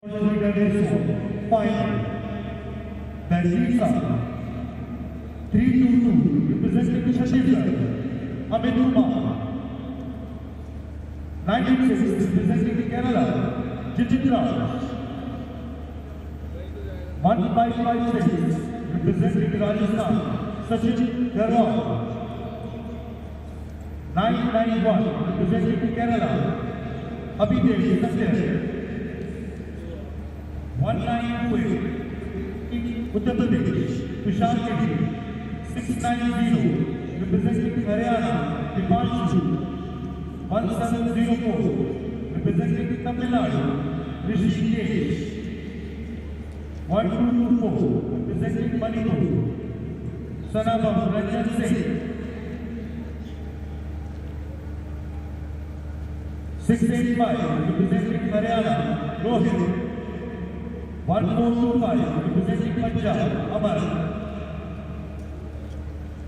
Final. The leads are 3-2 representing Chhattisgarh, Amit Kumar. 96 representing Kerala, Jitin Raj. 1556 representing Rajasthan, Sachin Garwal. 991 representing Kerala, Abhidev Satya. 1928 Uttar Pradesh, Vishal Reddy. 690 representing Haryana, Dipanshu. 1704 representing Tamil Nadu, Rishikesh. 1224 representing Manipur, Sanabam Ranjan Singh. 685 representing Haryana, Rohit. 1425 representing Punjab, Amar.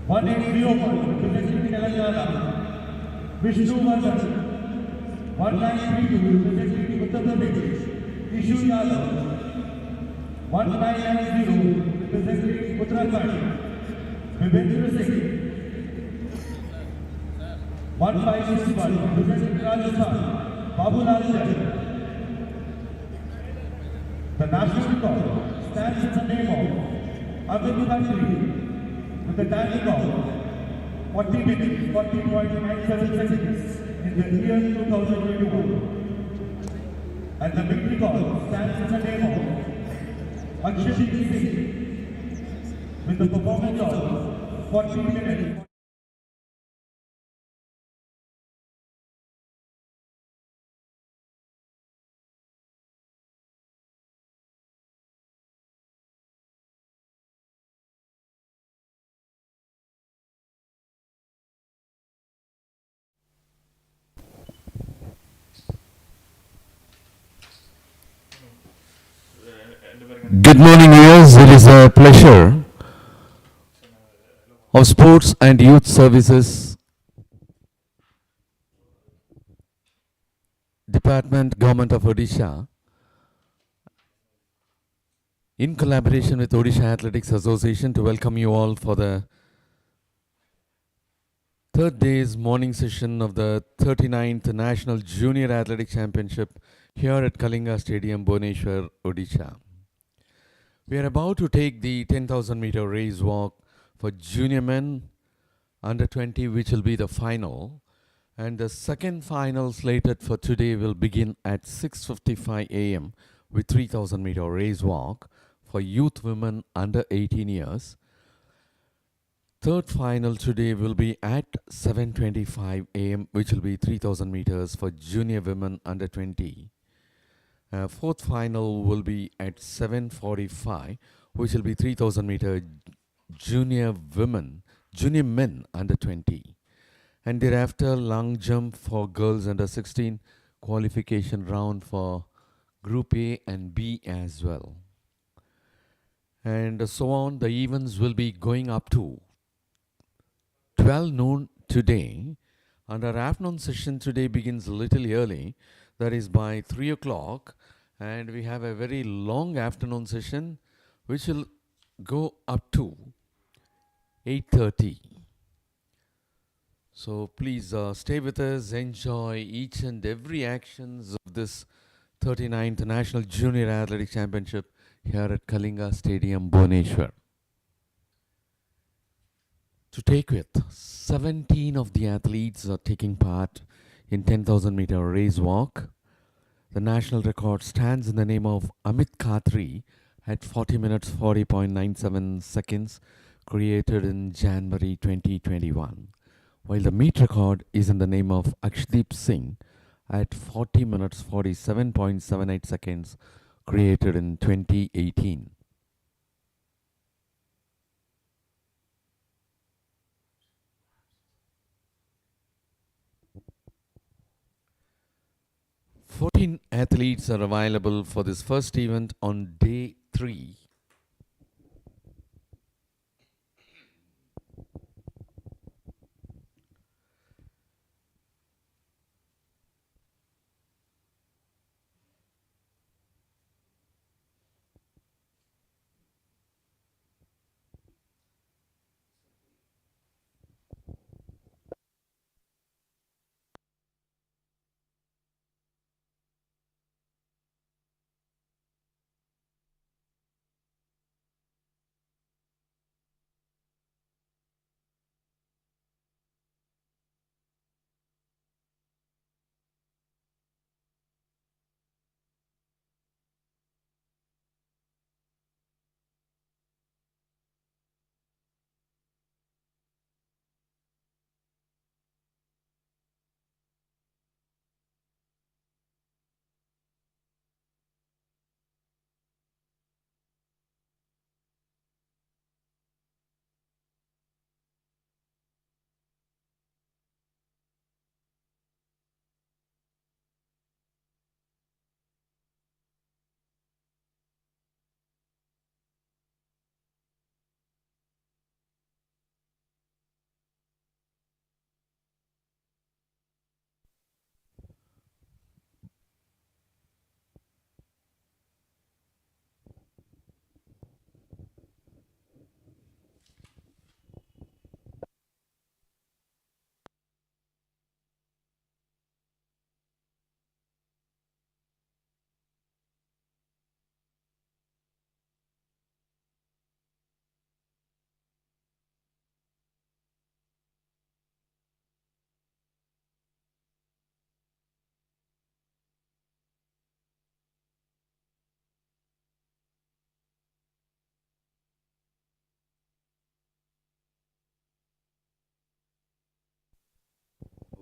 1801 representing Telangana, Vishnu Vardhan. 1932 representing Uttar Pradesh, Ishu Yadav. 1990 representing Uttarakhand, Vivendra Singh. 1561 representing Rajasthan, Babulal Jai. The national record stands in the name of Abdul Khatri with a timing of 40 minutes, 40.97 seconds in the year 2021. And the big record stands in the name of Akshay Singh with the performance of 40 minutes. Good morning, viewers. It is a pleasure of Sports and Youth Services Department, Government of Odisha, in collaboration with Odisha Athletics Association, to welcome you all for the third day's morning session of the 39th National Junior Athletic Championship here at Kalinga Stadium, Bhubaneswar, Odisha. We are about to take the 10,000 meter race walk for junior men under 20, which will be the final. And the second final slated for today will begin at 6:55 a.m. with 3,000 meter race walk for youth women under 18 years. Third final today will be at 7:25 a.m., which will be 3,000 meters for junior women under 20. Fourth final will be at 7:45, which will be 3,000 meter junior men under 20. And thereafter, long jump for girls under 16, qualification round for Group A and B as well. And so on, the events will be going up to 12 noon today. And our afternoon session today begins a little early, that is by 3 o'clock. And we have a very long afternoon session, which will go up to 8:30. So please stay with us, enjoy each and every actions of this 39th National Junior Athletic Championship here at Kalinga Stadium, Bhubaneswar. To take with, 17 of the athletes are taking part in 10,000 meter race walk. The national record stands in the name of Amit Khatri at 40 minutes 40.97 seconds, created in January 2021. While the meet record is in the name of Akshdeep Singh at 40 minutes 47.78 seconds, created in 2018. Fourteen athletes are available for this first event on day 3.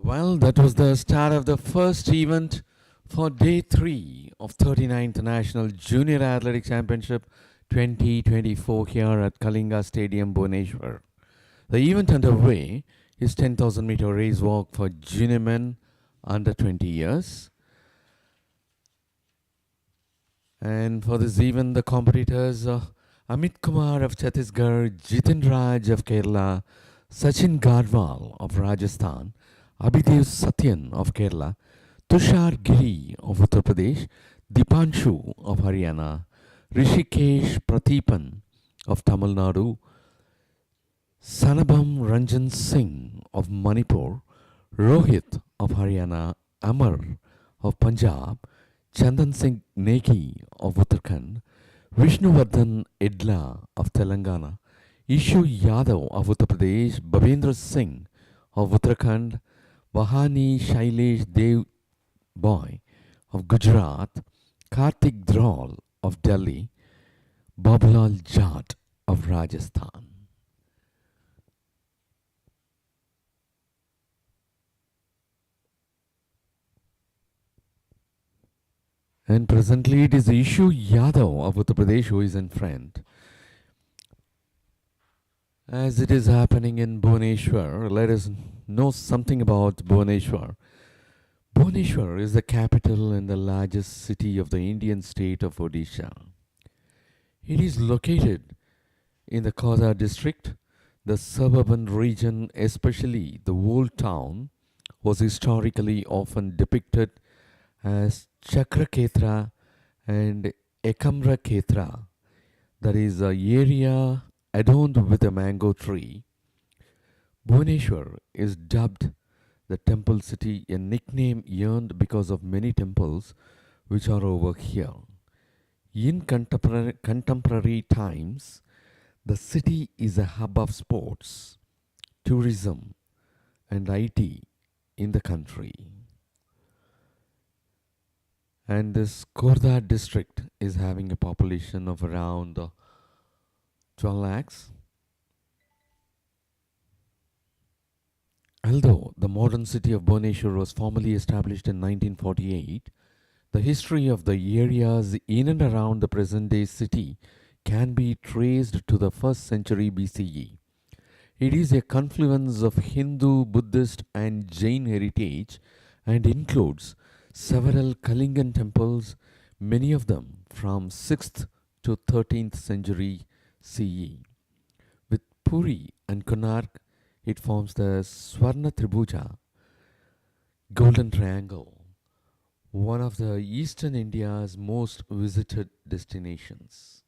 Well, that was the start of the first event for day 3 of 39th National Junior Athletic Championship 2024 here at Kalinga Stadium, Bhubaneswar. The event underway is 10,000 meter race walk for junior men under 20 years. And for this event, the competitors Amit Kumar of Chhattisgarh, Jitin Raj of Kerala, Sachin Garwal of Rajasthan, Abhidev Satyan of Kerala, Tushar Giri of Uttar Pradesh, Dipanshu of Haryana, Rishikesh Prathipan of Tamil Nadu, Sanabam Ranjan Singh of Manipur, Rohit of Haryana, Amar of Punjab, Chandan Singh Negi of Uttarakhand, Vishnuvardhan Edla of Telangana, Ishu Yadav of Uttar Pradesh, Babendra Singh of Uttarakhand, Vahani Shailesh Dev Boy of Gujarat, Kartik Dhrol of Delhi, Babulal Jat of Rajasthan. And presently it is Ishu Yadav of Uttar Pradesh who is in front. As it is happening in Bhubaneswar, let us know something about Bhubaneswar. Bhubaneswar is the capital and the largest city of the Indian state of Odisha. It is located in the Khordha district. The suburban region, especially the old town, was historically often depicted as Chakraketra and Ekamraketra, that is an area adorned with a mango tree. Bhubaneswar is dubbed the temple city, a nickname earned because of many temples which are over here. In contemporary times, the city is a hub of sports, tourism, and IT in the country. And this Khordha district is having a population of around 12 lakhs. Although the modern city of Bhubaneswar was formally established in 1948, the history of the areas in and around the present-day city can be traced to the 1st century BCE. It is a confluence of Hindu, Buddhist and Jain heritage and includes several Kalingan temples, many of them from 6th to 13th century CE. With Puri and Konark, it forms the Swarna Tribhuja, Golden Triangle, one of the eastern India's most visited destinations.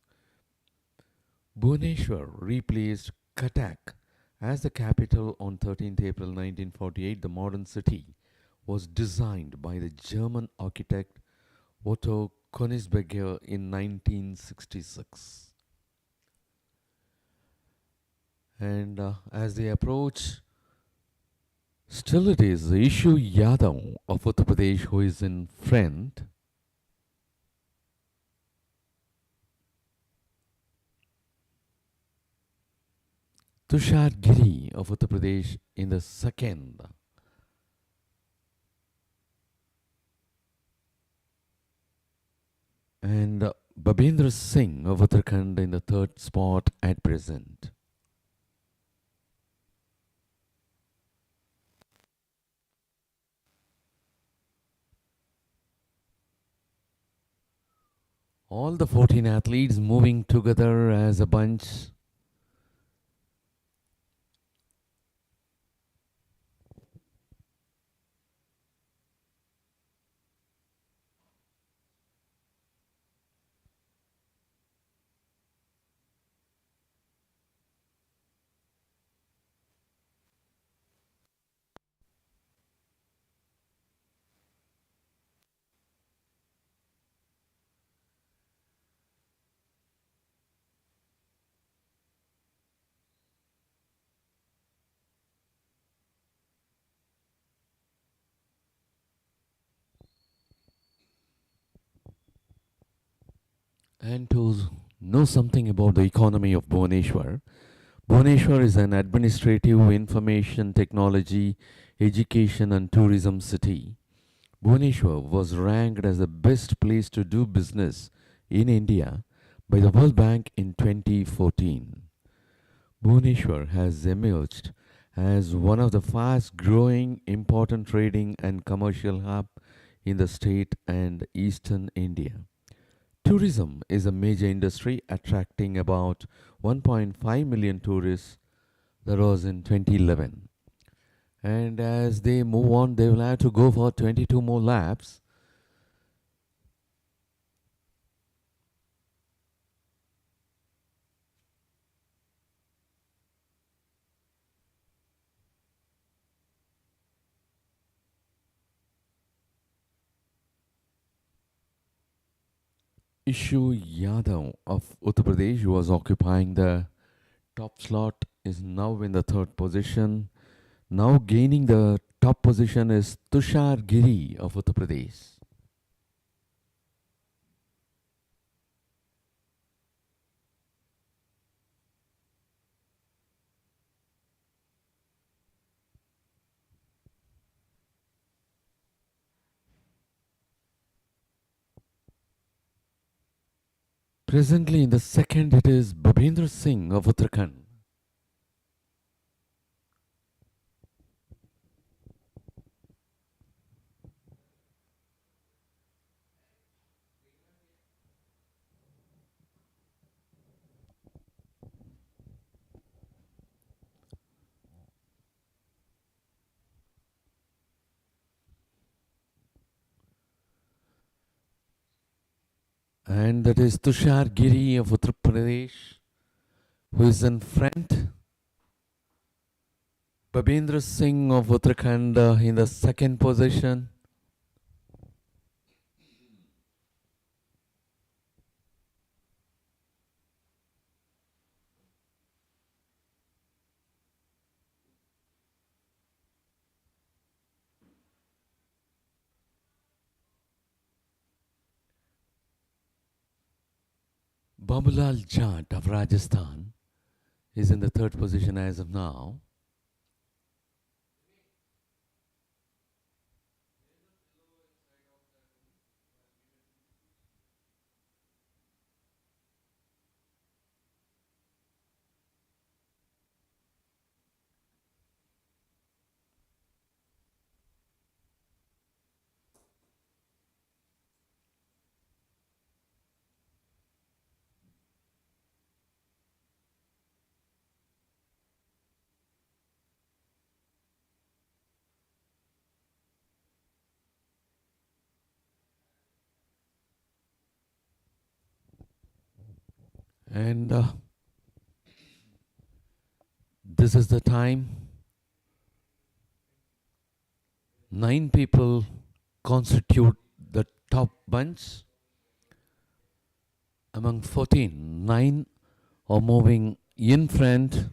Bhubaneswar replaced Cuttack as the capital on 13th April 1948. The modern city was designed by the German architect Otto Königsberger in 1966. And as they approach, still it is Ishu Yadav of Uttar Pradesh who is in front. Tushar Giri of Uttar Pradesh in the second. And Babendra Singh of Uttarakhand in the third spot at present. All the 14 athletes moving together as a bunch. And to know something about the economy of Bhubaneswar, Bhubaneswar is an administrative information technology education and tourism city, Bhubaneswar was ranked as the best place to do business in India by the World Bank in 2014. Bhubaneswar has emerged as one of the fast growing important trading and commercial hub in the state and eastern India. Tourism is a major industry attracting about 1.5 million tourists. That was in 2011. And as they move on, they will have to go for 22 more laps. Ishu Yadav of Uttar Pradesh, who was occupying the top slot, is now in the third position. Now gaining the top position is Tushar Giri of Uttar Pradesh. Presently in the second, it is Babendra Singh of Uttarakhand. And that is Tushar Giri of Uttar Pradesh, who is in front. Babendra Singh of Uttarakhand in the second position. Babulal Jat of Rajasthan is in the third position as of now. And this is the time. 9 people constitute the top bunch. Among 14, 9 are moving in front.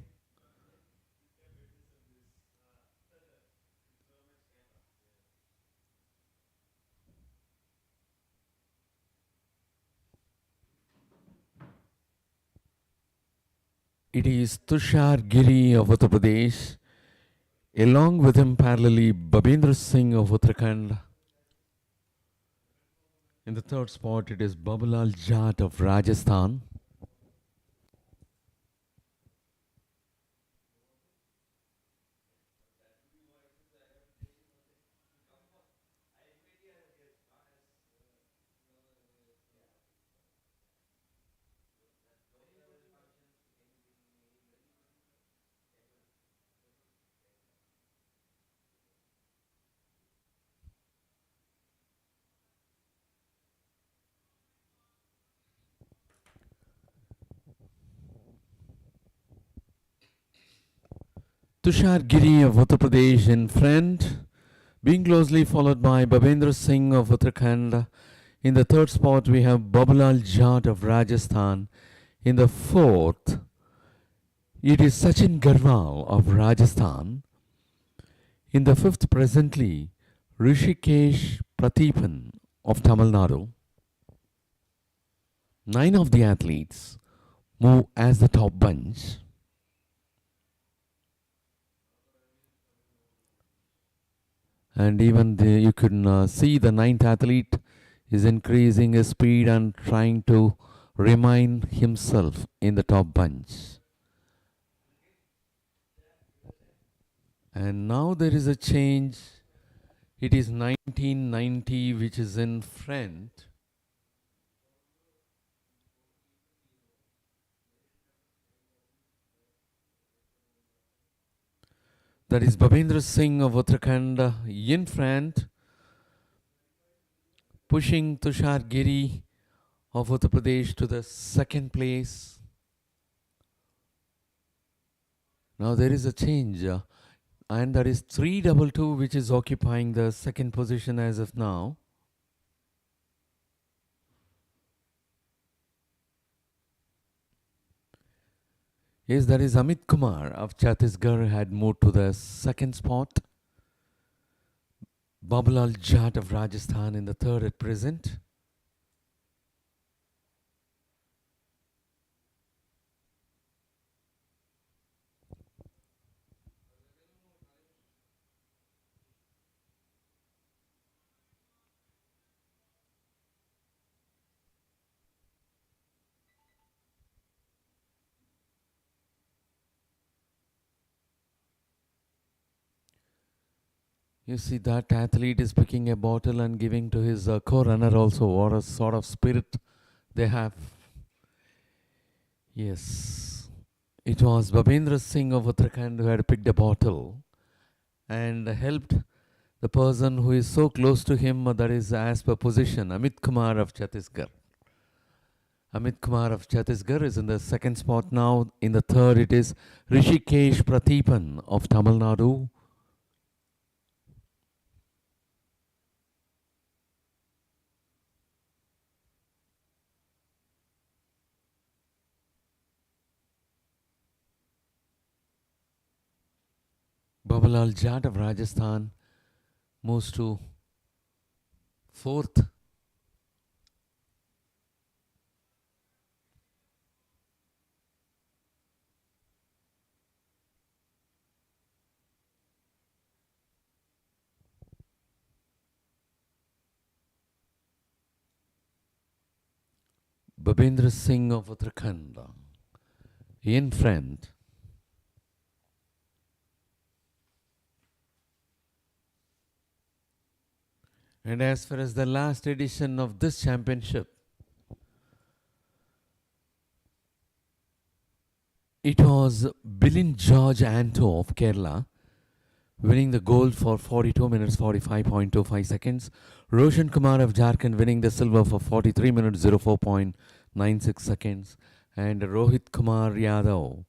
It is Tushar Giri of Uttar Pradesh, along with him parallelly Babendra Singh of Uttarakhand. In the third spot, it is Babulal Jat of Rajasthan. Tushar Giri of Uttar Pradesh in front, being closely followed by Babendra Singh of Uttarakhand. In the third spot, we have Babulal Jat of Rajasthan. In the fourth, it is Sachin Garwal of Rajasthan. In the fifth, presently, Rishikesh Prathipan of Tamil Nadu. 9 of the athletes move as the top bunch. And even you can see the ninth athlete is increasing his speed and trying to remain himself in the top bunch. And now there is a change. It is 1990 which is in front. That is Babendra Singh of Uttarakhand in front, pushing Tushar Giri of Uttar Pradesh to the second place. Now there is a change, and that is 322 which is occupying the second position as of now. Yes, that is Amit Kumar of Chhattisgarh had moved to the second spot. Babulal Jat of Rajasthan in the third at present. You see that athlete is picking a bottle and giving to his co-runner also. What a sort of spirit they have. Yes, it was Babendra Singh of Uttarakhand who had picked a bottle and helped the person who is so close to him, that is as per position, Amit Kumar of Chhattisgarh. Amit Kumar of Chhattisgarh is in the second spot now. In the third, it is Rishikesh Prathipan of Tamil Nadu. Babulal Jat of Rajasthan moves to fourth. Babendra Singh of Uttarakhand in front. And as far as the last edition of this championship, it was Bilin George Anto of Kerala winning the gold for 42 minutes 45.25 seconds. Roshan Kumar of Jharkhand winning the silver for 43 minutes 04.96 seconds. And Rohit Kumar Yadav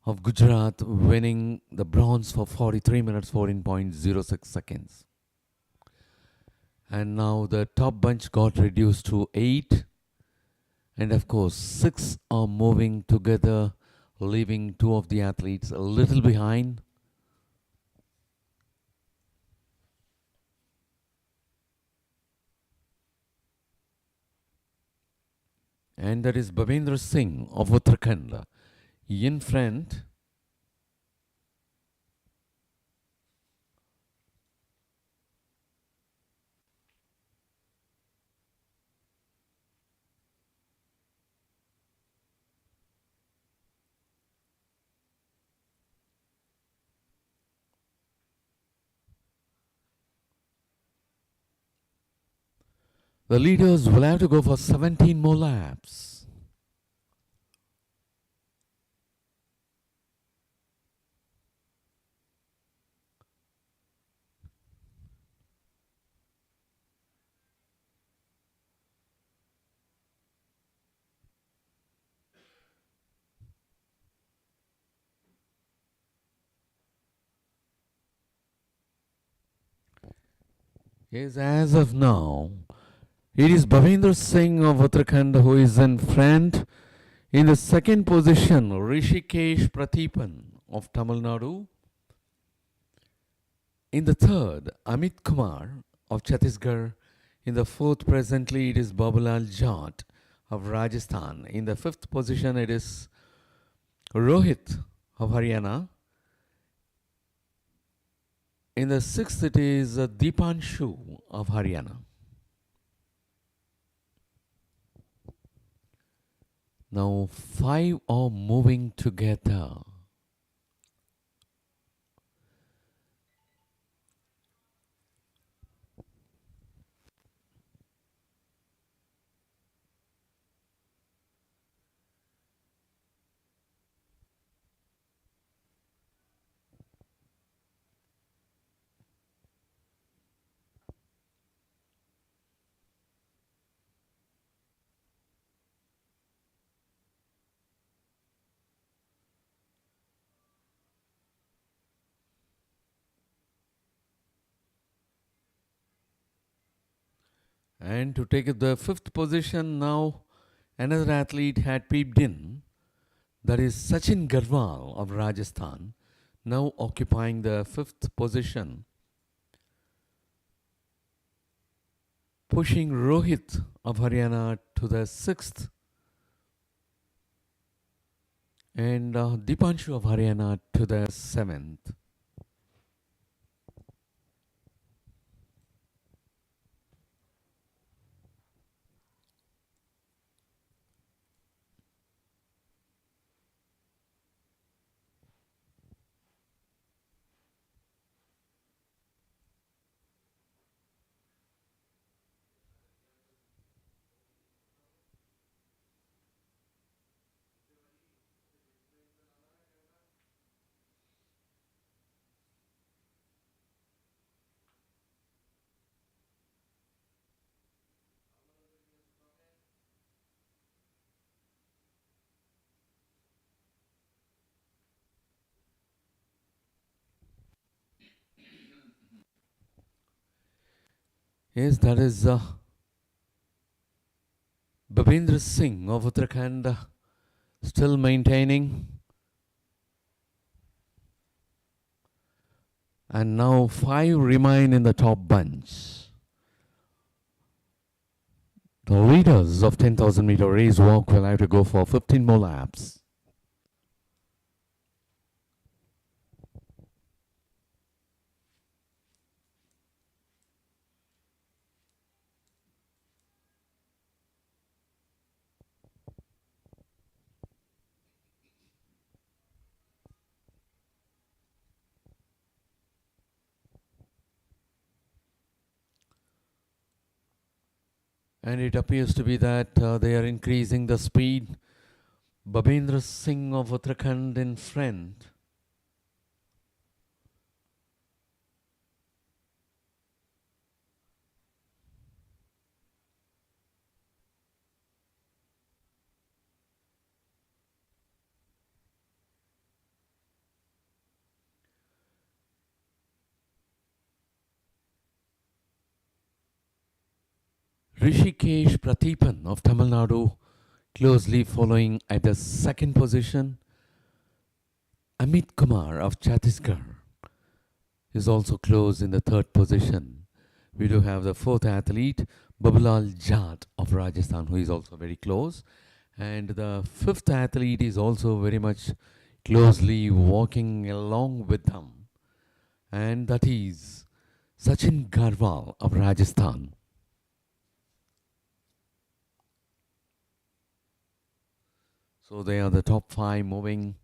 of Gujarat winning the bronze for 43 minutes 14.06 seconds. And now the top bunch got reduced to 8. And of course, 6 are moving together, leaving 2 of the athletes a little behind. And that is Babendra Singh of Uttarakhand in front. The leaders will have to go for 17 more laps. Yes, as of now, it is Bhavendra Singh of Uttarakhand who is in front. In the second position, Rishikesh Prathipan of Tamil Nadu. In the third, Amit Kumar of Chhattisgarh. In the fourth, presently, it is Babulal Jat of Rajasthan. In the fifth position, it is Rohit of Haryana. In the sixth, it is Deepanshu of Haryana. Now, five are moving together. And to take the fifth position now, another athlete had peeped in. That is Sachin Garwal of Rajasthan, now occupying the fifth position, pushing Rohit of Haryana to the sixth, and Deepanshu of Haryana to the seventh. Yes, that is Babindra Singh of Uttarakhand, still maintaining. And now five remain in the top bunch. The leaders of 10,000 meter race walk will have to go for 15 more laps. And it appears to be that they are increasing the speed. Babindra Singh of Uttarakhand in front. Rishikesh Prathipan of Tamil Nadu closely following at the second position. Amit Kumar of Chhattisgarh is also close in the third position. We do have the fourth athlete, Babulal Jat of Rajasthan, who is also very close. And the fifth athlete is also very much closely walking along with them. And that is Sachin Garwal of Rajasthan. So they are the top five moving.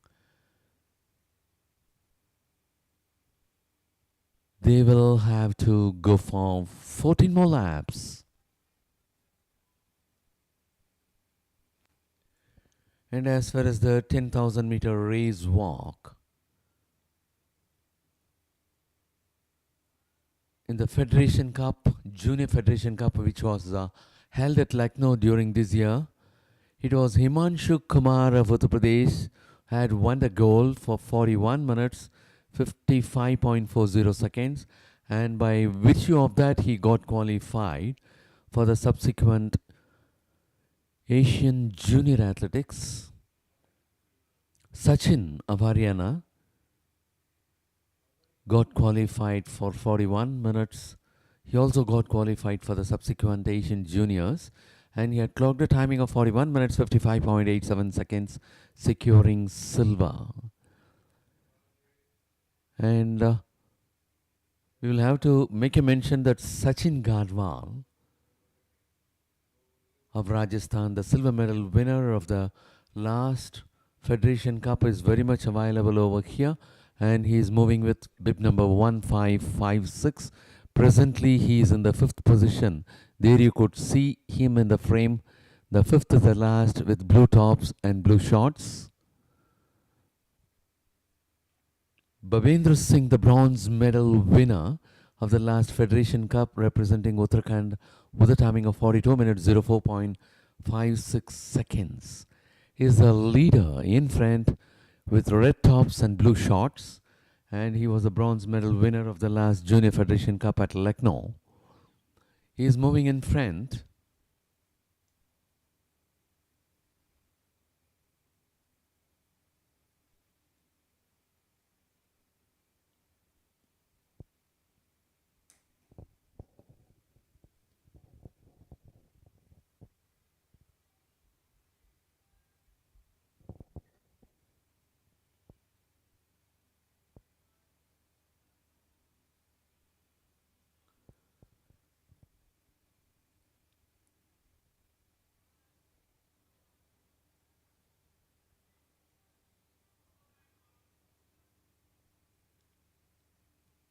They will have to go for 14 more laps. And as far as the 10,000 meter race walk, in the Federation Cup, Junior Federation Cup, which was held at Lucknow during this year, it was Himanshu Kumar of Uttar Pradesh had won the gold for 41 minutes, 55.40 seconds, and by virtue of that, he got qualified for the subsequent Asian Junior Athletics. Sachin of Haryana got qualified for 41 minutes. He also got qualified for the subsequent Asian Juniors, and he had clocked a timing of 41 minutes 55.87 seconds, securing silver. And We will have to make a mention that Sachin Gadwal of Rajasthan, the silver medal winner of the last Federation Cup, is very much available over here, and he is moving with bib number 1556. Presently, he is in the fifth position. There you could see him in the frame. The fifth is the last with blue tops and blue shorts. Bhavendra Singh, the bronze medal winner of the last Federation Cup, representing Uttarakhand, with a timing of 42 minutes 04.56 seconds, is the leader in front with red tops and blue shorts, and he was the bronze medal winner of the last Junior Federation Cup at Lucknow. He is moving in front.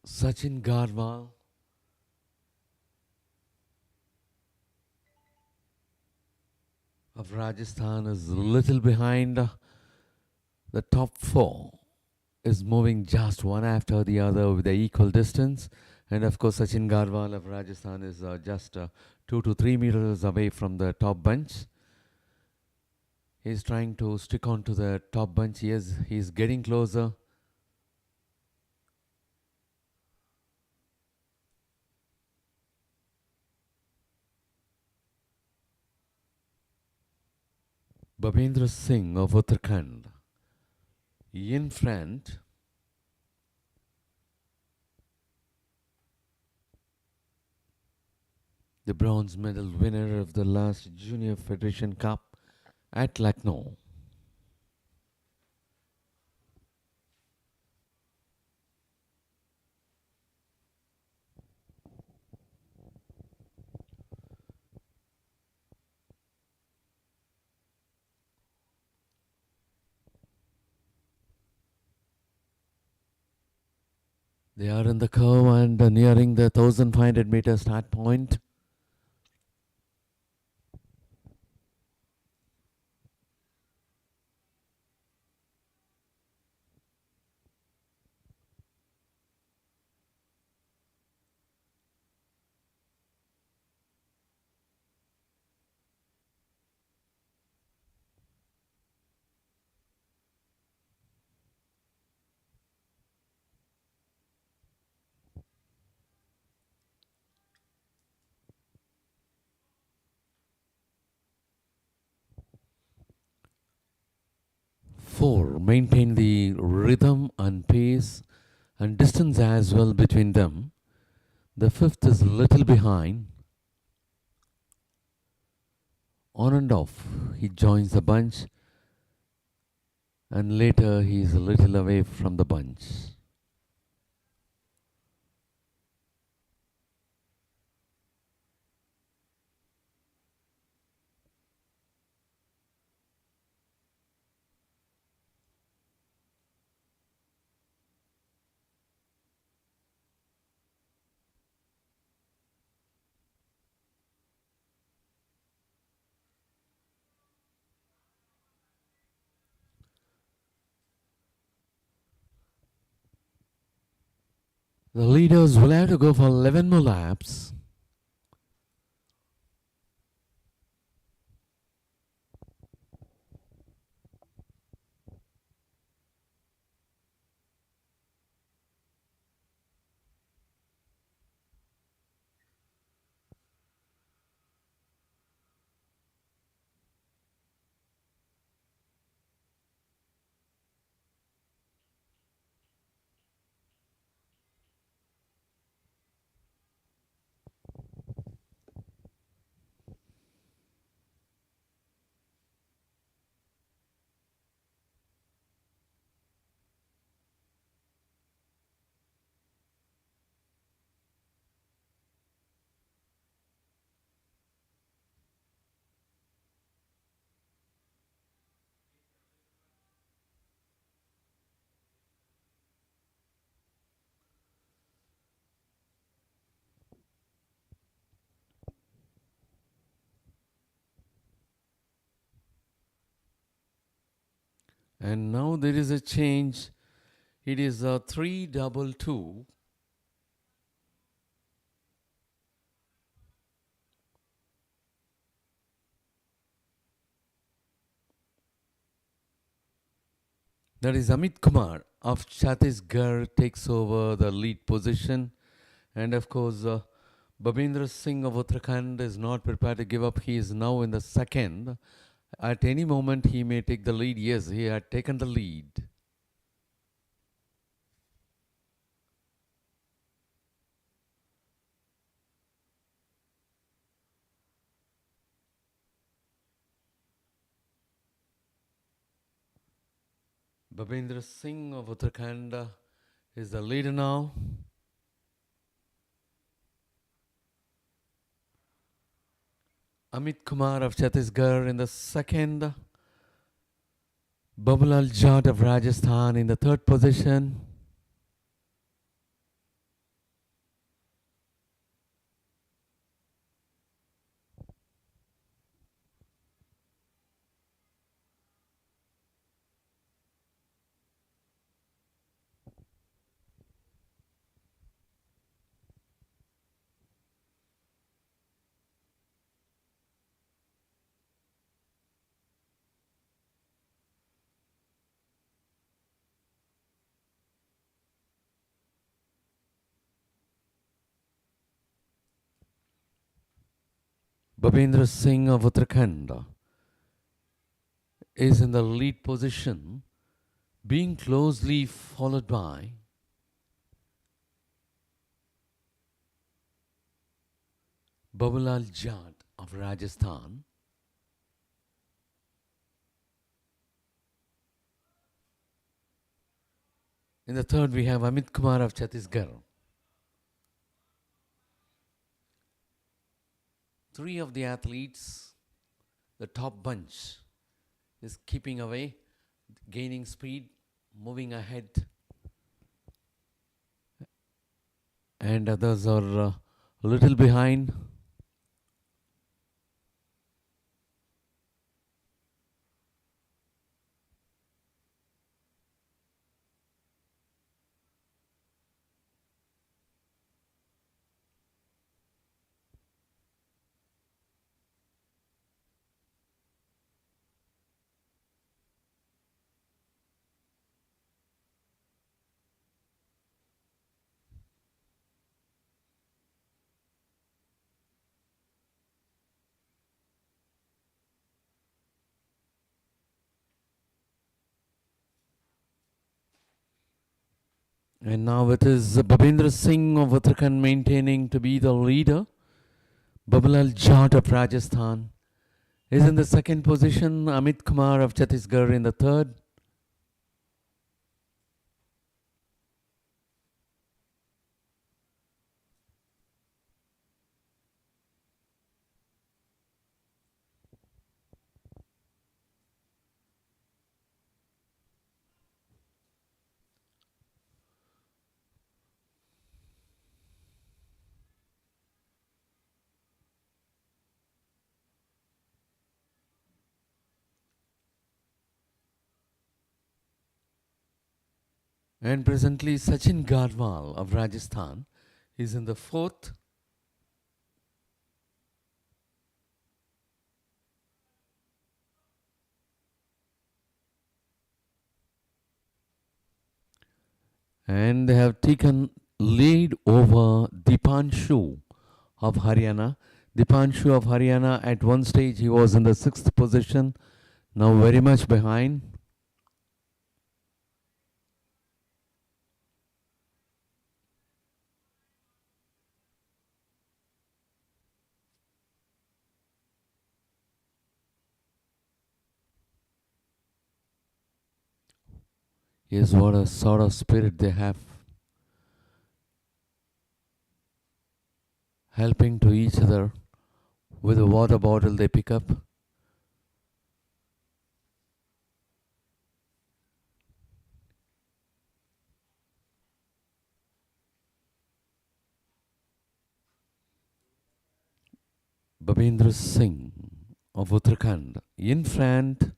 Sachin Garwal of Rajasthan is a little behind the top four, is moving just one after the other with the equal distance. And of course, Sachin Garwal of Rajasthan is just 2 to 3 meters away from the top bunch. He's trying to stick on to the top bunch. He's getting closer. Bhavendra Singh of Uttarakhand in front. The bronze medal winner of the last Junior Federation Cup at Lucknow. They are in the curve and nearing the 1500 meter start point. Four, maintain the rhythm and pace and distance as well between them. The fifth is a little behind. On and off, he joins the bunch, and later he is a little away from the bunch. The leaders will have to go for 11 more laps. And now there is a change. It is a 3-2-2. That is Amit Kumar of Chhattisgarh takes over the lead position. And of course, Babendra Singh of Uttarakhand is not prepared to give up. He is now in the second. At any moment, he may take the lead. Yes, he had taken the lead. Babendra Singh of Uttarakhand is the leader now. Amit Kumar of Chhattisgarh in the second. Babulal Jat of Rajasthan in the third position. Babendra Singh of Uttarakhand is in the lead position, being closely followed by Babulal Jat of Rajasthan. In the third, we have Amit Kumar of Chhattisgarh. Three of the athletes, the top bunch, is keeping away, gaining speed, moving ahead. And others are a little behind. And now it is Babendra Singh of Uttarakhand maintaining to be the leader. Babulal Jat of Rajasthan is in the second position. Amit Kumar of Chhattisgarh in the third. And presently Sachin Gadwal of Rajasthan is in the fourth. And they have taken lead over Dipanshu of Haryana. Dipanshu of Haryana, at one stage he was in the sixth position, now very much behind. Yes, what a sort of spirit they have. Helping to each other with a water bottle they pick up. Babendra Singh of Uttarakhand in front.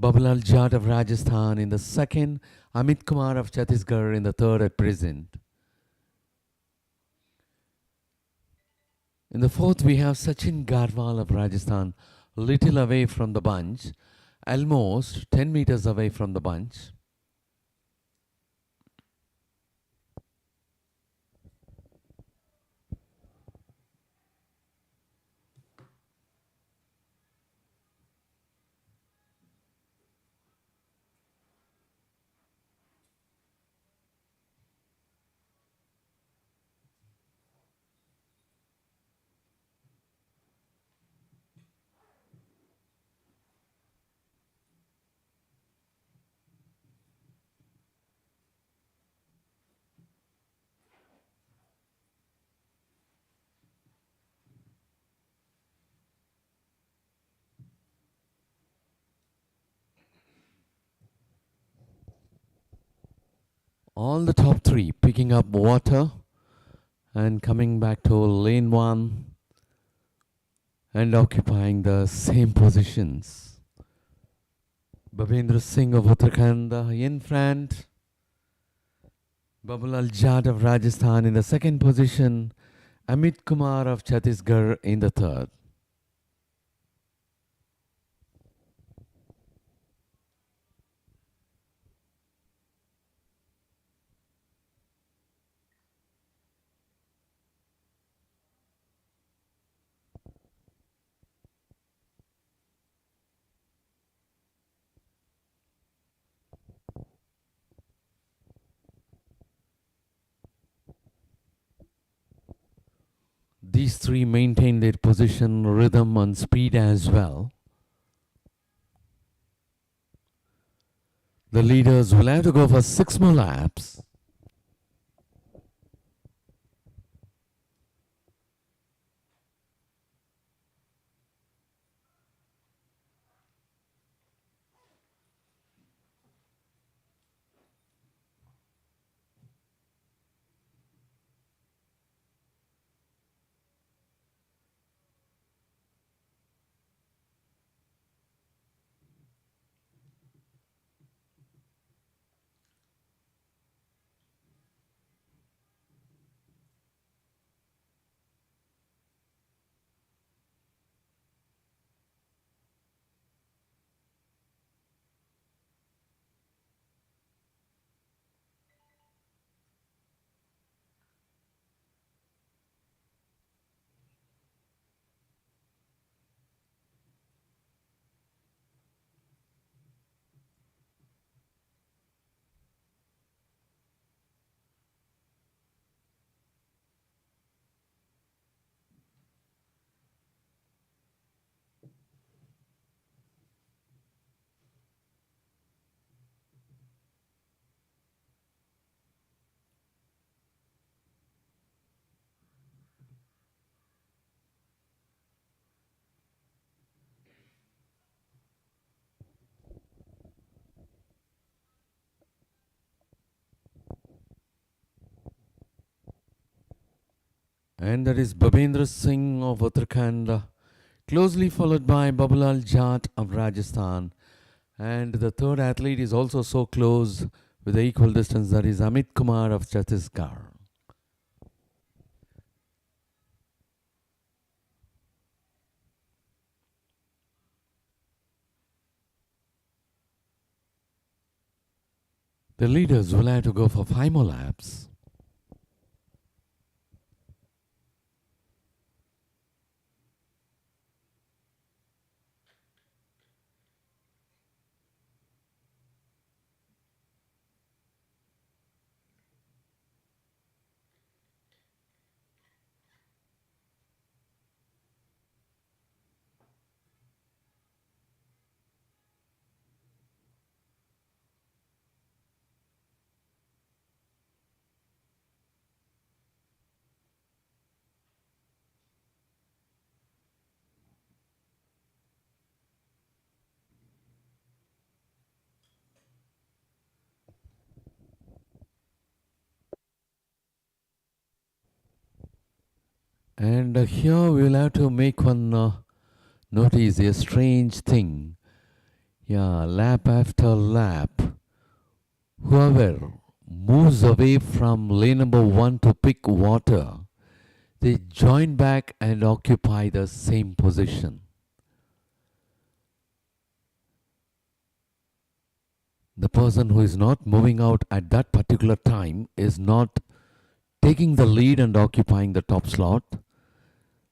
Babalal Jat of Rajasthan in the second, Amit Kumar of Chhattisgarh in the third at present. In the fourth, we have Sachin Garwal of Rajasthan, little away from the bunch, almost 10 meters away from the bunch. All the top three picking up water and coming back to lane one and occupying the same positions. Babendra Singh of Uttarakhand in front. Babalal Jat of Rajasthan in the second position. Amit Kumar of Chhattisgarh in the third. These three maintain their position, rhythm and speed as well. The leaders will have to go for 6 more laps. And that is Babendra Singh of Uttarakhand, closely followed by Babalal Jat of Rajasthan. And the third athlete is also so close with the equal distance, that is Amit Kumar of Chhattisgarh. The leaders will have to go for 5 more laps. And here we will have to make one notice, a strange thing. Yeah, lap after lap. Whoever moves away from lane number 1 to pick water, they join back and occupy the same position. The person who is not moving out at that particular time is not taking the lead and occupying the top slot.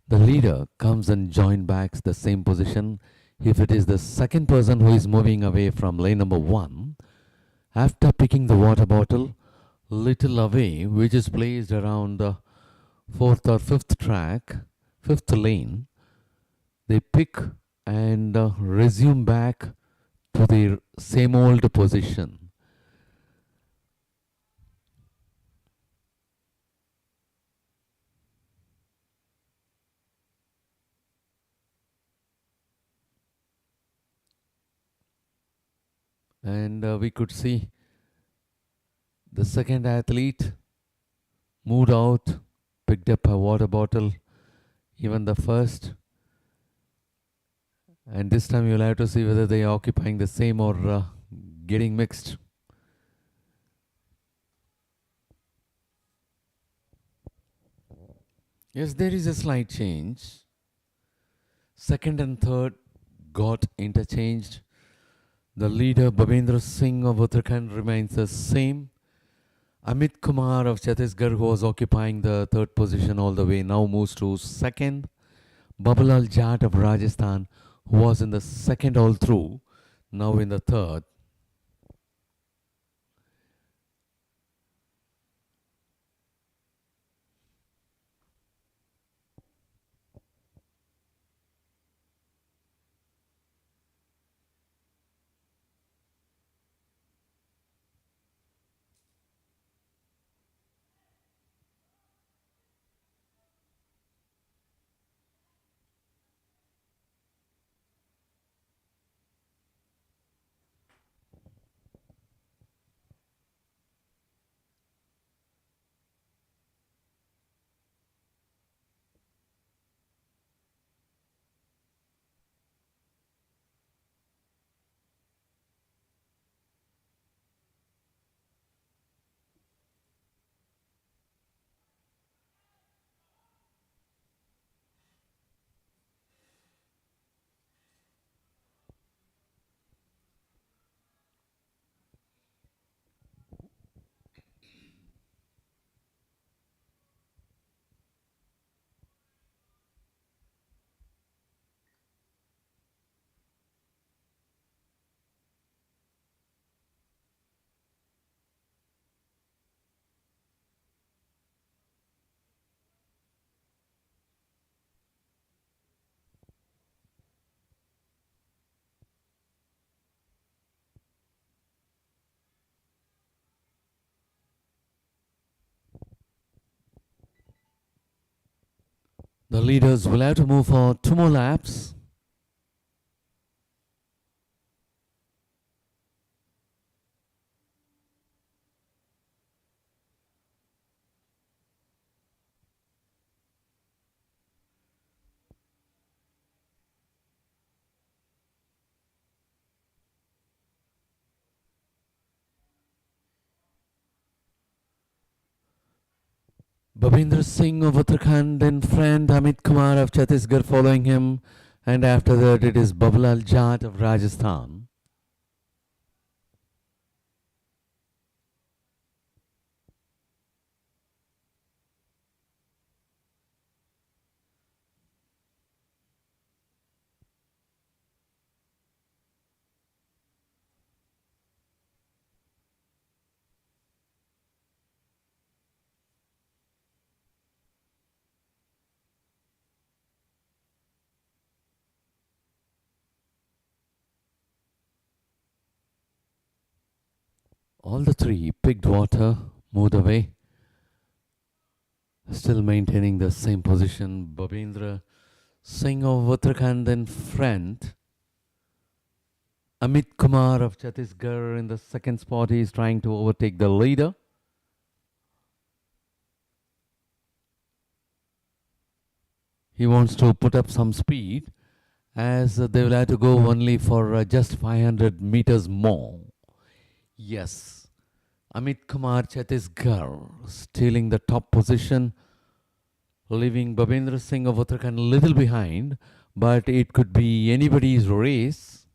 The leader comes and join back the same position. If it is the second person who is moving away from lane number 1, after picking the water bottle little away, which is placed around the fourth or fifth track, fifth lane, they pick and resume back to their same old position. And we could see the second athlete moved out, picked up a water bottle, even the first. And this time you'll have to see whether they are occupying the same or getting mixed. Yes, there is a slight change. Second and third got interchanged. The leader, Babendra Singh of Uttarakhand, remains the same. Amit Kumar of Chhattisgarh, who was occupying the third position all the way, now moves to second. Babalal Jat of Rajasthan, who was in the second all through, now in the third. The leaders will have to move for 2 more laps. Babendra Singh of Uttarakhand and friend Amit Kumar of Chhattisgarh following him. And after that it is Babalal Jat of Rajasthan. All the three picked water, moved away, still maintaining the same position. Babendra Singh of Uttarakhand and friend Amit Kumar of Chhattisgarh in the second spot. He is trying to overtake the leader. He wants to put up some speed as they will have to go only for just 500 meters more. Yes, Amit Kumar Chhattisgarh stealing the top position, leaving Babendra Singh of Uttarakhand a little behind, but it could be anybody's race.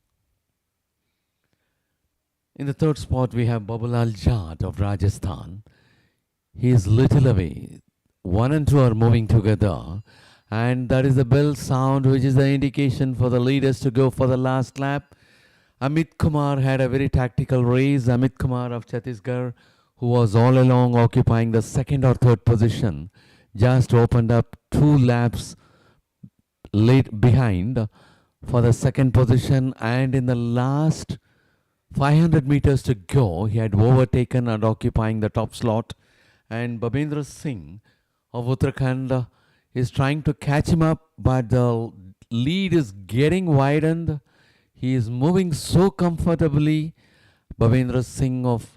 In the third spot, we have Babulal Jat of Rajasthan. He is little away. 1 and 2 are moving together, and that is the bell sound, which is the indication for the leaders to go for the last lap. Amit Kumar had a very tactical race. Amit Kumar of Chhattisgarh, who was all along occupying the second or third position, just opened up 2 laps late behind for the second position, and in the last 500 meters to go, he had overtaken and occupying the top slot. And Babendra Singh of Uttarakhand is trying to catch him up, but the lead is getting widened. He is moving so comfortably. Babendra Singh of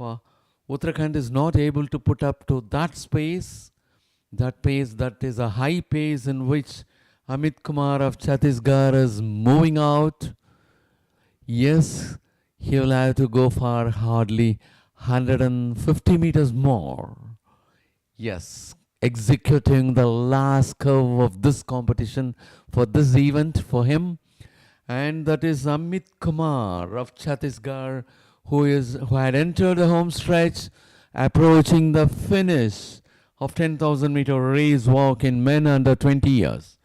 Uttarakhand is not able to put up to that pace. That pace, that is a high pace in which Amit Kumar of Chhattisgarh is moving out. Yes, he will have to go for hardly 150 meters more. Yes, executing the last curve of this competition for this event for him. And that is Amit Kumar of Chhattisgarh, who had entered the home stretch, approaching the finish of 10,000 meter race walk in men under 20 years.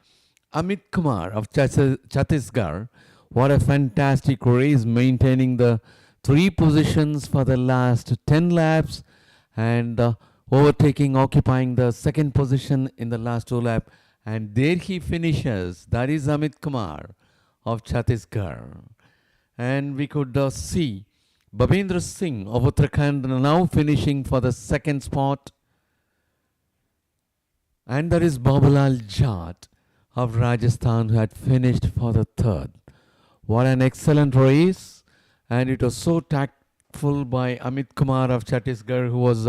Amit Kumar of Chhattisgarh, what a fantastic race, maintaining the 3 positions for the last 10 laps, and overtaking, occupying the second position in the last 2 laps. And there he finishes. That is Amit Kumar of Chhattisgarh. And we could see Babendra Singh of Uttarakhand now finishing for the second spot. And there is Babulal Jat of Rajasthan, who had finished for the third. What an excellent race. And it was so tactful by Amit Kumar of Chhattisgarh, who was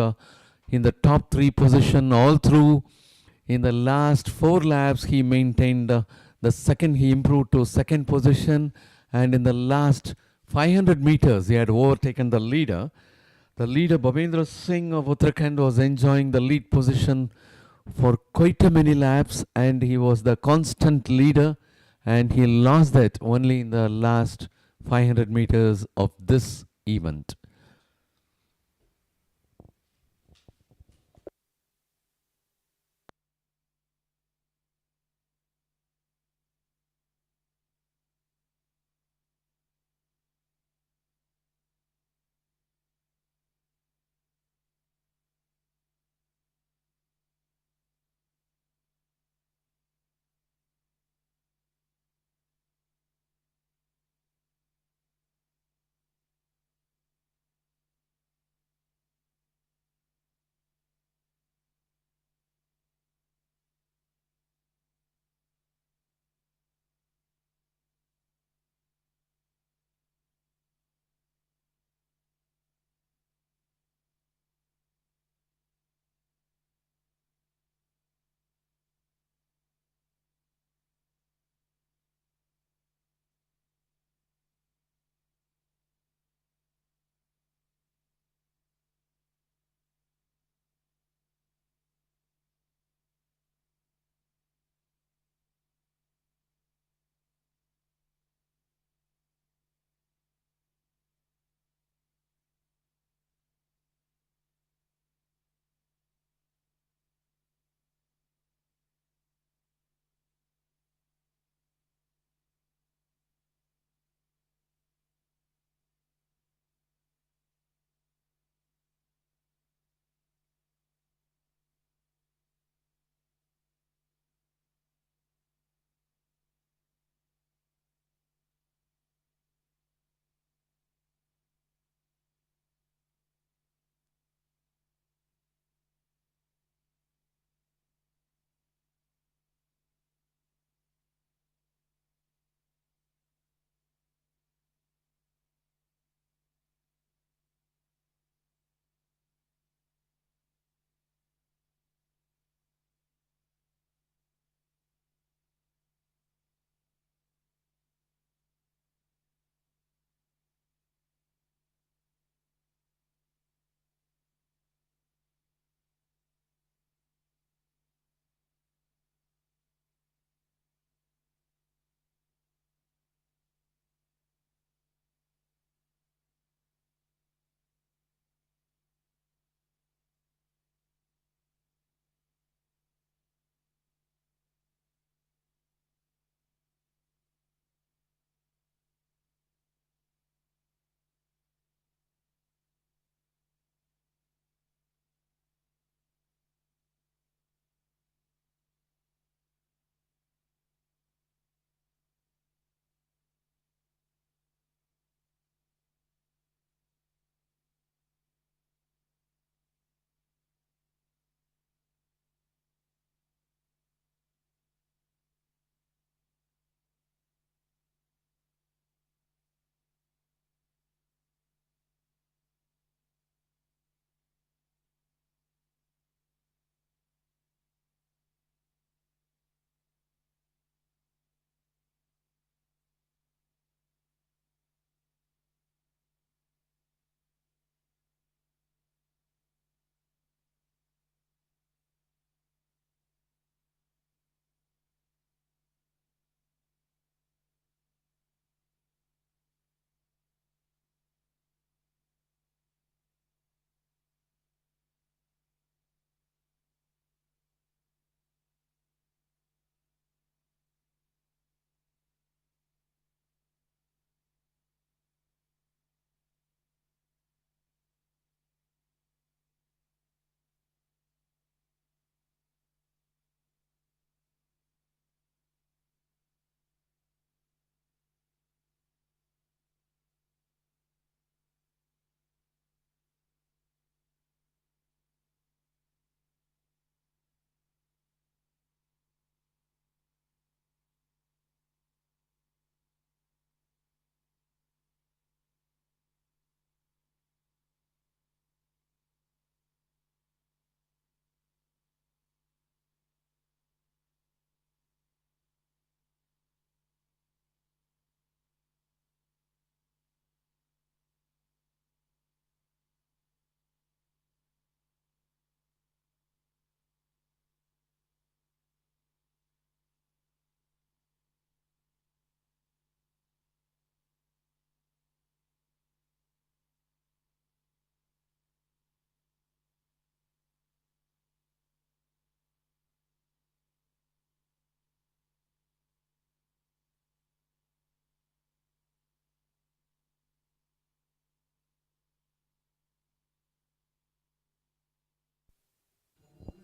in the top 3 position all through. In the last 4 laps, he maintained the second, he improved to second position. And in the last 500 meters, he had overtaken the leader. The leader, Babendra Singh of Uttarakhand, was enjoying the lead position for quite a many laps, and he was the constant leader, and he lost that only in the last 500 meters of this event.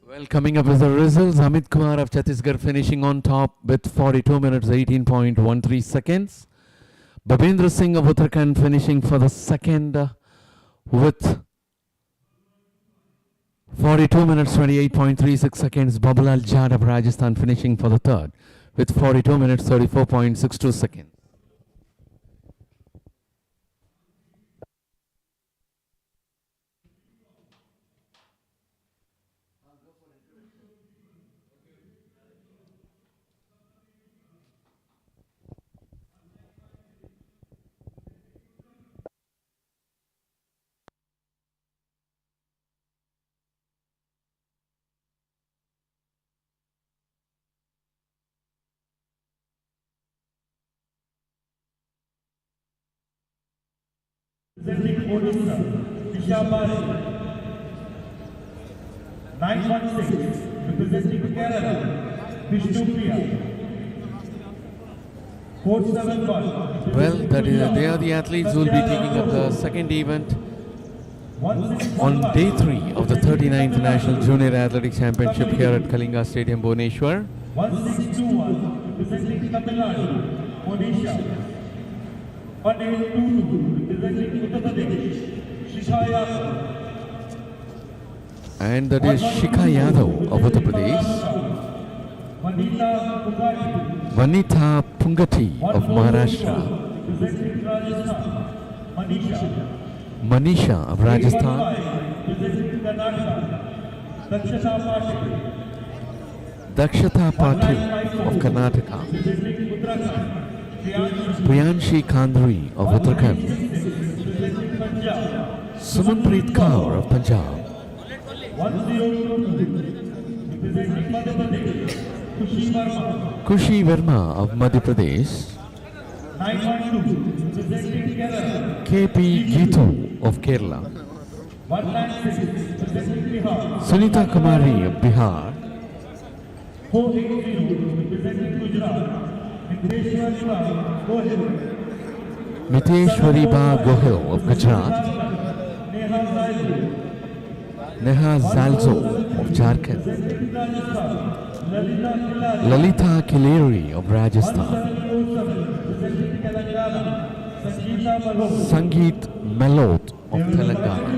Well, coming up with the results, Amit Kumar of Chhattisgarh finishing on top with 42 minutes 18.13 seconds. Babendra Singh of Uttarakhand finishing for the second with 42 minutes 28.36 seconds. Babalal Jad of Rajasthan finishing for the third with 42 minutes 34.62 seconds. Presenting Odisha, Dishabari, 916, representing Kerala, Vishnupriya, 471. Well, they are the athletes who will be taking up the second event on day 3 of the 39th National Junior Athletics Championship here at Kalinga Stadium, Bhubaneswar. 1621, representing Tamil Nadu, Odisha. 1822, representing Uttar Pradesh, Shisha Yadav. And that is Shikha Yadav of Uttar Pradesh. Vanitha Pungati of Maharashtra. Representing Rajasthan, Manisha of Rajasthan. representing Karnataka, Dakshata Patil of Karnataka. representing Uttarakhand, Priyanshi Kandri of Uttarakhand. representing Punjab, Sumanpreet Kaur of Punjab. 1022, representing Madhya Pradesh, Kushi Verma. Kushi Verma of Madhya Pradesh. 912, representing Kerala, KP Gitu of Kerala. 196, representing Bihar, Sunita Kumari of Bihar. 480, representing Gujarat, Niteshwariba Gohil, Miteshwari Ba Gohil of Gujarat. Neha Zaidu, Neha Zalzo of Jharkhand. representing Rajasthan, Lalita Kilari, Lalita Kileri of Rajasthan. 707, representing Telangana, Sangeeta Malho, Sangeet Melot of Telangana.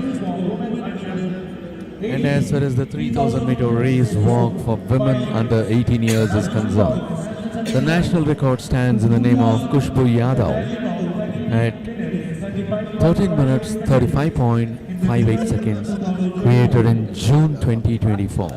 And as far as the 3000 meter race walk for women under 18 years is concerned, the national record stands in the name of Kushbu Yadav at 13 minutes 35.58 seconds, created in June 2024.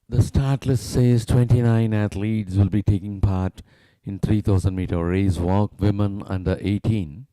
The start list says 29 athletes will be taking part in 3000 meter race walk, women under 18.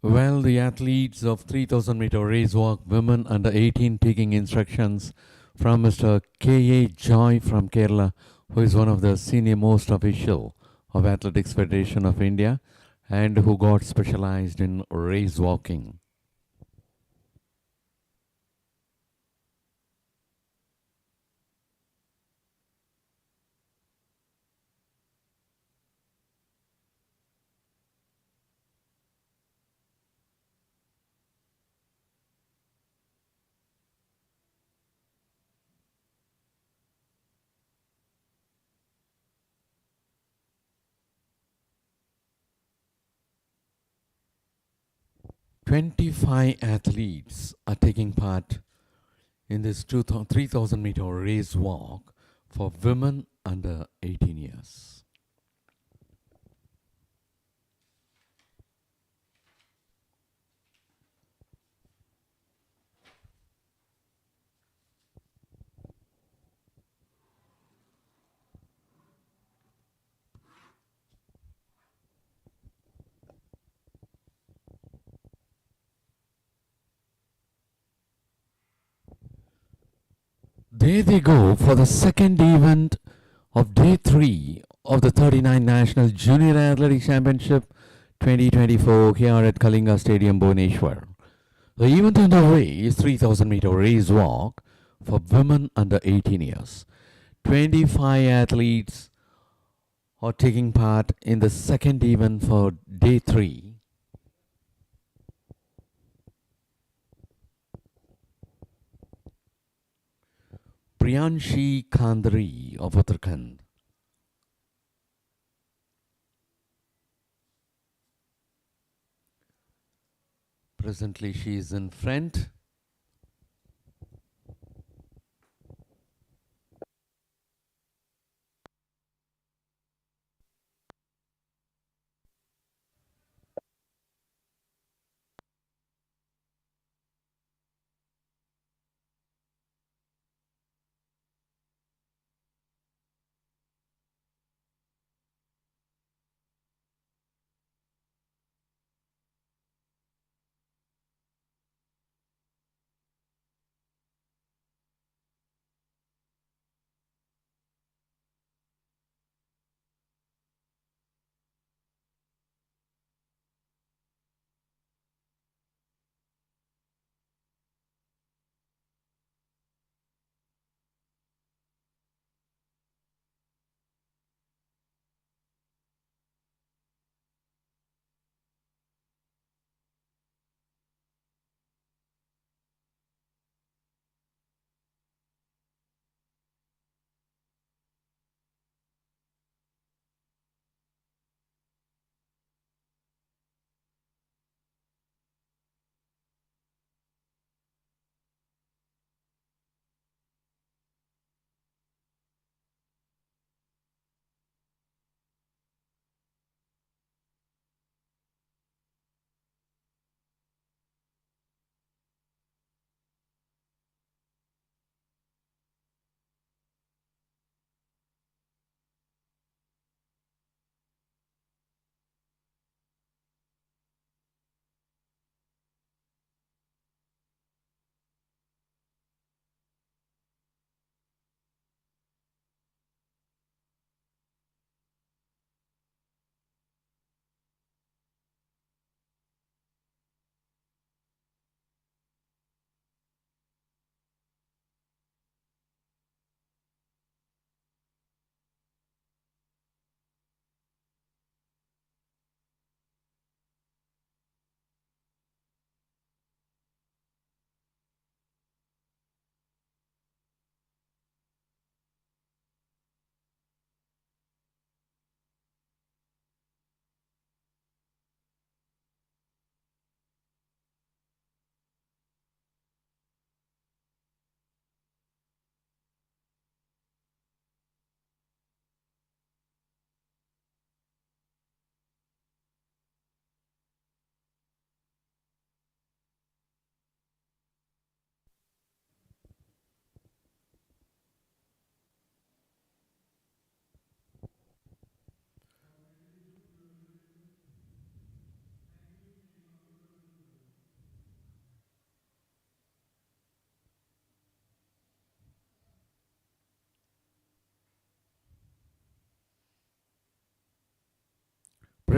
Well, the athletes of 3000 meter race walk women under 18 taking instructions from Mr. K.A. Joy from Kerala, who is one of the senior most official of Athletics Federation of India and who got specialized in race walking. Twenty-five athletes are taking part in this 3000 meter race walk for women under 18 years. There they go for the second event of day 3 of the 39 National Junior Athletic Championship 2024 here at Kalinga Stadium, Bhubaneswar. The event underway is 3000 meter race walk for women under 18 years. 25 athletes are taking part in the second event for day 3. Priyanshi Khandri of Uttarakhand. Presently she is in front.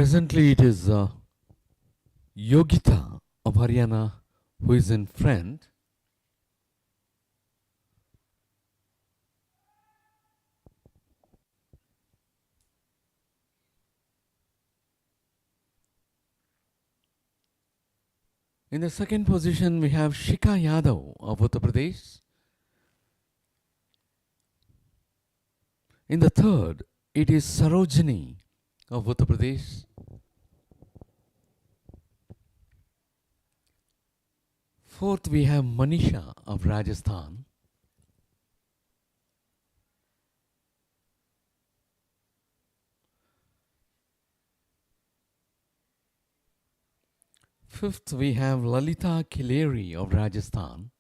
Presently, it is Yogita of Haryana who is in front. In the second position, we have Shika Yadav of Uttar Pradesh. In the third, it is Sarojini of Uttar Pradesh. Fourth, we have Manisha of Rajasthan. Fifth, we have Lalita Kileri of Rajasthan.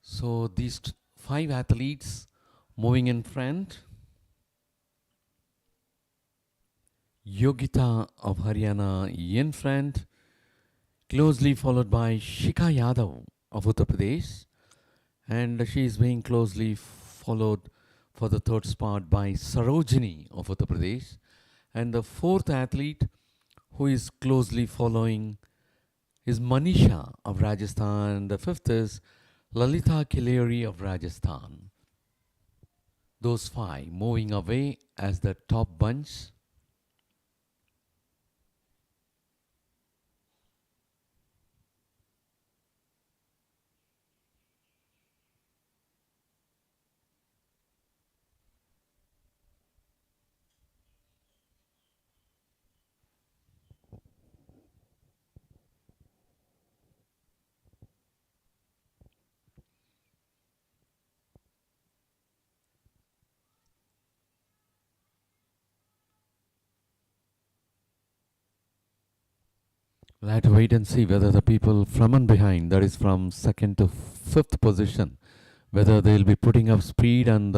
So these five athletes moving in front. Yogita of Haryana in front, closely followed by Shika Yadav of Uttar Pradesh, and she is being closely followed for the third spot by Sarojini of Uttar Pradesh, and the fourth athlete who is closely following is Manisha of Rajasthan, and the fifth is Lalita Kileri of Rajasthan. Those five moving away as the top bunch. We'll have to wait and see whether the people from and behind, that is from second to fifth position, whether they'll be putting up speed and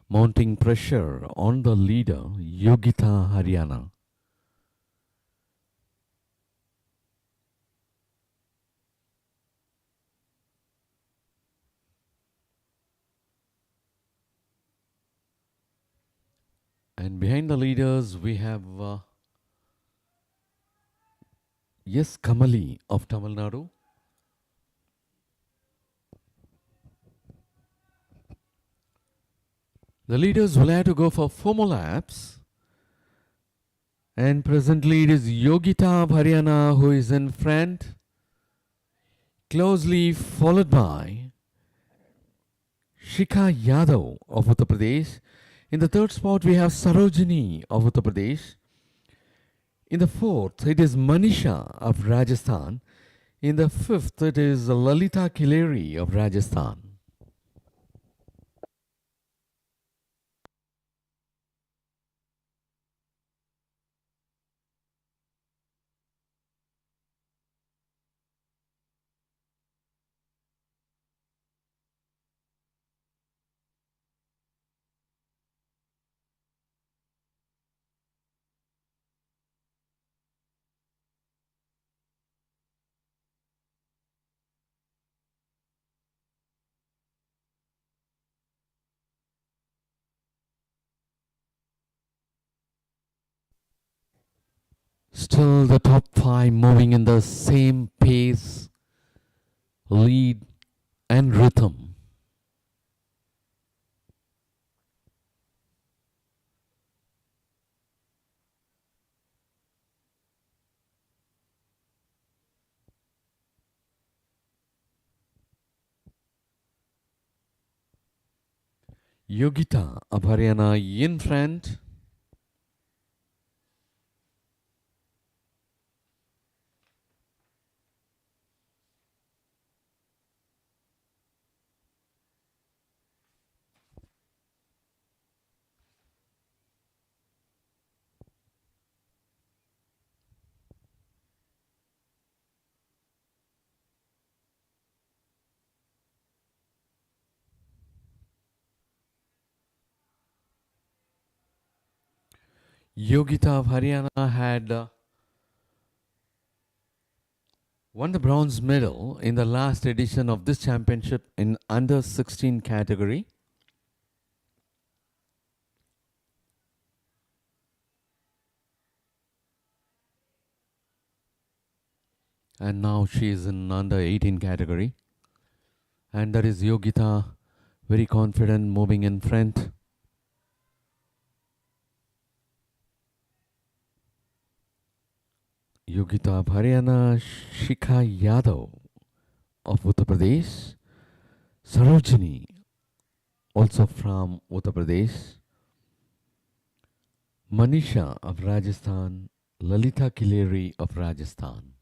mounting pressure on the leader, Yogita Haryana. And behind the leaders, we have yes, Kamali of Tamil Nadu. The leaders will have to go for 4 more laps. And presently it is Yogita of Haryana who is in front, closely followed by Shika Yadav of Uttar Pradesh. In the third spot, we have Sarojini of Uttar Pradesh. In the fourth, it is Manisha of Rajasthan. In the fifth, it is Lalita Kileri of Rajasthan. Still the top five moving in the same pace, lead and rhythm. Yogita of Haryana in front. Yogita of Haryana had won the bronze medal in the last edition of this championship in under 16 category. And now she is in under 18 category. And that is Yogita, very confident, moving in front. Yogita of Haryana, Shikha Yadav of Uttar Pradesh, Sarojini, also from Uttar Pradesh, Manisha of Rajasthan, Lalita Kileri of Rajasthan.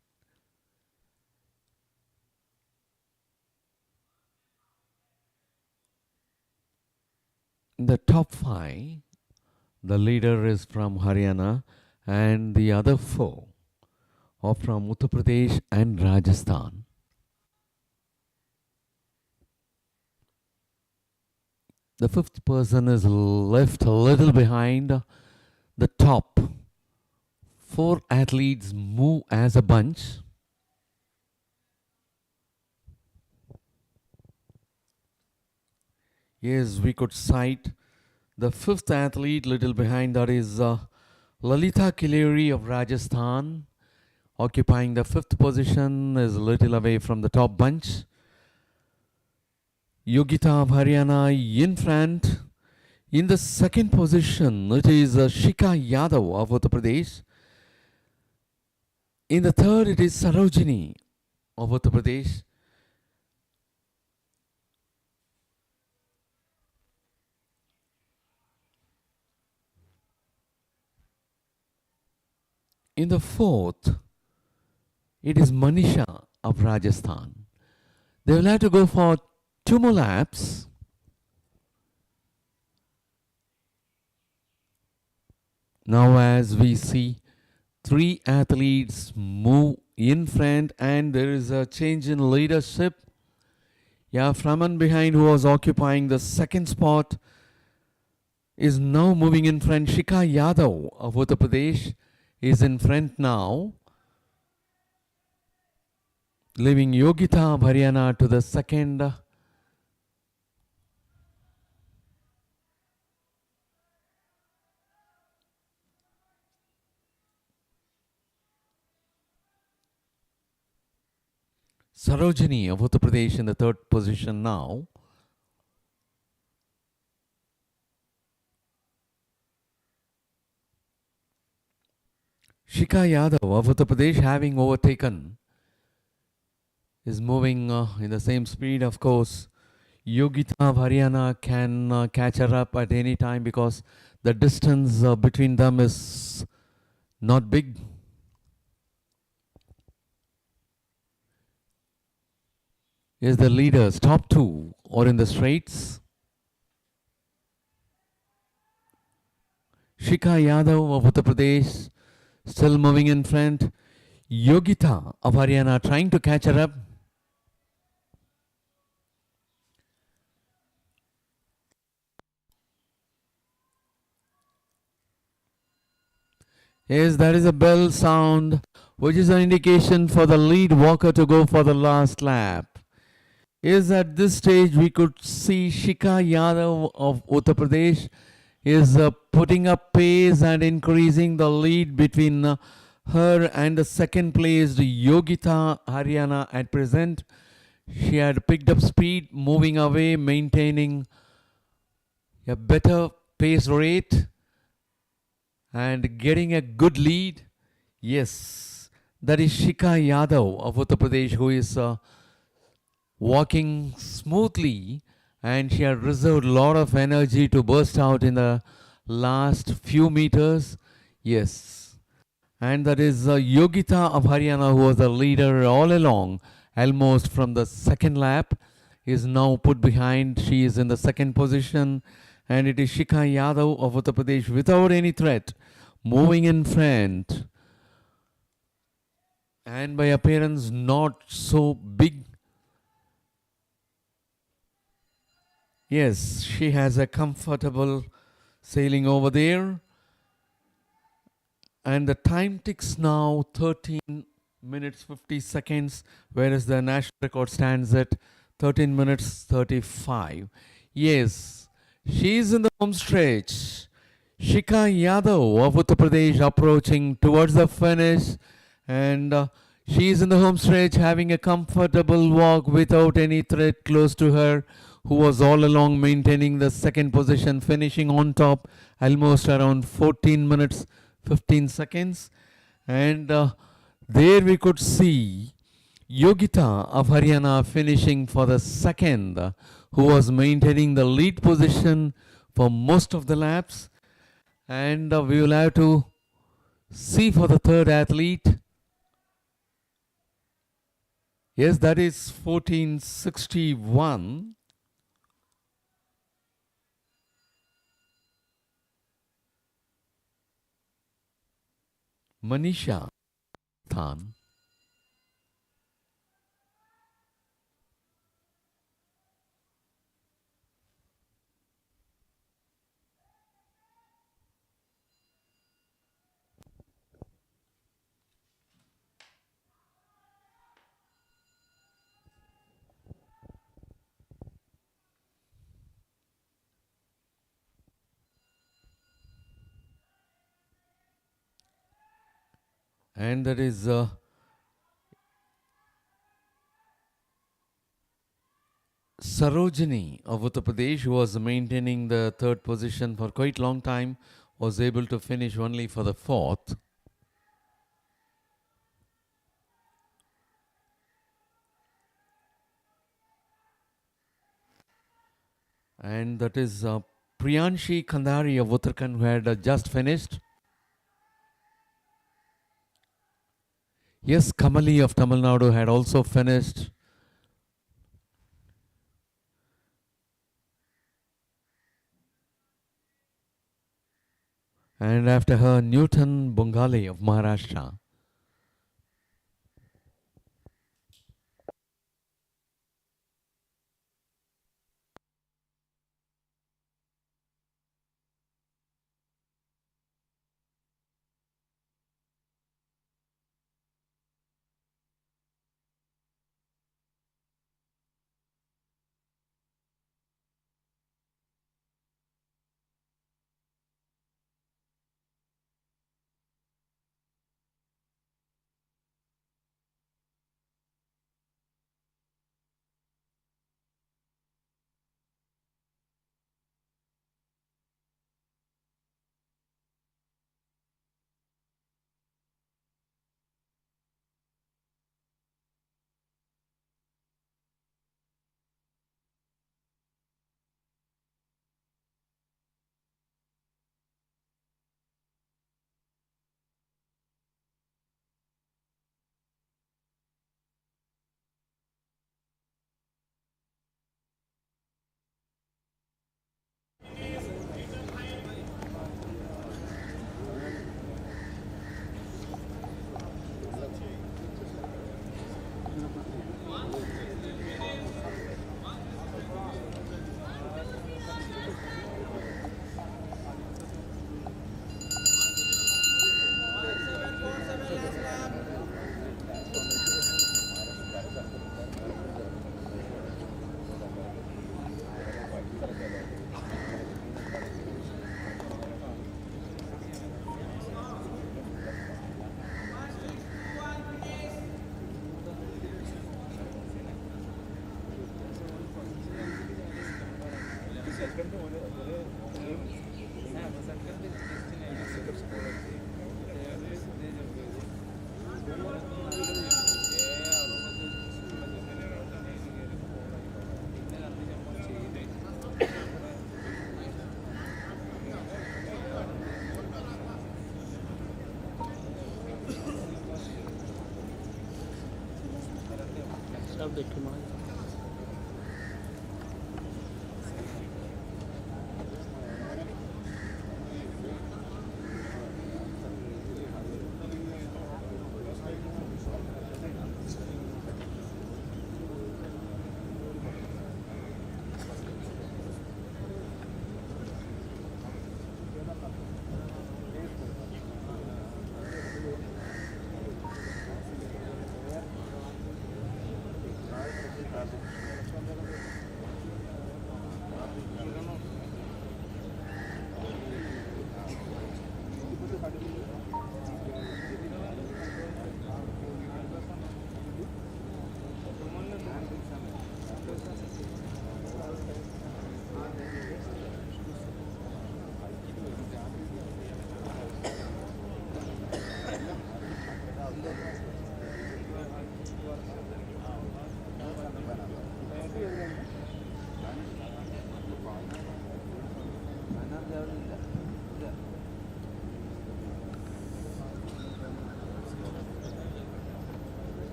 In the top 5, the leader is from Haryana and the other 4 are from Uttar Pradesh and Rajasthan. The 5th person is left a little behind the top. 4 athletes move as a bunch. Yes, we could cite the 5th athlete little behind, that is Lalita Kileri of Rajasthan, occupying the 5th position, is a little away from the top bunch. Yogita of Haryana in front. In the 2nd position, it is Shikha Yadav of Uttar Pradesh. In the 3rd, it is Sarojini of Uttar Pradesh. In the 4th, it is Manisha of Rajasthan. They will have to go for 2 more laps. Now as we see, 3 athletes move in front and there is a change in leadership. Yeah, from and behind, who was occupying the 2nd spot, is now moving in front. Shikha Yadav of Uttar Pradesh is in front now, leaving Yogita of Haryana to the 2nd. Sarojini of Uttar Pradesh in the 3rd position now. Shikha Yadav of Uttar Pradesh, having overtaken, is moving in the same speed. Of course, Yogita of Haryana can catch her up at any time because the distance between them is not big. Is the leaders, top 2 or in the straights. Shikha Yadav of Uttar Pradesh still moving in front. Yogita of Haryana trying to catch her up. Yes, there is a bell sound, which is an indication for the lead walker to go for the last lap. Yes, at this stage we could see Shikha Yadav of Uttar Pradesh is putting up pace and increasing the lead between her and the 2nd placed Yogita Haryana at present. She had picked up speed, moving away, maintaining a better pace rate and getting a good lead. Yes, that is Shikha Yadav of Uttar Pradesh, who is walking smoothly, and she had reserved a lot of energy to burst out in the last few meters. Yes, and that is Yogita of Haryana, who was the leader all along, almost from the 2nd lap, is now put behind. She is in the 2nd position, and it is Shikha Yadav of Uttar Pradesh without any threat, moving in front, and by appearance not so big. Yes, she has a comfortable sailing over there. And the time ticks now 13 minutes 50 seconds, whereas the national record stands at 13 minutes 35. Yes, she is in the home stretch. Shika Yadav of Uttar Pradesh approaching towards the finish, and she is in the home stretch having a comfortable walk without any threat close to her, who was all along maintaining the second position, finishing on top almost around 14 minutes 15 seconds. And there we could see Yogita of Haryana finishing for the second, who was maintaining the lead position for most of the laps. And we will have to see for the third athlete. Yes, that is 1461. Manisha Than. And that is Sarojini of Uttar Pradesh, who was maintaining the third position for quite long time, was able to finish only for the fourth. And that is Priyanshi Khandari of Uttarakhand, who had just finished. Yes, Kamali of Tamil Nadu had also finished. And after her, Newton Bungale of Maharashtra.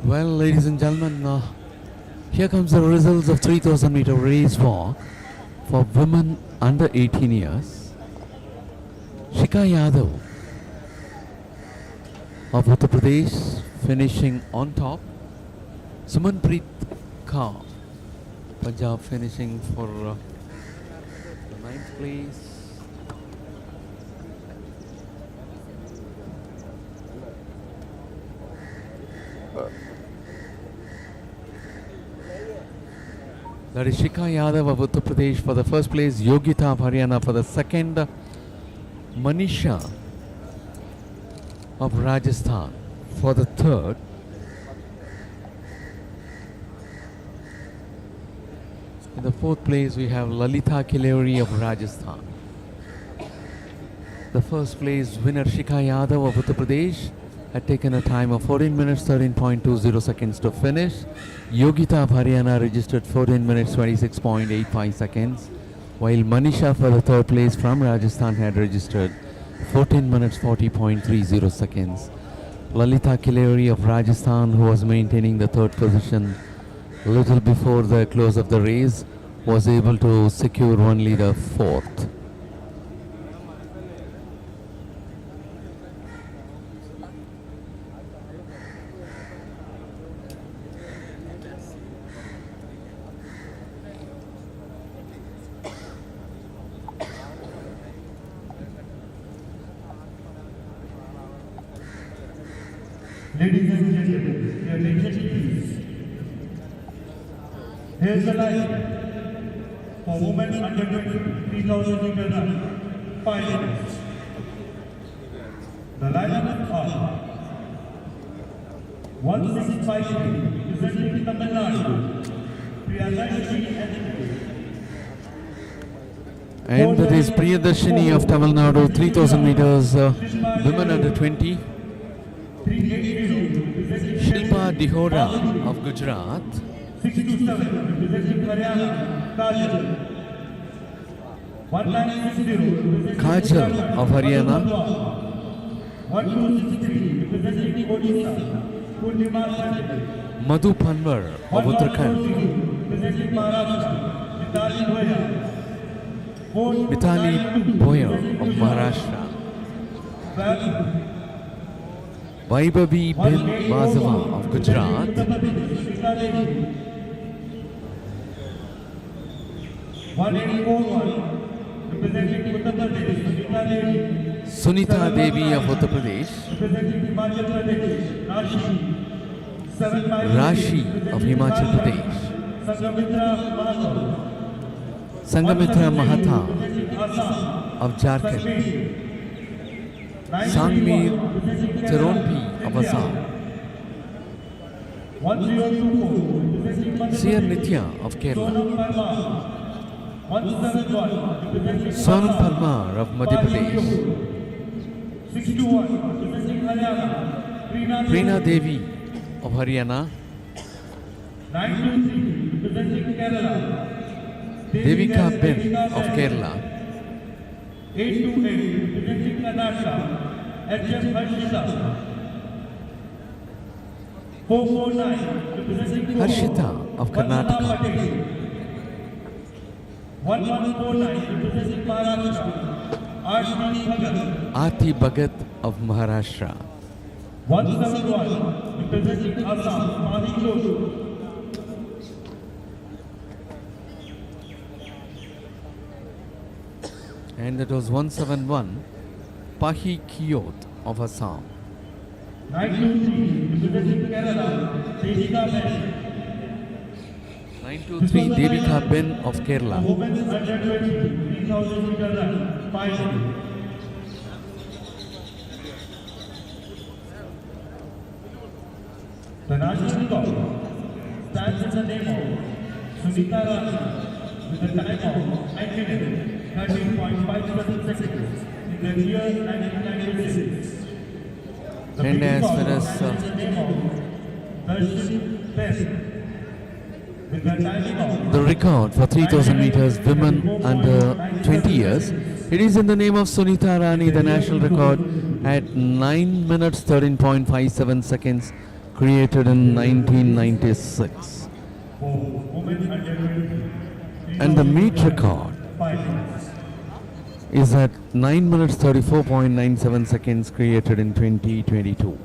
Well, ladies and gentlemen, here comes the results of 3000 meter race walk for women under 18 years. Shika Yadav of Uttar Pradesh finishing on top. Sumanpreet Kaur, Punjab, finishing for the 9th place. That is Shika Yadav of Uttar Pradesh for the first place, Yogita of Haryana for the second, Manisha of Rajasthan for the third. In the fourth place, we have Lalita Kilauri of Rajasthan. The first place winner, Shika Yadav of Uttar Pradesh, had taken a time of 14 minutes 13.20 seconds to finish. Yogita of Haryana registered 14 minutes 26.85 seconds, while Manisha for the third place from Rajasthan had registered 14 minutes 40.30 seconds. Lalita Kilauri of Rajasthan, who was maintaining the third position little before the close of the race, was able to secure only the fourth. Ladies and gentlemen, your attention please. Here's the line for women under 3000 meter run. 5 minutes. 1653, representing Tamil Nadu, Priyadarshini And that is Priyadarshini of Tamil Nadu, 3000 meters, women under 20. 380, Shilpa Dihora of Gujarat. 627, representing Haryana, Kajal. 1960, Kajal of Haryana. 1263, representing Odisha, Purnima Pandit. Madhu Panwar of Uttarakhand. Representing Maharashtra, Mitali Bhoya. Mitali Boyer of Maharashtra. Vaibhavi bin Bazava of Gujarat. 1841, representing Uttar Pradesh, Sunita Devi of Uttar Pradesh. representing Himachal Pradesh, Rashi. Rashi of Himachal Pradesh. Sangamitra Sangamitra Mahatha, Mahatha of Jharkhand. Sangmir Charonpi of Assam. 1024, representing Sir Nitya of Kerala. 171, representing Sonam Parmar of Madhya Pradesh. 61, representing Haryana, Preena Devi of Haryana. 923, representing Kerala, Devika Ben of Kerala. 828, representing Karnataka, H.M. Harshita. 449, representing Goa, Harshita of Karnataka. 1149, representing Maharashtra, R.T. Bhagat. Aarti Bhagat of Maharashtra. 171, representing Assam, Mahi Ghosh. And that was 171, Pahi Kiyot of Assam. 923, representing Kerala, Devika Ben. 923, Devika Ben of Kerala. Women's under 20, 3000 meter run, 5. The national record stands in the name of Sunita Rani with a time of 9 minutes, 13.57 seconds in the year 1996. The And big as record far as, stands in the name of Darshan Ben with the timing of The record for 3000 meters women under 20 years, it is in the name of Sunita Rani, the national record at 9 minutes 13.57 seconds, created in 1996. for women under 20. And the meet record 5 minutes. is at 9 minutes 34.97 seconds, created in 2022.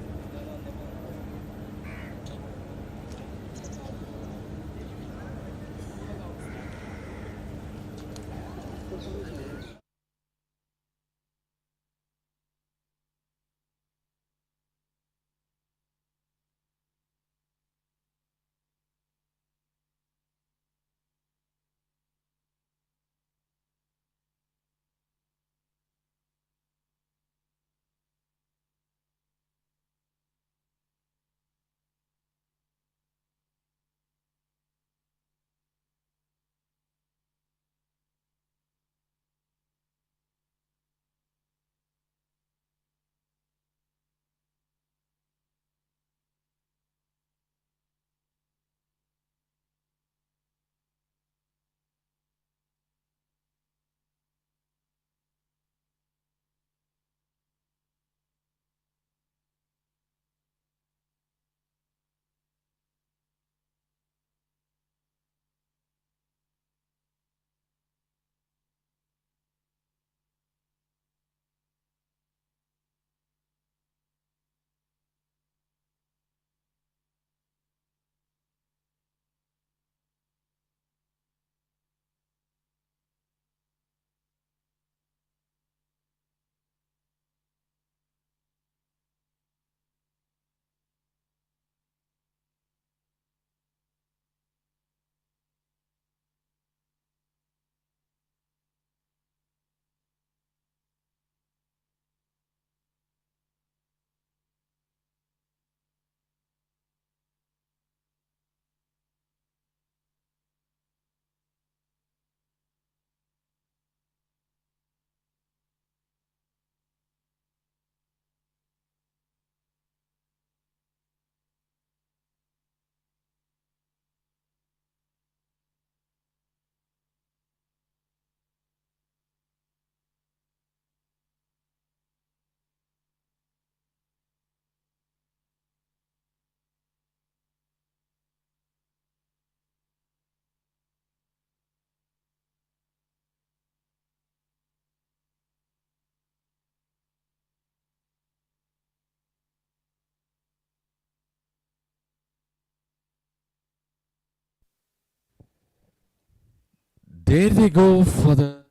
There they go for the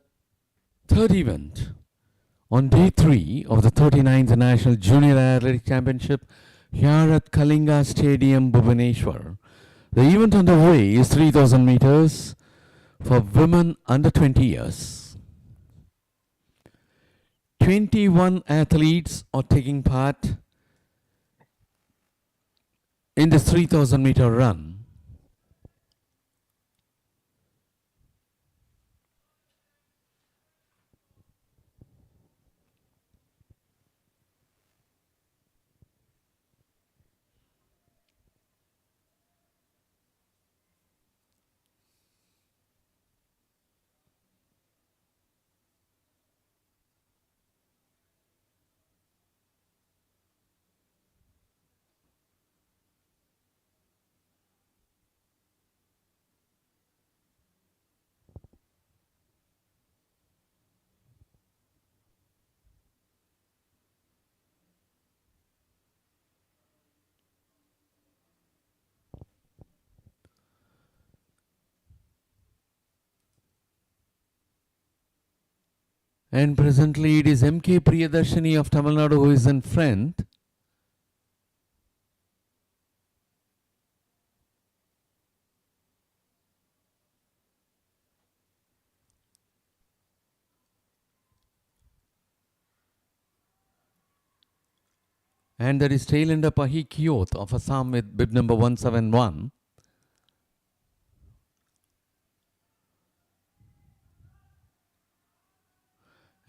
third event on day 3 of the 39th National Junior Athletic Championship here at Kalinga Stadium, Bhubaneswar. The event underway is 3000 meters for women under 20 years. 21 athletes are taking part in this 3000 meter run. And presently it is M.K. Priyadarshini of Tamil Nadu who is in front. And there is tail-ender Pahi Kiyot of Assam with bib number 171.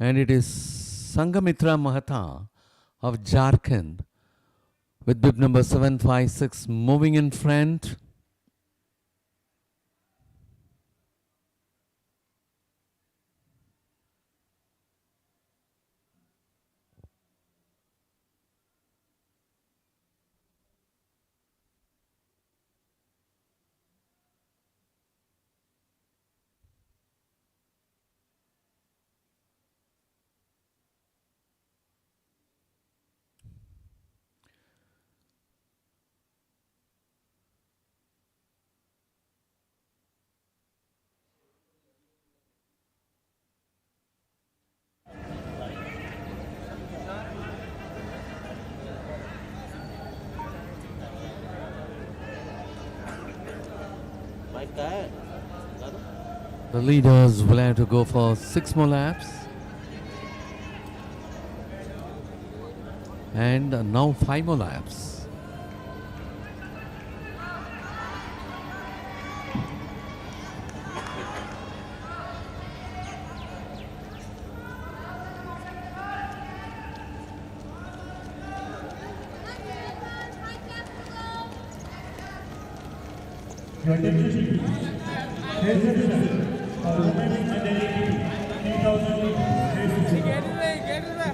And it is Sangamitra Mahata of Jharkhand with bib number 756 moving in front. The leaders will have to go for 6 more laps. And now 5 more laps. Your attention, please. For women under 18, 3,000 meters.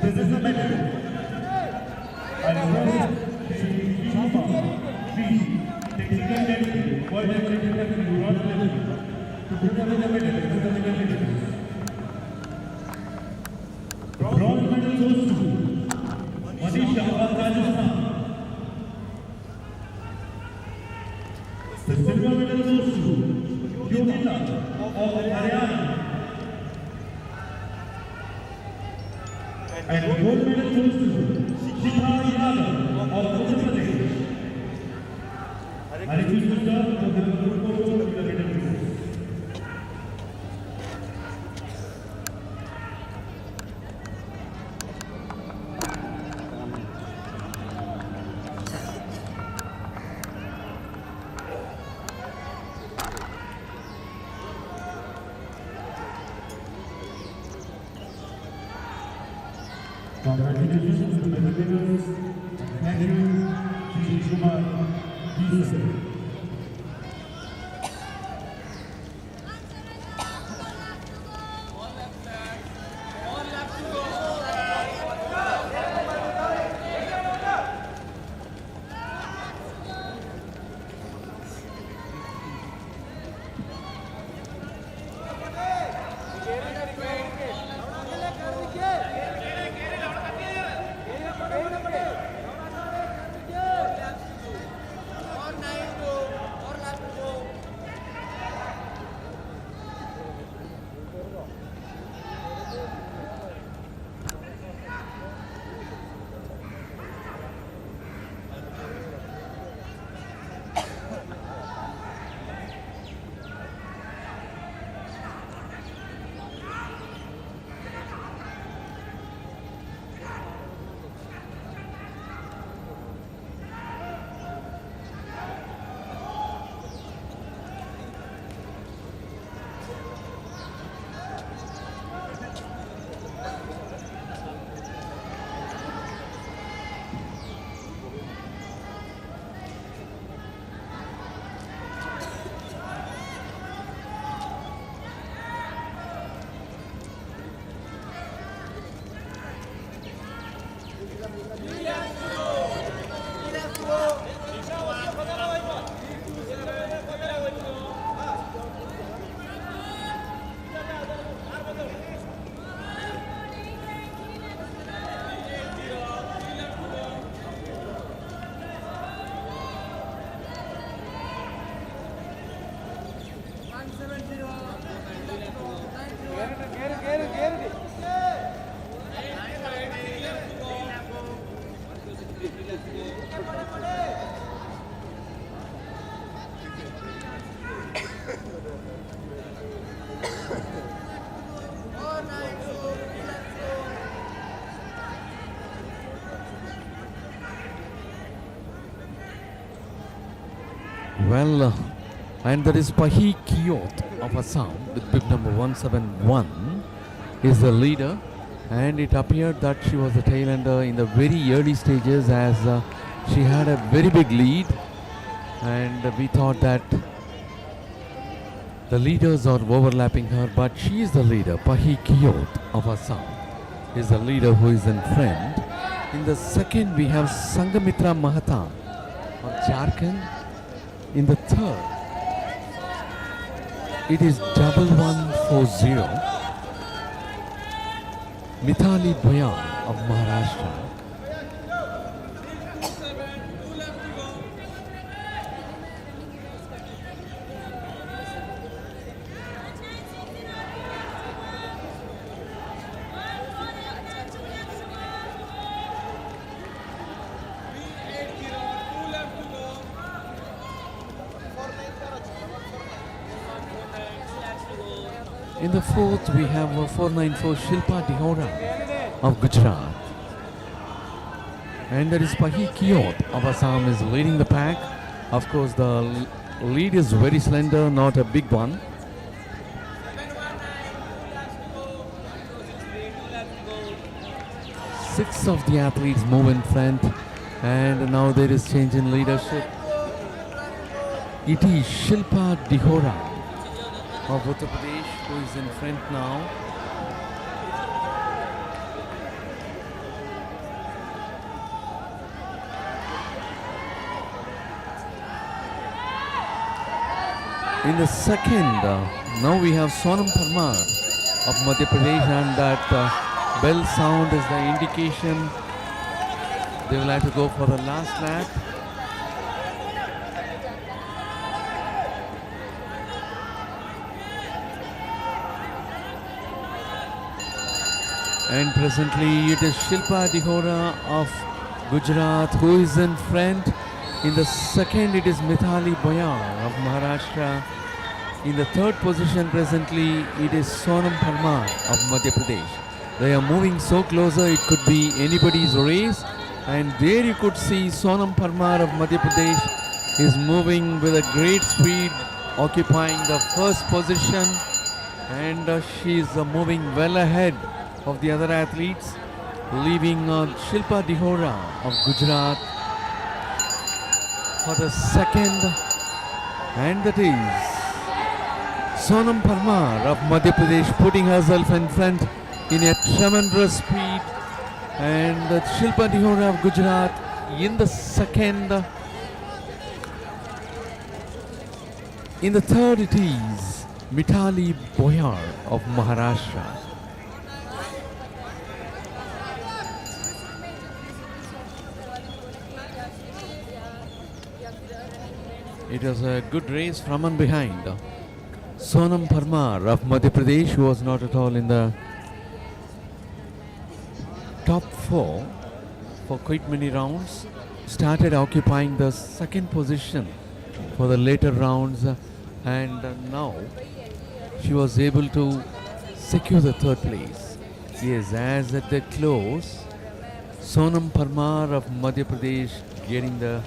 This is the medal. And first, the Shama, the technical level, world level, bronze level. To put away the medal, this is the medal. The bronze medal goes to Manisha of Rajasthan. The silver medal goes to Yogita of Haryana. And the gold medal goes to Shikha Yadav of Uttar Pradesh. I request Mr. to have a good photo with the medal. Congratulations to the winners. Thank you, Shri Kumar. Please, sir. Well, and that is Pahi Kiyot of Assam with bib number 171 is the leader, and it appeared that she was the tail ender in the very early stages as she had a very big lead, and we thought that the leaders are overlapping her, but she is the leader. Pahi Kiyot of Assam is the leader who is in front. In the second we have Sangamitra Mahata of Jharkhand. In the third, it is 1140 Mithali Boyan of Maharashtra. In the fourth, we have 494 Shilpa Dihora of Gujarat. And there is Pahi Kiyot of Assam is leading the pack. Of course, the lead is very slender, not a big one. Six of the athletes move in front, and now there is change in leadership. It is Shilpa Dihora of Uttar Pradesh who is in front now. In the second, now we have Sonam Parmar of Madhya Pradesh, and that bell sound is the indication they will have to go for the last lap. And presently it is Shilpa Dihora of Gujarat who is in front. In the second it is Mithali Boyan of Maharashtra. In the third position presently it is Sonam Parmar of Madhya Pradesh. They are moving so closer it could be anybody's race. And there you could see Sonam Parmar of Madhya Pradesh is moving with a great speed, occupying the first position. And she is moving well ahead of the other athletes, leaving Shilpa Dihora of Gujarat for the second, and that is Sonam Parmar of Madhya Pradesh putting herself in front in a tremendous speed, and Shilpa Dihora of Gujarat in the second. In the third it is Mithali Boyan of Maharashtra. It was a good race from and behind. Sonam Parmar of Madhya Pradesh, who was not at all in the top four for quite many rounds, started occupying the second position for the later rounds, and now she was able to secure the third place. Yes, as at the close, Sonam Parmar of Madhya Pradesh getting the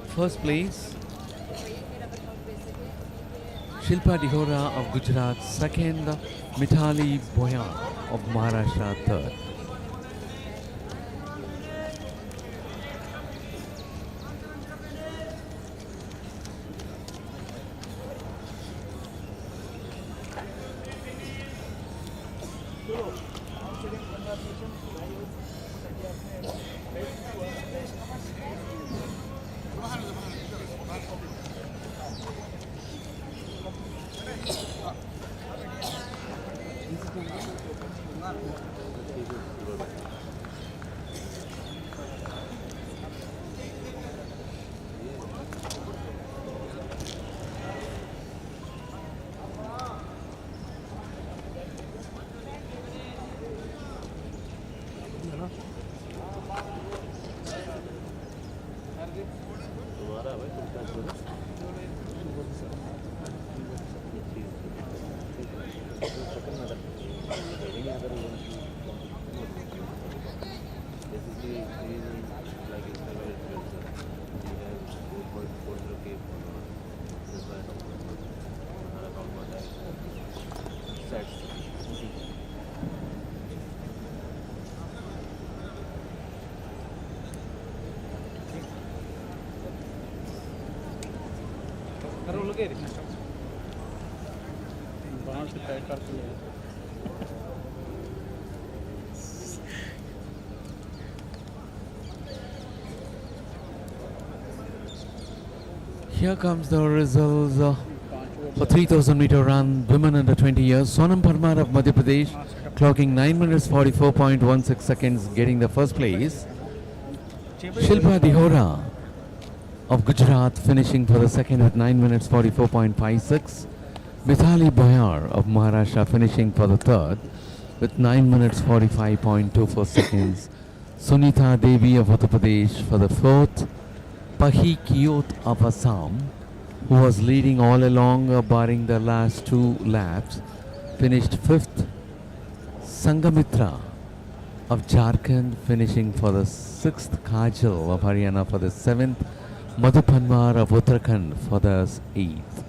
first place. Shilpa Dihora of Gujarat second, Mithali Boyan of Maharashtra third. like his favorite influencer. He has 4.40k followers. That's why I don't know. Another account for that. Sets. करो लगे रे बाहर से pack करके ले Here comes the results for 3000 meter run, women under 20 years. Sonam Parmar of Madhya Pradesh clocking 9 minutes 44.16 seconds, getting the first place. Shilpa Dihora of Gujarat finishing for the second with 9 minutes 44.56. Mithali Boyar of Maharashtra finishing for the third with 9 minutes 45.24 seconds. Sunita Devi of Uttar Pradesh for the fourth. Pahi Kiot of Assam, who was leading all along barring the last two laps, finished fifth. Sangamitra of Jharkhand finishing for the sixth. Kajal of Haryana for the seventh. Madhu Panwar of Uttarakhand for the eighth.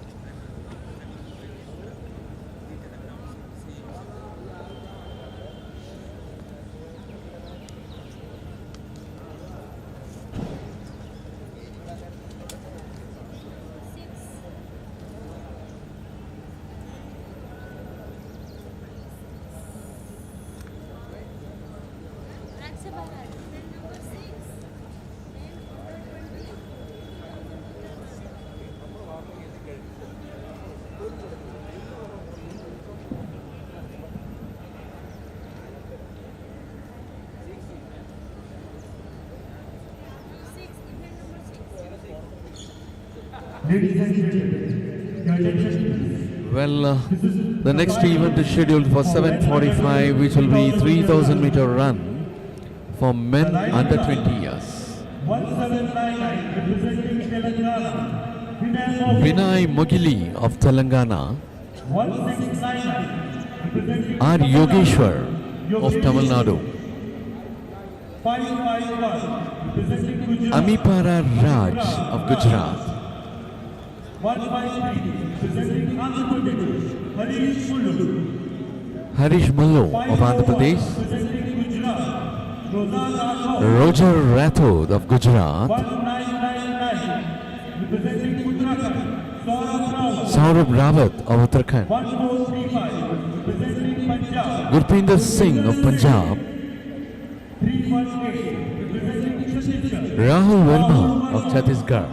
Ladies and gentlemen, your attention please. Well, the next event is scheduled for 7:45, which will be 3000 meter run for men under 20 years. 1799 representing Telangana. Vinay Mogili of Telangana, 1699 representing R. Yogeshwar of Tamil Nadu, 551 representing Gujarat. Amipara Raj of Gujarat, 153 representing Andhra Pradesh. Harish Mullu. Harish Mullo of Andhra Pradesh, Representing Gujarat. Rozan Rathod. Roger Rathod of Gujarat, 1999 representing Uttarakhand. Saurabh Rawat. Saurabh Rawat of Uttarakhand, 1435 representing Punjab. Gurpinder Singh of Punjab, 318 representing Chhattisgarh. Rahul Verma of Chhattisgarh,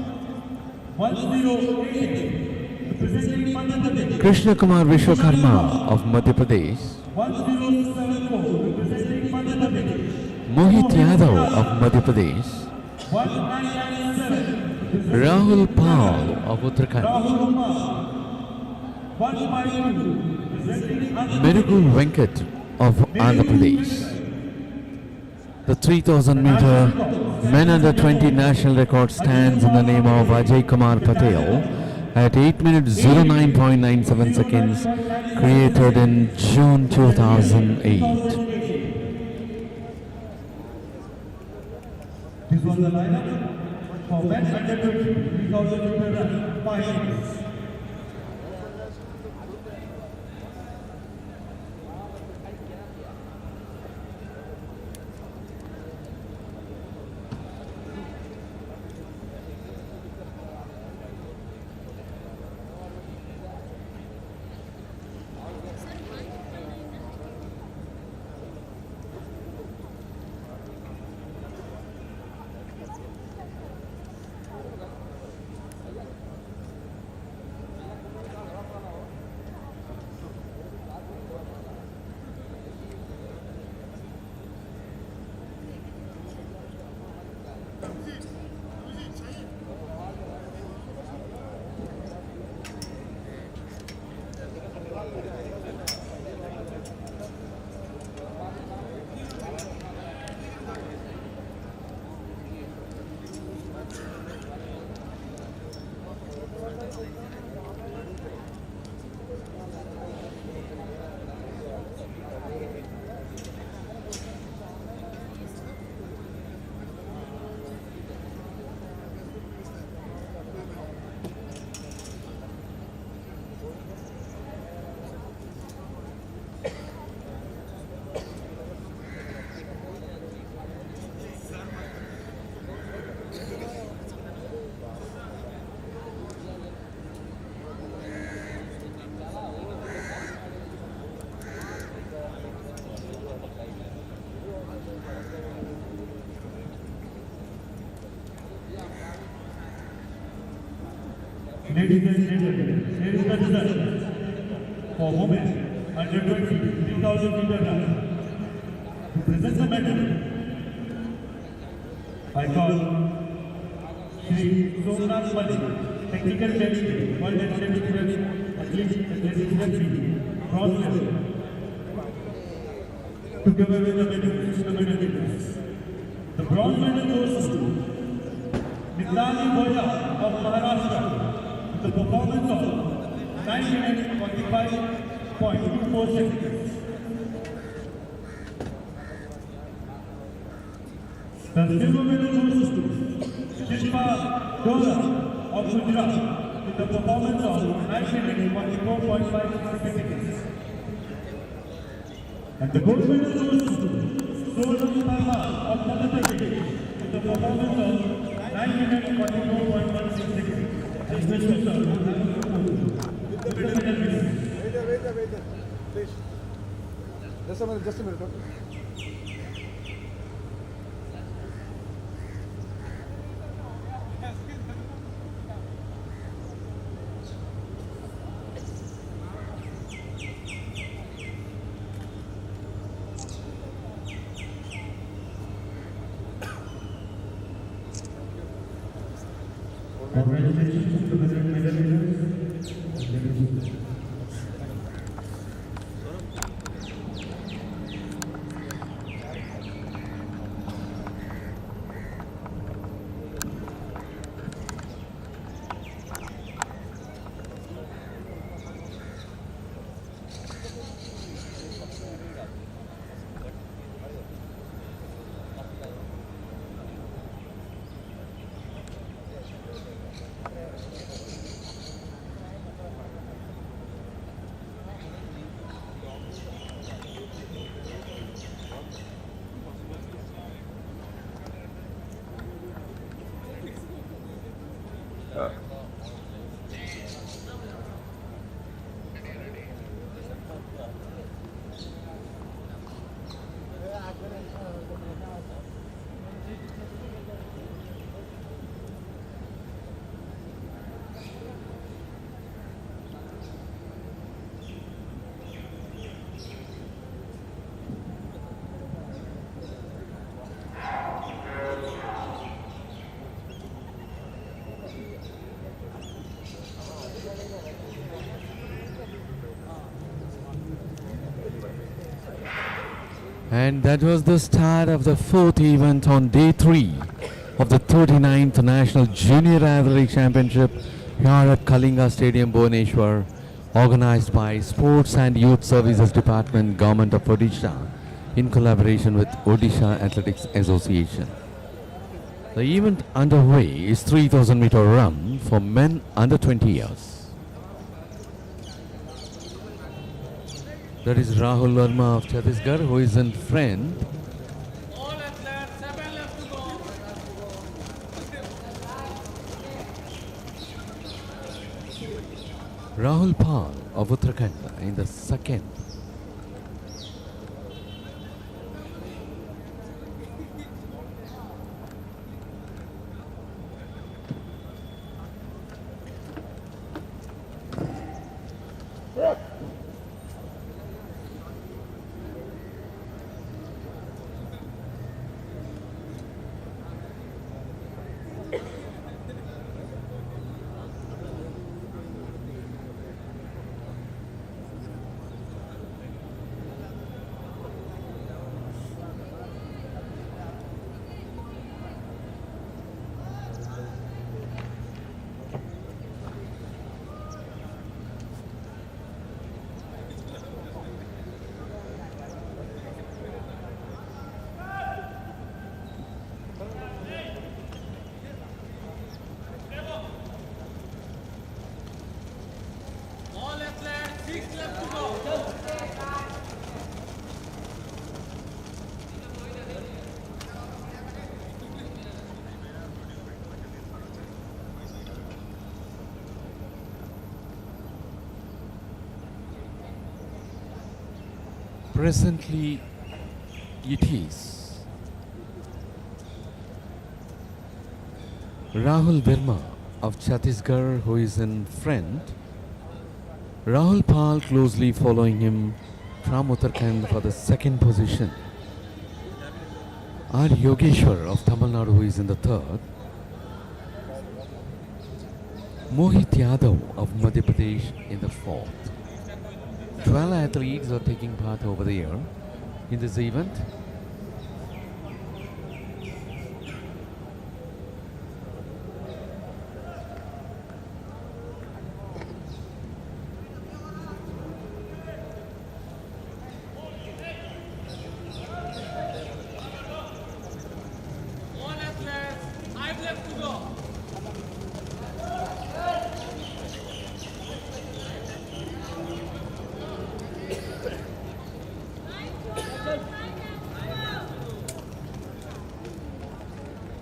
1088 representing Madhya Pradesh. Krishna Kumar Vishwakarma of Madhya Pradesh, 1074 representing Madhya Pradesh. Mohit Yadav of Madhya Pradesh, 1997 Rahul Pal of Uttarakhand, Rahul Kumar. 152 representing Andhra Merugul Venkat of Andhra Pradesh. The 3000 meter men under 20 national record stands in the name of Ajay Kumar Patel at 8 minutes 09.97 seconds, created in June 2008. This was the lineup for men under 20 3000 meter run finals. Ladies and gentlemen, here is the result for women under 20, 3,000 meter run. To present the medal, I call Shri Somnath Mali, Technical Delegate, World Athletics bronze medal, to give away the medal. The bronze medal goes to Niklani Boya of Maharashtra with the performance of 9 minutes 45.24 seconds. The silver medal goes to Shilpa Dora of Gujarat with the performance of 9 minutes 44.56 seconds. And the gold medal goes to Sonam Parma of Madhya Pradesh with the performance of 9 minutes 44.16 seconds. I request you, sir, to have the medal release. Wait, please. Just a minute. Okay. Congratulations to the medal winners. And that was the start of the fourth event on day 3 of the 39th National Junior Athletics Championship here at Kalinga Stadium, Bhubaneswar, organized by Sports and Youth Services Department, Government of Odisha, in collaboration with Odisha Athletics Association. The event underway is 3,000 meter run for men under 20 years. That is Rahul Verma of Chhattisgarh, who is in front. All athletes, 7 left to go. Rahul Pal of Uttarakhand in the second. All athletes, 6 left to go. Presently, it is Rahul Verma of Chhattisgarh, who is in front. Rahul Pal closely following him from Uttarakhand for the second position. R. Yogeshwar of Tamil Nadu, who is in the third. Mohit Yadav of Madhya Pradesh in the fourth. 12 athletes are taking part over there in this event. All athletes, 5 left to go.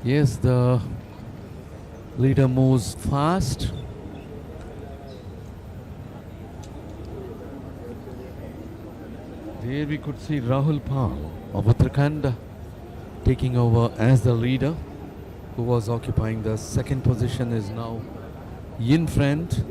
Yes, the leader moves fast. There we could see Rahul Pal of Uttarakhand taking over as the leader, who was occupying the second position, is now in front.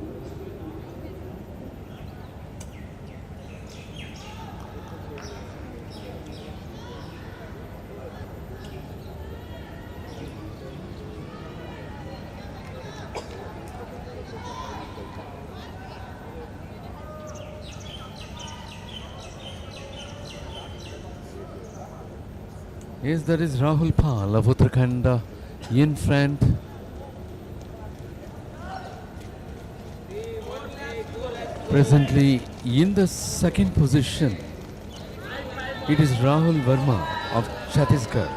Yes, there is Rahul Pal of Uttarakhand in front. Presently in the second position, it is Rahul Verma of Chhattisgarh.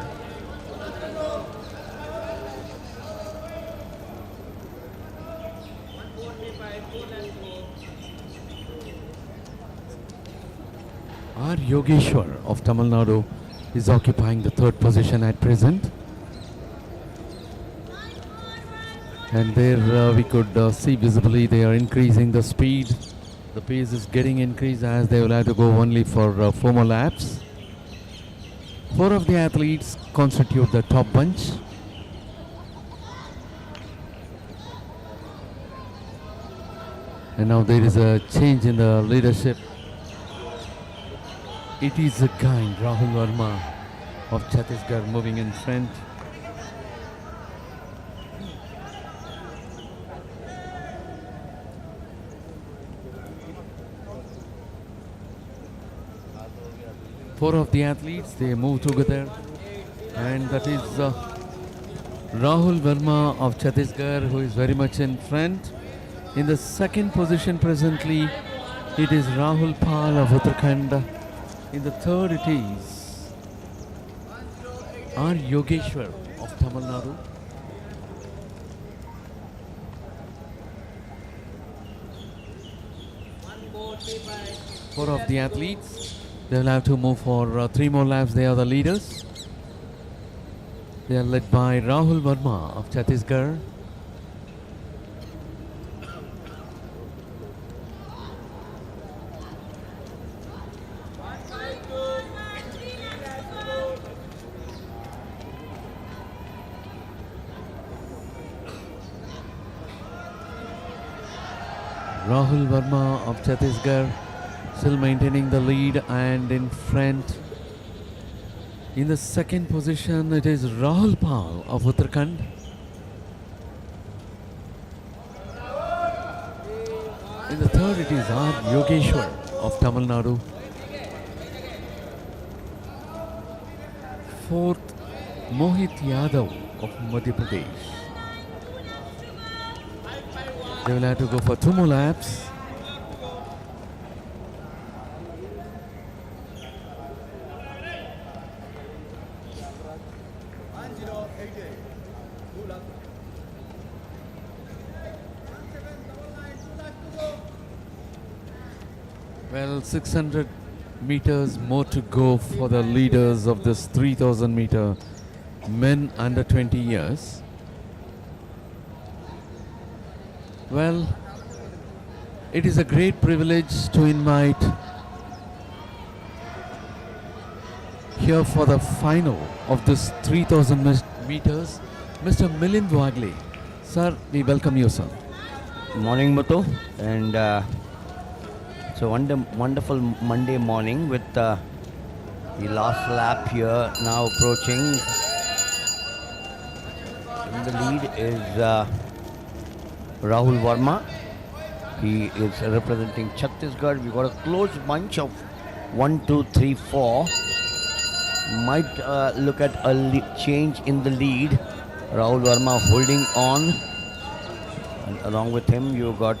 R. Yogeshwar of Tamil Nadu is occupying the third position at present. And there we could see visibly they are increasing the speed. The pace is getting increased as they will have to go only for 4 more laps. 4 of the athletes constitute the top bunch. And now there is a change in the leadership. It is a kind Rahul Verma of Chhattisgarh moving in front. Four of the athletes, they move together, and that is Rahul Verma of Chhattisgarh, who is very much in front. In the second position presently, it is Rahul Pal of Uttarakhand. In the third, it is R. Yogeshwar of Tamil Nadu. Four of the athletes, they will have to move for 3 more laps. They are the leaders. They are led by Rahul Verma of Chhattisgarh. Rahul Verma of Chhattisgarh still maintaining the lead and in front. In the second position, it is Rahul Pal of Uttarakhand. In the third, it is R. Yogeshwar of Tamil Nadu. Fourth, Mohit Yadav of Madhya Pradesh. They will have to go for 2 more laps. Well, 600 meters more to go for the leaders of this 3000 meter men under 20 years. Well, it is a great privilege to invite here for the final of this 3000 meters, Mr. Milind Wagle, Sir, we welcome you, sir. Morning, Muthu, and so wonderful Monday morning with the last lap here now approaching. In the lead is Rahul Verma. He is representing Chhattisgarh. We've got a close bunch of 1, 2, 3, 4. Might look at a change in the lead. Rahul Verma holding on. And along with him, you got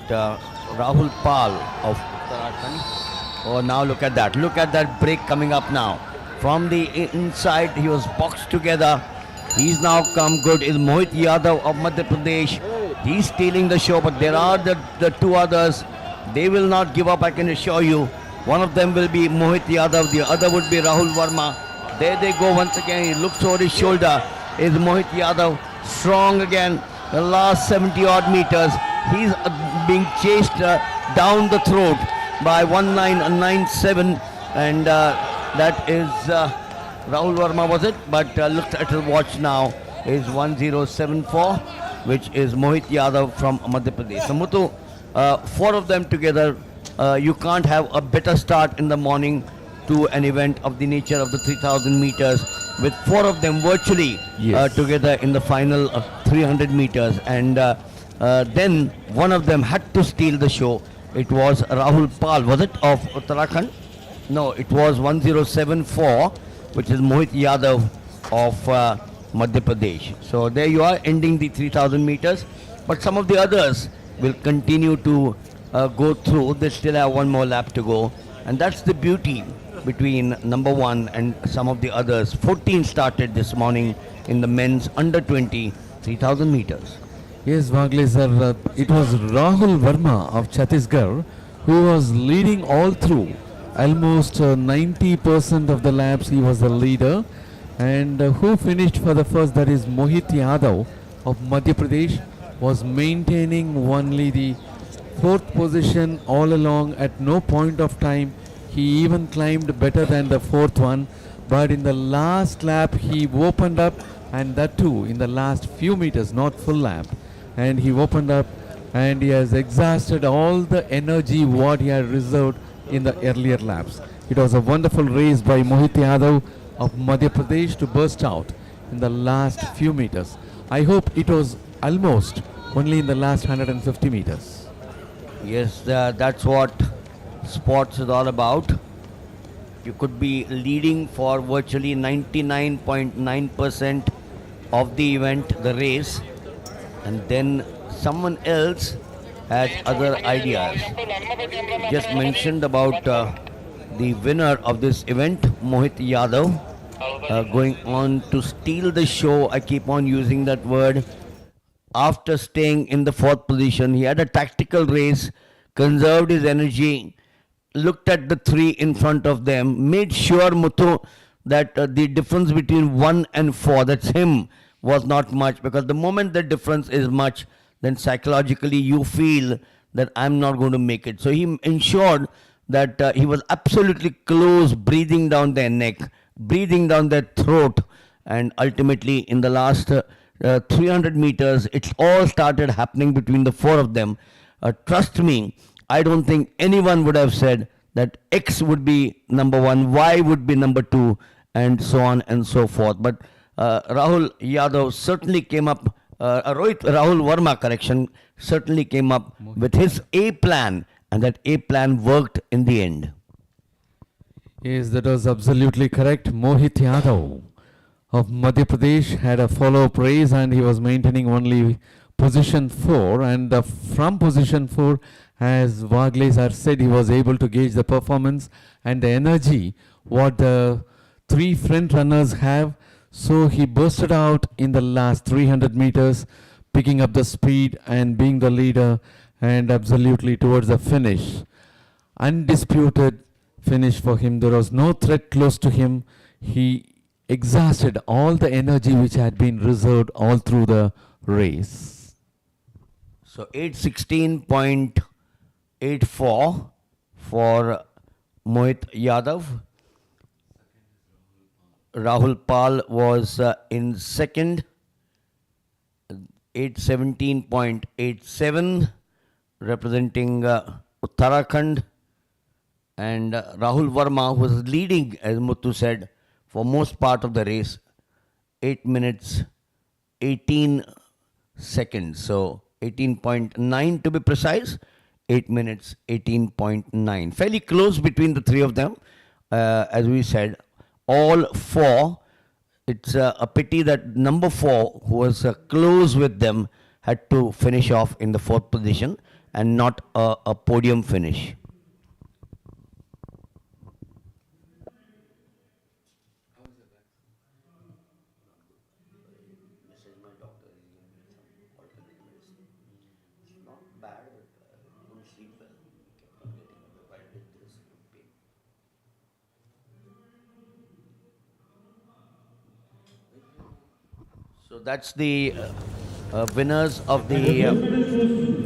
Rahul Pal of Uttarakhand. Oh, now look at that. Look at that break coming up now. From the inside, he was boxed together. He's now come good. Is Mohit Yadav of Madhya Pradesh. He's stealing the show, but there are the two others. They will not give up, I can assure you. One of them will be Mohit Yadav. The other would be Rahul Verma. There they go once again. He looks over his shoulder. Is Mohit Yadav strong again? The last 70 odd meters, he's being chased down the throat by 1997, and that is Rahul Verma, was it? But look at his watch now, is 1074, which is Mohit Yadav from Madhya Pradesh. So Muthu, 4 of them together, you can't have a better start in the morning to an event of the nature of the 3000 meters, with 4 of them virtually together in the final 300 meters. And then one of them had to steal the show. It was Rahul Pal, was it, of Uttarakhand? No, it was 1074, which is Mohit Yadav of Madhya Pradesh. So there you are, ending the 3000 meters. But some of the others will continue to go through. They still have one more lap to go. And that's the beauty between number 1 and some of the others. 14 started this morning in the men's under 20 3000 meters. Yes, Vagle sir, it was Rahul Verma of Chhattisgarh who was leading all through. Almost 90% of the laps he was the leader. And who finished for the first, that is Mohit Yadav of Madhya Pradesh, was maintaining only the 4th position all along. At no point of time he even climbed better than the 4th one, but in the last lap he opened up, and that too in the last few meters, not full lap, and he opened up and he has exhausted all the energy what he had reserved in the earlier laps. It was a wonderful race by Mohit Yadav of Madhya Pradesh to burst out in the last few meters. I hope it was almost only in the last 150 meters. Yes, that's what sports is all about. You could be leading for virtually 99.9% of the event, the race, and then someone else has other ideas. Just mentioned about the winner of this event, Mohit Yadav, going on to steal the show. I keep on using that word. After staying in the 4th position, he had a tactical race, conserved his energy, looked at the 3 in front of them, made sure, Muthu, that the difference between 1 and 4, that's him, was not much, because the moment the difference is much, then psychologically you feel that I'm not going to make it. So he ensured that he was absolutely close, breathing down their neck, breathing down their throat, and ultimately in the last 300 meters, it all started happening between the 4 of them. Trust me, I don't think anyone would have said that X would be number 1, Y would be number 2, and so on and so forth. But Rahul Yadav certainly came up, Rahul Verma, certainly came up with his A plan, and that A plan worked in the end. Yes, that was absolutely correct. Mohit Yadav of Madhya Pradesh had a follow-up race, and he was maintaining only position 4, and from position 4, as Vagle sir said, he was able to gauge the performance and the energy what the 3 front runners have. So he bursted out in the last 300 meters, picking up the speed and being the leader, and absolutely towards the finish. Undisputed finish for him. There was no threat close to him. He exhausted all the energy which had been reserved all through the race. So 816.84 for Mohit Yadav. Rahul Pal was in second. 817.87, representing Uttarakhand. And Rahul Verma, who was leading, as Muthu said, for most part of the race, 8 minutes 18 seconds. So 18.9 to be precise, 8 minutes 18.9. Fairly close between the three of them, as we said. All four. It's a pity that number 4, who was close with them, had to finish off in the 4th position and not a podium finish. So that's the winners of the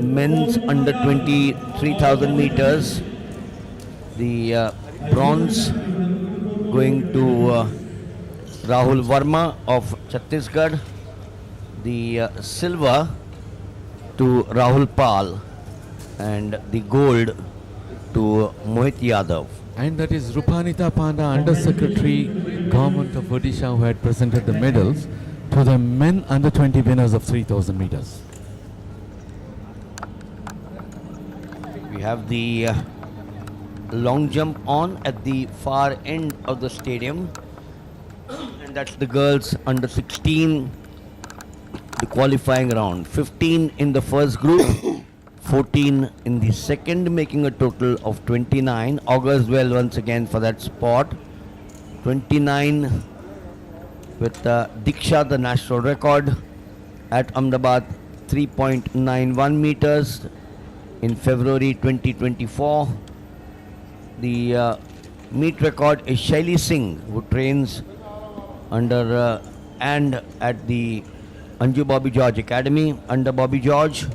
men's under 23,000 meters. The bronze going to Rahul Verma of Chhattisgarh. The silver to Rahul Pal, and the gold to Mohit Yadav. And that is Rupanita Panda, Under Secretary, Government of Odisha, who had presented the medals to the men under 20 winners of 3,000 meters. We have the long jump on at the far end of the stadium, and that's the girls under 16, the qualifying round. 15 in the first group, 14 in the second, making a total of 29. Augurs well once again for that spot. 29 with Diksha, the national record at Ahmedabad, 3.91 meters in February 2024. The meet record is Shaili Singh, who trains under and at the Anju Bobby George Academy under Bobby George.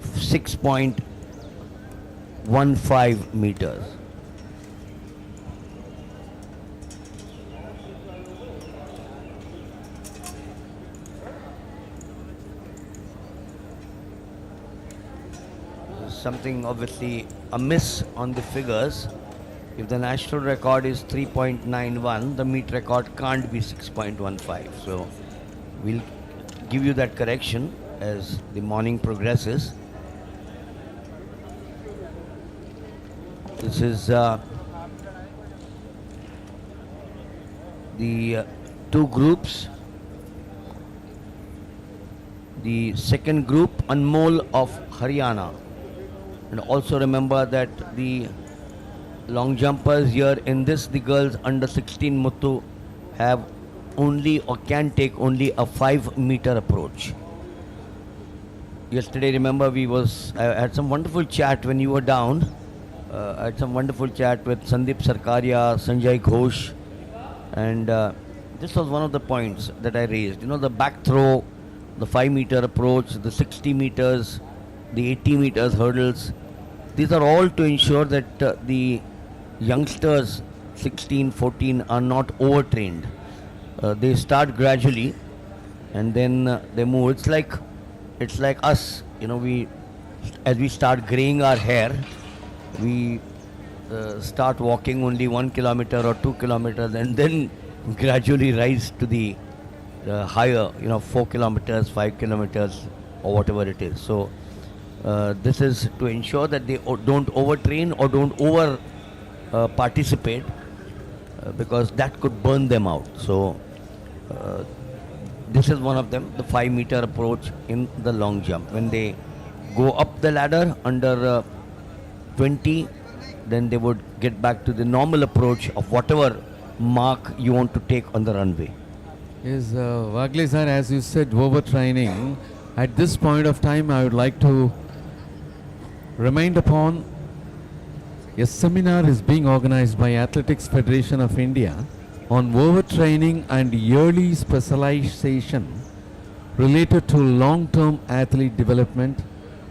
6.15 meters. Something obviously amiss on the figures. If the national record is 3.91, the meet record can't be 6.15. So we'll give you that correction as the morning progresses. This is the two groups. The second group, Anmol of Haryana. And also remember that the long jumpers here in this, the girls under 16 Muthu, have only or can take only a 5 meter approach. Yesterday, remember, I had some wonderful chat when you were down. I had some wonderful chat with Sandeep Sarkaria, Sanjay Ghosh, and this was one of the points that I raised. You know, the back throw, the 5 meter approach, the 60 meters, the 80 meters hurdles. These are all to ensure that the youngsters 16, 14 are not overtrained. They start gradually and then they move. It's like us, you know, as we start graying our hair, we start walking only 1 kilometer or 2 kilometers and then gradually rise to the higher, 4 kilometers, 5 kilometers or whatever it is. So this is to ensure that they don't overtrain or don't over participate because that could burn them out. So this is one of them, the 5 meter approach in the long jump. When they go up the ladder under 20, then they would get back to the normal approach of whatever mark you want to take on the runway. Yes, Wagle sir, as you said, overtraining. At this point of time, I would like to remind upon a seminar is being organized by Athletics Federation of India on overtraining and yearly specialization related to long-term athlete development,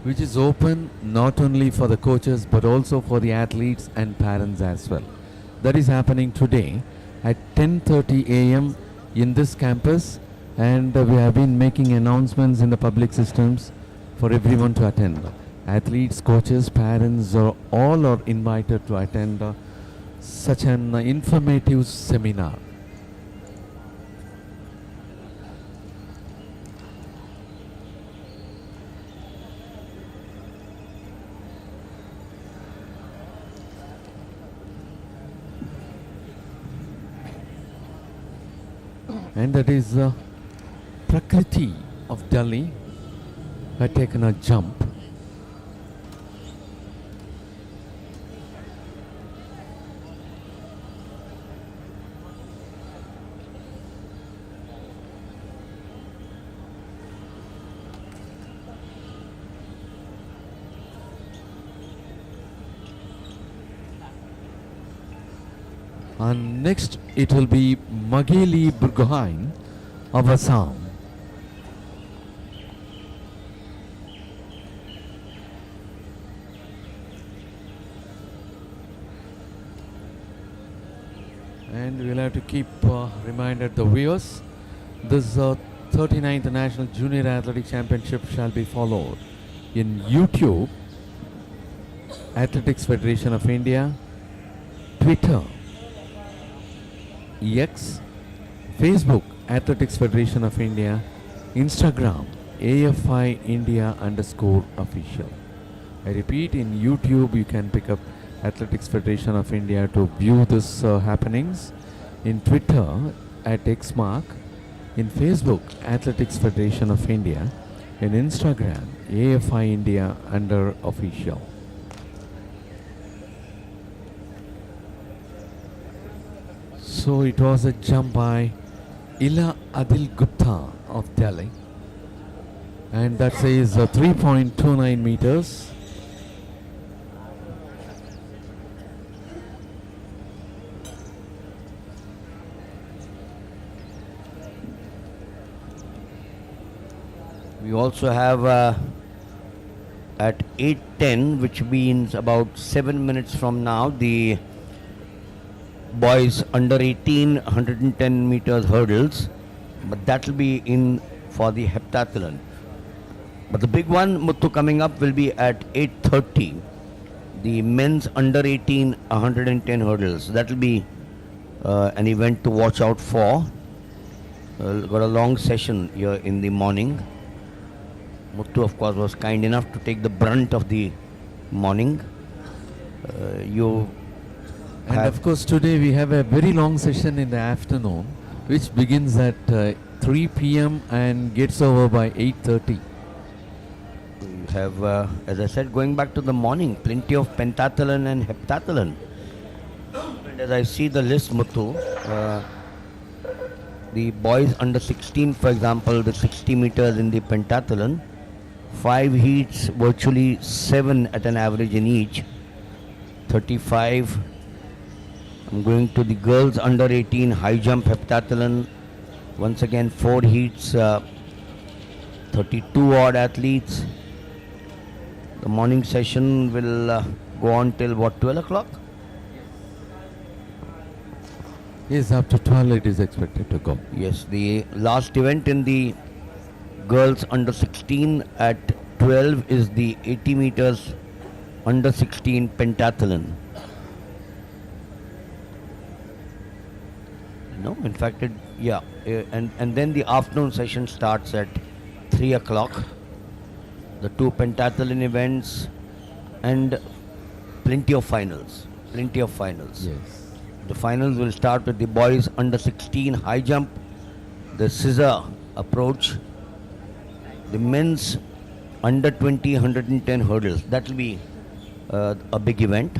which is open not only for the coaches but also for the athletes and parents as well. That is happening today at 10:30 a.m. in this campus, and we have been making announcements in the public systems for everyone to attend. Athletes, coaches, parents all are invited to attend such an informative seminar. And that is Prakriti of Delhi had taken a jump. And next it will be Mageli Burgohain of Assam. And we'll have to keep reminded the viewers, this 39th National Junior Athletic Championship shall be followed in YouTube, Athletics Federation of India, Twitter, X, Facebook, Athletics Federation of India, Instagram, AFI India _official. I repeat, in YouTube you can pick up Athletics Federation of India to view this happenings, in Twitter at Xmark, in Facebook Athletics Federation of India, in Instagram AFI India _official. So it was a jump by Ila Adil Gupta of Delhi, and that says 3.29 meters. We also have at 8:10, which means about 7 minutes from now, the boys under 18 110 meters hurdles, but that will be in for the heptathlon. But the big one, Muthu, coming up will be at 8:30, the men's under 18 110 hurdles. That will be an event to watch out for. Got a long session here in the morning. Muthu, of course, was kind enough to take the brunt of the morning. And of course today we have a very long session in the afternoon, which begins at 3 p.m. and gets over by 8:30. We have, as I said, going back to the morning, plenty of pentathlon and heptathlon. And as I see the list, Muthu, the boys under 16, for example, the 60 meters in the pentathlon, 5 heats, virtually 7 at an average in each, 35. I'm going to the girls under 18 high jump heptathlon. Once again, 4 heats, 32 odd athletes. The morning session will go on till what, 12 o'clock? Yes, up to 12 it is expected to go. Yes, the last event in the girls under 16 at 12 is the 80 meters under 16 pentathlon. No, in fact, and then the afternoon session starts at 3 o'clock. The 2 pentathlon events and plenty of finals. Yes. The finals will start with the boys under 16 high jump, the scissor approach, the men's under 20 110 hurdles. That will be a big event.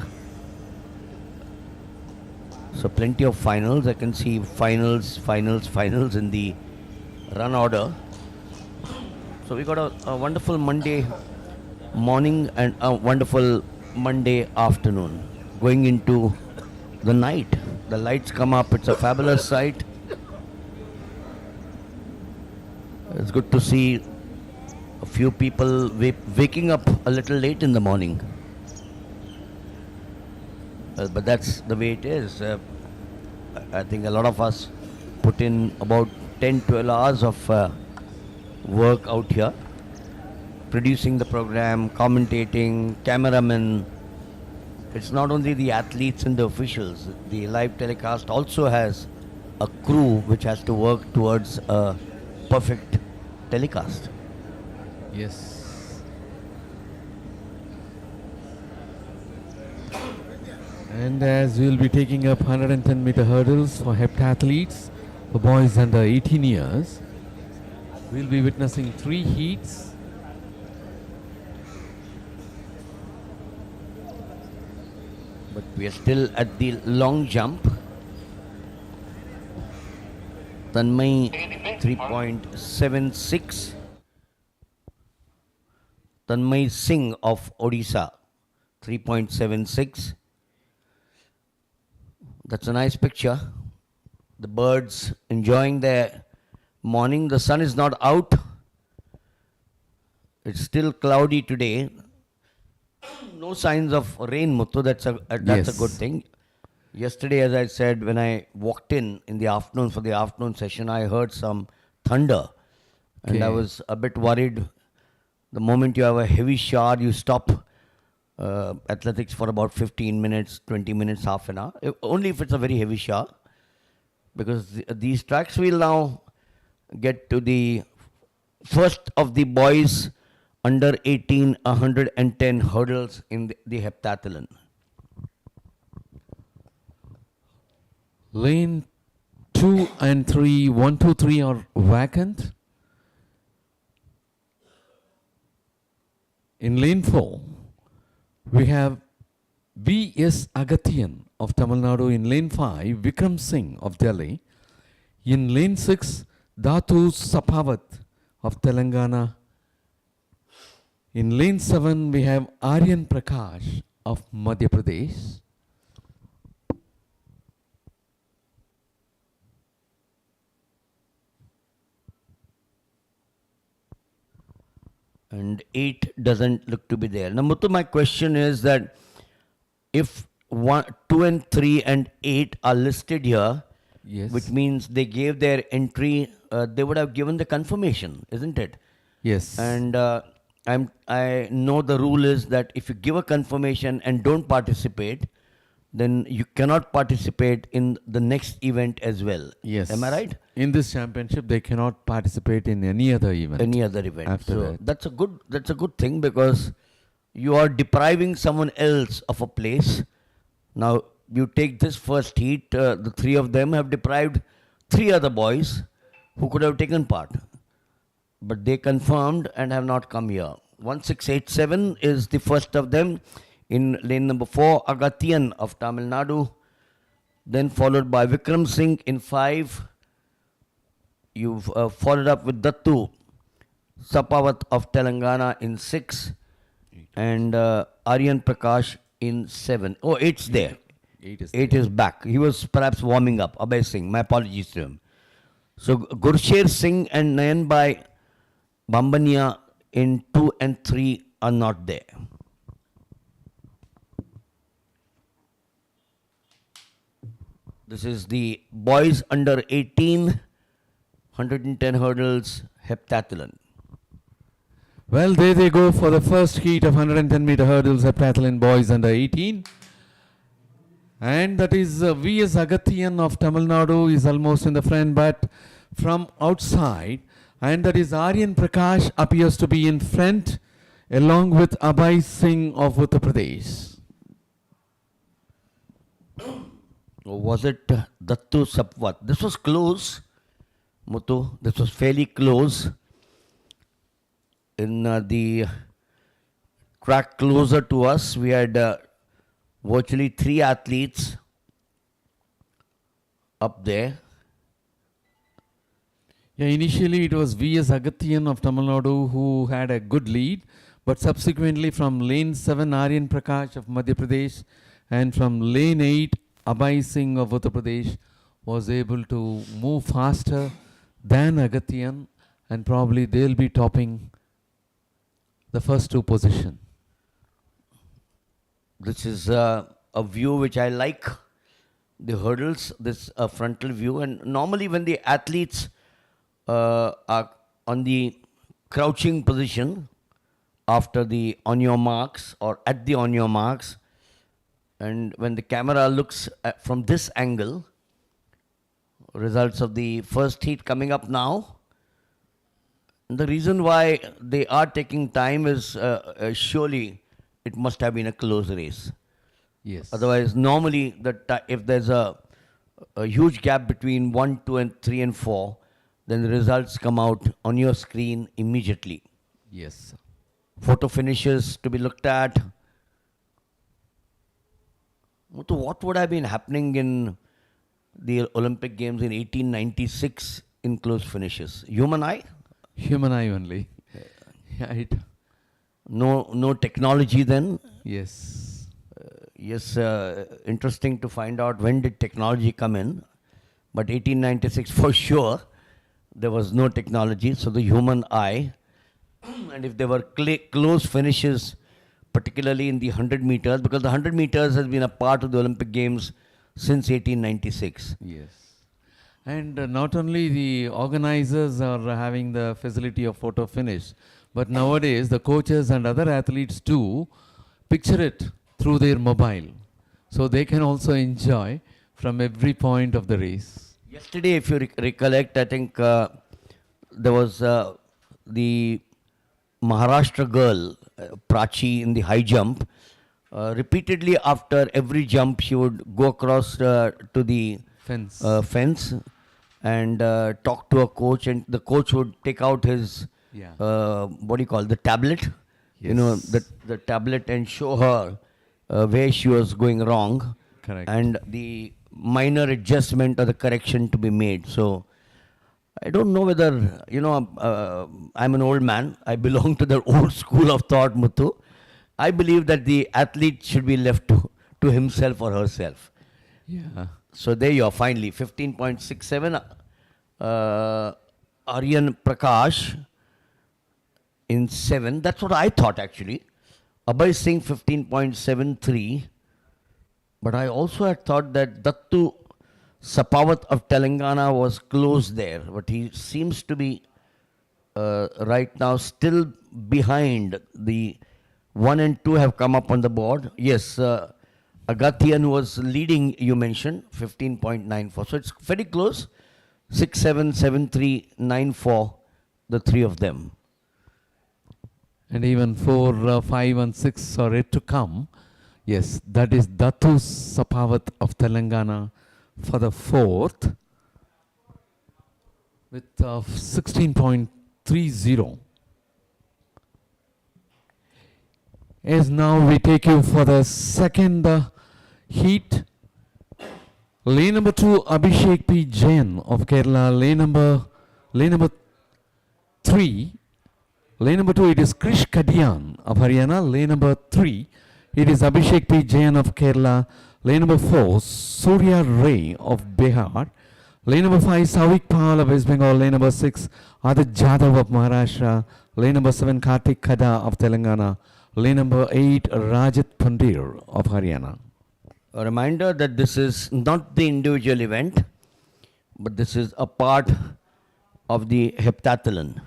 So plenty of finals. I can see finals in the run order. So we got a wonderful Monday morning and a wonderful Monday afternoon. Going into the night, the lights come up. It's a fabulous sight. It's good to see a few people waking up a little late in the morning. But that's the way it is. I think a lot of us put in about 10, 12 hours of work out here. Producing the program, commentating, cameramen. It's not only the athletes and the officials. The live telecast also has a crew which has to work towards a perfect telecast. Yes. And as we'll be taking up 110-meter hurdles for heptathletes, for boys under 18 years, we'll be witnessing 3 heats. But we are still at the long jump. Tanmay 3.76. Tanmay Singh of Odisha 3.76. That's a nice picture. The birds enjoying their morning. The sun is not out. It's still cloudy today. No signs of rain, Muthu. That's a good thing. Yesterday, as I said, when I walked in the afternoon for the afternoon session, I heard some thunder. And I was a bit worried. The moment you have a heavy shower, you stop athletics for about 15 minutes, 20 minutes, half an hour. Only if it's a very heavy shower. Because these tracks will now get to the first of the boys under 18, 110 hurdles in the heptathlon. Lane 2 and 3, 1, 2, 3 are vacant. In lane 4, we have V.S. Agathian of Tamil Nadu. In lane 5, Vikram Singh of Delhi. In lane 6, Dhatu Sapawat of Telangana. In lane 7, we have Aryan Prakash of Madhya Pradesh. And 8 doesn't look to be there. Now, Muthu, my question is that if 1, 2 and 3 and 8 are listed here, Yes. which means they gave their entry, they would have given the confirmation, isn't it? Yes. And I know the rule is that if you give a confirmation and don't participate, then you cannot participate in the next event as well. Yes. Am I right? In this championship, they cannot participate in any other event. Any other event. After So that. that's a good thing, because you are depriving someone else of a place. Now you take this first heat, the 3 of them have deprived 3 other boys who could have taken part. But they confirmed and have not come here. 1687 is the first of them. In lane number 4, Agathian of Tamil Nadu. Then followed by Vikram Singh in 5. You've followed up with Dattu Sapawat of Telangana in 6. And Aryan Prakash in 7. Oh, 8's there. 8 is back. He was perhaps warming up. Abhay Singh. My apologies to him. So Gursher Singh and Nayanbai Bambania in 2 and 3 are not there. This is the boys under 18, 110 hurdles heptathlon. Well, there they go for the first heat of 110-meter hurdles heptathlon boys under 18. And that is V.S. Agathian of Tamil Nadu is almost in the front, but from outside. And that is Aryan Prakash appears to be in front, along with Abhay Singh of Uttar Pradesh. Was it Dattu Sapwat? This was close, Muthu. This was fairly close. In the track closer to us, we had virtually 3 athletes up there. Yeah, initially it was V.S. Agathian of Tamil Nadu who had a good lead, but subsequently from lane 7, Aryan Prakash of Madhya Pradesh, and from lane 8, Abhay Singh of Uttar Pradesh was able to move faster than Agathian, and probably they'll be topping the first 2 position. This is a view which I like, the hurdles, this frontal view. And normally when the athletes are on the crouching position after the on your marks or at the on your marks. And when the camera looks at from this angle, results of the first heat coming up now. The reason why they are taking time is surely it must have been a close race. Yes. Otherwise, normally, if there's a huge gap between 1, 2, and 3, and 4, then the results come out on your screen immediately. Yes. Photo finishes to be looked at. Muthu, what would have been happening in the Olympic Games in 1896 in close finishes? Human eye? Human eye only. Right. No technology then. Yes. Yes, interesting to find out when did technology come in. But 1896 for sure, there was no technology, so the human eye. And if there were close finishes, particularly in the 100 meters, because the 100 meters has been a part of the Olympic Games since 1896. Yes. And not only the organizers are having the facility of photo finish, but nowadays the coaches and other athletes too picture it through their mobile. So they can also enjoy from every point of the race. Yesterday, if you recollect, I think there was the Maharashtra girl, Prachi, in the high jump. Repeatedly after every jump, she would go across to the fence and talk to a coach, and the coach would take out his, what do you call, the tablet? Yes. You know, the tablet, and show her where she was going wrong. Correct. And the minor adjustment or the correction to be made. So I don't know whether, I'm an old man. I belong to the old school of thought, Muthu. I believe that the athlete should be left to himself or herself. Yeah. So there you are, finally, 15.67. Aryan Prakash in 7. That's what I thought, actually. Abhay Singh, 15.73. But I also had thought that Dattu Sapawat of Telangana was close there. But he seems to be right now still behind. The 1 and 2 have come up on the board. Yes, Agathian was leading, you mentioned, 15.94. So it's very close. 6, 7, 7, 3, 9, 4, the three of them. And even 4, 5 and 6 are yet to come. Yes, that is Dattu Sapawat of Telangana for the 4th with 16.30. As now we take you for the second heat. Lane number 2, Abhishek P. Jain of Kerala. Lane number 3, lane number 2, it is Krish Kadian of Haryana. Lane number 3, it is Abhishek P. Jain of Kerala. Lane number 4, Surya Ray of Bihar. Lane number 5, Savik Pal of West Bengal. Lane number 6, Adit Jadhav of Maharashtra. Lane number 7, Kartik Khada of Telangana. Lane number 8, Rajat Pandir of Haryana. A reminder that this is not the individual event, but this is a part of the heptathlon.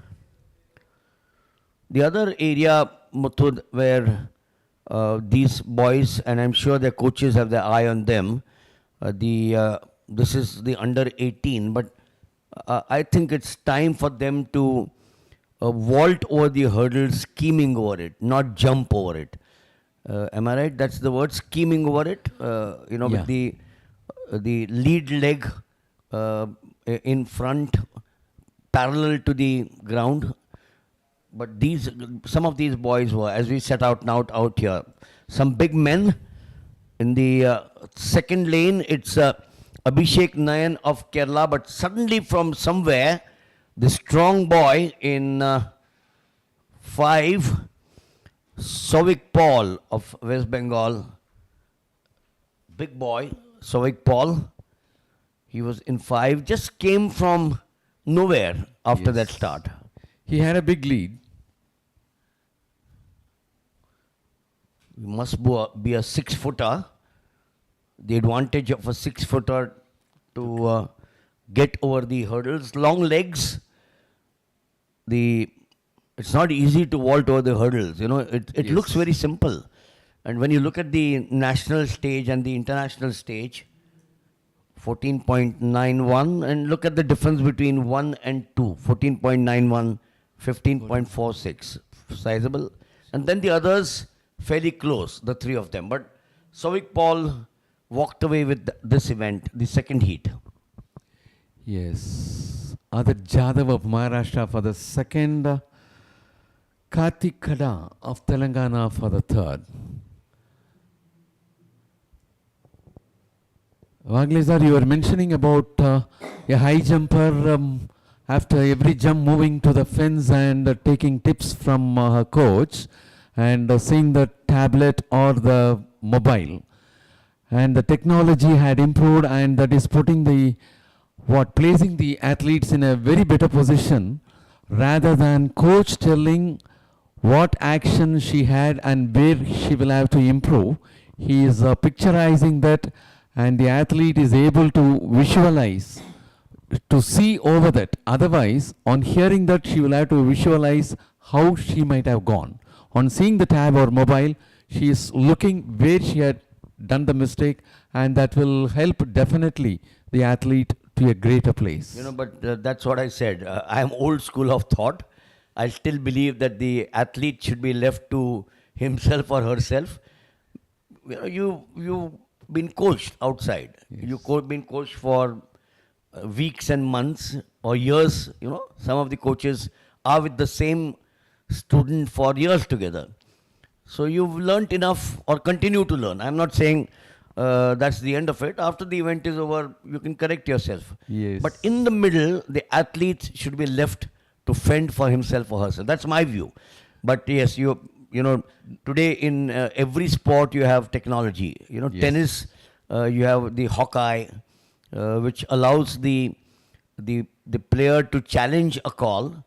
The other area, Muthu, where these boys, and I'm sure their coaches have their eye on them, this is the under 18, but I think it's time for them to vault over the hurdle, scheming over it, not jump over it. Am I right? That's the word, scheming over it. With the lead leg in front, parallel to the ground. But some of these boys were, as we set out here, some big men. In the second lane, it's Abhishek Nayan of Kerala, but suddenly from somewhere, the strong boy in 5, Savik Paul of West Bengal, big boy, Savik Paul, he was in 5, just came from nowhere after that start. He had a big lead. You must be a 6-footer. The advantage of a 6-footer to get over the hurdles. Long legs, the it's not easy to vault over the hurdles. You know, it looks Yes. very simple. And when you look at the national stage and the international stage, 14.91, and look at the difference between 1 and 2, 14.91, 15.46, sizable. And then the others fairly close, the three of them. But Souvik Paul walked away with this event, the second heat. Yes. Adit Jadhav of Maharashtra for the second. Kartik Kada of Telangana for the third. Vaglezar, you were mentioning about a high jumper after every jump moving to the fence and taking tips from her coach and seeing the tablet or the mobile. And the technology had improved, and that is putting the placing the athletes in a very better position rather than coach telling what action she had and where she will have to improve. He is picturizing that, and the athlete is able to visualize, to see over that. Otherwise, on hearing that, she will have to visualize how she might have gone. On seeing the tab or mobile, she is looking where she had done the mistake, and that will help definitely the athlete to a greater place. You know, but that's what I said. I am old school of thought. I still believe that the athlete should be left to himself or herself. You know, you've been coached outside. Yes. You've been coached for weeks and months or years. You know, some of the coaches are with the same student for years together. So you've learnt enough or continue to learn. I'm not saying that's the end of it. After the event is over, you can correct yourself. Yes. But in the middle, the athlete should be left to fend for himself or herself. That's my view. But yes, you know, today in every sport you have technology. You know, Yes. tennis, you have the Hawkeye, which allows the player to challenge a call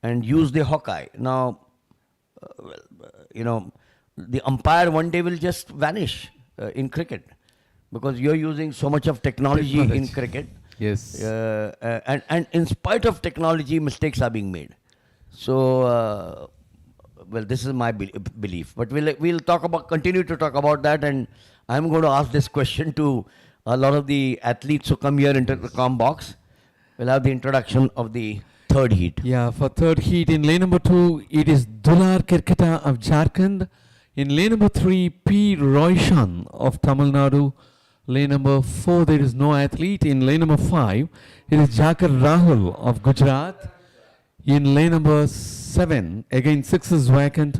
and use the Hawkeye. Now, you know, the umpire one day will just vanish in cricket because you're using so much of technology in cricket. Yes. And in spite of technology, mistakes are being made. So, well, this is my belief. But we'll continue to talk about that. And I'm going to ask this question to a lot of the athletes who come here into the com box. We'll have the introduction of the third heat. Yeah, for third heat in lane number 2, it is Dular Kirketa of Jharkhand. In lane number 3, P. Royshan of Tamil Nadu. Lane number 4, there is no athlete. In lane number 5, it is Jakar Rahul of Gujarat. In lane number 7, again 6 is vacant.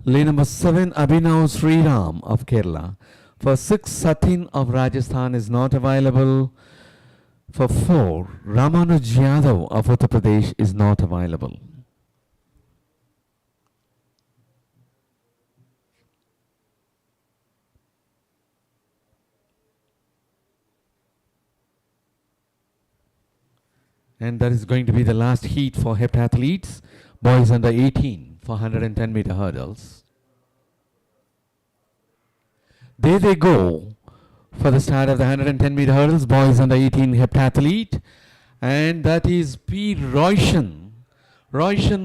Lane number 7, Abhinav Sriram of Kerala. For 6, Satin of Rajasthan is not available. For 4, Ramanuj Yadav of Uttar Pradesh is not available. And that is going to be the last heat for heptathletes, boys under 18 for 110 meter hurdles. There they go for the start of the 110 meter hurdles, boys under 18 heptathlete. And that is P. Royshan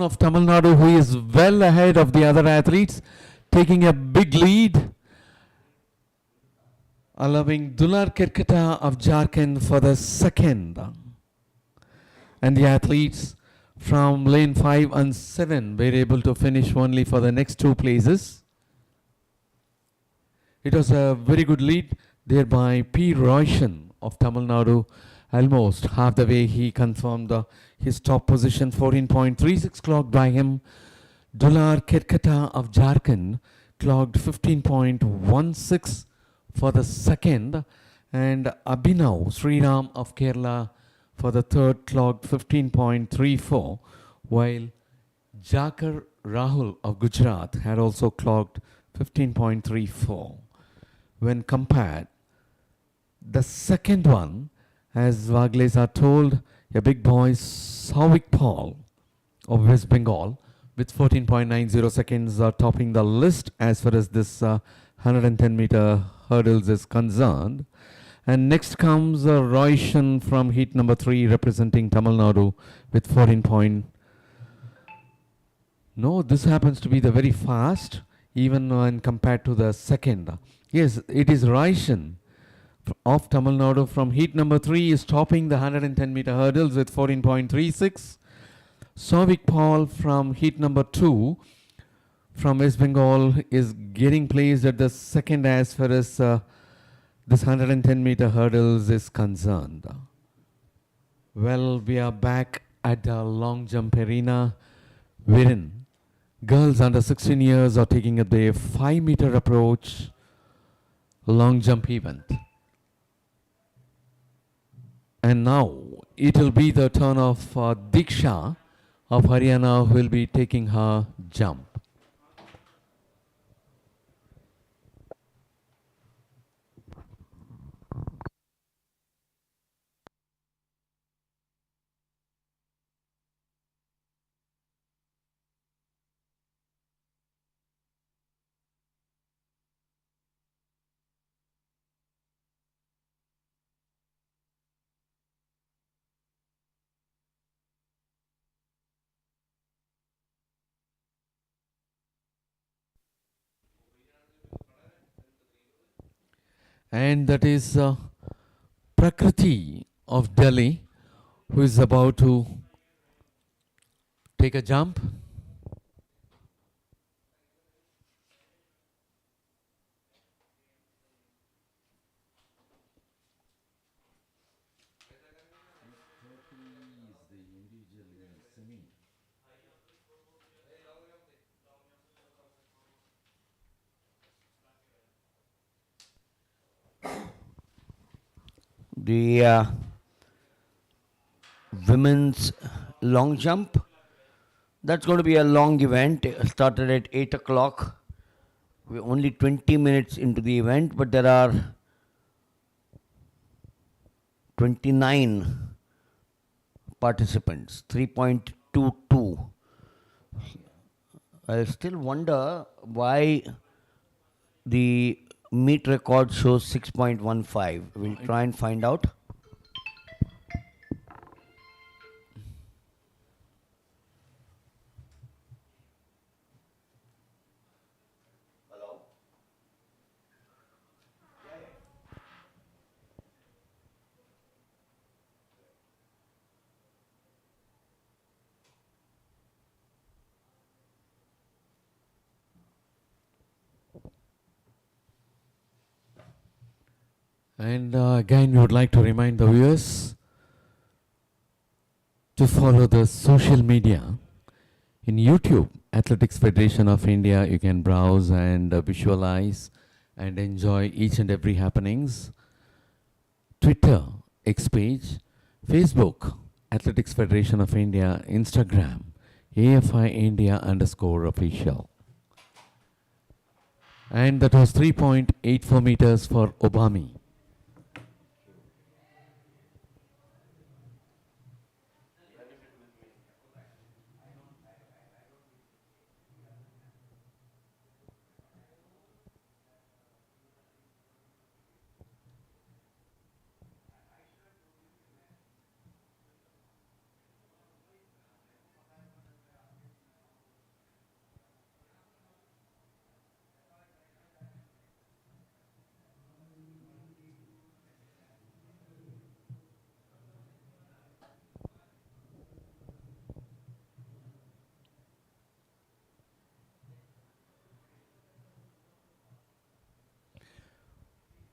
of Tamil Nadu, who is well ahead of the other athletes, taking a big lead, allowing Dular Kirketa of Jharkhand for the second. And the athletes from lane 5 and 7 were able to finish only for the next 2 places. It was a very good lead there by P. Royshan of Tamil Nadu. Almost half the way he confirmed his top position, 14.36 clocked by him. Dular Kirketa of Jharkhand clocked 15.16 for the second. And Abhinav Sriram of Kerala for the third clocked 15.34, while Jakar Rahul of Gujarat had also clocked 15.34. When compared, the second one, as Vaglezar told, a big boy, Souvik Paul of West Bengal, with 14.90 seconds topping the list as far as this 110 meter hurdles is concerned. And next comes Royshan from heat number 3 representing Tamil Nadu with 14.90 No, this happens to be the very fast, even when compared to the second. Yes, it is Raishan of Tamil Nadu from heat number 3 is topping the 110 meter hurdles with 14.36. Souvik Paul from heat number 2 from West Bengal is getting placed at the second as far as this 110 meter hurdles is concerned. Well, we are back at the long jump arena wherein girls under 16 years are taking up their 5 meter approach long jump event. And now it will be the turn of Diksha of Haryana who will be taking her jump. And that is Prakriti of Delhi who is about to take a jump. The women's long jump, that's going to be a long event. It started at 8 o'clock. We're only 20 minutes into the event, but there are 29 participants, 3.22. I still wonder why the meet record shows 6.15. We'll try and find out. And again, we would like to remind the viewers to follow the social media. In YouTube, Athletics Federation of India, you can browse and visualize and enjoy each and every happenings. Twitter, X page, Facebook, Athletics Federation of India, Instagram, AFI India _official. And that was 3.84 meters for Obami.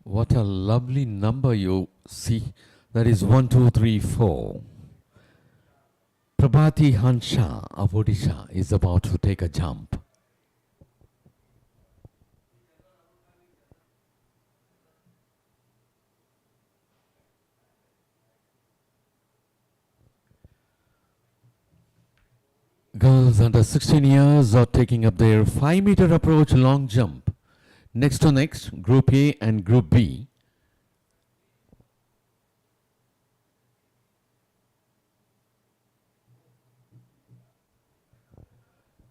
What a lovely number you see. That is 1, 2, 3, 4. Prabhati Hansha of Odisha is about to take a jump. Girls under 16 years are taking up their 5 meter approach long jump. Next to next, Group A and Group B.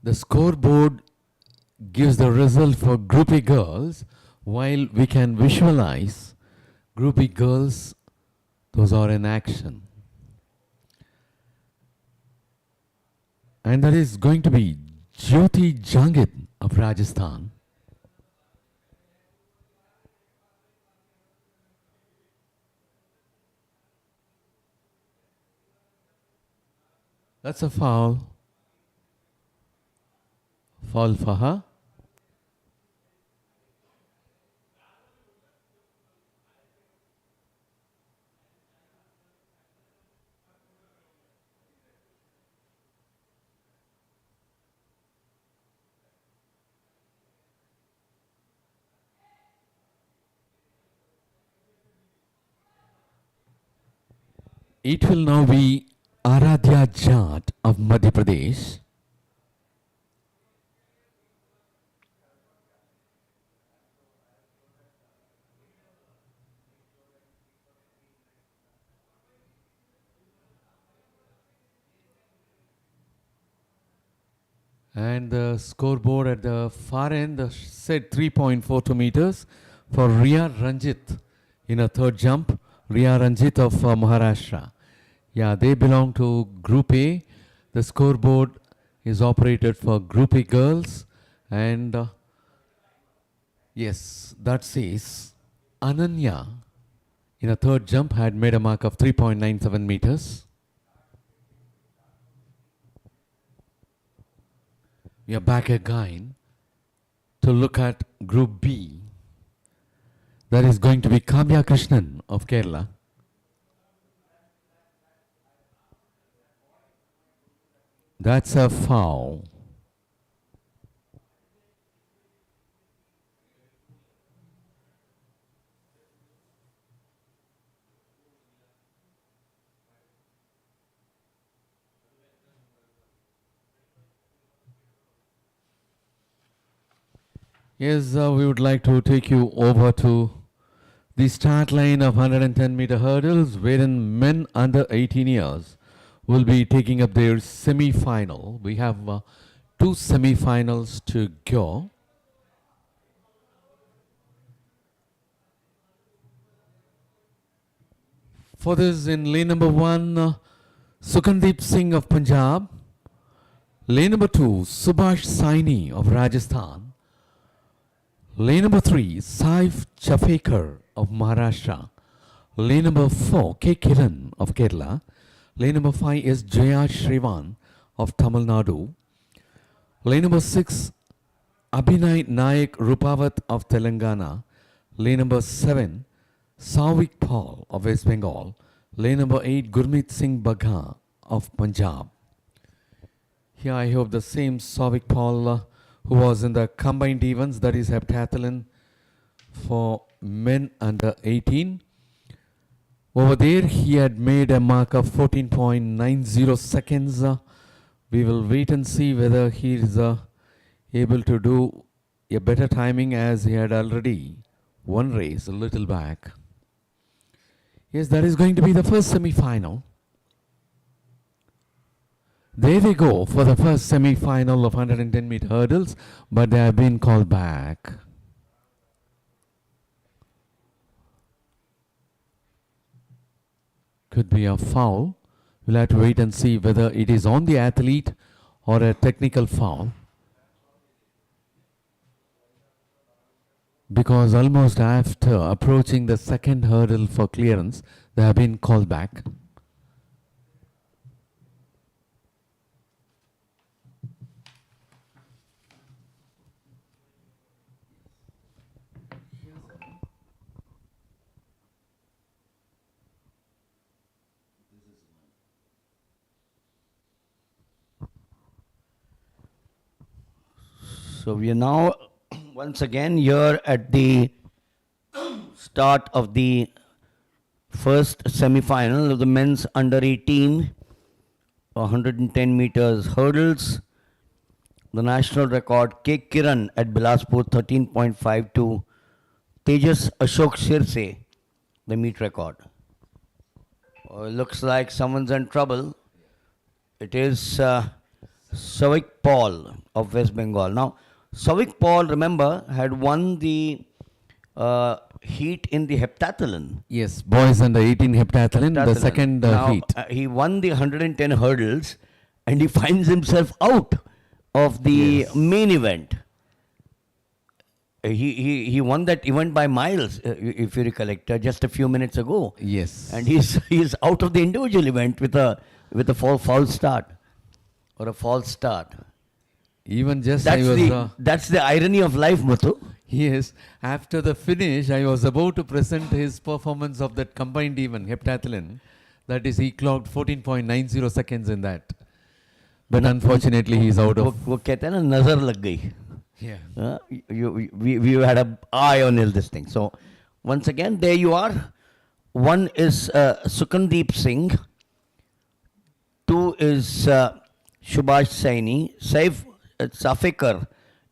The scoreboard gives the result for Group A girls, while we can visualize Group B girls, those are in action. And that is going to be Jyoti Jangid of Rajasthan. That's a foul. Foul for her. It will now be Aradhya Jat of Madhya Pradesh. And the scoreboard at the far end said 3.42 meters for Riya Ranjit in a third jump. Riya Ranjit of Maharashtra. Yeah, they belong to Group A. The scoreboard is operated for Group A girls. And yes, that says Ananya in a third jump had made a mark of 3.97 meters. We are back again to look at Group B. That is going to be Kamya Krishnan of Kerala. That's a foul. Yes, we would like to take you over to the start line of 110-meter hurdles, wherein men under 18 years will be taking up their semi-final. We have two semi-finals to go. For this, in lane number 1, Sukandeep Singh of Punjab. Lane number 2, Subhash Saini of Rajasthan. Lane number 3, Saif Chafekar of Maharashtra. Lane number 4, K. Kiran of Kerala. Lane number 5 is Jaya Shrivan of Tamil Nadu. Lane number 6, Abhinay Nayak Rupavat of Telangana. Lane number 7, Savik Paul of West Bengal. Lane number 8, Gurmeet Singh Bagha of Punjab. Here I hope the same Savik Paul who was in the combined events, that is heptathlon for men under 18. Over there he had made a mark of 14.90 seconds. We will wait and see whether he is able to do a better timing, as he had already one race a little back. Yes, that is going to be the first semi-final. There they go for the first semi-final of 110-meter hurdles, but they have been called back. Could be a foul. We'll have to wait and see whether it is on the athlete or a technical foul. Because almost after approaching the second hurdle for clearance, they have been called back. So we are now once again here at the start of the first semi-final of the men's under 18 110 meters hurdles. The national record, K. Kiran at Bilaspur 13.52. Tejas Ashok Shirse, the meet record. Looks like someone's in trouble. It is Savik Paul of West Bengal. Now, Savik Paul, remember, had won the heat in the heptathlon. Yes, boys under 18 heptathlon, the second now, heat. He won the 110 hurdles and he finds himself out of the Yes. main event. He won that event by miles, if you recollect, just a few minutes ago. Yes. And he's out of the individual event with a false start or a false start. Even just I was. That's the irony of life, Muthu. Yes, after the finish, I was about to present his performance of that combined event, heptathlon. That is, he clocked 14.90 seconds in that. But unfortunately, he's out of. वो कहते हैं ना नजर लग गई. Yeah. We had an eye on this thing. So once again, there you are. One is Sukandeep Singh. Two is Subhash Saini. Saif Safekar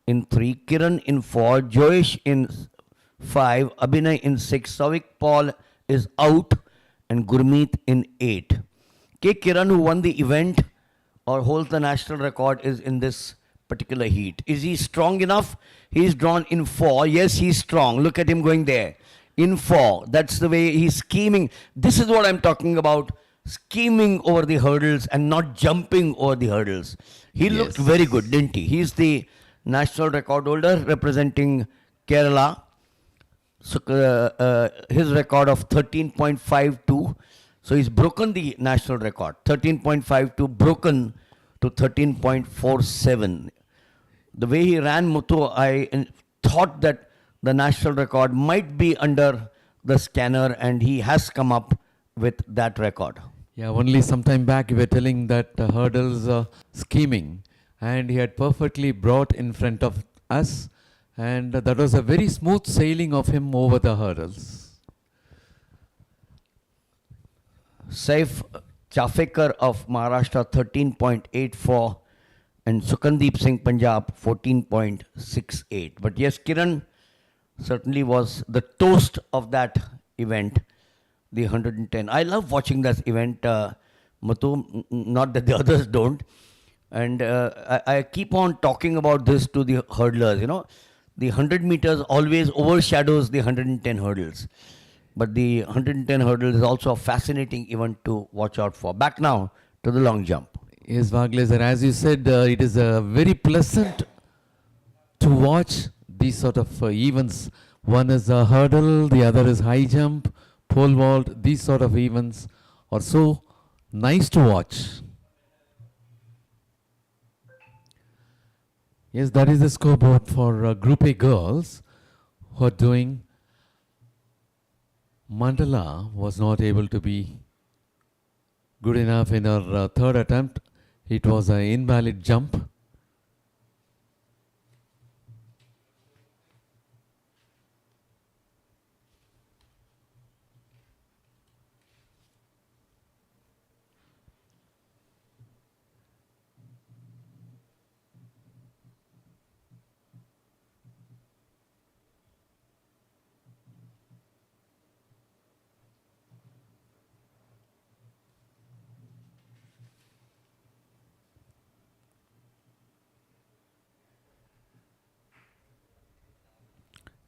in 3. Kiran in 4. Joyesh in 5. Abhinay in 6. Savik Paul is out. And Gurmeet in 8. K. Kiran, who won the event or holds the national record, is in this particular heat. Is he strong enough? He's drawn in 4. Yes, he's strong. Look at him going there. In 4. That's the way he's scheming. This is what I'm talking about. Scheming over the hurdles and not jumping over the hurdles. He looked very good, didn't he? He's the national record holder representing Kerala. So, his record of 13.52. So he's broken the national record. 13.52 broken to 13.47. The way he ran, Muthu, I thought that the national record might be under the scanner, and he has come up with that record. Yeah, only some time back you were telling that hurdles scheming, and he had perfectly brought in front of us, and that was a very smooth sailing of him over the hurdles. Saif Chafekar of Maharashtra 13.84 and Sukandeep Singh Punjab 14.68. But yes, Kiran certainly was the toast of that event, the 110. I love watching that event, Muthu, not that the others don't. And I keep on talking about this to the hurdlers, you know. The 100 meters always overshadows the 110 hurdles. But the 110 hurdles is also a fascinating event to watch out for. Back now to the long jump. Yes, Vagleser, as you said, it is very pleasant to watch these sort of events. One is a hurdle, the other is high jump, pole vault. These sort of events are so nice to watch. Yes, that is the scoreboard for Group A girls who are doing. Mandala was not able to be good enough in her third attempt. It was an invalid jump.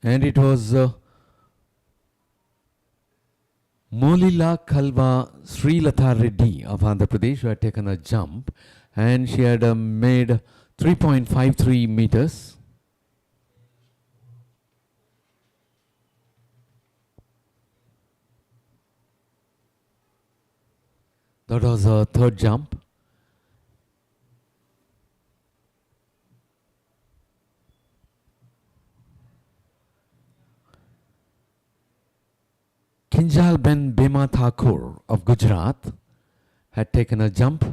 And it was Molila Kalva Srilatha Reddy of Andhra Pradesh who had taken a jump, and she had made 3.53 meters. That was her third jump. Kinjal Ben Bema Thakur of Gujarat had taken a jump.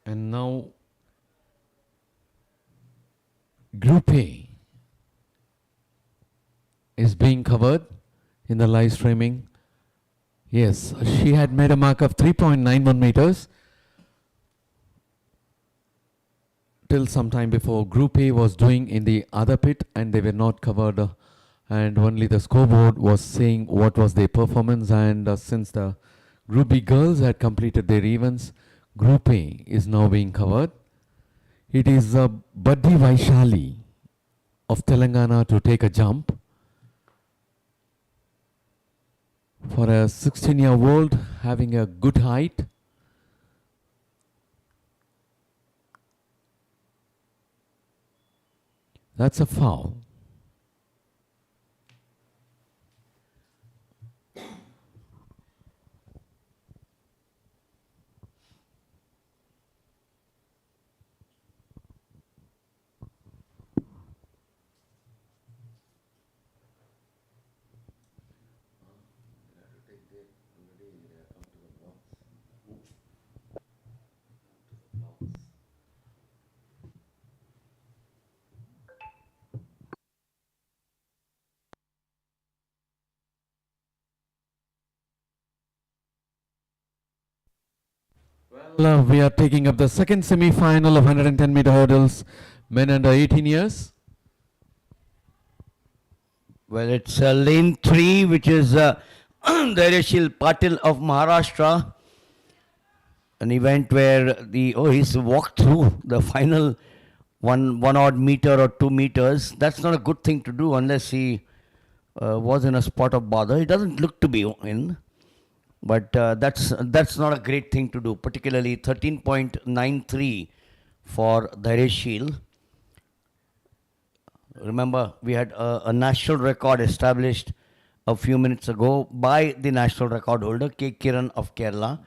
And now Group A is being covered in the live streaming. Yes, she had made a mark of 3.91 meters till some time before. Group A was doing in the other pit and they were not covered, and only the scoreboard was saying what was their performance. And since the Group B girls had completed their events, Group A is now being covered. It is Buddy Vaishali of Telangana to take a jump. For a 16-year-old having a good height, that's a foul. Well, we are taking up the second semi-final of 110-meter hurdles, men under 18 years. Well, it's lane 3, which is Dhaireshil Patil of Maharashtra. An event where he's walked through the final one odd meter or 2 meters. That's not a good thing to do unless he was in a spot of bother. He doesn't look to be in. But that's not a great thing to do, particularly 13.93 for Dhaireshil. Remember, we had a national record established a few minutes ago by the national record holder, K. Kiran of Kerala,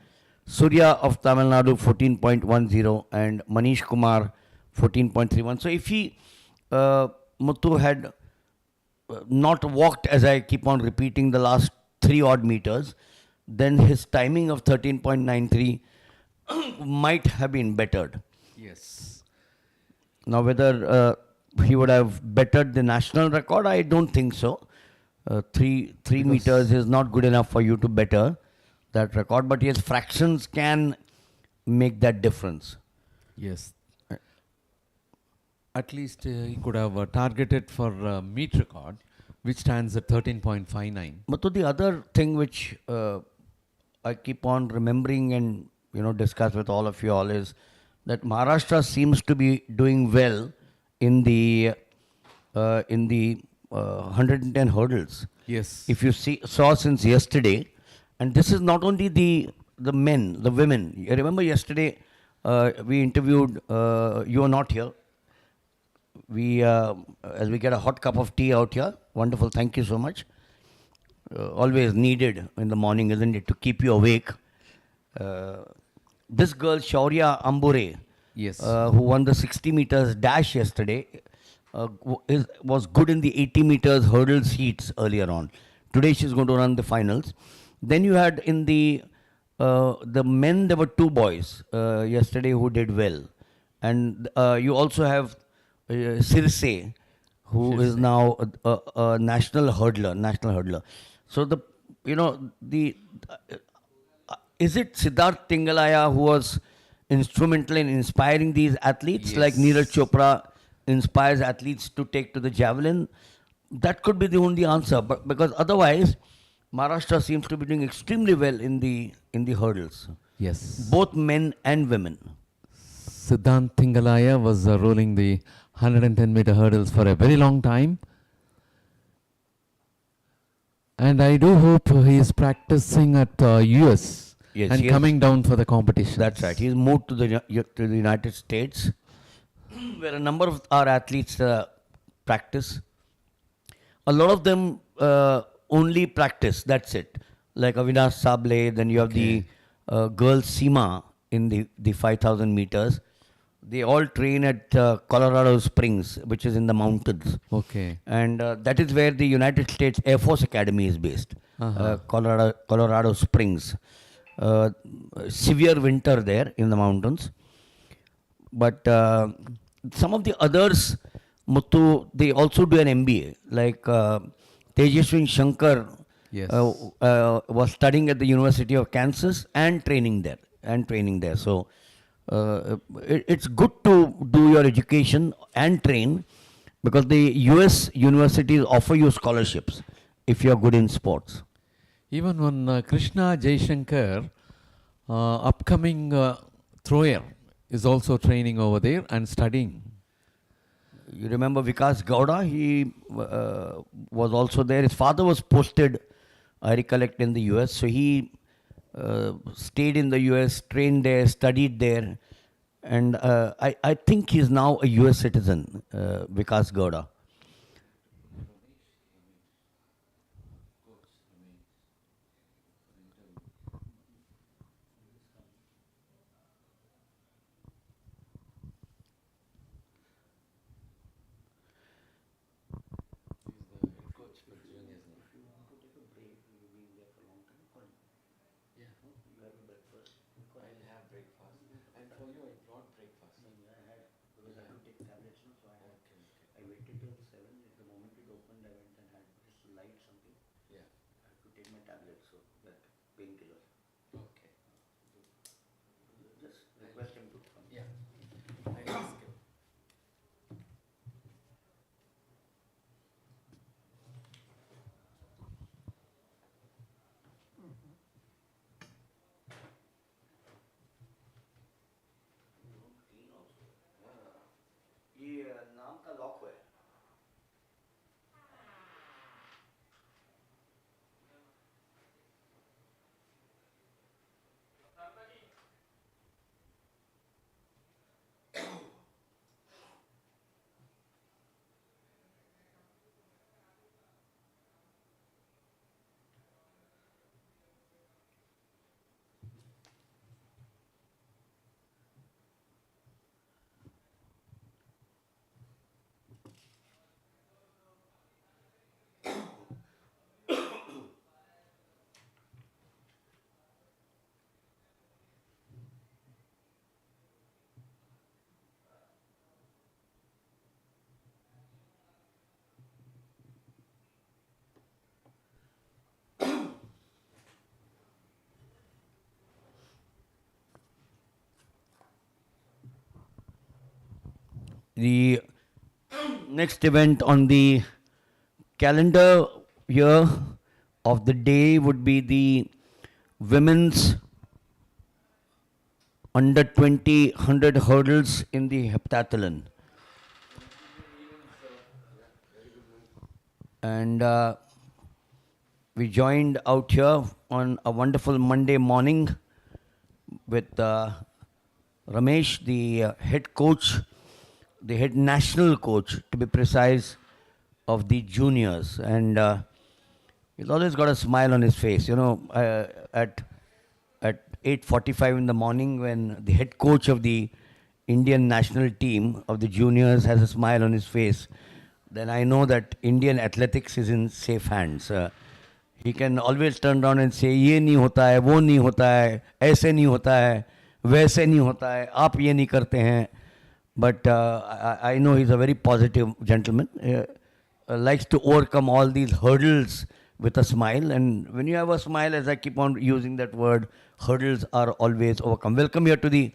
Surya of Tamil Nadu 14.10 and Manish Kumar 14.31. So if he, Muthu had not walked, as I keep on repeating, the last 3 odd meters, then his timing of 13.93 might have been bettered. Yes. Now, whether he would have bettered the national record, I don't think so. 3 meters is not good enough for you to better that record, but yes, fractions can make that difference. Yes. At least he could have targeted for meet record, which stands at 13.59. But the other thing which I keep on remembering and discuss with all of you all is that Maharashtra seems to be doing well in the 110 hurdles. Yes. If you saw since yesterday, and this is not only the men, the women. You remember yesterday we interviewed. You were not here. As we get a hot cup of tea out here. Wonderful. Thank you so much. Always needed in the morning, isn't it, to keep you awake. This girl, Shaurya Ambure, Yes. who won the 60 meters dash yesterday, was good in the 80 meters hurdles heats earlier on. Today she's going to run the finals. Then you had in the men, there were 2 boys yesterday who did well. And you also have Sirse, who is now a national hurdler. So is it Siddharth Tingalaya who was instrumental in inspiring these athletes, Yes. like Neeraj Chopra inspires athletes to take to the javelin? That could be the only answer, but because otherwise, Maharashtra seems to be doing extremely well in the hurdles, Yes. both men and women. Siddhant Thingalaya was rolling the 110-meter hurdles for a very long time. And I do hope he is practicing at US Yes, and he is. coming down for the competition. That's right. He's moved to the United States, where a number of our athletes practice. A lot of them only practice. That's it. Like Avinash Sable. Then you have the girl Seema in the 5,000 meters. They all train at Colorado Springs, which is in the mountains. Okay. And that is where the United States Air Force Academy is based. Colorado Springs. Severe winter there in the mountains. But some of the others, Muthu, they also do an MBA. Like Tejaswin Shankar Yes. was studying at the University of Kansas and training there. So it's good to do your education and train, because the US universities offer you scholarships if you are good in sports. Even one Krishna Jaishankar, upcoming thrower, is also training over there and studying. You remember Vikas Gowda? He was also there. His father was posted, I recollect, in the US. So he stayed in the US, trained there, studied there. And I think he's now a US citizen, Vikas Gowda. The next event on the calendar here of the day would be the women's under 20 100 hurdles in the heptathlon. And we joined out here on a wonderful Monday morning with Ramesh, the head coach, the head national coach, to be precise, of the juniors. And he's always got a smile on his face. You know, at 8:45 in the morning, when the head coach of the Indian national team of the juniors has a smile on his face, then I know that Indian athletics is in safe hands. He can always turn around and say, ये नहीं होता है, वो नहीं होता है, ऐसे नहीं होता है, वैसे नहीं होता है, आप ये नहीं करते हैं. But I know he's a very positive gentleman. Likes to overcome all these hurdles with a smile. And when you have a smile, as I keep on using that word, hurdles are always overcome. Welcome here to the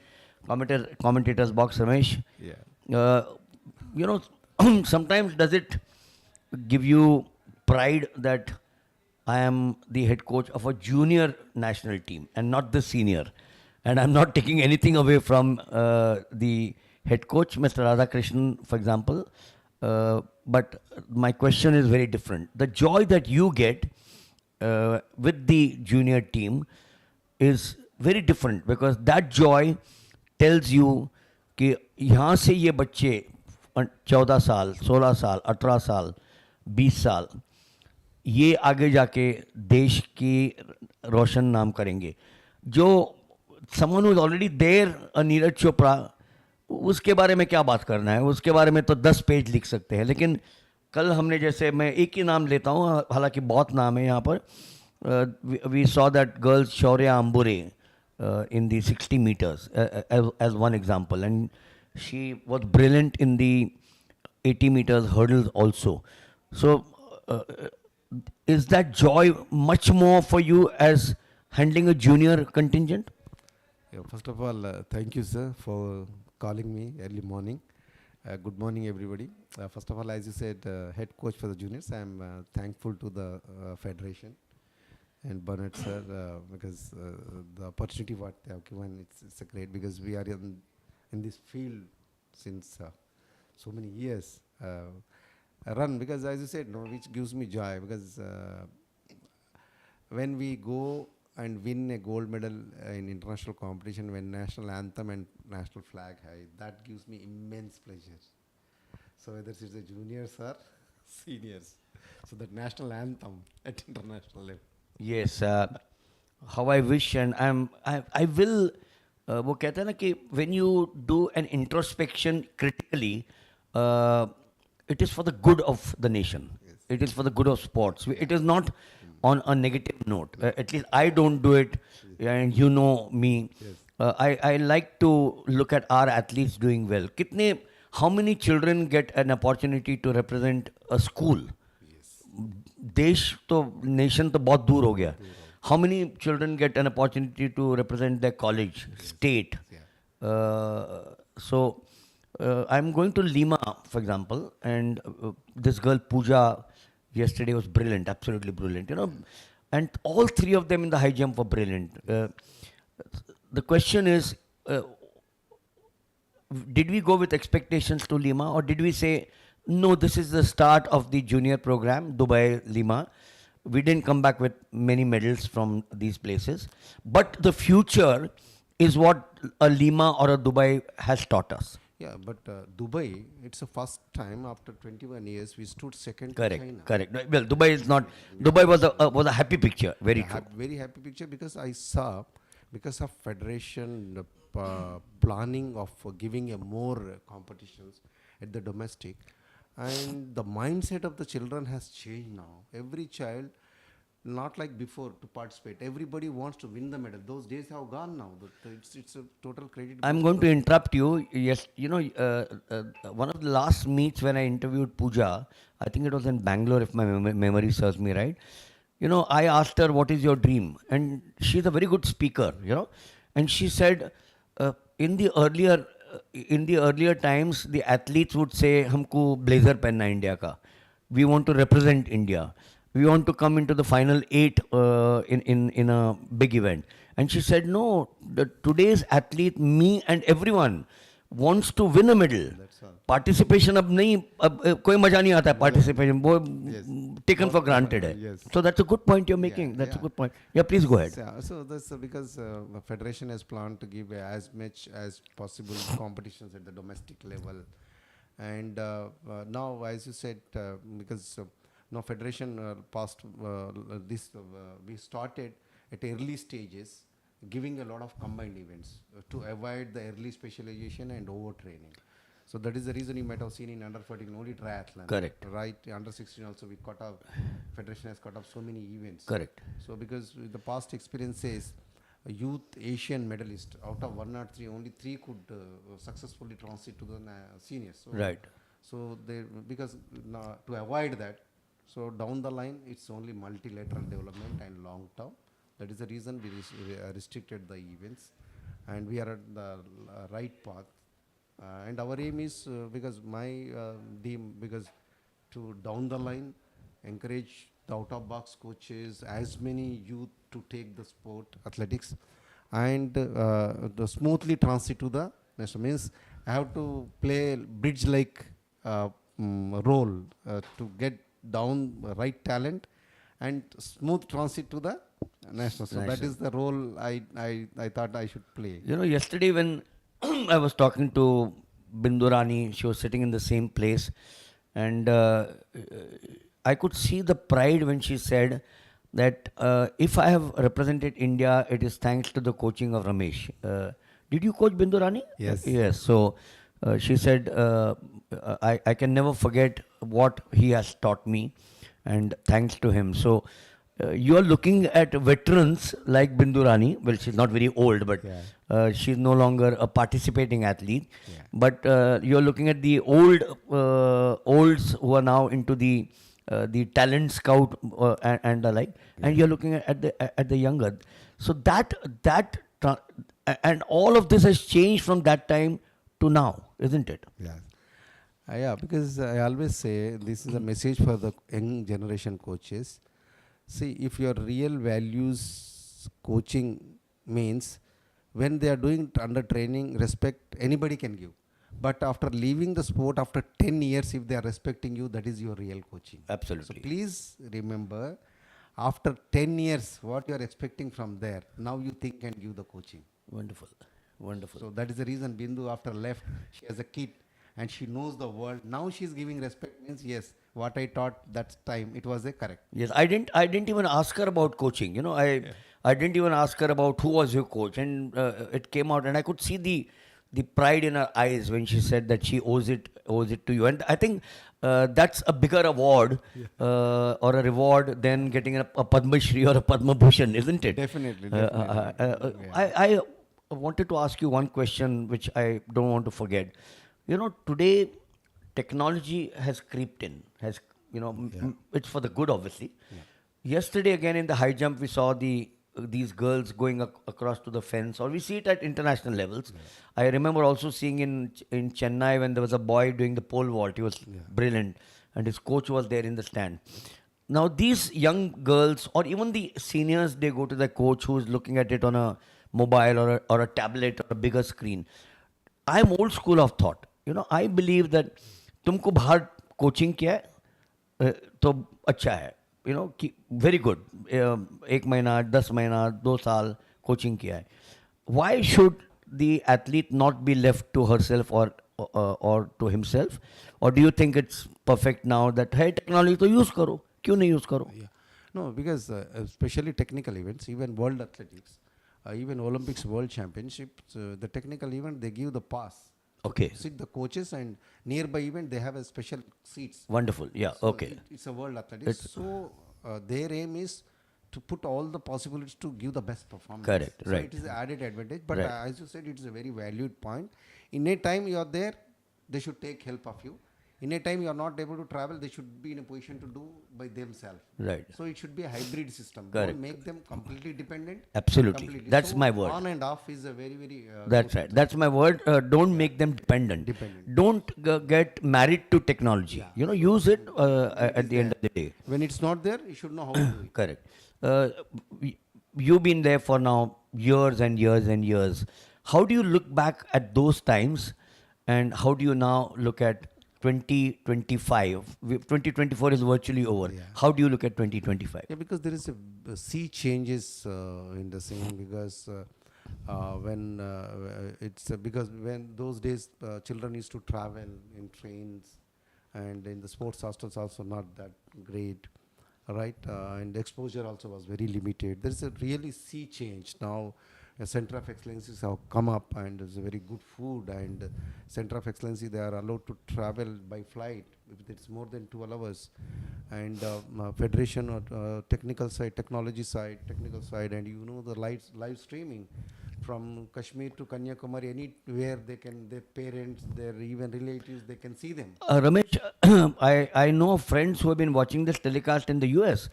commentators box, Ramesh. Yeah. You know, sometimes does it give you pride that I am the head coach of a junior national team and not the senior? And I'm not taking anything away from the head coach, Mr. Radhakrishnan, for example. But my question is very different. The joy that you get with the junior team is very different, because that joy tells you कि यहाँ से ये बच्चे 14 साल, 16 साल, 18 साल, 20 साल ये आगे जाके देश की रोशन नाम करेंगे. जो someone who is already there, a Neeraj Chopra, उसके बारे में क्या बात करना है? उसके बारे में तो 10 पेज लिख सकते हैं. लेकिन कल हमने, जैसे मैं एक ही नाम लेता हूँ, हालांकि बहुत नाम है यहाँ पर. We saw that girl Shaurya Ambure in the 60 meters as one example, and she was brilliant in the 80 meters hurdles also. So is that joy much more for you as handling a junior contingent? Yeah, first of all, thank you, sir, for calling me early morning. Good morning, everybody. First of all, as you said, head coach for the juniors, I am thankful to the federation and Bernard, sir, because the opportunity what they have given, it's a great, because we are in this field since so many years, run, because as you said, no, which gives me joy, because when we go and win a gold medal in international competition, when national anthem and national flag high, that gives me immense pleasure. So whether it's the juniors or seniors, so that national anthem at international level. Yes, how I wish, and I will. वो कहते हैं ना कि when you do an introspection critically, it is for the good of the nation. It is for the good of sports. It is not on a negative note. At least I don't do it, and you know me. I like to look at our athletes doing well. How many children get an opportunity to represent a school? देश तो nation तो बहुत दूर हो गया. How many children get an opportunity to represent their college, state? So I'm going to Lima, for example, and this girl Pooja yesterday was brilliant, absolutely brilliant, you know, and all three of them in the high jump were brilliant. The question is, did we go with expectations to Lima, or did we say, no, this is the start of the junior program, Dubai, Lima. We didn't come back with many medals from these places. But the future is what a Lima or a Dubai has taught us. Yeah, but Dubai, it's the first time after 21 years we stood second to Correct, China. correct. Well, Dubai is not, Dubai was a happy picture, very true. Very happy picture, because I saw, because of federation planning of giving a more competitions at the domestic, and the mindset of the children has changed now. Every child, not like before, to participate. Everybody wants to win the medal. Those days have gone now. It's a total credit. I'm going to interrupt you. Yes, you know, one of the last meets when I interviewed Pooja, I think it was in Bangalore, if my memory serves me right. You know, I asked her, what is your dream? And she's a very good speaker, you know. And she said, in the earlier times, the athletes would say, "Humko blazer pehna India ka. We want to represent India. We want to come into the final 8 in a big event." And she said, "No, today's athlete, me and everyone, wants to win a medal. Participation अब नहीं, अब कोई मजा नहीं आता है participation, वो taken for granted है." Yes. So that's a good point you're making. That's a good point. Yeah, please go ahead. Yeah, so that's because the federation has planned to give as much as possible competitions at the domestic level, and now, as you said, because now federation passed this, we started at early stages, giving a lot of combined events to avoid the early specialization and overtraining. So that is the reason you might have seen in under 14 only triathlon. Correct. Right. Under 16 also we cut off. Federation has cut off so many events. Correct. So because the past experience says a youth Asian medalist out of 103, only 3 could successfully transit to the seniors. So Right. So they, because to avoid that, so down the line it's only multilateral development and long term. That is the reason we restricted the events, and we are at the right path. And our aim is, because my because to down the line encourage the out-of-box coaches, as many youth to take the sport, athletics, and the smoothly transit to the national. Means I have to play bridge-like role to get down right talent and smooth transit to the national. So that is the role I thought I should play. You know, yesterday when I was talking to Bindu Rani, she was sitting in the same place, and I could see the pride when she said that if I have represented India, it is thanks to the coaching of Ramesh. Did you coach Bindu Rani? Yes. Yes. So she said, I can never forget what he has taught me, and thanks to him. So you are looking at veterans like Bindu Rani. Well, she's not very old, but she's no longer a participating athlete. Yeah. But you're looking at the olds who are now into the talent scout and the like, and you're looking at the younger. So and all of this has changed from that time to now, isn't it? Yeah. Yeah, because I always say this is a message for the young generation coaches. See, if your real values coaching means when they are doing under training, respect anybody can give. But after leaving the sport, after 10 years, if they are respecting you, that is your real coaching. Absolutely. So please remember, after 10 years, what you are expecting from there, now you think and give the coaching. Wonderful. Wonderful. So that is the reason Bindu after left, she has a kid and she knows the world. Now she is giving respect, means yes, what I taught that time, it was a correct. Yes, I didn't even ask her about coaching. You know, I didn't even ask her about who was your coach, and it came out, and I could see the pride in her eyes when she said that she owes it to you. And I think that's a bigger award or a reward than getting a Padma Shri or a Padma Bhushan, isn't it? Definitely. I wanted to ask you one question which I don't want to forget. You know, today technology has creeped in, it's for the good, obviously. Yesterday, again, in the high jump, we saw these girls going across to the fence, or we see it at international levels. I remember also seeing in Chennai when there was a boy doing the pole vault. He was brilliant, and his coach was there in the stand. Now, these young girls, or even the seniors, they go to the coach who is looking at it on a mobile or a tablet or a bigger screen. I'm old school of thought. You know, I believe that तुमको बाहर coaching किया है तो अच्छा है, you know, very good. 1 महीना, 10 महीना, 2 साल कोचिंग किया है. Why should the athlete not be left to herself or to himself? Or do you think it's perfect now that hey, technology तो use करो, क्यों नहीं use करो? Yeah. No, because especially technical events, even world athletics, even Olympics, world championships, the technical event, they give the pass. Okay. Sit the coaches, and nearby event they have a special seats. Wonderful. Yeah. So Okay. It's a world athletics. So their aim is to put all the possibilities to give the best performance. Correct. So Right. it is an added advantage. But Right. As you said, it is a very valued point. In a time you are there, they should take help of you. In a time you are not able to travel, they should be in a position to do by themselves. Right. So it should be a hybrid system. Correct. Don't make them completely dependent. Absolutely. Completely. That's So my word. On and off is a very, very. That's right. That's my word. Don't make them dependent. Don't get married to technology. You know, use it at the end of the day. When it's not there, you should know how to do it. Correct. You've been there for now years and years and years. How do you look back at those times, and how do you now look at 2025? 2024 is virtually over. Yeah. How do you look at 2025? Yeah, because there is a sea changes in the scene, because when because when those days children used to travel in trains, and in the sports hostels also not that great, right? And exposure also was very limited. There is a really sea change now. A center of excellencies have come up, and there's a very good food, and center of excellency they are allowed to travel by flight if it's more than 12 hours, and federation or technical side, technology side, technical side, and you know the live streaming from Kashmir to Kanyakumari, anywhere they can, their parents, their even relatives, they can see them. Ramesh, I know friends who have been watching this telecast in the US.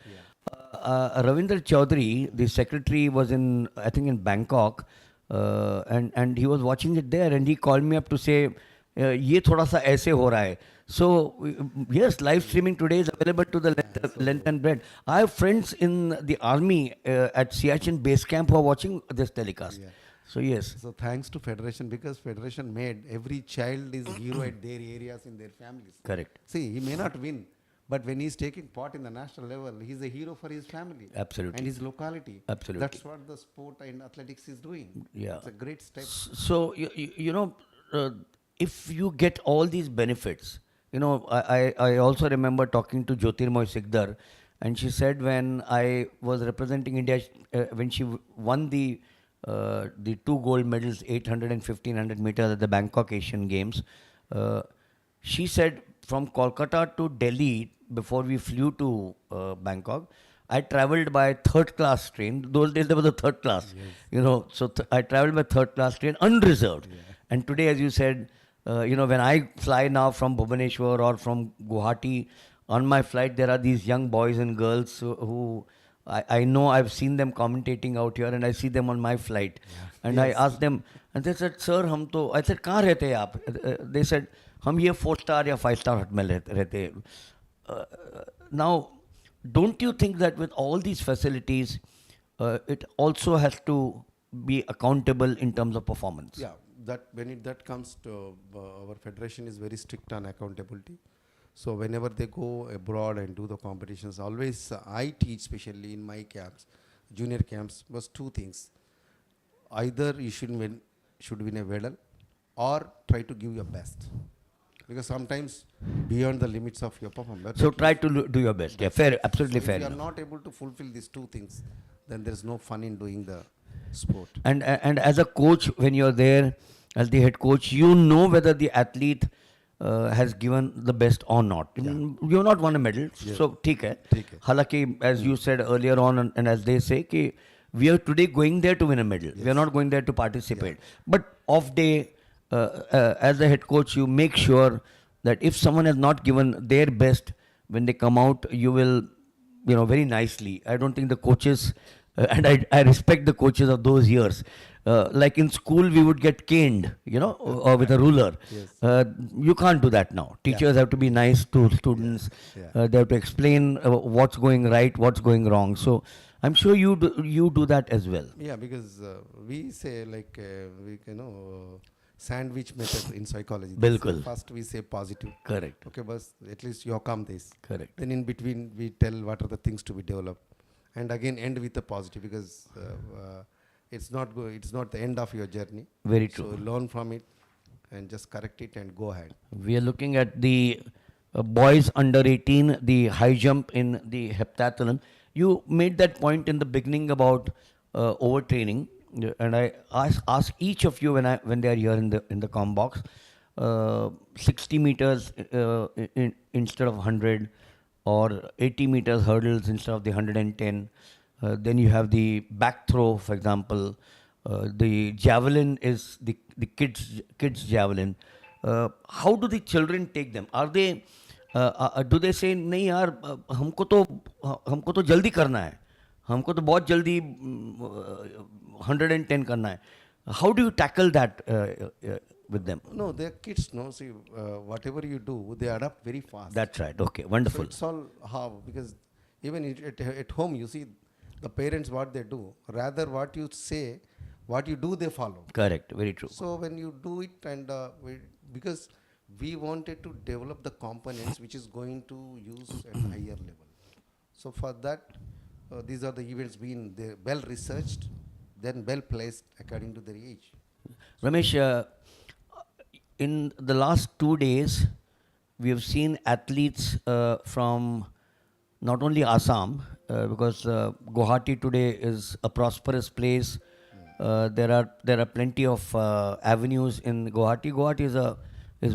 Ravindra Chaudhary, the secretary, was I think in Bangkok, and he was watching it there, and he called me up to say, ये थोड़ा सा ऐसे हो रहा है. So yes, live streaming today is available to the length and breadth. I have friends in the army at Siachen base camp who are watching this telecast. Yeah. So yes. So thanks to Federation, because Federation made every child is hero at their areas in their families. Correct. See, he may not win, but when he's taking part in the national level, he's a hero for his family. Absolutely. And his locality. Absolutely. That's what the sport and athletics is doing. Yeah. It's a great step. So, you know, if you get all these benefits, you know, I also remember talking to Jyotirmoy Sikdar, and she said when I was representing India, when she won the 2 gold medals, 800 and 1500 meters at the Bangkok Asian Games, she said from Kolkata to Delhi, before we flew to Bangkok, I traveled by third class train. Those days there was a third class, you know, so I traveled by third class train unreserved. And today, as you said, you know, when I fly now from Bhubaneswar or from Guwahati, on my flight there are these young boys and girls who I know, I've seen them commentating out here, and I see them on my flight. And I asked them, and they said, sir, hum to, I said, kahan rehte hai aap? They said, hum ye 4-star ya 5-star hut mein rehte. Now, don't you think that with all these facilities, it also has to be accountable in terms of performance? Yeah, that comes to our federation is very strict on accountability. So whenever they go abroad and do the competitions, always I teach, especially in my camps, junior camps, was two things. Either you should win a medal, or try to give your best. Because sometimes beyond the limits of your performance. So try to do your best. Yeah, fair, absolutely So fair if you are enough. not able to fulfill these two things, then there is no fun in doing the sport. And as a coach, when you're there as the head coach, you know whether the athlete has given the best or not. You've not won a medal, so ठीक है. Halaki, as you said earlier on, and as they say, कि we are today going there to win a medal. We are not going there to participate. But off day, as a head coach, you make sure that if someone has not given their best, when they come out, you will, very nicely. I don't think the coaches, and I respect the coaches of those years. Like in school, we would get caned, or with a ruler. You can't do that now. Teachers have to be nice to students. They have to explain what's going right, what's going wrong. So I'm sure you do that as well. Yeah, because we say sandwich method in psychology. Bilkul. First we say positive. Correct. Okay, but at least you come this. Correct. Then in between we tell what are the things to be developed, and again end with the positive, because it's not the end of your journey. Very true. So learn from it and just correct it and go ahead. We are looking at the boys under 18, the high jump in the heptathlon. You made that point in the beginning about overtraining, and I ask each of you when they are here in the comm box, 60 meters instead of 100, or 80 meters hurdles instead of the 110. Then you have the back throw, for example. The javelin is the kids javelin. How do the children take them? Are they do they say नहीं यार हमको तो जल्दी करना है, हमको तो बहुत जल्दी 110 करना है? How do you tackle that with them? No, they're kids. No, see, whatever you do, they adapt very fast. That's right. Okay, wonderful. So it's all how, because even at home, you see the parents what they do, rather what you say, what you do, they follow. Correct. Very true. So when you do it, and because we wanted to develop the components which is going to use at higher level. So for that, these are the events being well researched, then well placed according to their age. Ramesh, in the last 2 days, we have seen athletes from not only Assam, because Guwahati today is a prosperous place. There are plenty of avenues in Guwahati. Guwahati is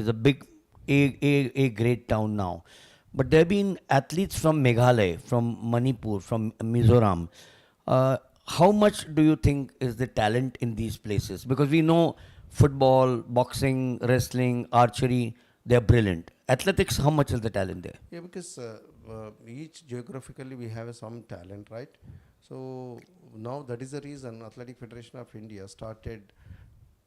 a big a great town now. But there have been athletes from Meghalaya, from Manipur, from Mizoram. How much do you think is the talent in these places? Because we know football, boxing, wrestling, archery, they are brilliant. Athletics, how much is the talent there? Yeah, because each geographically we have some talent, right? So now that is the reason Athletic Federation of India started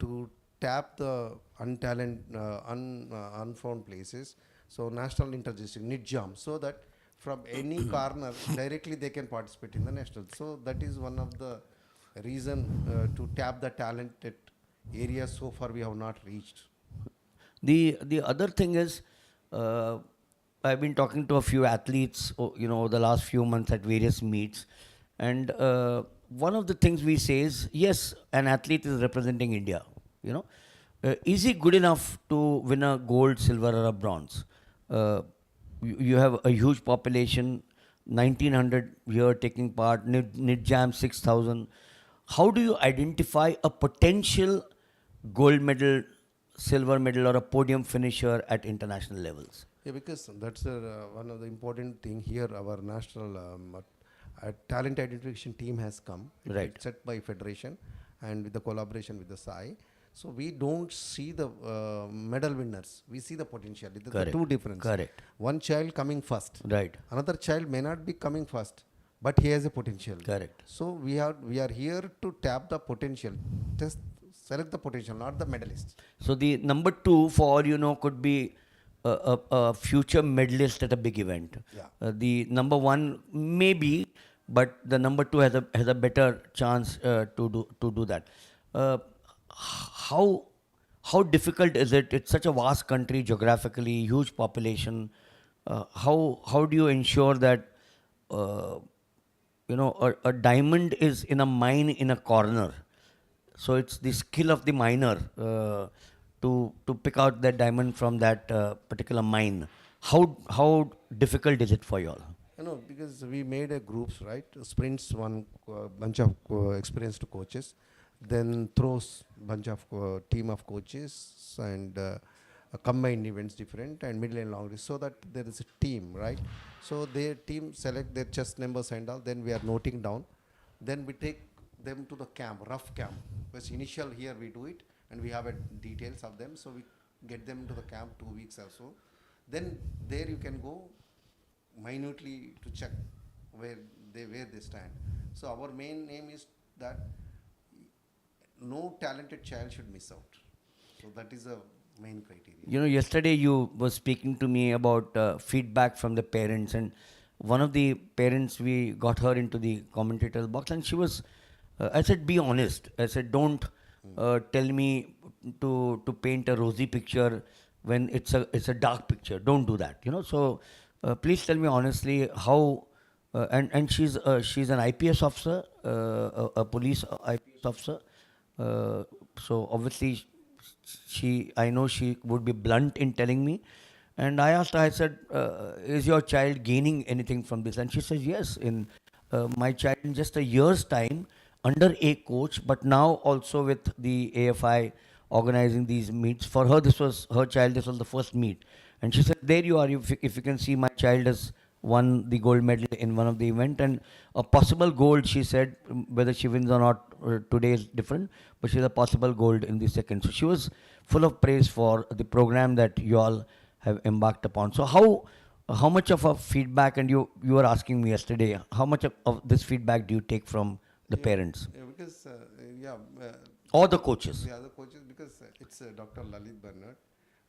to tap the unfound places. So national interdistrict, NIDJAM, so that from any corner directly they can participate in the national. So that is one of the reason to tap the talented areas so far we have not reached. The other thing is, I've been talking to a few athletes, over the last few months at various meets, and one of the things we say is, yes, an athlete is representing India. Is he good enough to win a gold, silver, or a bronze? You have a huge population, 1900 here taking part, NIDJAM 6000. How do you identify a potential gold medal, silver medal, or a podium finisher at international levels? Yeah, because that's one of the important thing here. Our national talent identification team has come. Right. It's set by federation and with the collaboration with the SAI. So we don't see the medal winners. We see the potential. It's the two differences. Correct. One child coming first. Right. Another child may not be coming first, but he has a potential. Correct. So we are here to tap the potential. Just select the potential, not the medalist. So the number 2, for all you know, could be a future medalist at a big event. Yeah. The number 1 maybe, but the number 2 has a better chance to do that. how difficult is it? It's such a vast country geographically, huge population. How do you ensure that a diamond is in a mine in a corner? So it's the skill of the miner to pick out that diamond from that particular mine. How difficult is it for you all? Because we made a groups, right? Sprints, one bunch of experienced coaches, then throws bunch of team of coaches, and combined events different, and middle and long race, so that there is a team, right? So their team select their chest numbers and all, then we are noting down, then we take them to the camp, rough camp, because initial here we do it, and we have details of them, so we get them to the camp 2 weeks or so. Then there you can go minutely to check where they stand. So our main aim is that no talented child should miss out. So that is the main criteria. Yesterday you were speaking to me about feedback from the parents, and one of the parents, we got her into the commentator's box, and she was, I said, be honest. I said, don't tell me to paint a rosy picture when it's a dark picture. Don't do that. So please tell me honestly how. And she's an IPS officer, a police IPS officer. So obviously I know she would be blunt in telling me. And I asked her, I said, is your child gaining anything from this? And she says, yes, in my child in just a year's time, under a coach, but now also with the AFI organizing these meets. For her, this was the first meet. And she said, there you are, if you can see, my child has won the gold medal in one of the event, and a possible gold, she said, whether she wins or not today is different, but she's a possible gold in the second. So she was full of praise for the program that you all have embarked upon. So how much of a feedback, and you were asking me yesterday, how much of this feedback do you take from the parents? Because, or the coaches? The other coaches, because it's Dr. Lalit Bernard.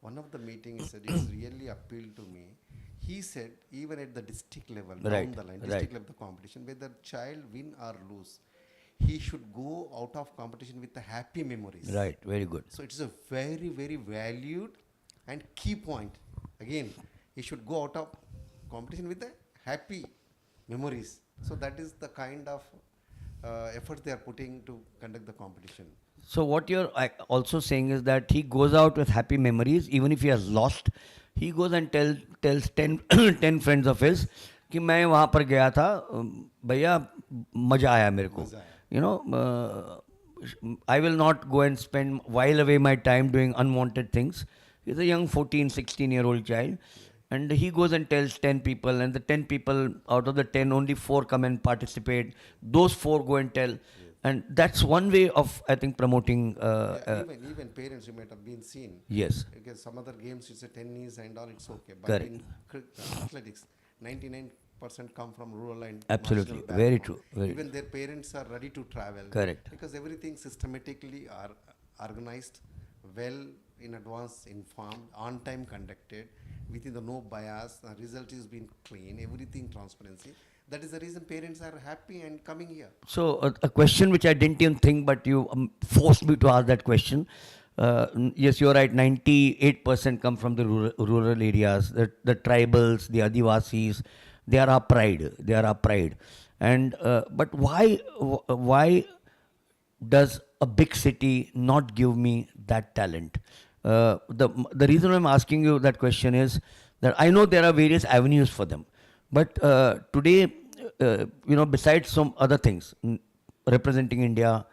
One of the meetings said, it's really appealed to me. He said, even at the district level, down the line, district level of the competition, whether child win or lose, he should go out of competition with the happy memories. Right, very good. So it's a very, very valued and key point. Again, he should go out of competition with the happy memories. So that is the kind of effort they are putting to conduct the competition. So what you're also saying is that he goes out with happy memories, even if he has lost. He goes and tells 10 friends of his कि मैं वहाँ पर गया था, भैया मजा आया मेरे को. I will not go and while away my time doing unwanted things. He's a young 14, 16-year-old child. And he goes and tells 10 people, and the 10 people, out of the 10, only 4 come and participate. Those 4 go and tell. And that's one way of, I think, promoting. Even parents, you might have been seen. Yes. Because some other games, it's a tennis and all, it's okay. But Correct. in athletics, 99% come from rural and Absolutely. marginal Very background. true. Even their parents are ready to travel. Correct. Because everything systematically are organized, well in advance, informed, on time conducted, within the no bias, the result is being clean, everything transparency. That is the reason parents are happy and coming here. So a question which I didn't even think, but you forced me to ask that question. Yes, you're right. 98% come from the rural areas, the tribals, the Adivasis. They are our pride. And but why does a big city not give me that talent? The reason I'm asking you that question is that I know there are various avenues for them. But today, besides some other things, representing India,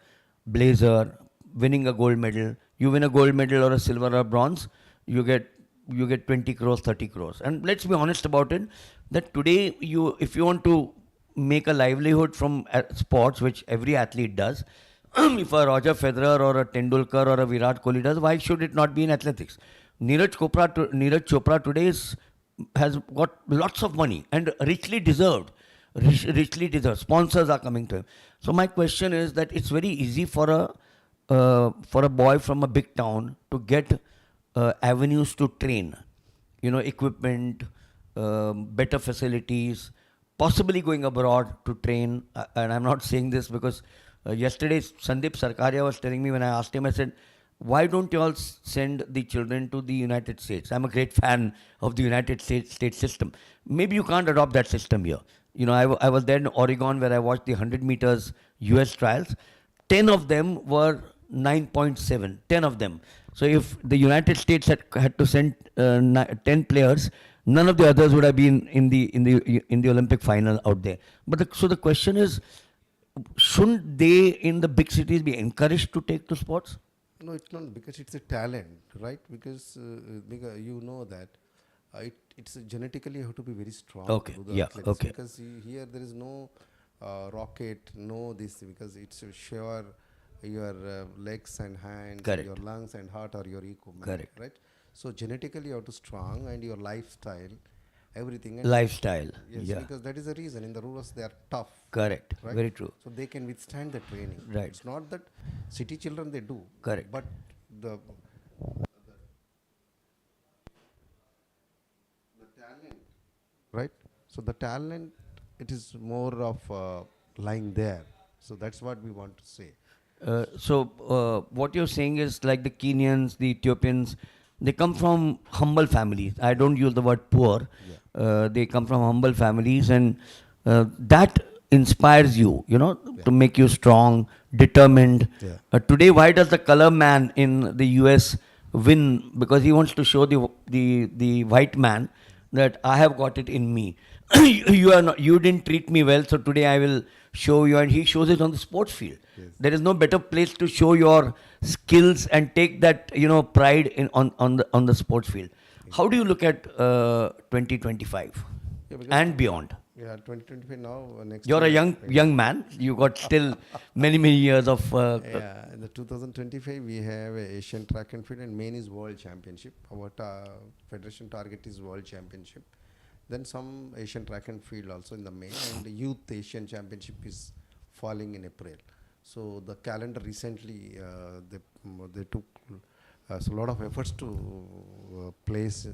blazer, winning a gold medal, you win a gold medal or a silver or bronze, you get 20 crores, 30 crores. And let's be honest about it, that today, if you want to make a livelihood from sports, which every athlete does, if a Roger Federer or a Tendulkar or a Virat Kohli does, why should it not be in athletics? Neeraj Chopra today has got lots of money and richly deserved. Sponsors are coming to him. So my question is that it's very easy for a boy from a big town to get avenues to train, equipment, better facilities, possibly going abroad to train. And I'm not saying this because Yesterday, Sandeep Sarkaria was telling me when I asked him, I said, why don't you all send the children to the United States? I'm a great fan of the United States system. Maybe you can't adopt that system here. You know, I was there in Oregon where I watched the 100 meters US trials. 10 of them were 9.7, 10 of them. So if the United States had to send 10 players, none of the others would have been in the Olympic final out there. But so the question is, shouldn't they in the big cities be encouraged to take to sports? No, it's not because it's a talent, right? Because you know that it's genetically you have to be very strong. Okay, to do the yeah, athletics. okay. Because here there is no rocket, no this, because it's sure your legs and hands, Correct. your lungs and heart are your equipment. Correct. Right? So genetically you have to strong, and your lifestyle, everything. And Lifestyle, yes, yeah. because that is the reason. In the rurals they are tough. Correct, Right? very true. So they can withstand the training. Right. It's not that city children they do. Correct. But the talent, right? So the talent, it is more of lying there. So that's what we want to say. What you're saying is like the Kenyans, the Ethiopians, they come from humble families. I don't use the word poor. They come from humble families, and that inspires you, you know, to make you strong, determined. Yeah. Today, why does the color man in the US win? Because he wants to show the white man that I have got it in me. You didn't treat me well, so today I will show you, and he shows it on the sports field. Yes. There is no better place to show your skills and take that, you know, pride on the sports field. How do you look at 2025 Yeah, because and beyond? Yeah, 2025 now. Next You're a year, young man. You got still many years of. Yeah, in the 2025 we have a Asian track and field, and main is World Championship. Our federation target is World Championship. Then some Asian track and field also in the main, and the Youth Asian Championship is falling in April. So the calendar recently they took so a lot of efforts to place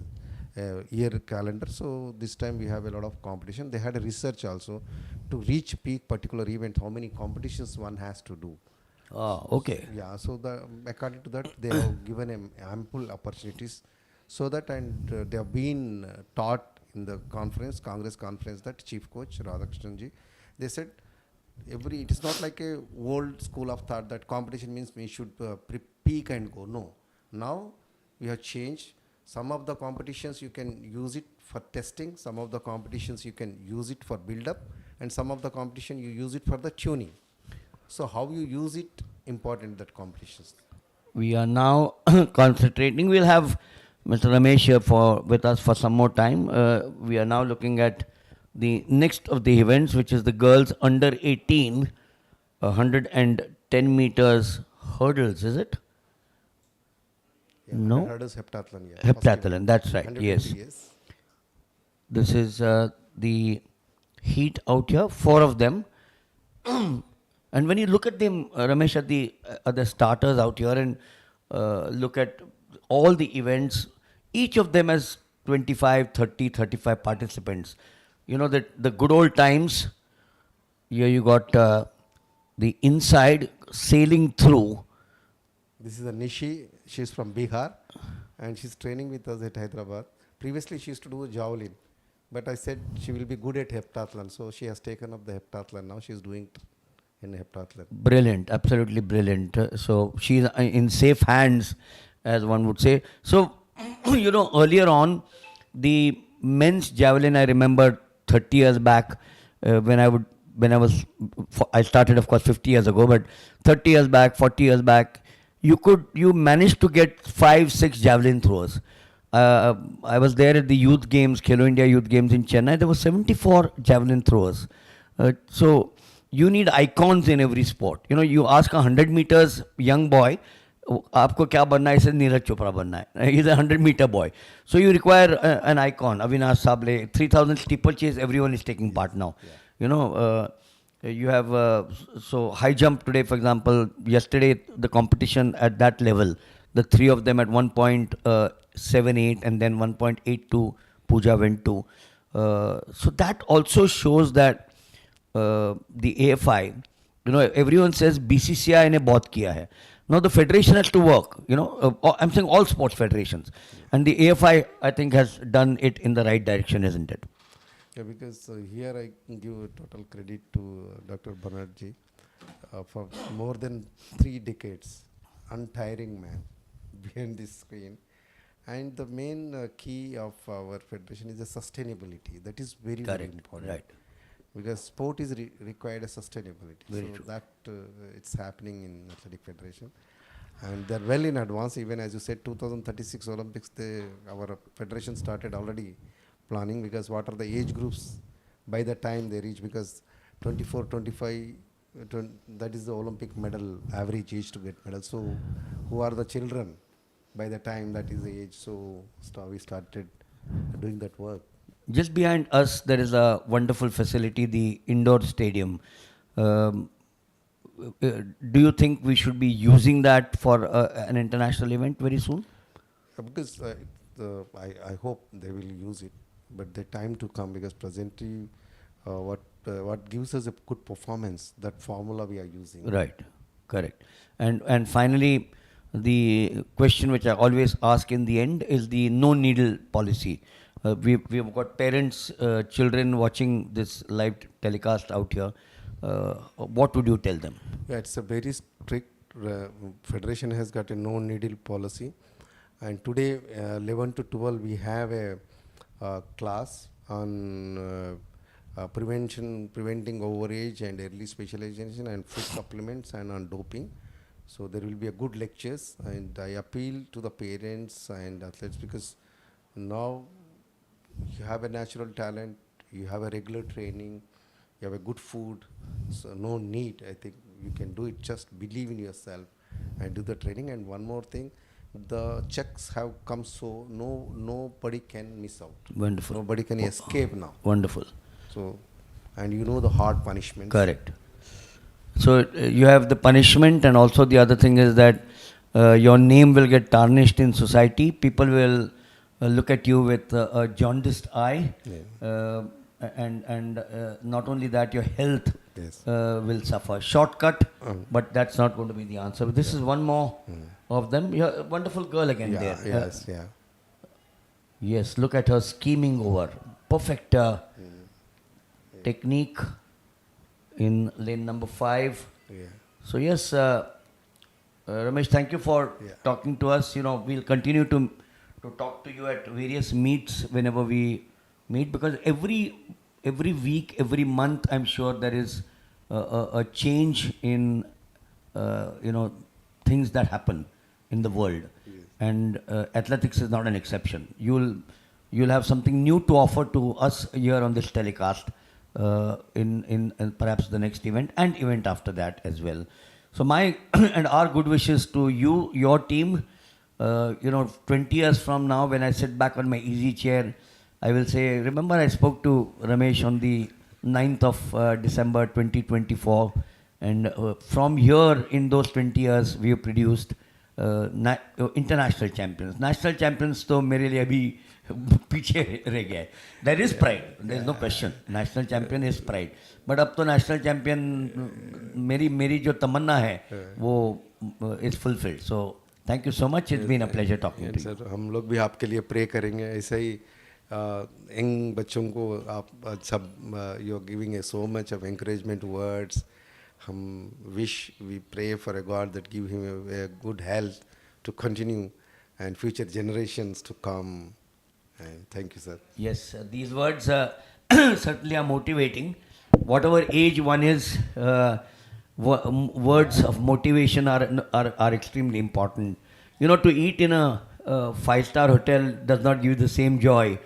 year calendar. So this time we have a lot of competition. They had a research also to reach peak particular event, how many competitions one has to do. Okay. Yeah, so according to that, they have given ample opportunities, so that, and they have been taught in the Congress conference, that chief coach Radhakrishnan, they said it is not like a old school of thought that competition means we should peak and go. No, now we have changed. Some of the competitions you can use it for testing, some of the competitions you can use it for build up, and some of the competition you use it for the tuning. So how you use it, important, that competitions. We are now concentrating. We'll have Mr. Ramesh here with us for some more time. We are now looking at the next of the events, which is the girls under 18, 110 meters hurdles, is it? Yeah, No? Hurdles heptathlon, yeah. Heptathlon, that's right, 120, yes. This is the heat out here, 4 of them. And when you look at them, Ramesh, at the starters out here, and look at all the events, each of them has 25, 30, 35 participants. You know, that the good old times, here you got the inside sailing through. This is a Nishi. She's from Bihar, and she's training with us at Hyderabad. Previously, she used to do javelin, but I said she will be good at heptathlon, so she has taken up the heptathlon. Now she's doing in heptathlon. Brilliant, absolutely brilliant. So she's in safe hands, as one would say. So, you know, earlier on, the men's javelin, I remember 30 years back, I started, of course, 50 years ago, but 30 years back, 40 years back, you managed to get 5, 6 javelin throwers. I was there at the youth games, Khelo India youth games in Chennai. There were 74 javelin throwers. So you need icons in every sport. You know, you ask a 100 meters young boy, आपको क्या बनना है? इसे नीरज चोपड़ा बनना है. He's a 100-meter boy. So you require an icon. Avinash Sable, 3,000 steeplechase, everyone is taking part now. Yeah. You know, you have so high jump today, for example. Yesterday the competition at that level, the 3 of them at 1.78 and then 1.82 Pooja went to. So that also shows that the AFI You know, everyone says BCCI ने बहुत किया है. Now the federation has to work. You know, I'm saying all sports federations, and the AFI I think has done it in the right direction, isn't it? Yeah, because here I can give total credit to Dr. Banerjee for more than 3 decades, untiring man behind this screen. And the main key of our federation is the sustainability. That is very, very Correct. important. Right. Because sport is required a sustainability. Very so true. that it's happening in Athletic Federation. And they're well in advance. Even as you said, 2036 Olympics, our federation started already planning, because what are the age groups by the time they reach, because 24, 25, that is the Olympic medal average age to get medal. So who are the children by the time that is the age? So we started doing that work. Just behind us, there is a wonderful facility, the indoor stadium. Do you think we should be using that for an international event very soon? Because I hope they will use it, but the time to come, because presently what gives us a good performance, that formula we are using. Right, correct. And finally, the question which I always ask in the end is the no needle policy. We've got parents, children watching this live telecast out here. What would you tell them? Yeah, it's a very strict, federation has got a no needle policy, and today 11 to 12 we have a class on preventing overage and early specialization and food supplements and on doping. So there will be a good lectures, and I appeal to the parents and athletes, because now you have a natural talent, you have a regular training, you have a good food, so no need. I think you can do it. Just believe in yourself and do the training. And one more thing, the checks have come, so nobody can miss out. Wonderful. Nobody can escape now. Wonderful. So, and you know the hard punishments. Correct. So you have the punishment, and also the other thing is that your name will get tarnished in society. People will look at you with a jaundiced eye. Yeah. And not only that, your health Yes. will suffer. Shortcut, but that's not going to be the answer. But this is one more of them. You're a wonderful girl again Yeah, there. yes, yeah. Yes, look at her scheming over. Perfect technique in lane number 5. Yeah. So yes, Ramesh, thank you for talking to us. You know, we'll continue to talk to you at various meets whenever we meet, because every week, every month, I'm sure there is a change in things that happen in the world, and athletics is not an exception. You'll have something new to offer to us here on this telecast in perhaps the next event and event after that as well. So my and our good wishes to you, your team. 20 years from now, when I sit back on my easy chair, I will say, remember I spoke to Ramesh on the 9th of December 2024, and from here, in those 20 years, we have produced international champions. National champions तो मेरे लिए अभी पीछे रह गया है. There is pride, there is no question. National champion is pride. But अब तो national champion मेरी जो तमन्ना है वो is fulfilled. So thank you so much. It's been a pleasure talking to you. Sir, हम लोग भी आपके लिए प्रे करेंगे. ऐसे ही यंग बच्चों को आप सब you are giving so much of encouragement words. हम we pray for a God that give him a good health to continue and future generations to come. And thank you, sir. Yes, these words certainly are motivating. Whatever age one is, words of motivation are extremely important. You know, to eat in a 5-star hotel does not give the same joy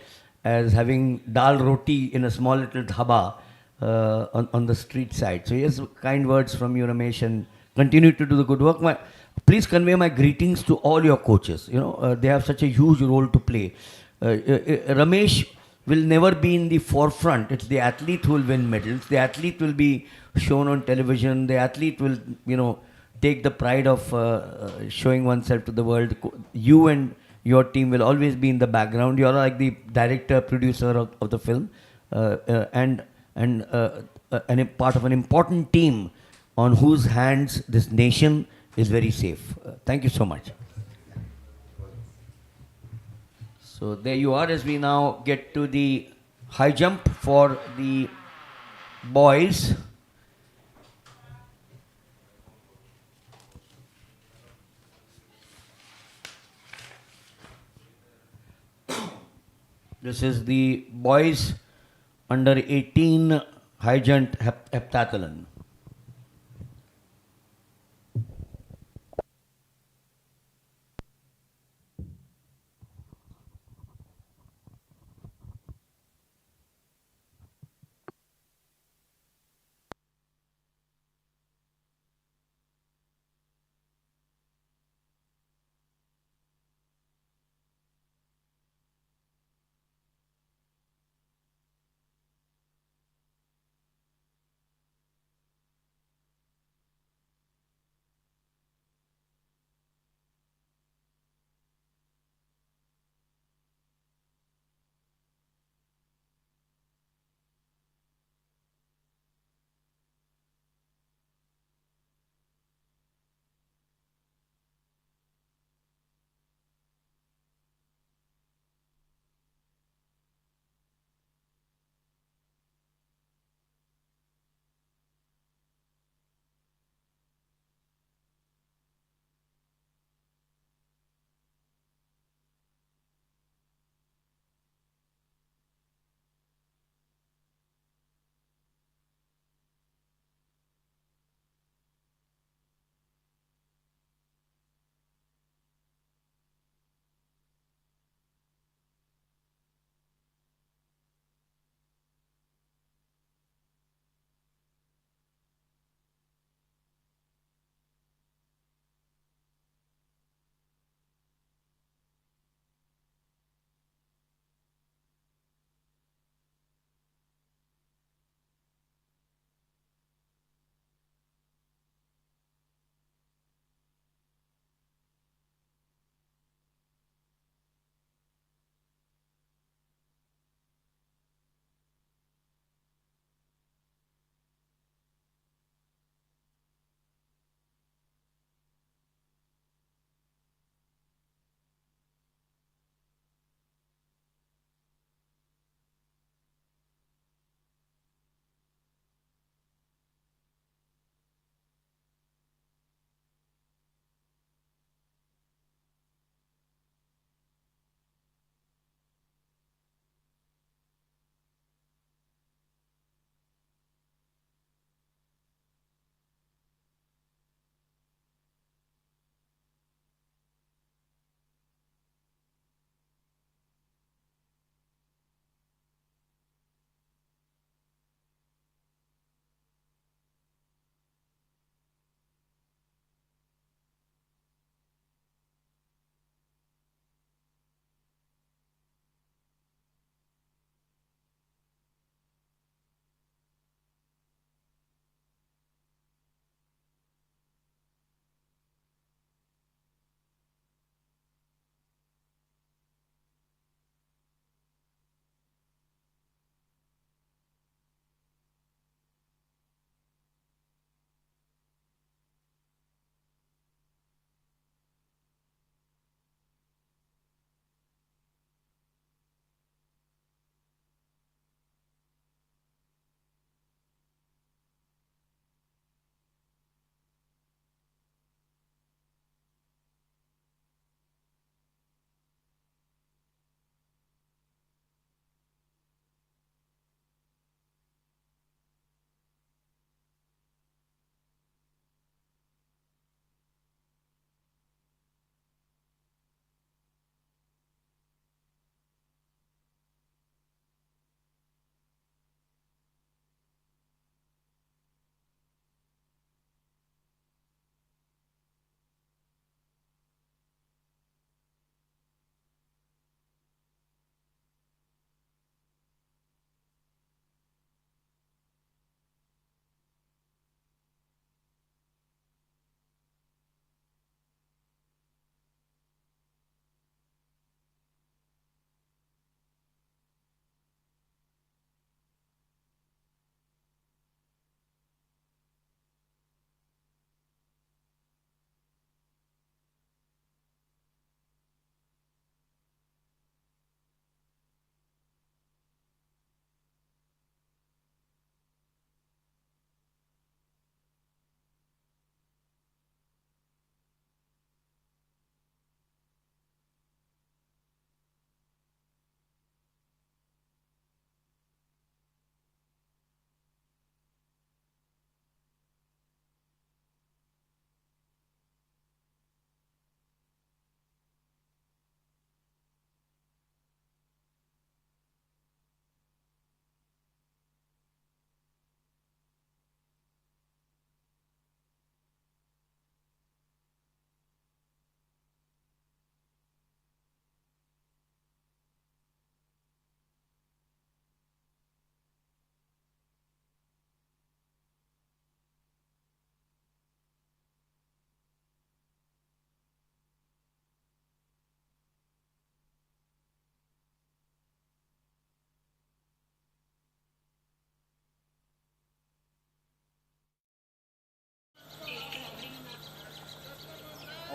as having dal roti in a small little dhaba on the street side. So yes, kind words from you, Ramesh, and continue to do the good work. Please convey my greetings to all your coaches. You know, they have such a huge role to play. Ramesh will never be in the forefront. It's the athlete who will win medals. The athlete will be shown on television. The athlete will, take the pride of showing oneself to the world. You and your team will always be in the background. You are like the director, producer of the film, and a part of an important team on whose hands this nation is very safe. Thank you so much. So there you are as we now get to the high jump for the boys. This is the boys under 18 high jump heptathlon.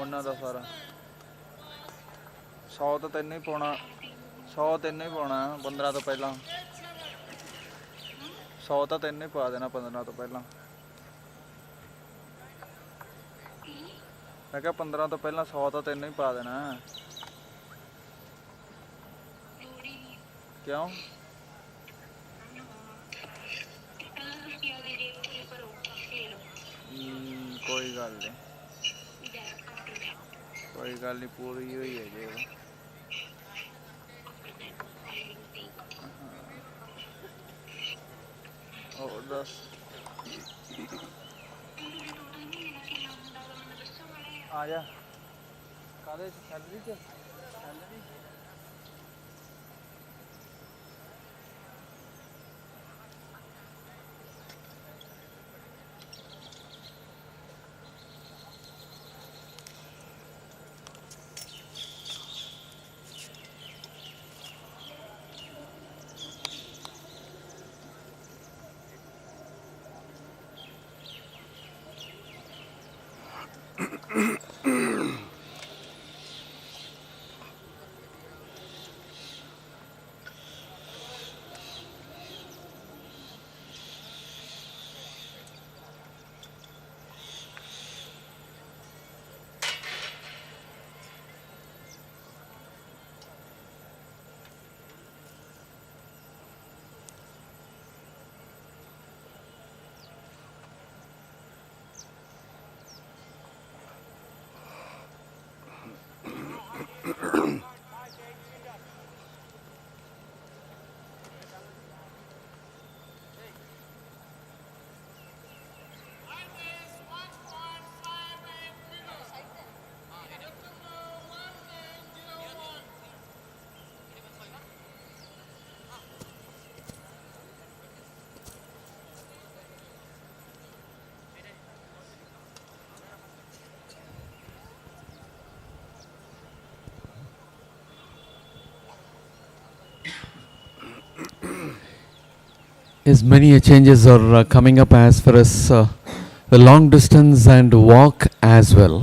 ਇਹਨਾਂ ਦਾ ਸਾਰਾ 100 ਤਾਂ ਤੈਨੂੰ ਹੀ ਪਾਉਣਾ 100 ਤੈਨੂੰ ਹੀ ਪਾਉਣਾ 15 ਤੋਂ ਪਹਿਲਾਂ 100 ਤਾਂ ਤੈਨੂੰ ਹੀ ਪਾ ਦੇਣਾ 15 ਤੋਂ ਪਹਿਲਾਂ ਮੈਂ ਕਿਹਾ 15 ਤੋਂ ਪਹਿਲਾਂ 100 ਤਾਂ ਤੈਨੂੰ ਹੀ ਪਾ ਦੇਣਾ ਕਿਉਂ ਕੋਈ ਗੱਲ ਨਹੀਂ ਪੂਰੀ ਹੋਈ ਹੈ ਜੀ ਹੋਰ ਦੱਸ ਆ ਜਾ ਕਾਹਦੇ ਸੈਲਰੀ ਚ salary Yes, many changes are coming up as far as the long distance and walk as well.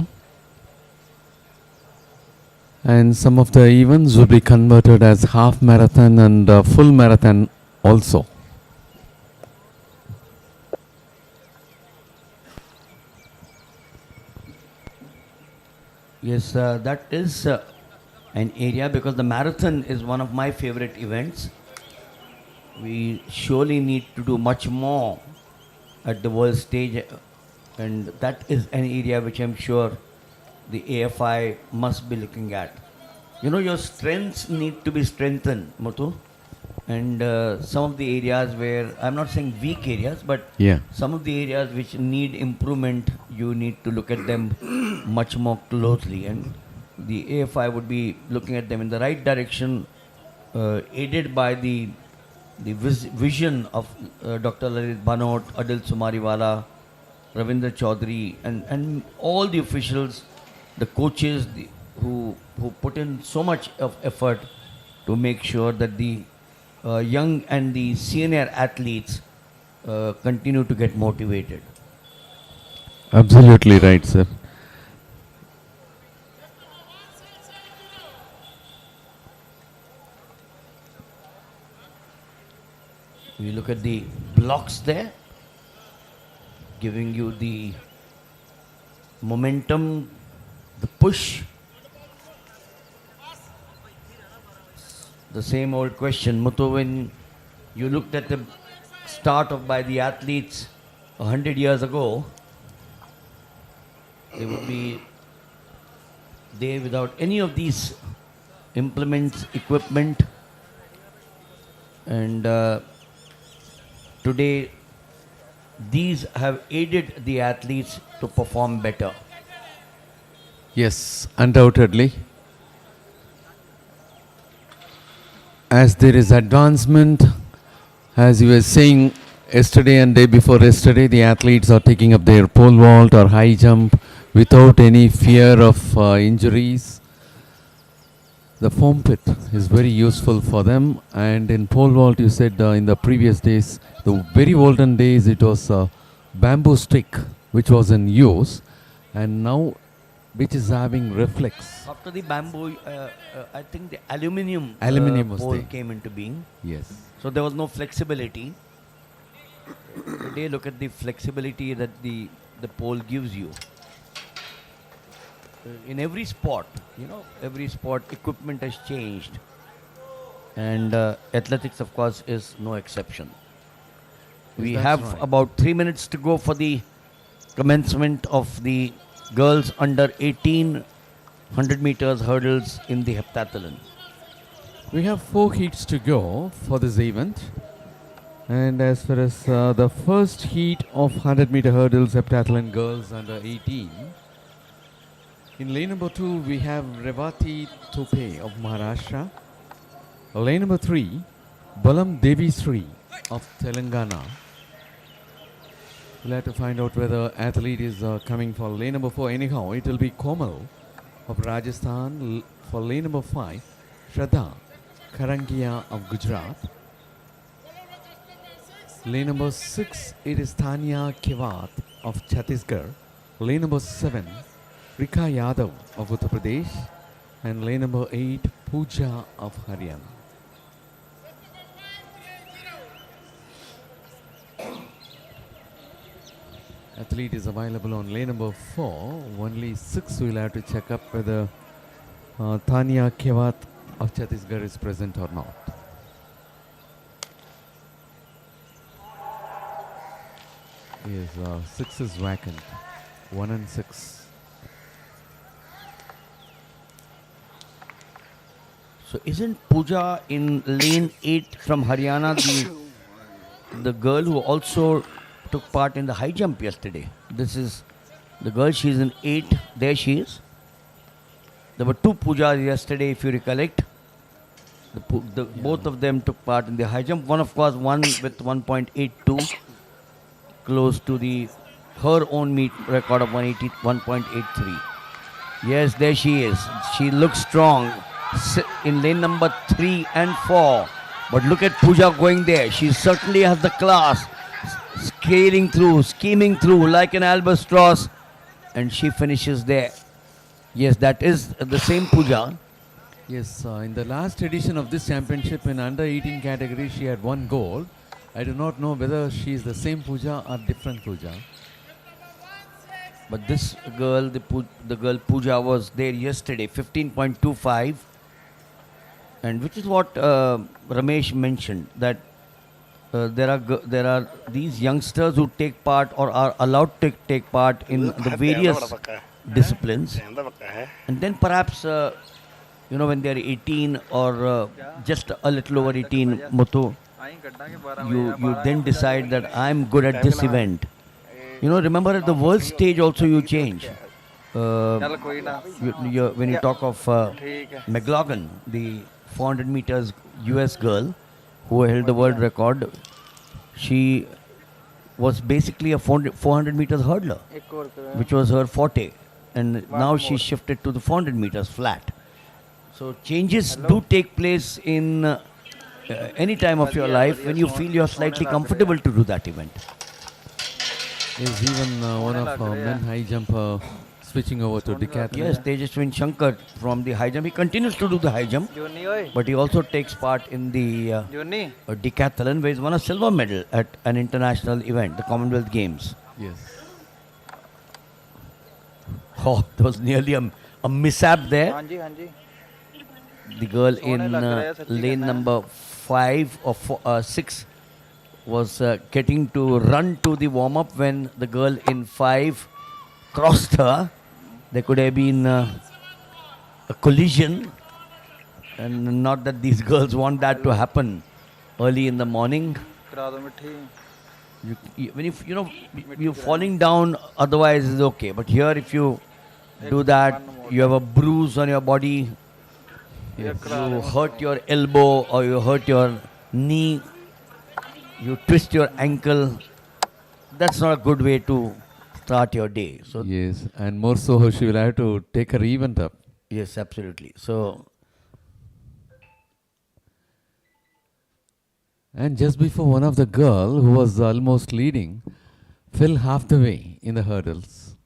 And some of the events will be converted as half marathon and full marathon also. Yes, that is an area because the marathon is one of my favorite events. We surely need to do much more at the world stage, and that is an area which I'm sure the AFI must be looking at. You know, your strengths need to be strengthened, Muthu, and some of the areas where, I'm not saying weak areas, but Yeah. some of the areas which need improvement, you need to look at them much more closely, and the AFI would be looking at them in the right direction, aided by the vision of Dr. Lalit Bhanot, Adil Sumariwala, Ravindra Chaudhary, and all the officials, the coaches who put in so much of effort to make sure that the young and the senior athletes continue to get motivated. Absolutely right, sir. We look at the blocks there, giving you the momentum, the push. The same old question, Muthu, when you looked at the start of by the athletes 100 years ago, they would be there without any of these implements, equipment, and today these have aided the athletes to perform better. Yes, undoubtedly. As there is advancement, as you were saying yesterday and day before yesterday, the athletes are taking up their pole vault or high jump without any fear of injuries. The foam pit is very useful for them, and in pole vault you said in the previous days, the very olden days, it was a bamboo stick which was in use, and now which is having reflex. After the bamboo, I think the aluminium, Aluminium was pole there. came into being. Yes. So there was no flexibility. Today, look at the flexibility that the pole gives you. In every sport, every sport equipment has changed. And athletics, of course, is no exception. We That's have right. about 3 minutes to go for the commencement of the girls under 18 100 meters hurdles in the heptathlon. We have 4 heats to go for this event. And as far as the first heat of 100-meter hurdles heptathlon girls under 18, in lane number 2 we have Revati Tope of Maharashtra. Lane number 3, Balam Devi Sri of Telangana. We'll have to find out whether athlete is coming for lane number 4. Anyhow, it will be Komal of Rajasthan. For lane number 5, Shraddha Karangia of Gujarat. Lane number 6, it is Tanya Kivat of Chhattisgarh. Lane number 7, Rika Yadav of Uttar Pradesh. And lane number 8, Pooja of Haryana. Athlete is available on lane number 4. Only 6 will have to check up whether Tanya Kivat of Chhattisgarh is present or not. Yes, 6 is vacant. 1 and 6. So isn't Pooja in lane 8 from Haryana the girl who also took part in the high jump yesterday? This is the girl, she's in 8. There she is. There were 2 Poojas yesterday, if you recollect. Both of them took part in the high jump. One, of course, won with 1.82, close to her own meet record of 1.83. Yes, there she is. She looks strong in lane number 3 and 4. But look at Pooja going there. She certainly has the class. Scaling through, scheming through like an albatross. And she finishes there. Yes, that is the same Pooja. Yes, in the last edition of this championship in under 18 category, she had 1 gold. I do not know whether she is the same Pooja or different Pooja. But this girl, the girl Pooja, was there yesterday, 15.25. And which is what Ramesh mentioned, that there are these youngsters who take part or are allowed to take part in the various disciplines. And then perhaps, when they are 18 or just a little over 18, Muthu, you then decide that I'm good at this event. Remember at the world stage also you change. When you talk of McLaughlin, the 400 meters US girl who held the world record, she was basically a 400 meters hurdler, which was her forte. And now she shifted to the 400 meters flat. So changes do take place in any time of your life when you feel you're slightly comfortable to do that event. Is even one of men high jumper switching over to decathlon? Yes, Tejaswin Shankar from the high jump. He continues to do the high jump, but he also takes part in the decathlon, where he's won a silver medal at an international event, the Commonwealth Games. Yes. Oh, there was nearly a mishap there. The girl in lane number 5 or 6 was getting to run to the warm-up when the girl in 5 crossed her. There could have been a collision, and not that these girls want that to happen early in the morning. When you're falling down, otherwise is okay. But here, if you do that, you have a bruise on your body. Yes. You hurt your elbow or you hurt your knee. You twist your ankle. That's not a good way to start your day. So Yes, and more so she will have to take her event up. yes, absolutely. So And just before, one of the girl who was almost leading fell half the way in the hurdles.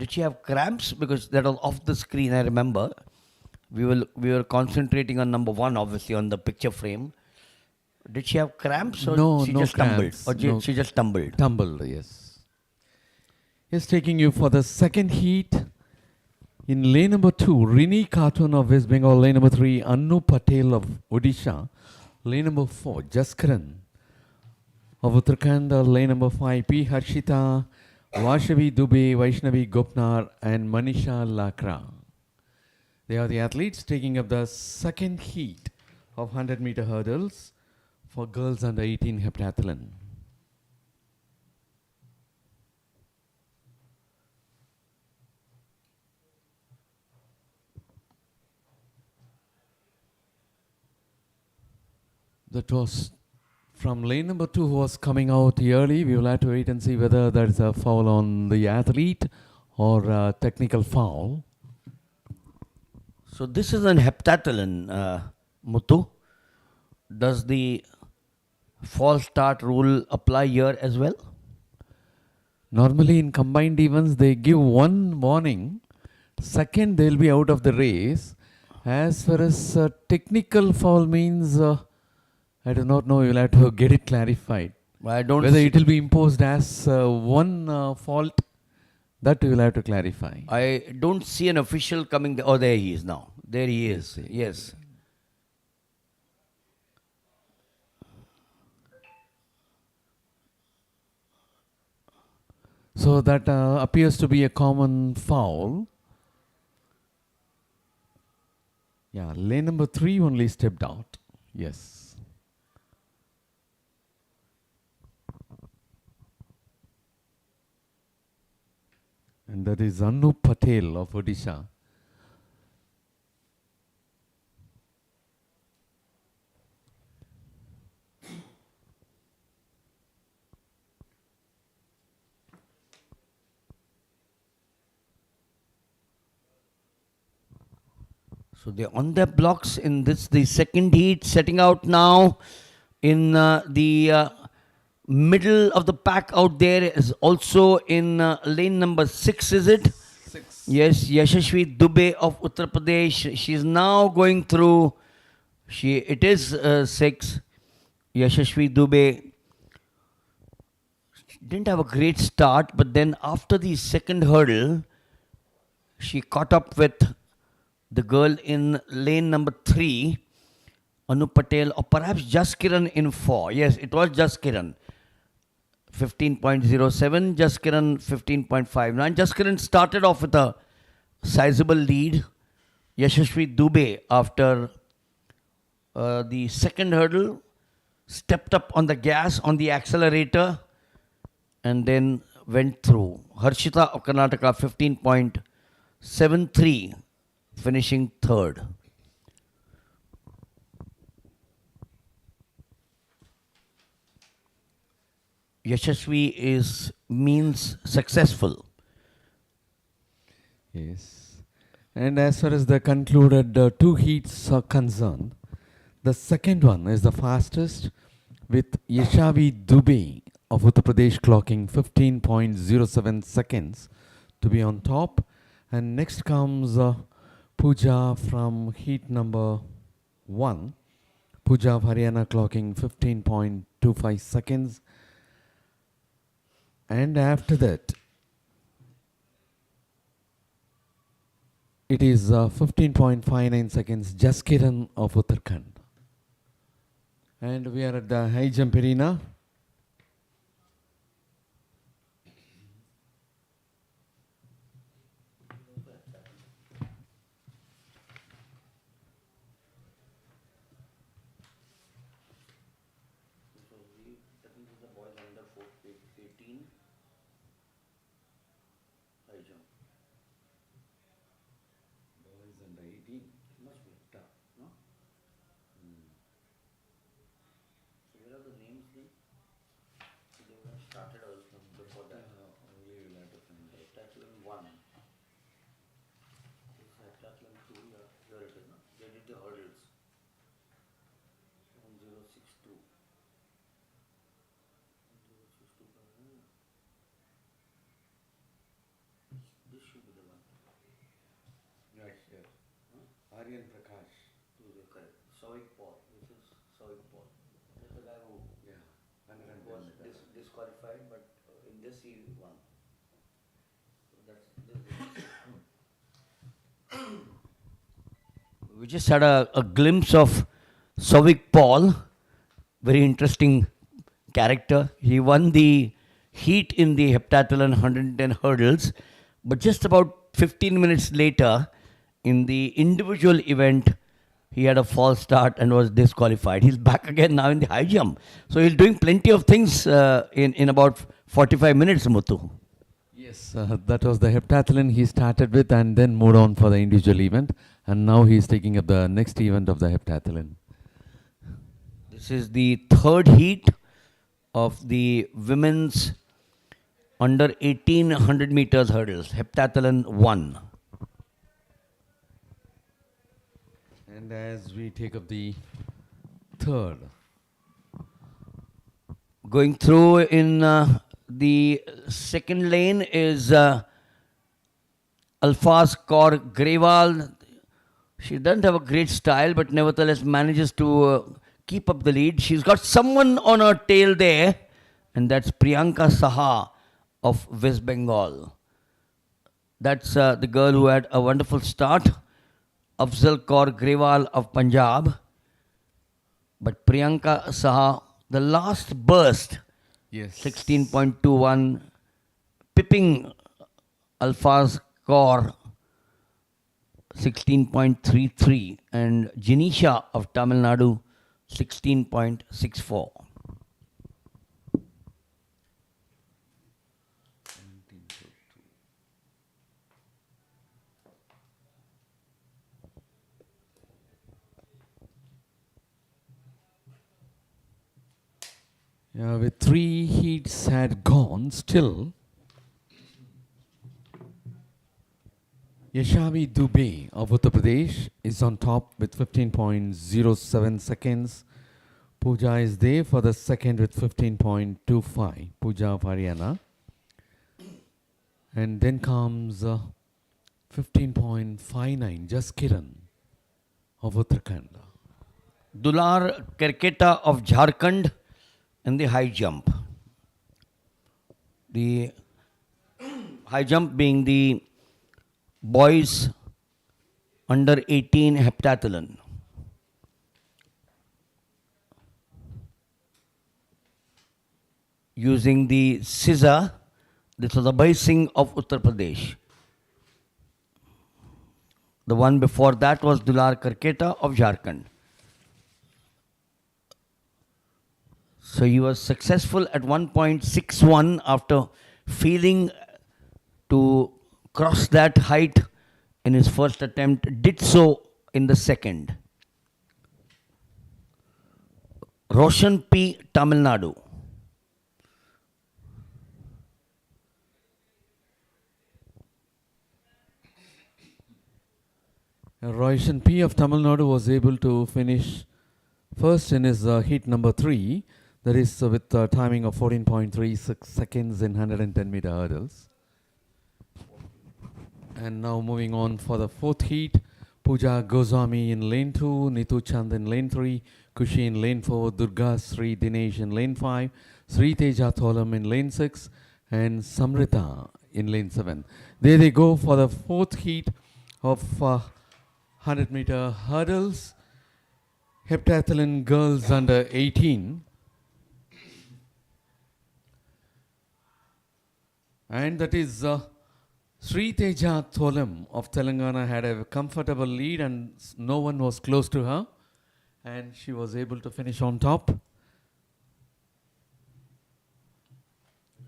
Did she have cramps? Because that was off the screen, I remember. We were concentrating on number 1, obviously, on the picture frame. Did she have cramps or No, she no just cramps. stumbled? Or No. she just tumbled? Tumbled, yes. He's taking you for the second heat. In lane number 2, Rini Khatun of West Bengal. Lane number 3, Annu Patel of Odisha. Lane number 4, Jaskaran of Uttarakhand. Lane number 5, P. Harshita, Vashavi Dubey, Vaishnavi Gopnar, and Manisha Lakra. They are the athletes taking up the second heat of 100-meter hurdles for girls under 18 heptathlon. That was from lane number 2 who was coming out early. We will have to wait and see whether there is a foul on the athlete or a technical foul. So this is an heptathlon, Muthu. Does the false start rule apply here as well? Normally in combined events they give one warning. Second they will be out of the race. As far as technical foul means, I do not know. You will have to get it clarified. I don't Whether see- it will be imposed as one fault, that you will have to clarify. I don't see an official coming there. Oh, there he is now. There he is. Yes. So that appears to be a common foul. Yeah, lane number 3 only stepped out. Yes. And that is Annu Patel of Odisha. So they're on their blocks in this, the second heat, setting out now in the middle of the pack out there is also in lane number 6, is it? 6. Yes, Yashashvi Dubey of Uttar Pradesh. She's now going through, it is 6. Yashashvi Dubey didn't have a great start, but then after the second hurdle, she caught up with the girl in lane number 3, Anu Patel, or perhaps Jaskiran in 4. Yes, it was Jaskiran. 15.07, Jaskiran 15.59. Jaskiran started off with a sizable lead. Yashashvi Dubey, after the second hurdle, stepped up on the gas, on the accelerator, and then went through. Harshita of Karnataka, 15.73, finishing third. Yashasvi means successful. Yes. And as far as the concluded 2 heats are concerned, the second one is the fastest with Yashavi Dubey of Uttar Pradesh clocking 15.07 seconds to be on top. And next comes Pooja from heat number 1. Pooja of Haryana clocking 15.25 seconds. And after that, it is 15.59 seconds, Jaskiran of Uttarakhand. And we are at the high jump arena. This Aryan Prakash. Correct. Soik Paul. This is Soik Paul. That's the guy who Yeah, was 110 meters. disqualified, but in this he won. So that's we just had a glimpse of Soik Paul, very interesting character. He won the heat in the heptathlon 110 hurdles, but just about 15 minutes later, in the individual event, he had a false start and was disqualified. He's back again now in the high jump. So he's doing plenty of things in about 45 minutes, Muthu. Yes, that was the heptathlon he started with and then moved on for the individual event. And now he is taking up the next event of the heptathlon. This is the third heat of the women's under 1800 meters hurdles, heptathlon 1. And as we take up the third. Going through in the second lane is Alfaz Kaur Grewal. She doesn't have a great style, but nevertheless manages to keep up the lead. She's got someone on her tail there, and that's Priyanka Saha of West Bengal. That's the girl who had a wonderful start. Afzal Kaur Grewal of Punjab. But Priyanka Saha, the last burst, Yes. 16.21, pipping Alfaz Kaur 16.33, and Jinisha of Tamil Nadu 16.64. Yeah, with 3 heats had gone, still Yashami Dubey of Uttar Pradesh is on top with 15.07 seconds. Pooja is there for the second with 15.25. Pooja of Haryana. And then comes 15.59, just Kiran of Uttarakhand. Dular Kerketa of Jharkhand in the high jump. The high jump being the boys under 18 heptathlon. Using the scissor, this was Abhay Singh of Uttar Pradesh. The one before that was Dular Karketa of Jharkhand. So he was successful at 1.61 after failing to cross that height in his first attempt, did so in the second. Roshan P. Tamil Nadu. Roshan P of Tamil Nadu was able to finish first in his heat number 3, that is with a timing of 14.36 seconds in 110 meter hurdles. And now moving on for the fourth heat, Pooja Goswami in lane 2, Nitu Chand in lane 3, Kushi in lane 4, Durga Sri Dinesh in lane 5, Sri Teja Tholam in lane 6, and Samrita in lane 7. There they go for the fourth heat of 100 meter hurdles. Heptathlon girls under 18. And that is Sri Teja Tholam of Telangana had a comfortable lead and no one was close to her. And she was able to finish on top.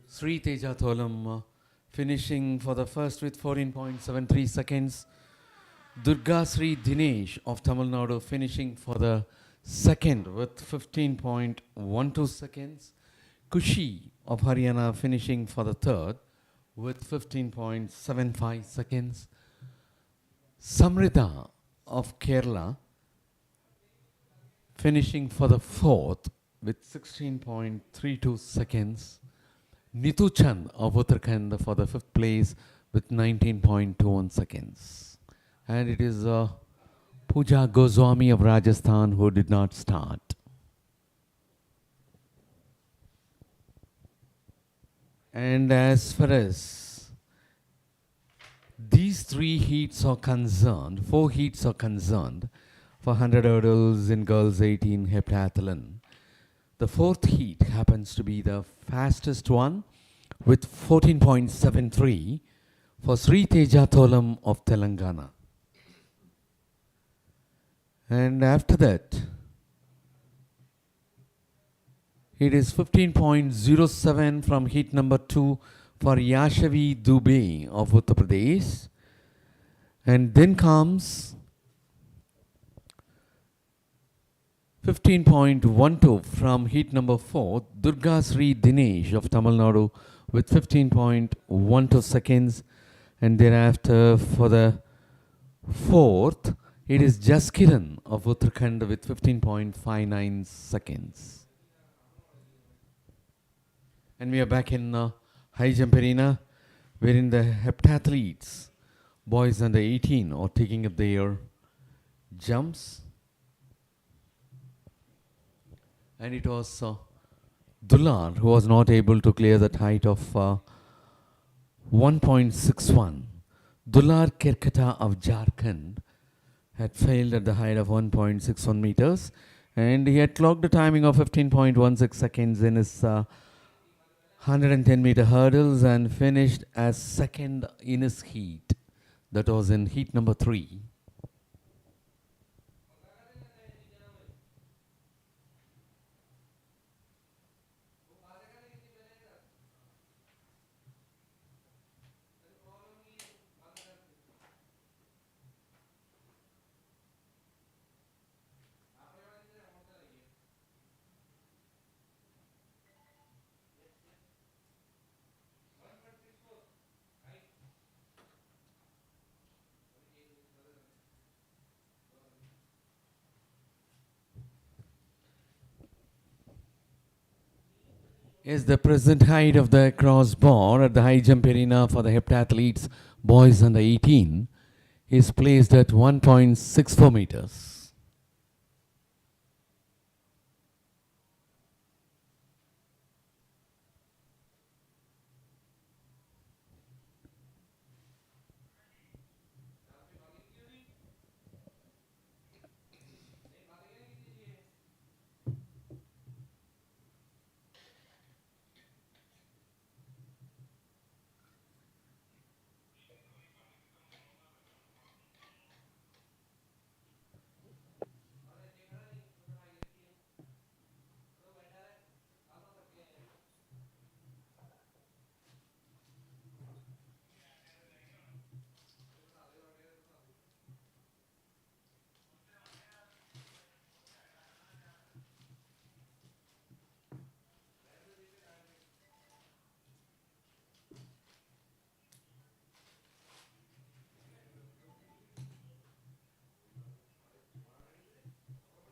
Sri Teja Tholam finishing for the first with 14.73 seconds. Durga Sri Dinesh of Tamil Nadu finishing for the second with 15.12 seconds. Kushi of Haryana finishing for the third with 15.75 seconds. Samrita of Kerala finishing for the fourth with 16.32 seconds. Nitu Chand of Uttarakhand for the fifth place with 19.21 seconds. And it is Pooja Goswami of Rajasthan, who did not start. And as far as these 3 heats are concerned, 4 heats are concerned, for 100 hurdles in girls 18 heptathlon, the 4th heat happens to be the fastest one with 14.73 for Sri Teja Tholam of Telangana. And after that, it is 15.07 from heat number 2 for Yashavi Dubey of Uttar Pradesh. And then comes 15.12 from heat number 4, Durga Sri Dinesh of Tamil Nadu with 15.12 seconds. And thereafter for the 4th, it is Jaskiran of Uttarakhand with 15.59 seconds. And we are back in high jump arena, wherein the heptathletes, boys under 18, are taking up their jumps. And it was Dullar who was not able to clear that height of 1.61. Dullar Kerkata of Jharkhand had failed at the height of 1.61 meters, and he had clocked a timing of 15.16 seconds in his 110 meter hurdles and finished as second in his heat. That was in heat number 3. Is the present height of the crossbar at the high jump arena for the heptathletes, boys under 18, is placed at 1.64 meters.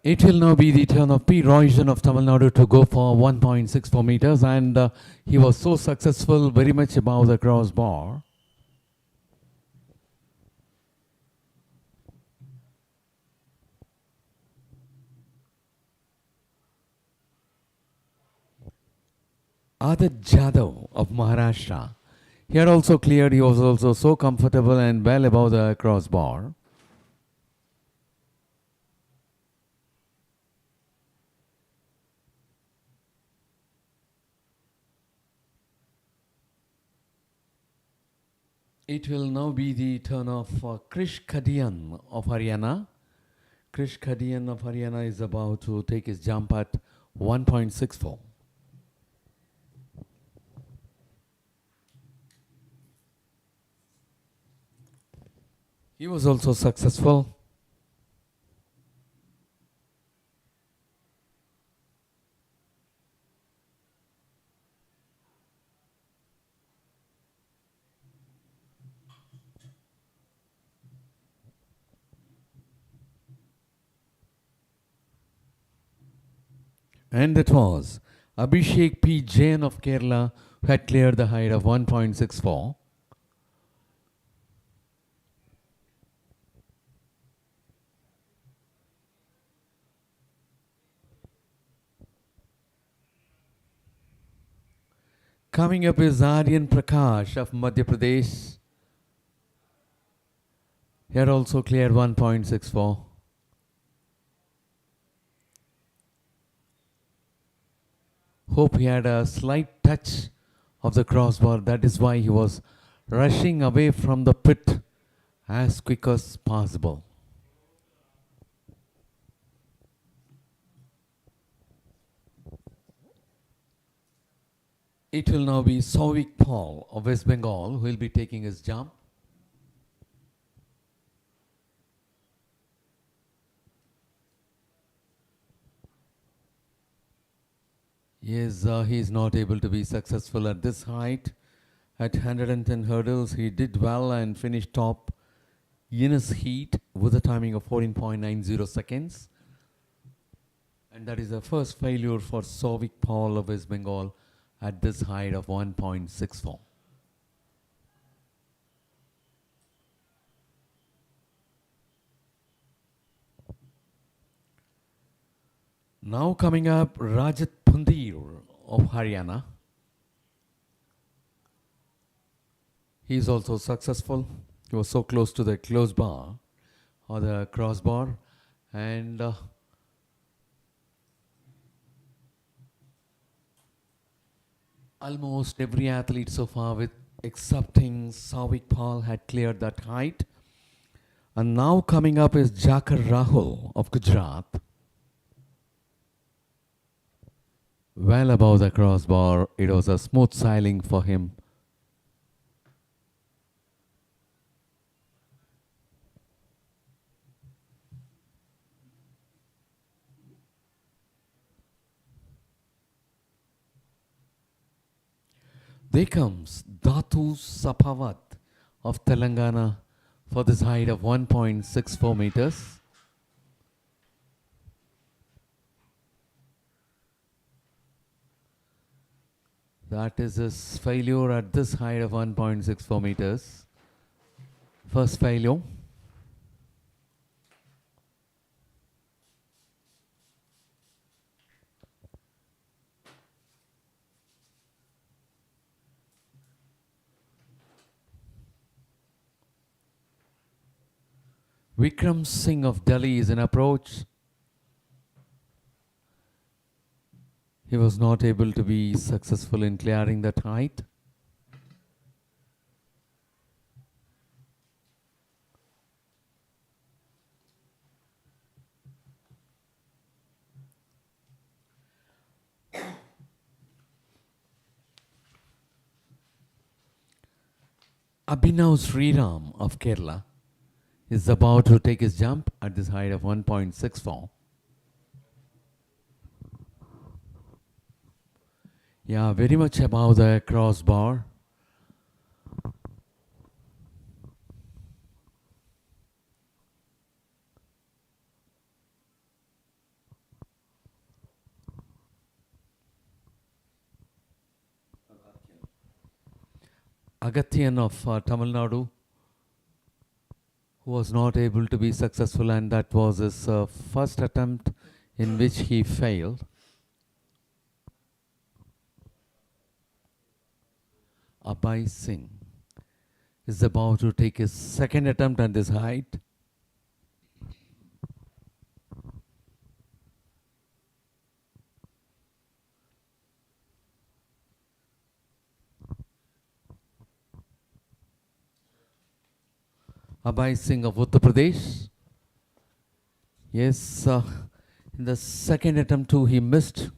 It will now be the turn of P. Royson of Tamil Nadu to go for 1.64 meters, and he was so successful, very much above the crossbar. Adit Jadhav of Maharashtra, he had also cleared, he was also so comfortable and well above the crossbar. It will now be the turn of Krish Khadian of Haryana. Krish Khadian of Haryana is about to take his jump at 1.64. He was also successful. And it was Abhishek P. Jain of Kerala who had cleared the height of 1.64. Coming up is Aryan Prakash of Madhya Pradesh. Here also cleared 1.64. Hope he had a slight touch of the crossbar. That is why he was rushing away from the pit as quick as possible. It will now be Souvik Paul of West Bengal who will be taking his jump. Yes, he is not able to be successful at this height. At 110 hurdles, he did well and finished top in his heat with a timing of 14.90 seconds. And that is the first failure for Souvik Paul of West Bengal at this height of 1.64. Now coming up, Rajat Pundir of Haryana. He is also successful. He was so close to the close bar or the crossbar, and almost every athlete so far, with excepting Souvik Paul, had cleared that height. And now coming up is Jakar Rahul of Gujarat. Well above the crossbar, it was a smooth sailing for him. There comes Dhatu Sapawat of Telangana for this height of 1.64 meters. That is his failure at this height of 1.64 meters. First failure. Vikram Singh of Delhi is in approach. He was not able to be successful in clearing that height. Abhinav Sriram of Kerala is about to take his jump at this height of 1.64. Yeah, very much above the crossbar. Agathian of Tamil Nadu, who was not able to be successful, and that was his first attempt in which he failed. Abhay Singh is about to take his second attempt at this height. Abhay Singh of Uttar Pradesh. Yes, in the second attempt too, he missed.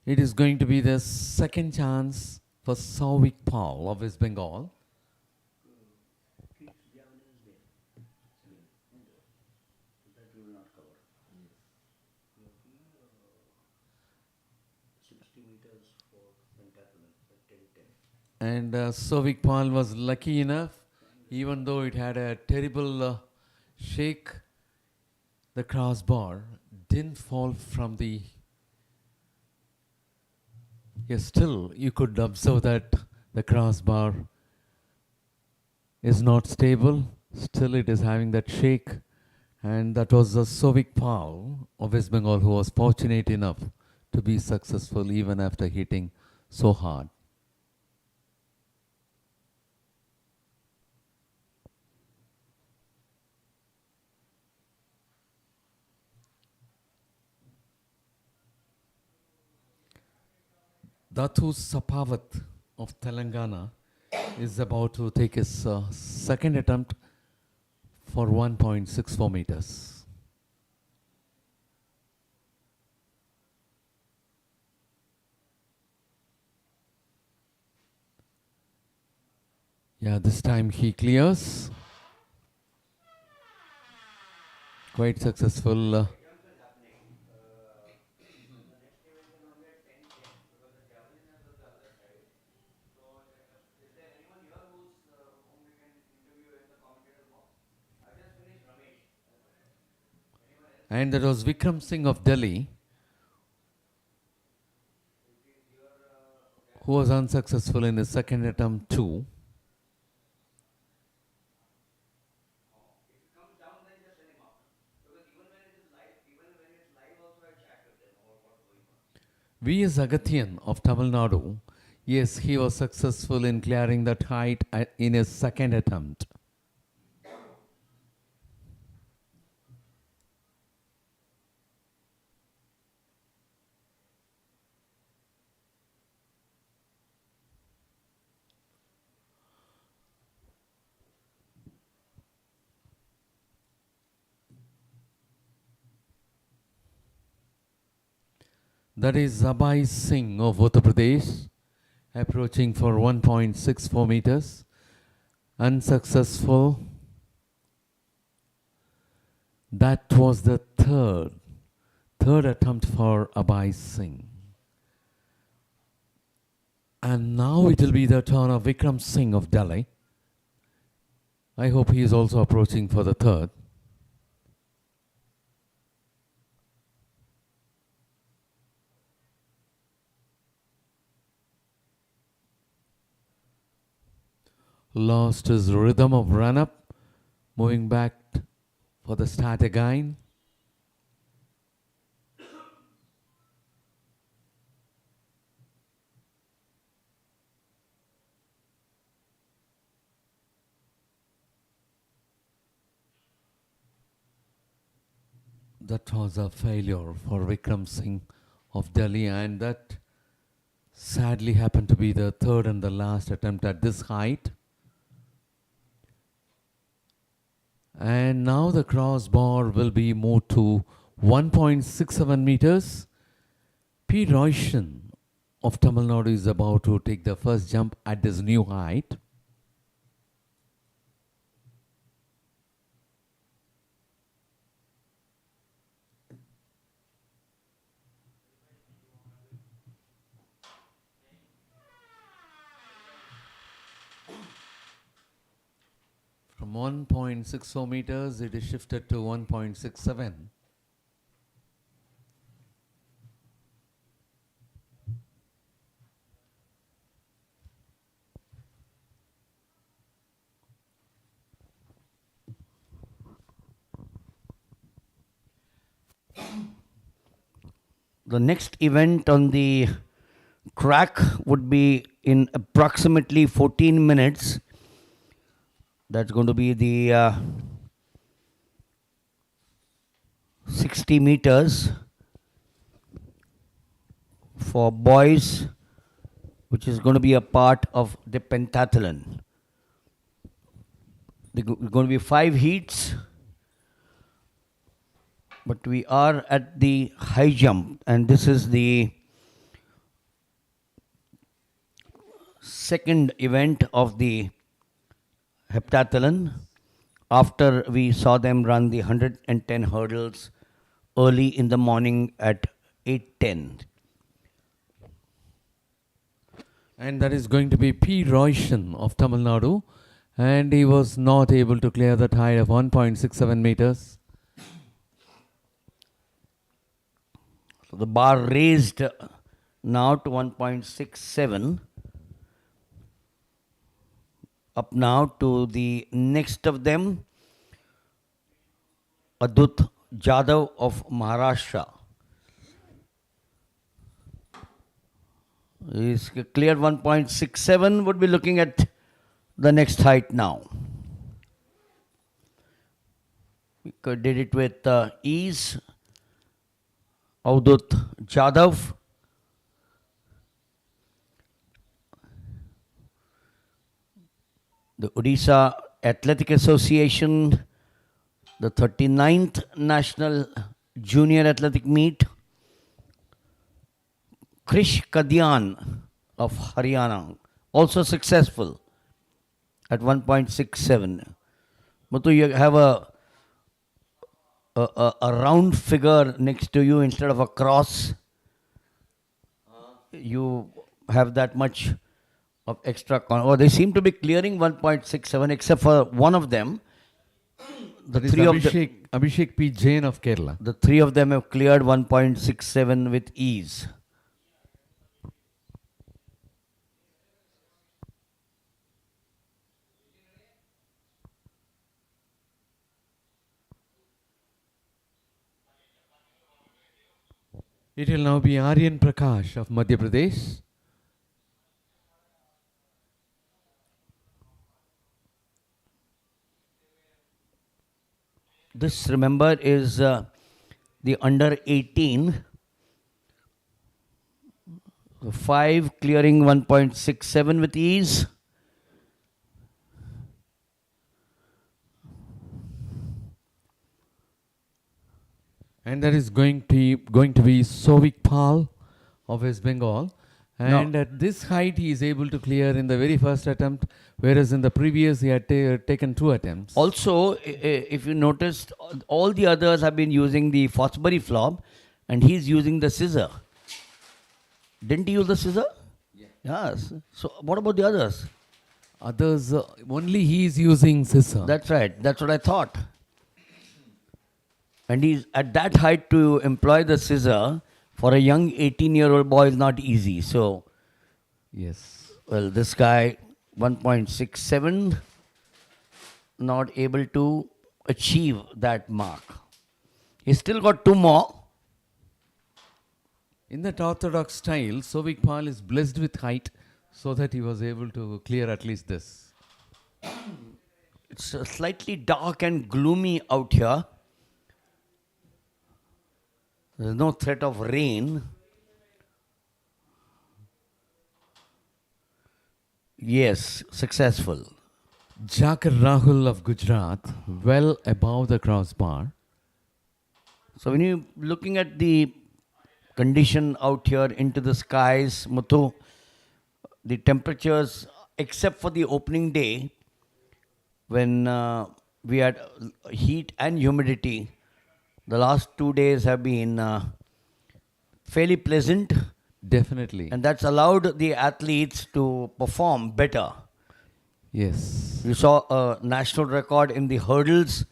It is going to be the second chance for Souvik Paul of West Bengal. And Souvik Paul was lucky enough, even though it had a terrible shake, the crossbar didn't fall from the... Yes, still you could observe that the crossbar is not stable. Still it is having that shake, And that was Sovik Pal of West Bengal, who was fortunate enough to be successful even after hitting so hard. Datu Sapavat of Telangana is about to take his second attempt for 1.64 meters. Yeah, this time he clears. Quite successful. And that was Vikram Singh of Delhi, who was unsuccessful in his second attempt too. V.S. Agathian of Tamil Nadu, yes, he was successful in clearing that height in his second attempt. That is Abai Singh of Uttar Pradesh, approaching for 1.64 meters. Unsuccessful. That was the third attempt for Abai Singh. And now it will be the turn of Vikram Singh of Delhi. I hope he is also approaching for the third. Lost his rhythm of run-up, moving back for the start again. That was a failure for Vikram Singh of Delhi, and that sadly happened to be the third and the last attempt at this height. And now the crossbar will be moved to 1.67 meters. P. Roshan of Tamil Nadu is about to take the first jump at this new height. From 1.64 meters, it is shifted to 1.67. The next event on the track would be in approximately 14 minutes. That's going to be the 60 meters for boys, which is going to be a part of the pentathlon. There are going to be 5 heats, but we are at the high jump, and this is the second event of the heptathlon, after we saw them run the 110 hurdles early in the morning at 8:10. And that is going to be P. Roshan of Tamil Nadu, and he was not able to clear that height of 1.67 meters. So the bar raised now to 1.67. Up now to the next of them, Adut Jadhav of Maharashtra. He's cleared 1.67, would be looking at the next height now. We did it with ease. Avdut Jadhav. The Odisha Athletic Association, the 39th National Junior Athletic Meet. Krish Kadian of Haryana, also successful at 1.67. Muthu, you have a round figure next to you instead of a cross. You have that much of extra. They seem to be clearing 1.67 except for one of them. The three of them, Abhishek P. Jain of Kerala. the three of them have cleared 1.67 with ease. It will now be Aryan Prakash of Madhya Pradesh. This, remember, is the under 18. 5 clearing 1.67 with ease. And that is going to be Sovik Pal of West Bengal. And at this height, he is able to clear in the very first attempt, whereas in the previous, he had taken 2 attempts. Also, if you noticed, all the others have been using the Fosbury flop, and he's using the scissor. Didn't he use the scissor? Yeah. Yes. So, what about the others? Others, only he is using scissor. That's right. That's what I thought. And he's at that height to employ the scissor for a young 18-year-old boy is not easy. So, yes. Well, this guy, 1.67, not able to achieve that mark. He's still got 2 more. In that orthodox style, Sovik Pal is blessed with height so that he was able to clear at least this. It's slightly dark and gloomy out here. There's no threat of rain. Yes, successful. Jakar Rahul of Gujarat, well above the crossbar. So when you're looking at the condition out here into the skies, Muthu, the temperatures, except for the opening day, when we had heat and humidity, the last 2 days have been fairly pleasant. Definitely. And that's allowed the athletes to perform better. Yes. You saw a national record in the hurdles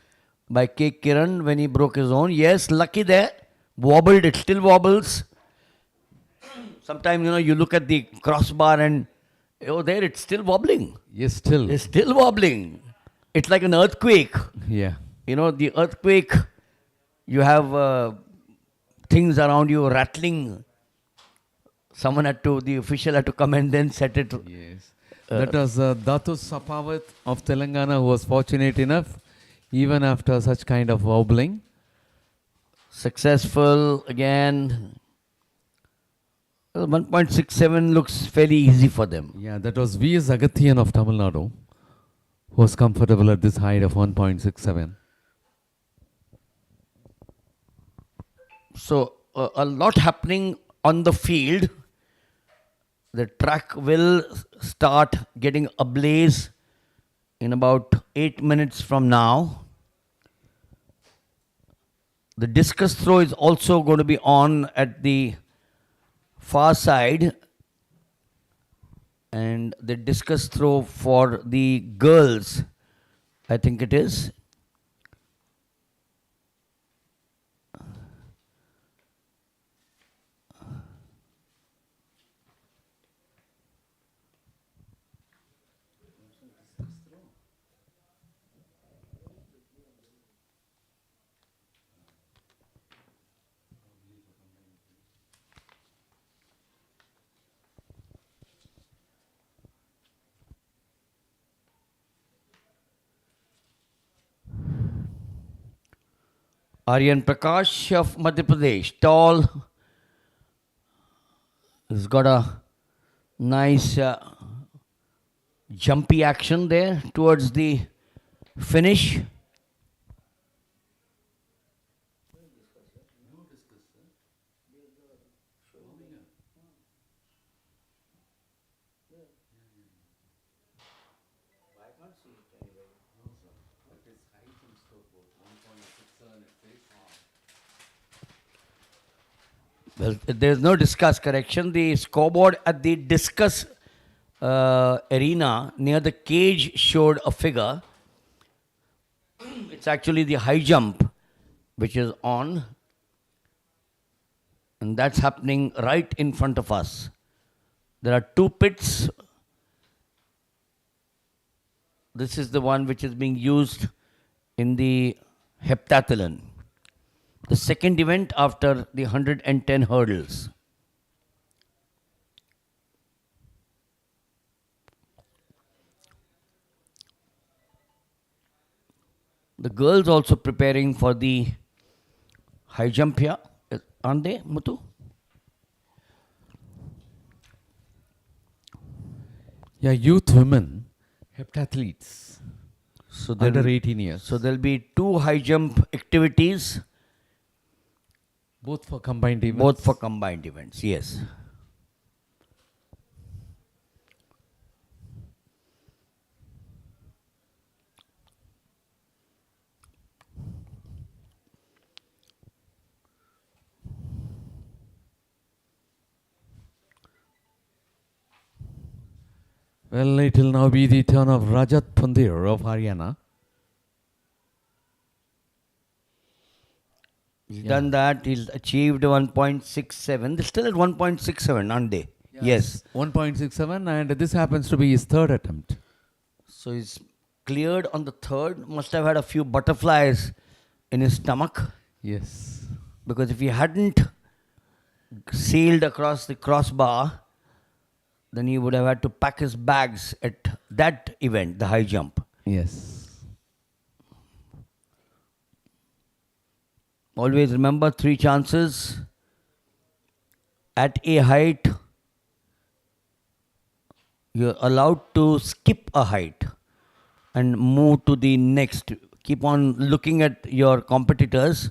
by K. Kiran when he broke his own. Yes, lucky there. Wobbled, it still wobbles. Sometimes, you look at the crossbar and, there it's still wobbling. Yes, still. It's still wobbling. It's like an earthquake. Yeah. The earthquake, you have things around you rattling. The official had to come and then set it. Yes. That was Datu Sapawat of Telangana who was fortunate enough, even after such kind of wobbling. Successful again. Well, 1.67 looks fairly easy for them. Yeah, that was V.S. Agathian of Tamil Nadu, who was comfortable at this height of 1.67. So, a lot happening on the field. The track will start getting ablaze in about 8 minutes from now. The discus throw is also going to be on at the far side. And the discus throw for the girls, I think it is. Aryan Prakash of Madhya Pradesh, tall. He's got a nice jumpy action there towards the finish. Well, there's no discus correction. The scoreboard at the discus arena near the cage showed a figure. It's actually the high jump which is on, and that's happening right in front of us. There are two pits. This is the one which is being used in the heptathlon, the second event after the 110 hurdles. The girls also preparing for the high jump here, aren't they, Muthu? Yeah, youth women, heptathletes, So under 18 years. So there'll be two high jump activities. Both for combined events. Both for combined events, yes. Well, it will now be the turn of Rajat Pundir of Haryana. He's done that. He's achieved 1.67. They're still at 1.67, aren't they? Yes. 1.67, and this happens to be his third attempt. So he's cleared on the third. Must have had a few butterflies in his stomach. Yes. Because if he hadn't sailed across the crossbar, then he would have had to pack his bags at that event, the high jump. Yes. Always remember 3 chances at a height. You're allowed to skip a height and move to the next. Keep on looking at your competitors,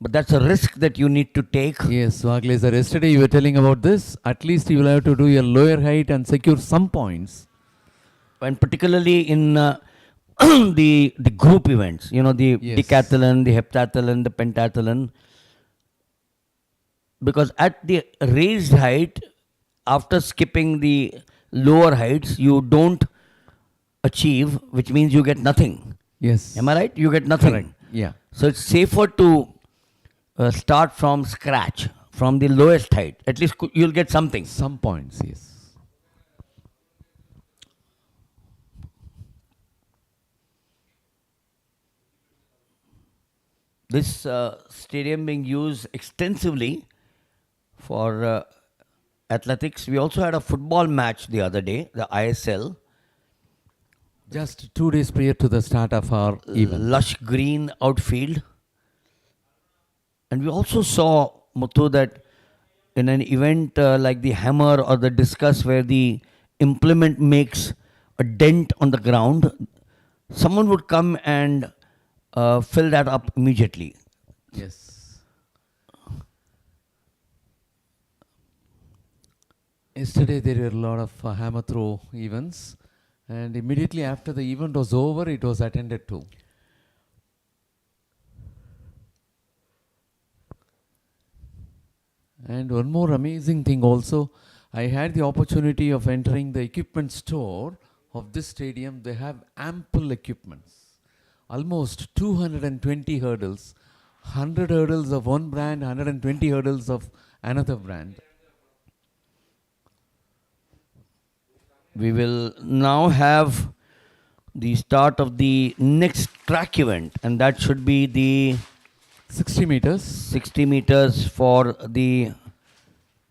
but that's a risk that you need to take. Yes, Wagle sir, yesterday you were telling about this. At least you will have to do your lower height and secure some points. And particularly in the group events, you know, the decathlon, the heptathlon, the pentathlon. Because at the raised height, after skipping the lower heights, you don't achieve, which means you get nothing. Yes. Am I right? You get nothing. Correct. Yeah. So it's safer to start from scratch, from the lowest height. At least you'll get something. Some points, yes. This stadium being used extensively for athletics. We also had a football match the other day, the ISL. Just 2 days prior to the start of our event. Lush green outfield. And we also saw, Muthu, that in an event like the hammer or the discus where the implement makes a dent on the ground, someone would come and fill that up immediately. Yes. Yesterday there were a lot of hammer throw events, and immediately after the event was over, it was attended to. And one more amazing thing also, I had the opportunity of entering the equipment store of this stadium. They have ample equipments. Almost 220 hurdles, 100 hurdles of one brand, 120 hurdles of another brand. We will now have the start of the next track event, and that should be the 60 meters. 60 meters for the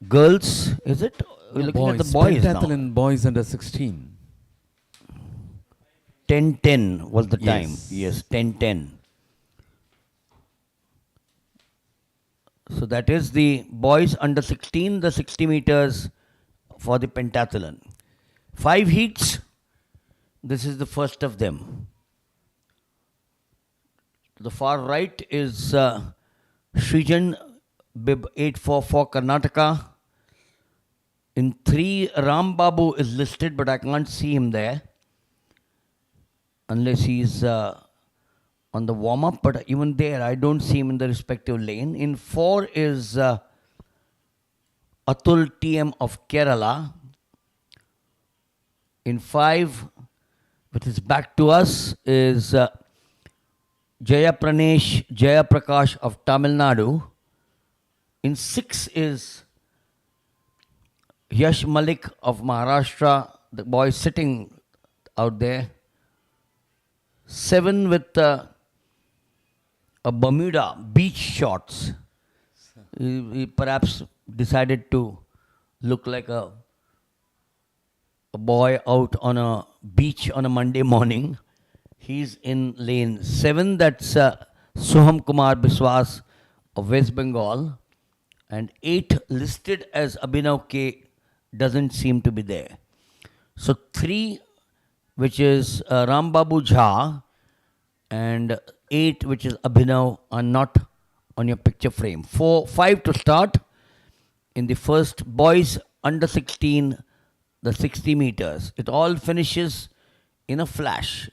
girls, is it? We're looking at the boys now. Pentathlon boys under 16. 10:10 was the time. Yes. Yes, 10:10. So that is the boys under 16, the 60 meters for the pentathlon. 5 heats. This is the first of them. To the far right is Srijan, bib 844 Karnataka. In 3, Ram Babu is listed, but I can't see him there unless he's on the warm-up. But even there, I don't see him in the respective lane. In 4 is Atul TM of Kerala. In 5, which is back to us, is Jaya Prakash of Tamil Nadu. In 6 is Yash Malik of Maharashtra, the boy sitting out there. 7 with a Bermuda beach shorts. He perhaps decided to look like a boy out on a beach on a Monday morning. He's in lane 7. That's Soham Kumar Biswas of West Bengal. And 8 listed as Abhinav K doesn't seem to be there. So 3, which is Ram Babu Jha, and 8, which is Abhinav, are not on your picture frame. 5 to start in the first boys under 16, the 60 meters. It all finishes in a flash.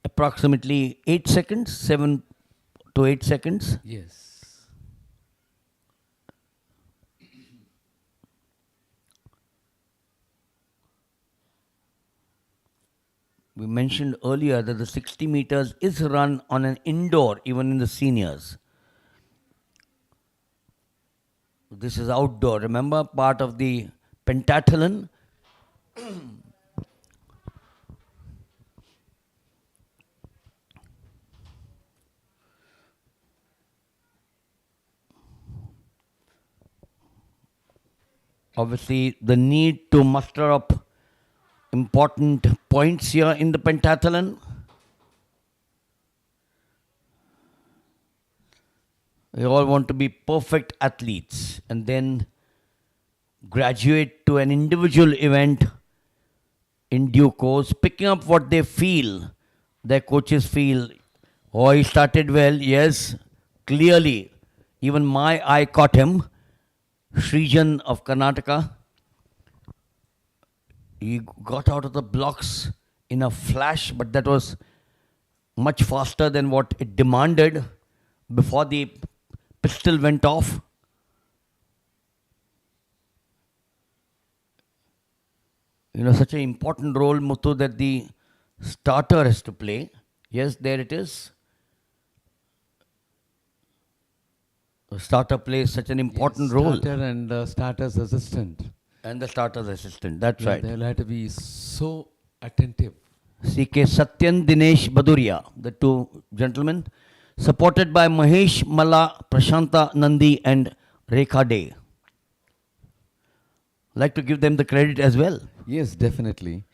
Approximately 8 seconds, 7 to 8 seconds. Yes. We mentioned earlier that the 60 meters is run on an indoor, even in the seniors. This is outdoor. Remember, part of the pentathlon. Obviously, the need to muster up important points here in the pentathlon. We all want to be perfect athletes and then graduate to an individual event in due course, picking up what they feel, their coaches feel. Oh, he started well, yes, clearly. Even my eye caught him, Srijan of Karnataka. He got out of the blocks in a flash, but that was much faster than what it demanded before the pistol went off. You know, such an important role, Muthu, that the starter has to play. Yes, there it is. The starter plays such an important role. Starter and starter's assistant. And the starter's assistant, that's right. They'll have to be so attentive. C.K. Satyan, Dinesh Baduria, the two gentlemen, supported by Mahesh Malla, Prashanta Nandi and Rekha Dey. Like to give them the credit as well. Yes, definitely.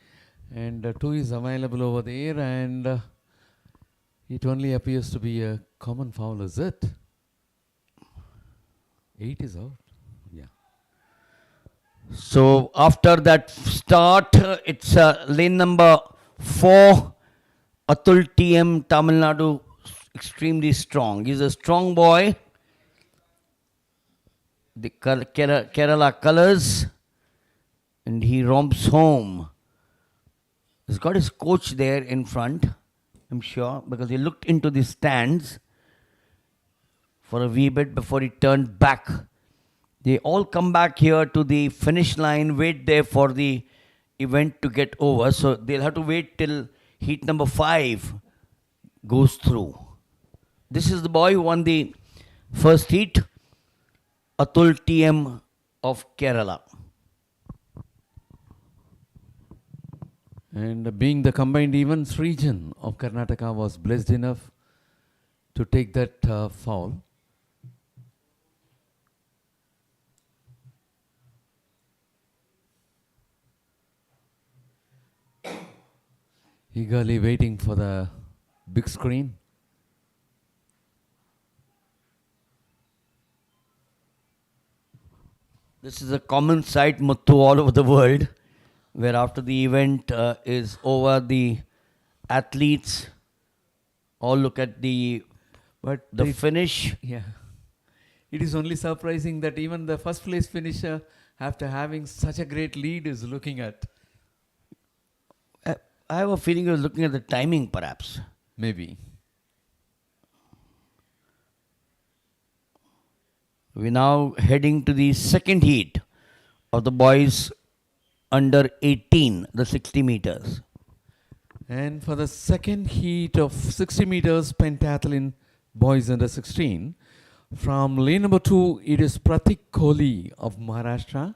And 2 is available over there, and it only appears to be a common foul, is it? 8 is out. Yeah. So after that start, it's lane number 4, Atul TM, Tamil Nadu, extremely strong. He's a strong boy. The Kerala colors, and he romps home. He's got his coach there in front, I'm sure, because he looked into the stands for a wee bit before he turned back. They all come back here to the finish line, wait there for the event to get over. So they'll have to wait till heat number 5 goes through. This is the boy who won the first heat, Atul TM of Kerala. And being the combined events region of Karnataka was blessed enough to take that foul. Eagerly waiting for the big screen. This is a common sight, Muthu, all over the world, where after the event is over, the athletes all look at the finish. Yeah. It is only surprising that even the first place finisher, after having such a great lead, is looking at. I have a feeling he was looking at the timing, perhaps. Maybe. We're now heading to the second heat of the boys under 18, the 60 meters. And for the second heat of 60 meters pentathlon boys under 16, from lane number 2, it is Pratik Kohli of Maharashtra.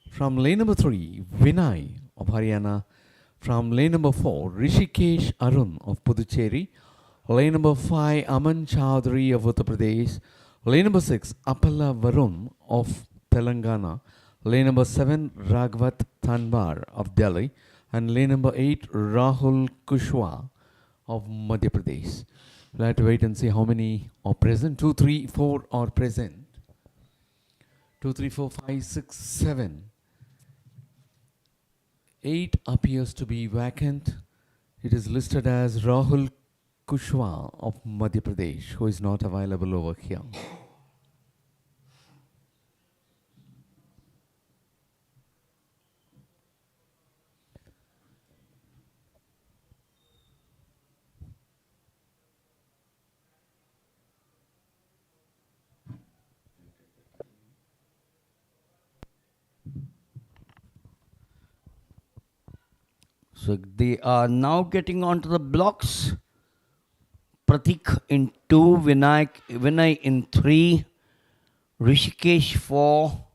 From lane number 3, Vinay of Haryana. From lane number 4, Rishikesh Arun of Puducherry. Lane number 5, Aman Chowdhury of Uttar Pradesh. Lane number 6, Appala Varun of Telangana. Lane number 7, Raghavat Tanbar of Delhi. And lane number 8, Rahul Kushwa of Madhya Pradesh. We'll have to wait and see how many are present. 2, 3, 4 are present. 2, 3, 4, 5, 6, 7. 8 appears to be vacant. It is listed as Rahul Kushwa of Madhya Pradesh, who is not available over here. So they are now getting onto the blocks. Pratik in 2, Vinay in 3, Rishikesh 4,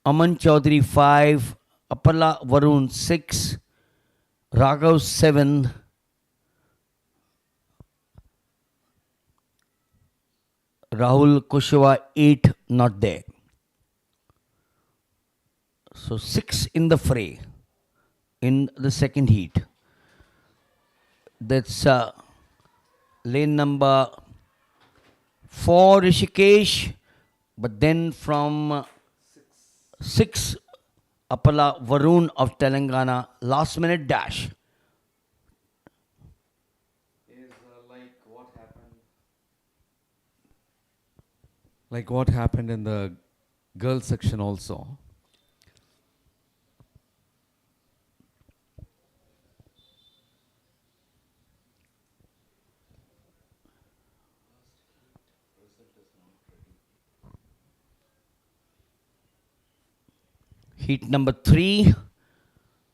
Aman Chaudhary 5, Appala Varun 6, Raghav 7, Rahul Kushwa 8, not there. So 6 in the fray in the second heat. That's lane number 4, Rishikesh, but then from 6, Appala Varun of Telangana, last minute dash. Is like what happened in the girls section also. Heat number 3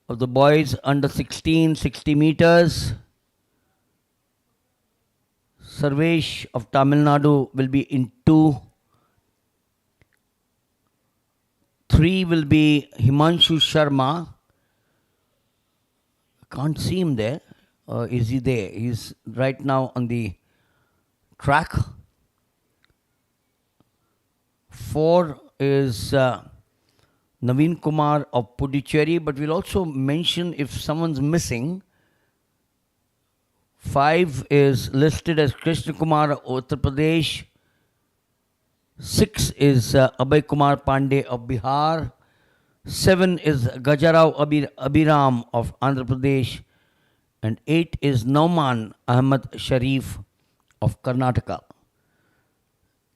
of the boys under 16, 60 meters. Sarvesh of Tamil Nadu will be in 2. 3 will be Himanshu Sharma. Can't see him there. Is he there? He's right now on the track. 4 is Naveen Kumar of Puducherry, but we'll also mention if someone's missing. 5 is listed as Krishna Kumar of Uttar Pradesh. 6 is Abhay Kumar Pandey of Bihar. 7 is Gajarao Abiram of Andhra Pradesh. And 8 is Nauman Ahmad Sharif of Karnataka.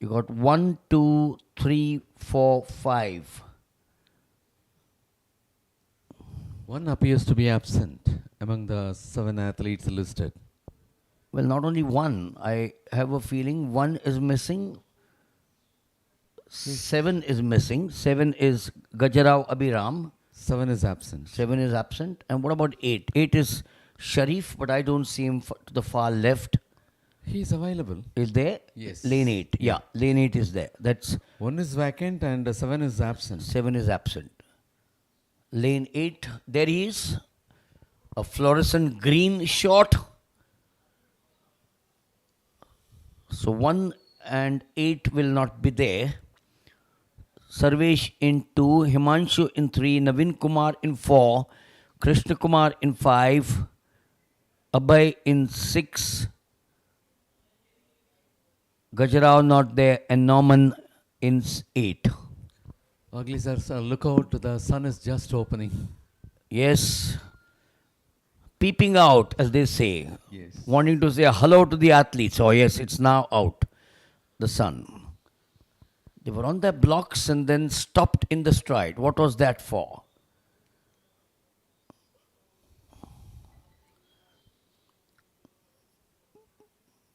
You got 1, 2, 3, 4, 5. One appears to be absent among the 7 athletes listed. Well, not only one. I have a feeling 1 is missing. 7 is missing. 7 is Gajarao Abiram. 7 is absent. 7 is absent. And what about 8? 8 is Sharif, but I don't see him to the far left. He is available. Is there? Yes. Lane 8. Yeah, lane 8 is there. That's 1 is vacant and 7 is absent. 7 is absent. Lane 8, there he is. A fluorescent green short. So 1 and 8 will not be there. Sarvesh in 2, Himanshu in 3, Naveen Kumar in 4, Krishna Kumar in 5, Abhay in 6, Gajarao not there, and Norman in 8. Ugly sir, look out, the sun is just opening. Yes. Peeping out, as they say. Yes. Wanting to say hello to the athletes. Oh, yes, it's now out. The sun. They were on their blocks and then stopped in the stride. What was that for?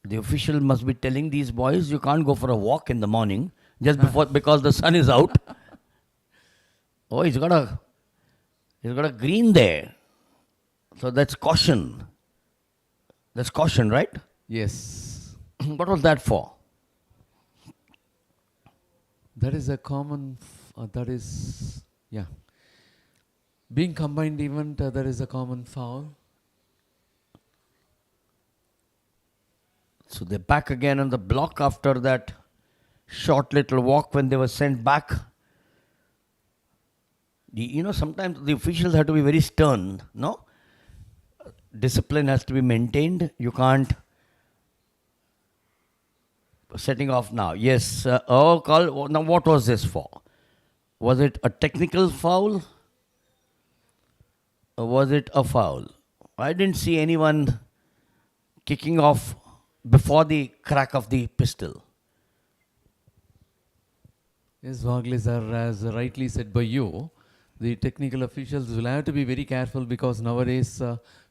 The official must be telling these boys, you can't go for a walk in the morning just before because the sun is out. Oh, he's got a green there. So that's caution. That's caution, right? Yes. What was that for? That is a common, yeah. Being combined event, there is a common foul. So they're back again on the block after that short little walk when they were sent back. Sometimes the officials have to be very stern, no? Discipline has to be maintained. You can't. Setting off now. Yes. Call. Now, what was this for? Was it a technical foul? Or was it a foul? I didn't see anyone kicking off before the crack of the pistol. Yes, Wagli sir, as rightly said by you, the technical officials will have to be very careful because nowadays,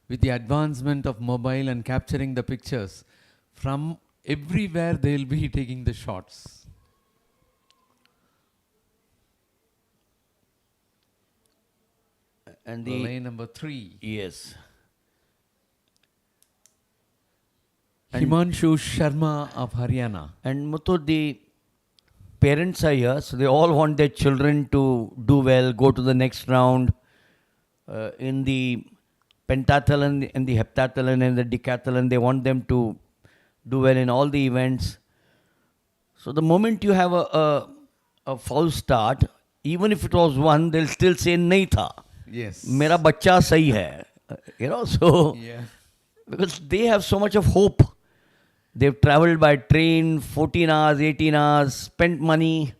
with the advancement of mobile and capturing the pictures, from everywhere they will be taking the shots. And lane number 3. Yes. Himanshu Sharma of Haryana. And Muthu, the parents are here, so they all want their children to do well, go to the next round. In the pentathlon, in the heptathlon, and the decathlon, they want them to do well in all the events. So the moment you have a false start, even if it was one, they'll still say nahi tha. Yes. Mera bachcha sahi hai. So Yeah. because they have so much of hope. They've traveled by train 14 hours, 18 hours, spent money.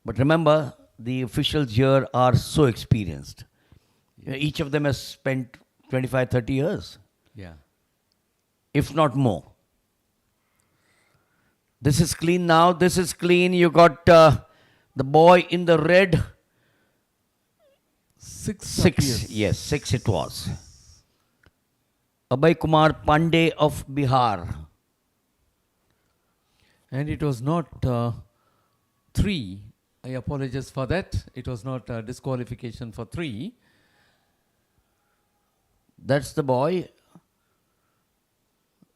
But remember, the officials here are so experienced. Each of them has spent 25, 30 years, Yeah. if not more. This is clean now. This is clean. You got the boy in the red. 6. Yes, 6 it was. Abhay Kumar Pandey of Bihar. And it was not 3. I apologize for that. It was not disqualification for 3. That's the boy.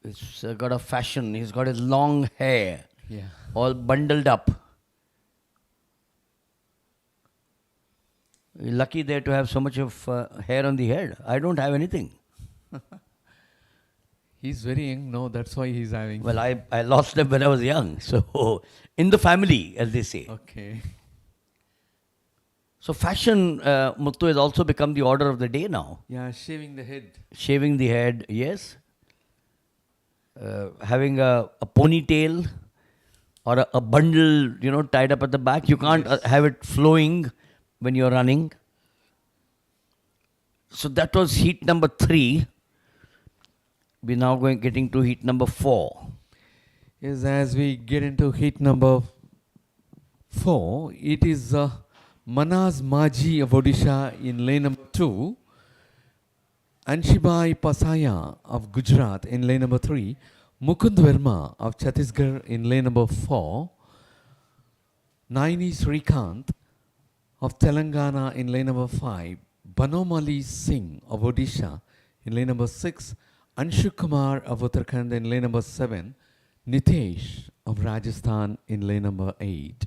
He's got a fashion. He's got his long hair. Yeah. All bundled up. You're lucky there to have so much of hair on the head. I don't have anything. He's very young. No, that's why he's having. Well, I lost them when I was young. So, in the family, as they say. Okay. So, fashion, Muttu, has also become the order of the day now. Yeah, shaving the head. Shaving the head, yes. Having a ponytail or a bundle, tied up at the back. You can't have it flowing when you're running. So that was heat number 3. We're now getting to heat number 4. Yes, as we get into heat number 4, it is Manaz Maji of Odisha in lane number 2, Anshibai Pasaya of Gujarat in lane number 3, Mukund Verma of Chhattisgarh in lane number 4, Naini Srikanth of Telangana in lane number 5, Banomali Singh of Odisha in lane number 6, Anshu Kumar of Uttarakhand in lane number 7, Nitesh of Rajasthan in lane number 8.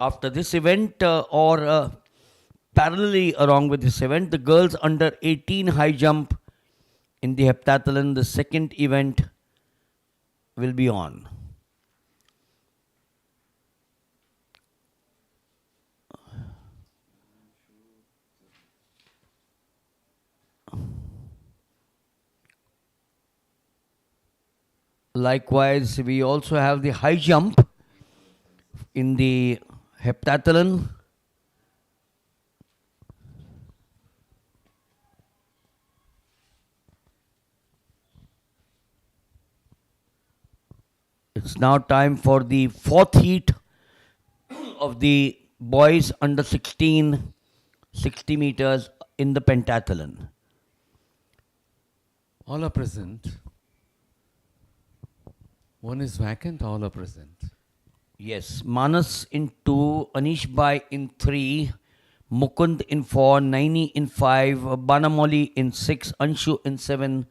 After this event, parallelly along with this event, the girls under 18 high jump in the heptathlon, the second event will be on. Likewise, we also have the high jump in the heptathlon. It's now time for the fourth heat of the boys under 16, 60 meters in the pentathlon. All are present. One is vacant, all are present. Yes, Manas in 2, Anish Bhai in 3, Mukund in 4, Naini in 5, Banamoli in 6, Anshu in 7,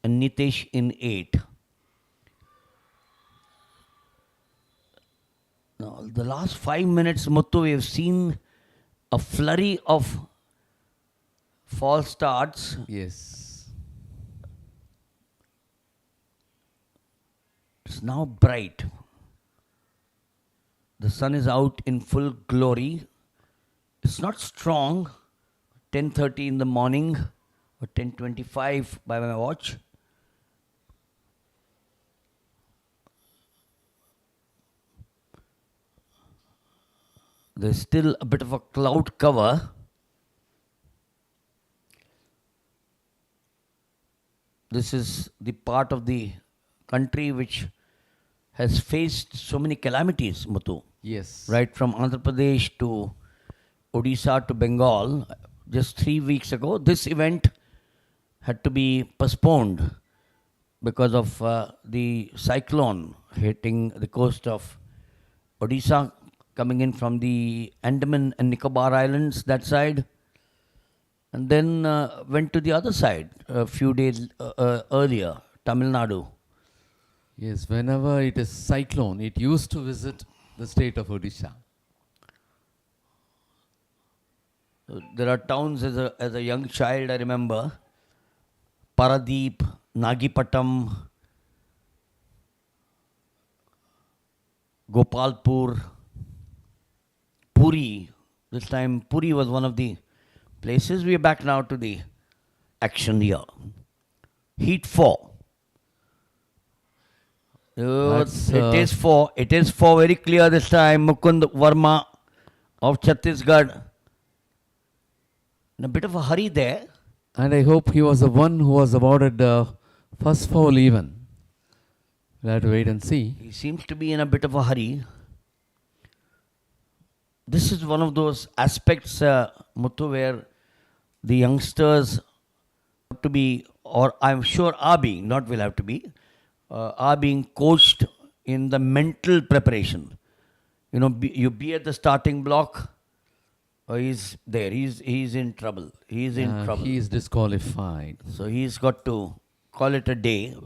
and Nitesh in 8. Now, the last 5 minutes, Muttu, we have seen a flurry of false starts. Yes. It's now bright. The sun is out in full glory. It's not strong. 10:30 in the morning or 10:25 by my watch. There's still a bit of a cloud cover. This is the part of the country which has faced so many calamities, Muthu. Yes. Right from Andhra Pradesh to Odisha to Bengal. Just 3 weeks ago, this event had to be postponed because of the cyclone hitting the coast of Odisha, coming in from the Andaman and Nicobar Islands, that side, and then went to the other side a few days earlier, Tamil Nadu. Yes, whenever it is cyclone, it used to visit the state of Odisha. There are towns as a young child, I remember, Paradeep, Nagipatam, Gopalpur, Puri. This time Puri was one of the places. We are back now to the action here. Heat 4. It is 4. It is 4 very clear this time. Mukund Verma of Chhattisgarh. In a bit of a hurry there. And I hope he was the one who was awarded the first foul even. We'll have to wait and see. He seems to be in a bit of a hurry. This is one of those aspects, Muthu, where the youngsters have to be, or I'm sure are being, not will have to be, are being coached in the mental preparation. You know, you be at the starting block, he's there, he's in trouble. He's in trouble. He is disqualified. So he's got to call it a day.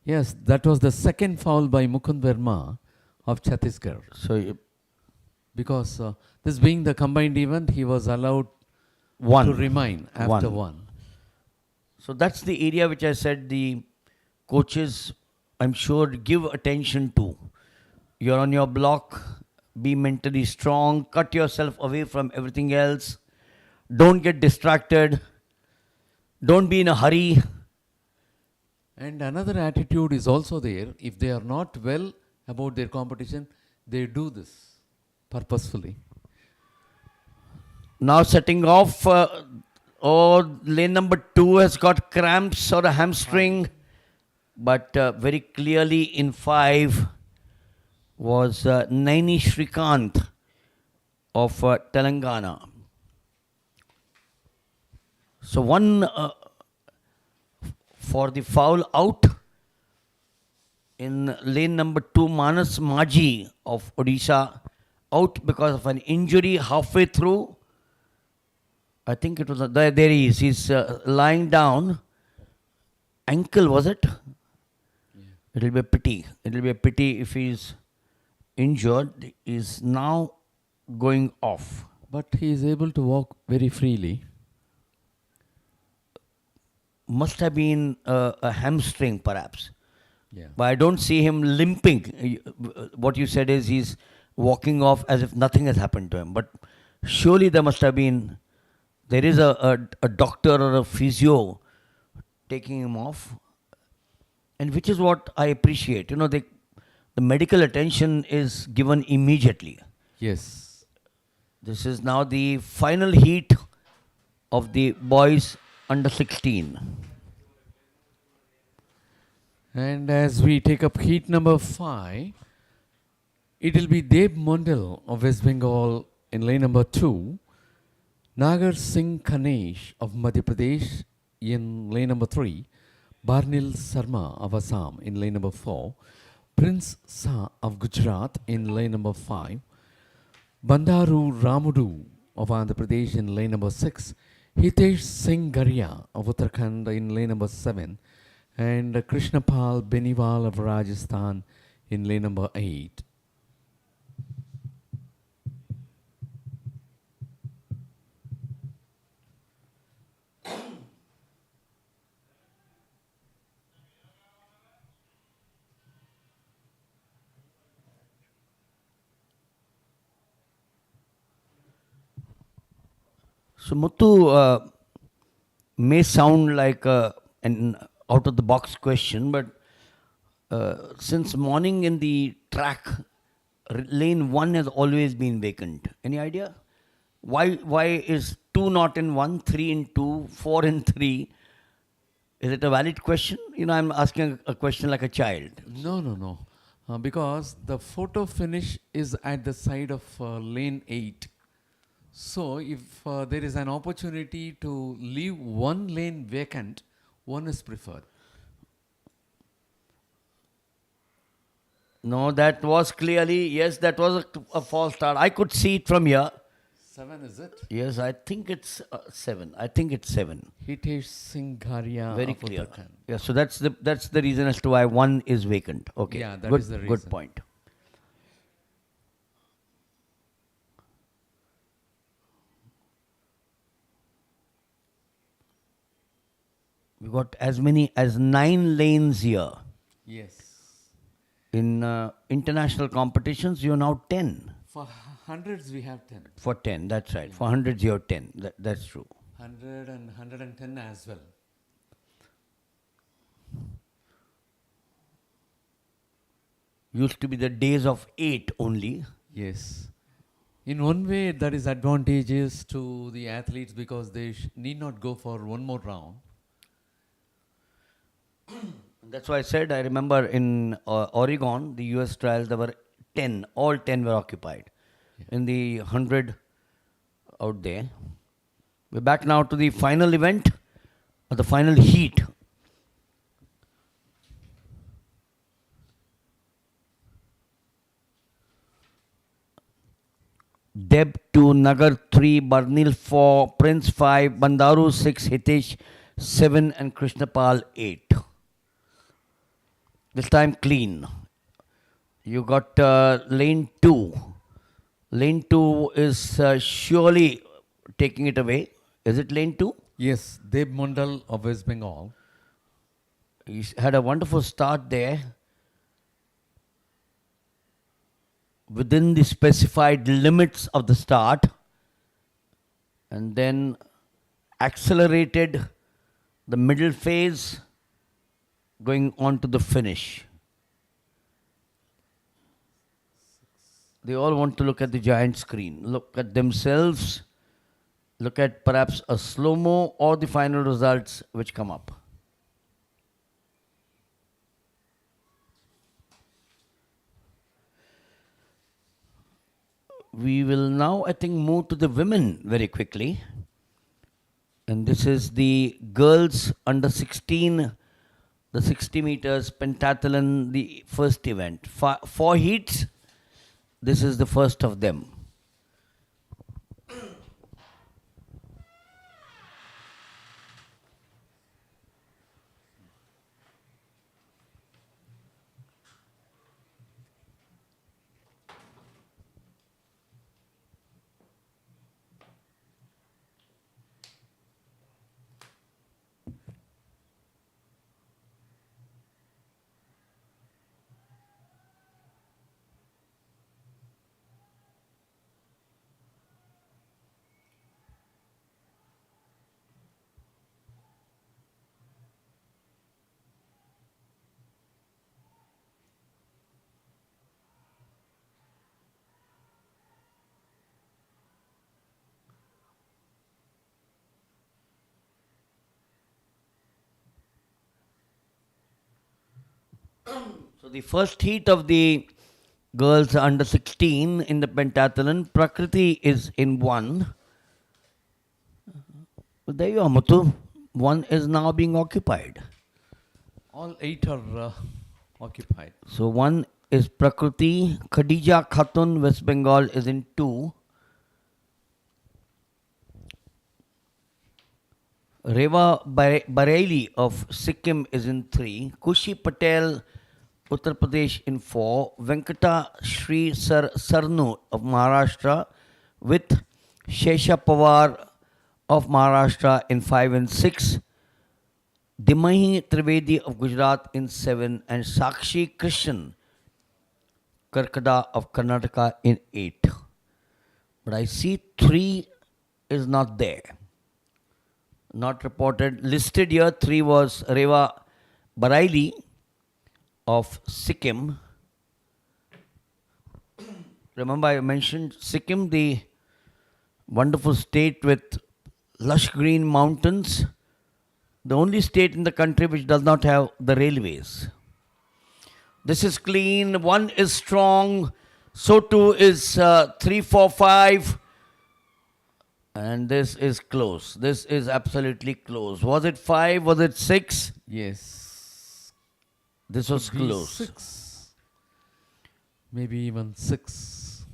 Yes, that was the second foul by Mukund Verma of Chhattisgarh. So because this being the combined event, he was allowed to remain after one. So that's the area which I said the coaches, I'm sure, give attention to. You're on your block, be mentally strong, cut yourself away from everything else. Don't get distracted. Don't be in a hurry. And another attitude is also there. If they are not well about their competition, they do this purposefully. Now setting off, lane number 2 has got cramps or a hamstring. But very clearly in 5 was Naini Shrikant of Telangana. So one for the foul out in lane number 2, Manas Maji of Odisha out because of an injury halfway through. I think it was, there he is, he's lying down. Ankle, was it? Yeah. It'll be a pity. It'll be a pity if he's injured. He's now going off. But he is able to walk very freely. must have been a hamstring, perhaps. Yeah. But I don't see him limping. What you said is he's walking off as if nothing has happened to him. But surely there must have been, there is a doctor or a physio taking him off. And which is what I appreciate. You know, the medical attention is given immediately. Yes. This is now the final heat of the boys under 16. And as we take up heat number 5, it will be Deb Mondal of West Bengal in lane number 2, Nagar Singh Kanesh of Madhya Pradesh in lane number 3, Barnil Sarma of Assam in lane number 4, Prince Sa of Gujarat in lane number 5, Bandaru Ramudu of Andhra Pradesh in lane number 6, Hitesh Singh Garia of Uttarakhand in lane number 7, and Krishnapal Beniwal of Rajasthan in lane number 8. So Muthu may sound like an out of the box question, but since morning in the track, lane 1 has always been vacant. Any idea? Why is 2 not in 1, 3 in 2, 4 in 3? Is it a valid question? You know, I'm asking a question like a child. No. Because the photo finish is at the side of lane 8. So if there is an opportunity to leave one lane vacant, one is preferred. No, that was clearly, yes, that was a false start. I could see it from here. 7 is it? Yes, I think it's 7. I think it's 7. Hitesh Singh Garia Very of clear. Uttarakhand. Yeah, so that's the reason as to why 1 is vacant. Okay. Yeah, that good, is the Good reason. point. We got as many as 9 lanes here. Yes. In international competitions, you're now 10. For hundreds we have 10. For 10, that's right. For hundreds, you're 10. That's true. 100 and 110 as well. Used to be the days of 8 only. Yes. In one way, that is advantageous to the athletes because they need not go for one more round. That's why I said, I remember in Oregon, the US trials, there were 10. All 10 were occupied. Yeah. In the 100 out there. We're back now to the final event, or the final heat. Deb 2, Nagar 3, Barnil 4, Prince 5, Bandaru 6, Hitesh 7, and Krishnapal 8. This time clean. You got lane 2. Lane 2 is surely taking it away. Is it lane 2? Yes, Deb Mondal of West Bengal. He had a wonderful start there. Within the specified limits of the start. And then accelerated the middle phase going on to the finish. They all want to look at the giant screen, look at themselves, look at perhaps a slow-mo or the final results which come up. We will now, I think, move to the women very quickly. And this is the girls under 16, the 60 meters pentathlon, the first event. 4 heats. This is the first of them. So the first heat of the girls under 16 in the pentathlon, Prakriti is in 1. Well, there you are, Muthu. 1 is now being occupied. All 8 are occupied. So 1 is Prakriti. Khadija Khatun, West Bengal, is in 2. Reva Bareilly of Sikkim is in 3. Kushi Patel, Uttar Pradesh, in 4. Venkata Shri Sarnu of Maharashtra with Shesha Pawar of Maharashtra in 5 and 6. Dimahi Trivedi of Gujarat in 7. And Sakshi Krishan Karkada of Karnataka in 8. But I see 3 is not there. Not reported. Listed here, 3 was Reva Bareilly of Sikkim. Remember I mentioned Sikkim, the wonderful state with lush green mountains. The only state in the country which does not have the railways. This is clean. 1 is strong. So too is 3, 4, 5. And this is close. This is absolutely close. Was it 5? Was it 6? Yes. This was Could be close. 6. Maybe even 6.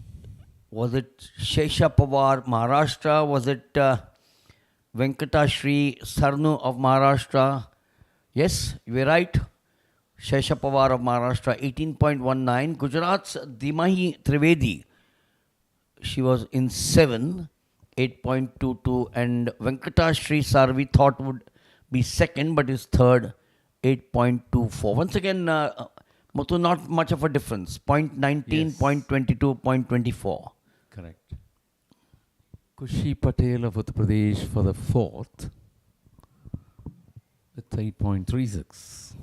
Was it Shesha Pawar, Maharashtra? Was it Venkata Shri Sarnu of Maharashtra? Yes, you were right. Shesha Pawar of Maharashtra, 18.19. Gujarat's Dimahi Trivedi, she was in 7. 8.22, and Venkata Shri Sar we thought would be second, but is third, 8.24. Once again, Muthu, not much of a difference. 0.19, Yes. 0.22, 0.24. Correct. Kushi Patel of Uttar Pradesh for the 4th with 8.36.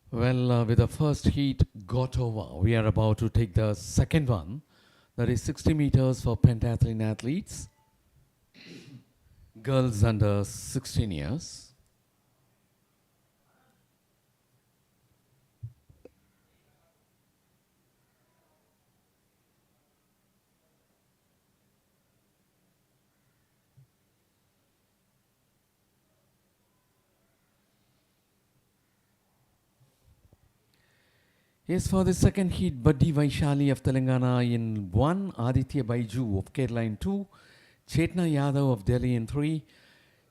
Well, with the first heat got over, we are about to take the second one. That is 60 meters for pentathlon athletes. Girls under 16 years. Yes, for the second heat, Buddy Vaishali of Telangana in 1, Aditya Baiju of Kerala in 2, Chetna Yadav of Delhi in 3,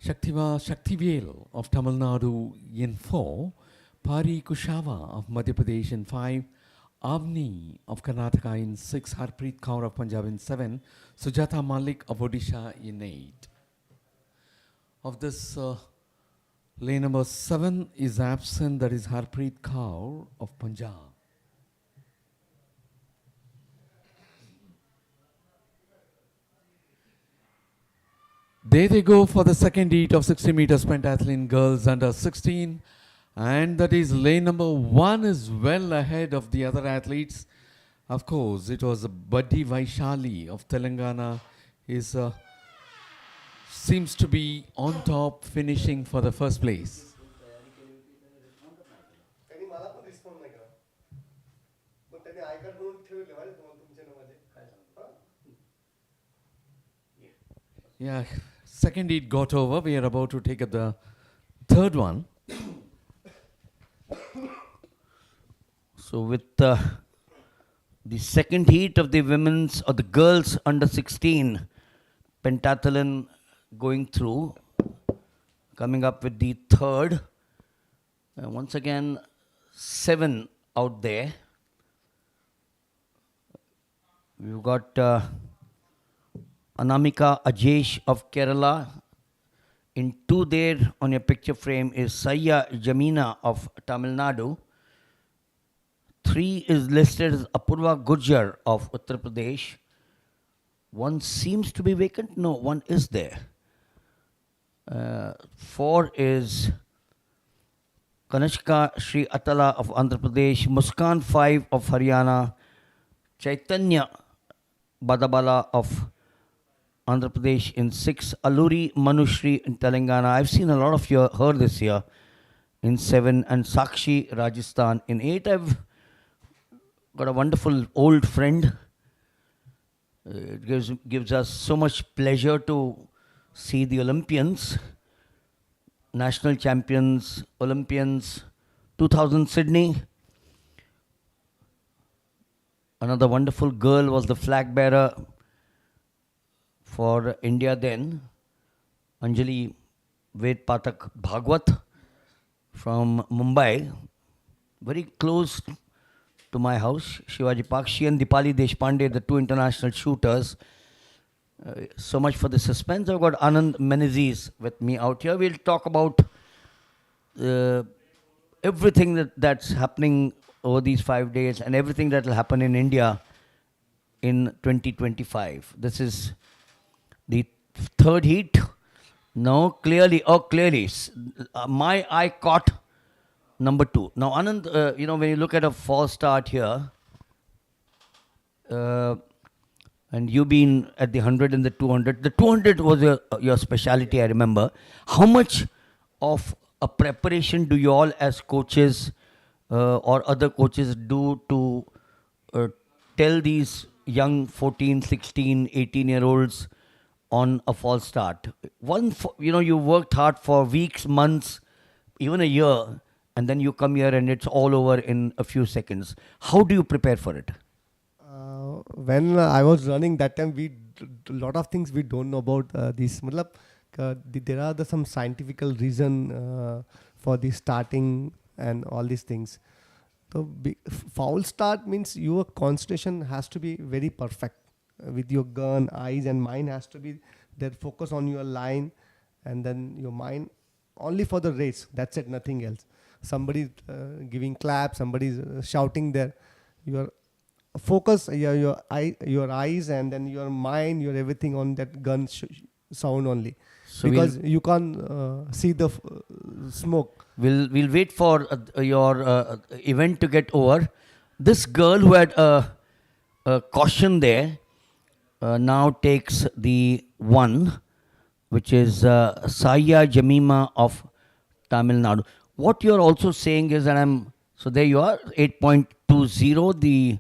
Shaktivel of Tamil Nadu in 4, Pari Kushava of Madhya Pradesh in 5, Avni of Karnataka in 6, Harpreet Kaur of Punjab in 7, Sujata Malik of Odisha in 8. Of this lane number 7 is absent, that is Harpreet Kaur of Punjab. There they go for the second heat of 60 meters pentathlon girls under 16. And that is lane number 1 is well ahead of the other athletes. Of course, it was Buddy Vaishali of Telangana seems to be on top, finishing for the first place. त्यांनी मला पण respond नाही करा मग त्यांनी I card म्हणून ठेवले माझे तुम्हाला तुमच्या नावाचे काय सांगतो Yeah, second heat got over. We are about to take up the third one. So with the second heat of the women's or the girls under 16 pentathlon going through, coming up with the third. Once again, 7 out there. We've got Anamika Ajesh of Kerala. In 2 there on your picture frame is Saya Jamina of Tamil Nadu. 3 is listed as Apurva Gurjar of Uttar Pradesh. 1 seems to be vacant. No, 1 is there. 4 is Kanishka Sri Atala of Andhra Pradesh. Muskan 5 of Haryana. Chaitanya Badabala of Andhra Pradesh in 6. Alluri Manushri in Telangana. I've seen a lot of her this year in 7. And Sakshi Rajasthan in 8. I've got a wonderful old friend. It gives us so much pleasure to see the Olympians, national champions, Olympians, 2000 Sydney. Another wonderful girl was the flag bearer for India then, Anjali Ved Pathak Bhagwat from Mumbai, very close to my house, Shivaji Park. She and Dipali Deshpande, the 2 international shooters. So much for the suspense. I've got Anand Menezes with me out here. We'll talk about everything that's happening over these 5 days and everything that will happen in India in 2025. This is the 3rd heat. No, clearly, my eye caught number 2. Now, Anand, when you look at a false start here, and you've been at the 100 and the 200. The 200 was your specialty, I remember. How much of a preparation do you all as coaches or other coaches do to tell these young 14, 16, 18-year-olds on a false start? You worked hard for weeks, months, even a year, and then you come here and it's all over in a few seconds. How do you prepare for it? When I was running that time, a lot of things we don't know about this. There are some scientific reason for the starting and all these things. So foul start means your concentration has to be very perfect with your gun, eyes and mind has to be there. Focus on your line and then your mind only for the race. That's it, nothing else. Somebody's giving claps, somebody's shouting there. Your focus, your eyes and then your mind, your everything on that gun sound only. So because you can't see the smoke. We'll wait for your event to get over. This girl who had a caution there now takes the 1, which is Saya Jamima of Tamil Nadu. What you're also saying is that so there you are, 8.20, the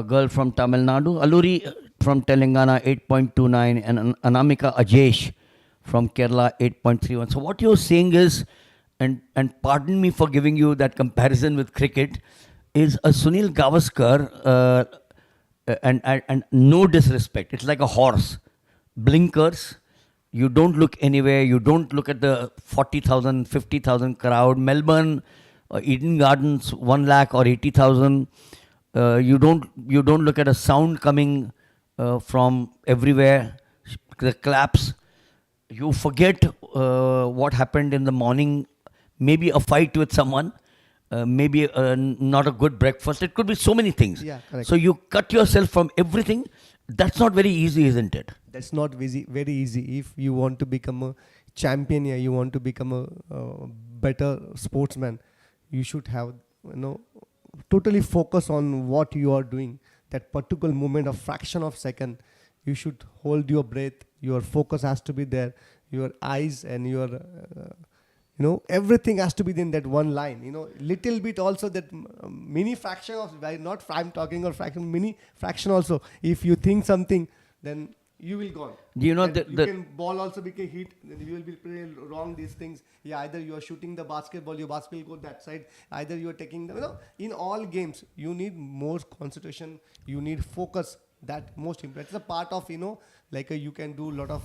girl from Tamil Nadu. Alluri from Telangana, 8.29, and Anamika Ajesh from Kerala, 8.31. So what you're saying is, and pardon me for giving you that comparison with cricket, is a Sunil Gavaskar, and no disrespect, it's like a horse. Blinkers, you don't look anywhere, you don't look at the 40,000, 50,000 crowd. Melbourne, Eden Gardens, 1 lakh or 80,000. You don't look at a sound coming from everywhere, the claps. You forget what happened in the morning, maybe a fight with someone, maybe not a good breakfast. It could be so many things. Yeah, correct. So you cut yourself from everything. That's not very easy, isn't it? That's not very easy. If you want to become a champion here, you want to become a better sportsman, you should have, totally focus on what you are doing. That particular moment, a fraction of second, you should hold your breath. Your focus has to be there. Your eyes and your, everything has to be in that one line. Little bit also that mini fraction of, not I'm talking of fraction, mini fraction also. If you think something, then you will go. Do you know that you can ball also become hit. You will be play wrong these things. Yeah, either you are shooting the basketball, your basketball go that side. Either you are taking the. In all games, you need more concentration. You need focus. That most important. It's a part of you can do a lot of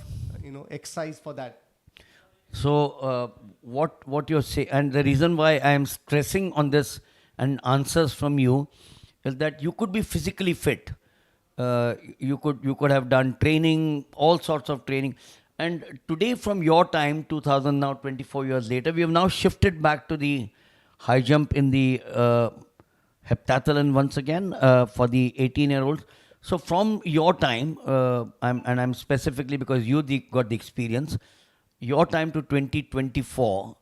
exercise for that. So what you're saying, and the reason why I am stressing on this, and answers from you is that you could be physically fit. You could have done training, all sorts of training. And today, from your time, 2000 now, 24 years later, we have now shifted back to the high jump in the heptathlon once again for the 18-year-olds. So from your time, I'm specifically because you got the experience, your time to 2024,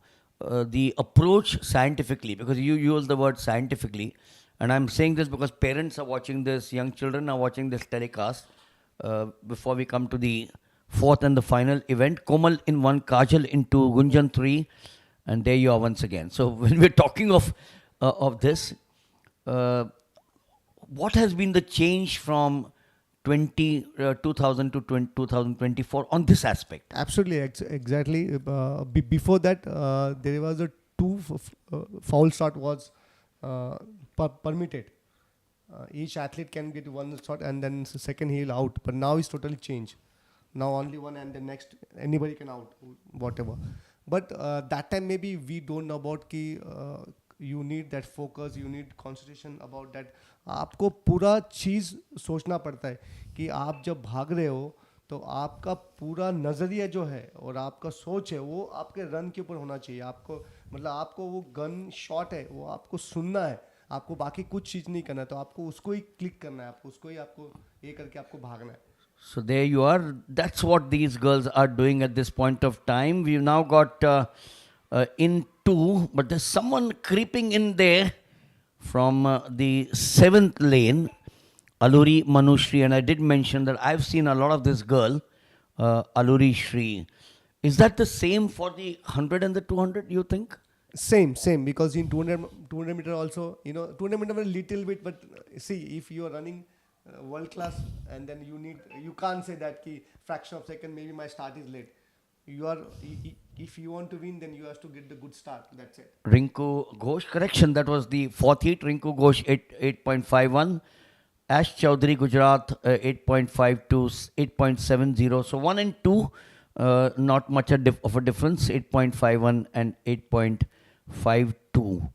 the approach scientifically, because you use the word scientifically, and I'm saying this because parents are watching this, young children are watching this telecast, before we come to the fourth and the final event. Komal in 1, Kajal in 2, Gunjan 3, and there you are once again. So when we're talking of this, what has been the change from 2000 to 2024 on this aspect? Absolutely, exactly. Before that, there was a foul shot was permitted. Each athlete can get one shot and then second he'll out. But now it's totally changed. Now only one and the next anybody can out, whatever. But that time maybe we don't know about कि you need that focus, you need concentration about that. आपको पूरा चीज़ सोचना पड़ता है कि आप जब भाग रहे हो तो आपका पूरा नज़रिया जो है और आपका सोच है वो आपके रन के ऊपर होना चाहिए. आपको मतलब आपको वो गन शॉट है वो आपको सुनना है, आपको बाकी कुछ चीज़ नहीं करना है, तो आपको उसको ही क्लिक करना है, आपको उसको ही आपको ये करके आपको भागना है. So there you are. That's what these girls are doing at this point of time. We've now got in 2, but there's someone creeping in there from the 7th lane, Aluri Manushri, and I did mention that I've seen a lot of this girl, Aluri Shri. Is that the same for the 100 and the 200, you think? Same, because in 200 meter also, 200 meter a little bit, but see, if you are running world class and then you can't say that ki fraction of second maybe my start is late. If you want to win, then you have to get the good start. That's it. Rinku Ghosh, correction, that was the 4th heat. Rinku Ghosh 8.51. Ash Chowdhury Gujarat 8.52, 8.70. So 1 and 2, not much of a difference, 8.51 and 8.52.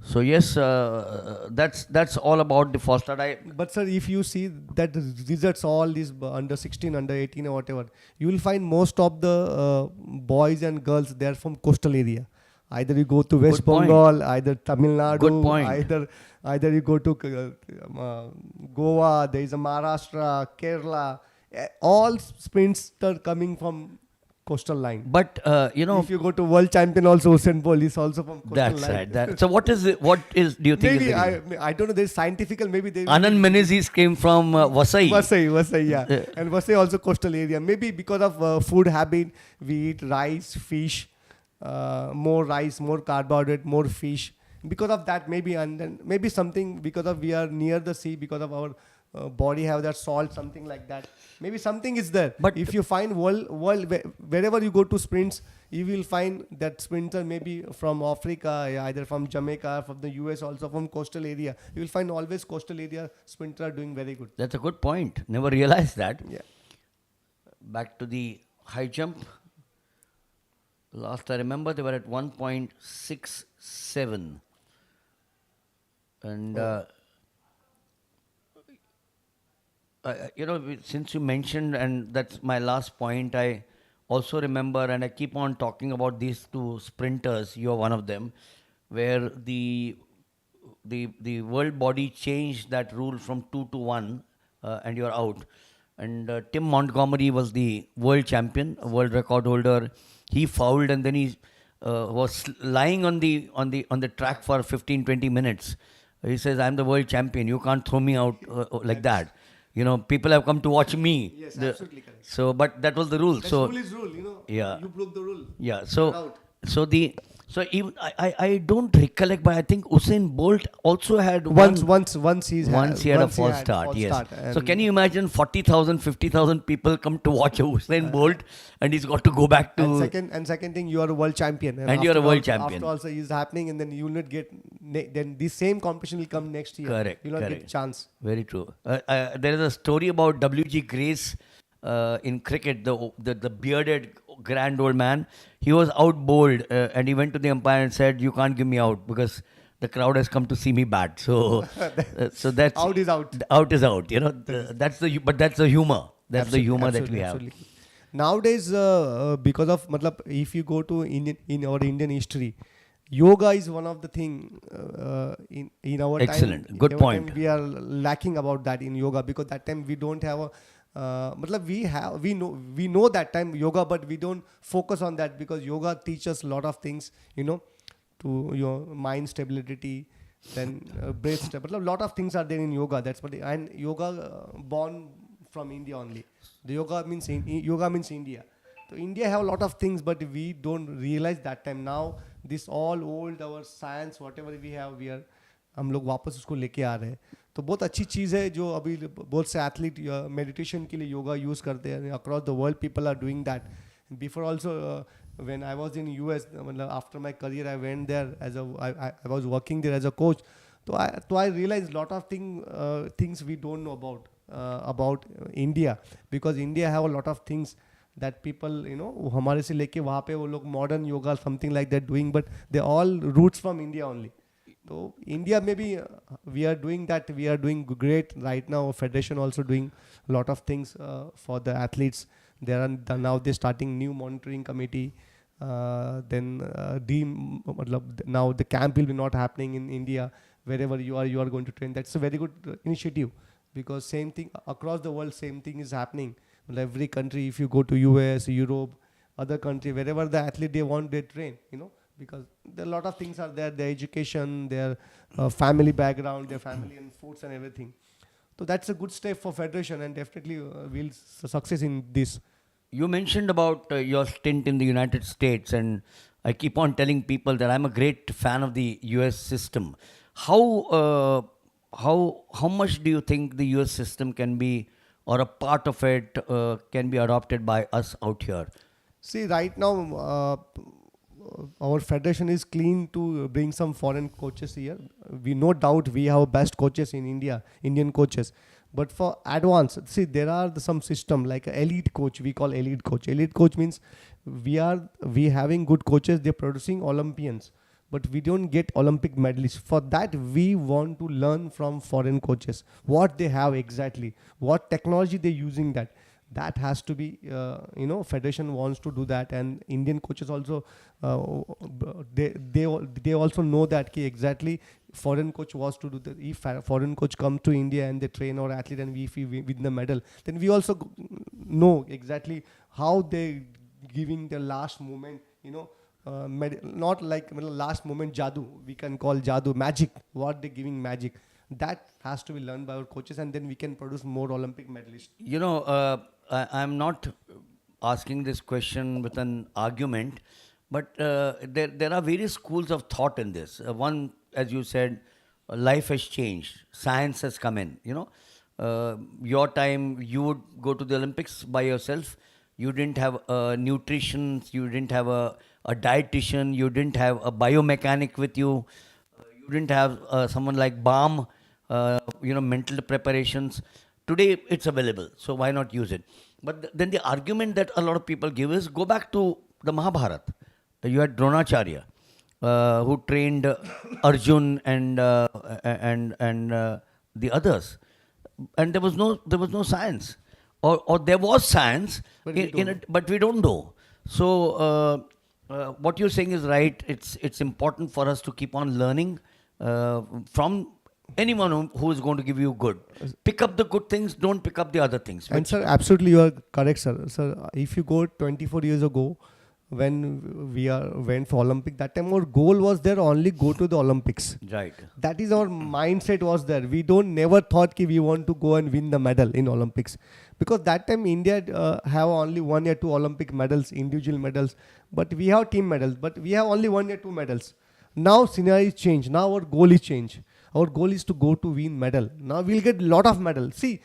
So yes, that's all about the first start. But sir, if you see that the results, all these under 16, under 18 or whatever, you will find most of the boys and girls, they are from coastal area. Either you go to West Bengal, either Tamil Nadu, either you go to Goa, there is a Maharashtra, Kerala, all sprints are coming from coastal line. But if you go to world champion also, Usain Bolt is also from coastal line. That's right. So what is do you think? Maybe I don't know. There's scientific. Maybe they. Anand Menezes came from Vasai. Vasai, yeah. And Vasai also coastal area. Maybe because of food habit, we eat rice, fish, more rice, more carbohydrate, more fish. Because of that, maybe, and then maybe something because of we are near the sea, because of our body have that salt, something like that. Maybe something is there. But if you find world wherever you go to sprints, you will find that sprinter maybe from Africa, either from Jamaica, from the US, also from coastal area. You will find always coastal area sprinter are doing very good. That's a good point. Never realized that. Yeah. Back to the high jump. Last I remember they were at 1.67. And since you mentioned, and that's my last point, I also remember, and I keep on talking about these two sprinters, you're one of them, where the world body changed that rule from 2 to 1, and you're out. And Tim Montgomery was the world champion, a world record holder. He fouled, and then he was lying on the track for 15-20 minutes. He says, "I'm the world champion. You can't throw me out like that. People have come to watch me." Yes, absolutely correct. So, but that was the rule. That so rule is rule, Yeah. You broke the rule. Yeah. So even I don't recollect, but I think Usain Bolt also had Once he had a false start. Yes. So can you imagine 40,000, 50,000 people come to watch Usain Bolt, and he's got to go back to. And second thing, you are a world champion. And you are a world champion. After also is happening, and then you will not get. Then the same competition will come next year. Correct. You will not get a chance. Very true. There is a story about W.G. Grace in cricket, the bearded grand old man. He was out bowled, and he went to the umpire and said, "You can't give me out because the crowd has come to see me bat. So, so that's Out is out. Out is out. You know, that's the humor. That's the humor that we have. Absolutely. Nowadays, because of, matlab, if you go to in our Indian history, yoga is one of the thing in our Excellent. time. Good in our point. time we are lacking about that in yoga, because that time we don't have a. Matlab, we know that time yoga, but we don't focus on that, because yoga teaches a lot of things, you know, to your mind stability, then breath stability. A lot of things are there in yoga. That's what and yoga born from India only. The yoga means India. So India have a lot of things, but we don't realize that time. Now this all old our science whatever we have, we are हम लोग वापस उसको लेके आ रहे हैं. तो बहुत अच्छी चीज़ है जो अभी बहुत से एथलीट मेडिटेशन के लिए योगा यूज़ करते हैं. Across the world people are doing that. Before also when I was in US, after my career, I went there as I was working there as a coach. So I realized lot of things we don't know about India, because India have a lot of things that people, you know, हमारे से लेके वहाँ पे वो लोग modern yoga something like that doing, but they all roots from India only. So India maybe we are doing that. We are doing great right now. Federation also doing a lot of things for the athletes. Now they're starting new monitoring committee. Then now the camp will be not happening in India. Wherever you are going to train. That's a very good initiative, because same thing across the world, same thing is happening. Every country, if you go to US, Europe, other country, wherever the athlete they want, they train, you know, because there are a lot of things are there, their education, their family background, their family and foods and everything. So that's a good step for federation, and definitely we'll success in this. You mentioned about your stint in the United States, and I keep on telling people that I'm a great fan of the US system. How much do you think the US system can be, or a part of it can be adopted by us out here? See, right now our federation is keen to bring some foreign coaches here. We no doubt we have best coaches in India, Indian coaches. But for advanced, see, there are some system like a elite coach. We call elite coach. Elite coach means we having good coaches. They're producing Olympians, but we don't get Olympic medalists. For that, we want to learn from foreign coaches what they have exactly, what technology they're using. That has to be, federation wants to do that, and Indian coaches also, they also know that exactly foreign coach wants to do that. If foreign coach come to India and they train our athlete and if we win the medal, then we also know exactly how they giving the last moment, not like last moment jadoo, we can call jadoo, magic, what they're giving magic. That has to be learned by our coaches, and then we can produce more Olympic medalists. You know, I'm not asking this question with an argument, but there are various schools of thought in this. One, as you said, life has changed. Science has come in, your time, you would go to the Olympics by yourself. You didn't have nutrition, you didn't have a dietitian, you didn't have a biomechanic with you, you didn't have someone like BAM, mental preparations. Today it's available, so why not use it? But then the argument that a lot of people give is, go back to the Mahabharata. You had Dronacharya, who trained Arjun and the others, and there was no science, or there was science, but we don't know. So what you're saying is right. It's important for us to keep on learning from anyone who is going to give you good. Pick up the good things, don't pick up the other things. And sir, absolutely you are correct, sir. Sir, if you go 24 years ago, when we went for Olympic, that time our goal was there only go to the Olympics. Right. That is our mindset was there. We never thought we want to go and win the medal in Olympics, because that time India have only 1 or 2 Olympic medals, individual medals, but we have team medals, but we have only 1 or 2 medals. Now scenario is changed. Now our goal is changed. Our goal is to go to win medal. Now we'll get lot of medals. See,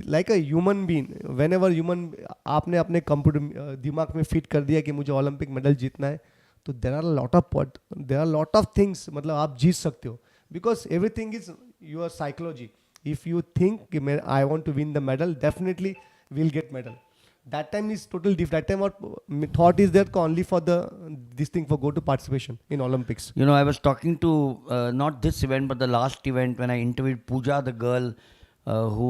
like a human being, whenever आपने अपने computer दिमाग में fit कर दिया कि मुझे Olympic medal जीतना है, तो there are a lot of things, मतलब आप जीत सकते हो, because everything is your psychology. If you think I want to win the medal, definitely we'll get medal. That time is total different. That time our thought is there only for this thing for go to participation in Olympics. You know, I was talking to not this event, but the last event when I interviewed Pooja, the girl who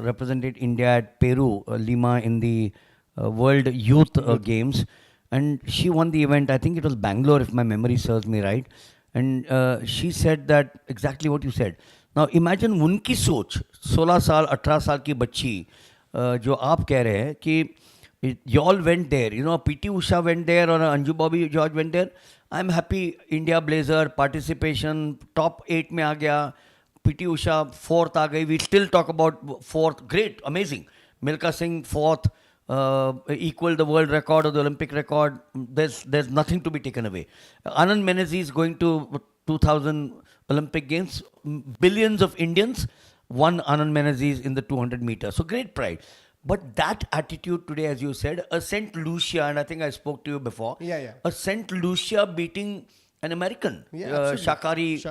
represented India at Peru, Lima, in the World Youth Games. And she won the event. I think it was Bangalore, if my memory serves me right. And she said that exactly what you said. Now imagine उनकी सोच 16 साल 18 साल की बच्ची जो आप कह रहे हैं कि you all went there, you know, PT Usha went there or Anju Bobby George went there. I'm happy India Blazer participation top 8 में आ गया. PT Usha 4th आ गई. We still talk about 4th. Great, amazing. Milka Singh 4th. Equal the world record or the Olympic record. There's nothing to be taken away. Anand Menezes is going to 2000 Olympic Games. Billions of Indians won Anand Menezes in the 200 meters. So great pride. But that attitude today, as you said, a St. Lucia, and I think I spoke to you before, a St. Lucia beating an American, Shakari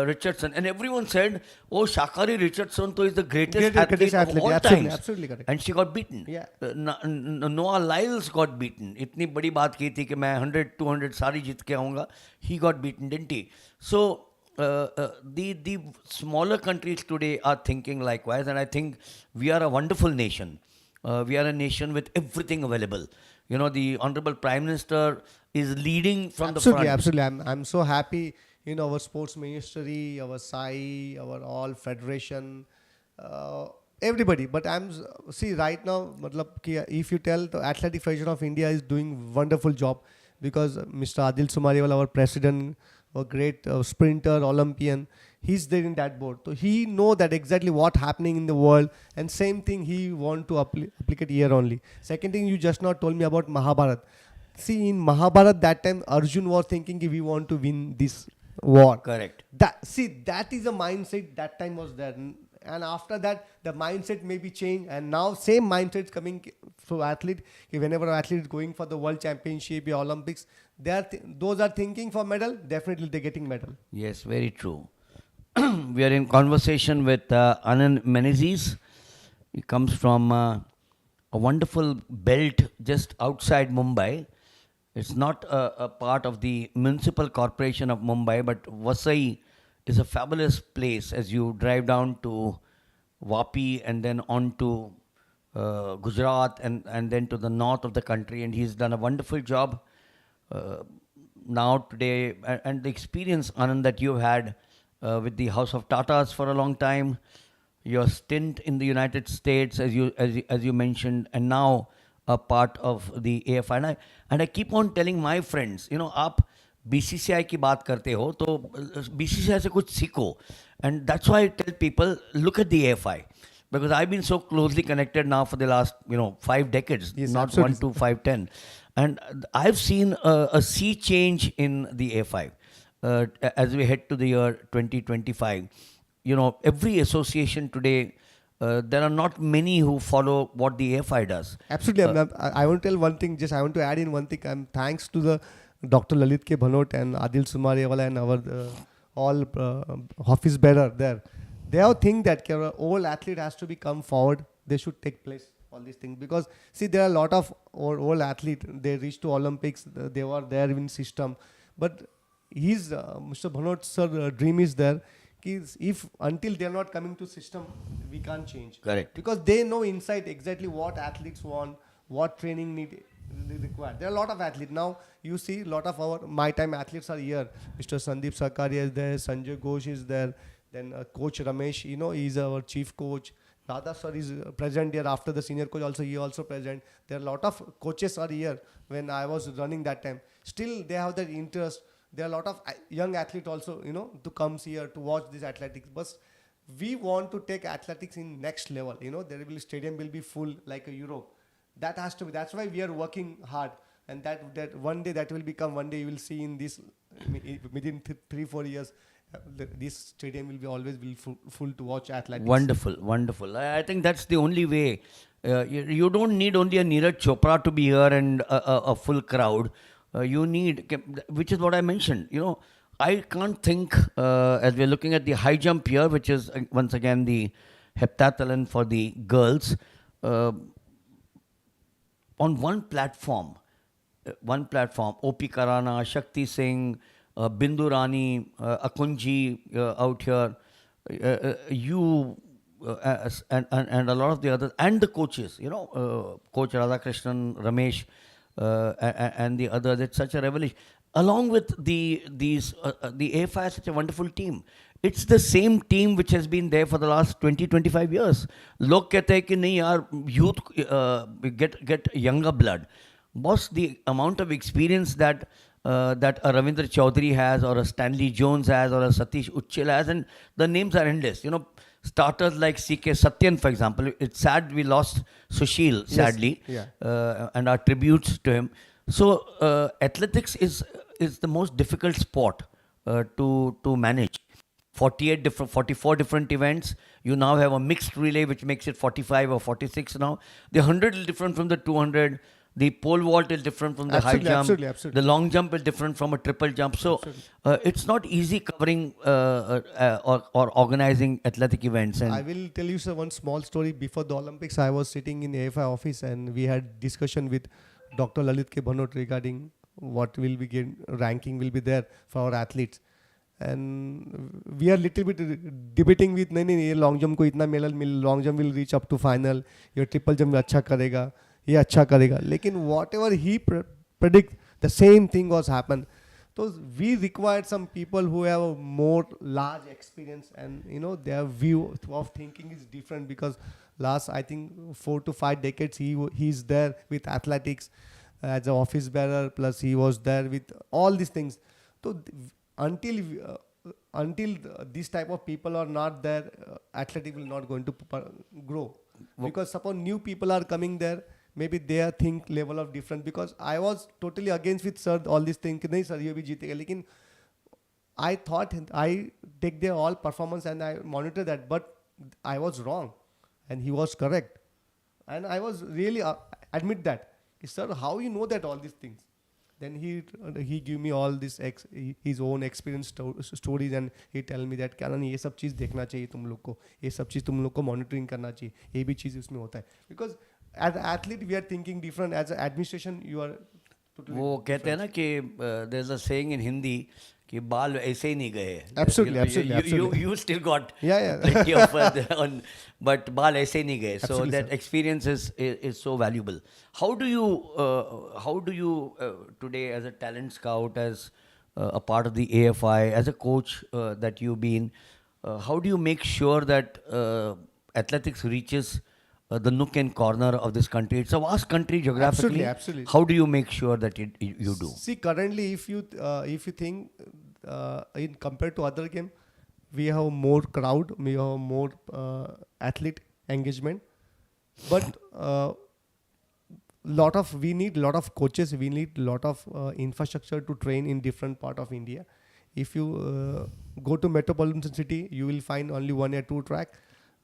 Richardson. And everyone said, oh, Shakari Richardson is the greatest athlete of all times. Absolutely correct. And she got beaten. Noah Lyles got beaten. इतनी बड़ी बात की थी कि मैं 100, 200 सारी जीत के आऊँगा. He got beaten, didn't he? So, the smaller countries today are thinking likewise, and I think we are a wonderful nation. We are a nation with everything available. You know, the Honorable Prime Minister is leading from the front. Absolutely. I'm so happy. You know, our sports ministry, our SAI, our all federation, everybody. But see right now, if you tell the Athletic Federation of India is doing wonderful job, because Mr. Adil Sumariwal, our president, a great sprinter, Olympian, he's there in that board. So he know that exactly what happening in the world, and same thing he want to applicate here only. Second thing, you just now told me about Mahabharat. See, in Mahabharat that time, Arjun was thinking we want to win this war. Correct. That is a mindset that time was there. And after that, the mindset may be changed, and now same mindset is coming to athlete. Whenever an athlete is going for the world championship or Olympics, those are thinking for medal, definitely they're getting medal. Yes, very true. We are in conversation with Anand Menezes. He comes from a wonderful belt just outside Mumbai. It's not a part of the municipal corporation of Mumbai, but Vasai is a fabulous place as you drive down to Vapi and then on to Gujarat and then to the north of the country. And he's done a wonderful job now today. And the experience, Anand, that you've had with the House of Tatas for a long time, your stint in the United States, as you mentioned, and now a part of the AFI. And I keep on telling my friends, you know, आप BCCI की बात करते हो तो BCCI से कुछ सीखो. And that's why I tell people, look at the AFI. Because I've been so closely connected now for the last, 5 decades, not absolutely. 1, 2, 5, 10. And I've seen a sea change in the AFI as we head to the year 2025. You know, every association today, there are not many who follow what the AFI does. Absolutely. I want to tell one thing, I want to add in one thing. Thanks to the Dr. Lalit K. Bhanot and Adil Sumariwala and our all office bearer there. They all think that all athlete has to be come forward. They should take place, all these things. Because, see, there are a lot of old athletes. They reach to Olympics. They were there in system. But Mr. Bhanot sir dream is there. If until they are not coming to system, we can't change. Correct. Because they know inside exactly what athletes want, what training required. There are a lot of athletes. Now, you see a lot of my time athletes are here. Mr. Sandeep Sakaria is there, Sanjay Ghosh is there, then Coach Ramesh, he's our chief coach. Radha sir is present here after the senior coach also, he also present. There are a lot of coaches are here when I was running that time. Still, they have that interest. There are a lot of young athletes also, to come here to watch this athletics. But we want to take athletics in next level. Stadium will be full like a Europe. That has to be. That's why we are working hard. And that one day that will become, one day you will see in this, within 3-4 years, this stadium will be always full to watch athletics. Wonderful, wonderful. I think that's the only way. You don't need only a Neeraj Chopra to be here and a full crowd. You need, which is what I mentioned, I can't think, as we're looking at the high jump here, which is once again the heptathlon for the girls, on one platform, one platform. OP Karana, Shakti Singh, Bindu Rani, Akunji out here, you and a lot of the others, and the coaches, Coach Radhakrishnan, Ramesh, and the others. It's such a revelation. Along with the AFI is such a wonderful team. It's the same team which has been there for the last 20-25 years. लोग कहते हैं कि नहीं यार, youth get younger blood. Boss, the amount of experience that a Ravindra Chaudhary has, or a Stanley Jones has, or a Satish Uchchel has, and the names are endless. Starters like C.K. Satyan, for example. It's sad we lost Sushil, sadly, and our tributes to him. So athletics is the most difficult sport to manage. 44 different events. You now have a mixed relay, which makes it 45 or 46 now. The 100 is different from the 200. The pole vault is different from the high jump. Absolutely. The long jump is different from a triple jump. So it's not easy covering or organizing athletic events. And I will tell you, sir, one small story. Before the Olympics, I was sitting in AFI office and we had discussion with Dr. Lalit K. Bhanot regarding what will be ranking will be there for our athletes. And we are little bit debating with नहीं long jump को इतना medal long jump will reach up to final, your triple jump अच्छा करेगा, ये अच्छा करेगा. लेकिन whatever he predict, the same thing was happen. So we required some people who have a more large experience, and their view of thinking is different, because last I think 4 to 5 decades he's there with athletics as an office bearer, plus he was there with all these things. So until this type of people are not there, athletic will not going to grow. Because suppose new people are coming there, maybe their think level of different. Because I was totally against with sir all these things. नहीं sir ये भी जीतेगा. लेकिन I thought I take their all performance and I monitor that, but I was wrong, and he was correct, and I was really admit that. Sir, how you know that all these things? Then he give me all this his own experience stories, and he tell me that Karan ये सब चीज़ देखना चाहिए तुम लोग को, ये सब चीज़ तुम लोग को monitoring करना चाहिए, ये भी चीज़ उसमें होता है. Because as an athlete we are thinking different, as an administration you are totally वो कहते हैं ना कि there's a saying in Hindi कि बाल ऐसे ही नहीं गए. Absolutely. You still got plenty of but बाल ऐसे ही नहीं गए. So that experience is so valuable. How do you today, as a talent scout, as a part of the AFI, as a coach that you've been, how do you make sure that athletics reaches the nook and corner of this country? It's a vast country geographically. Absolutely. How do you make sure that you do? See, currently, if you think in compared to other game, we have more crowd, we have more athlete engagement, but we need lot of coaches, we need lot of infrastructure to train in different part of India. If you go to metropolitan city, you will find only 1 or 2 track.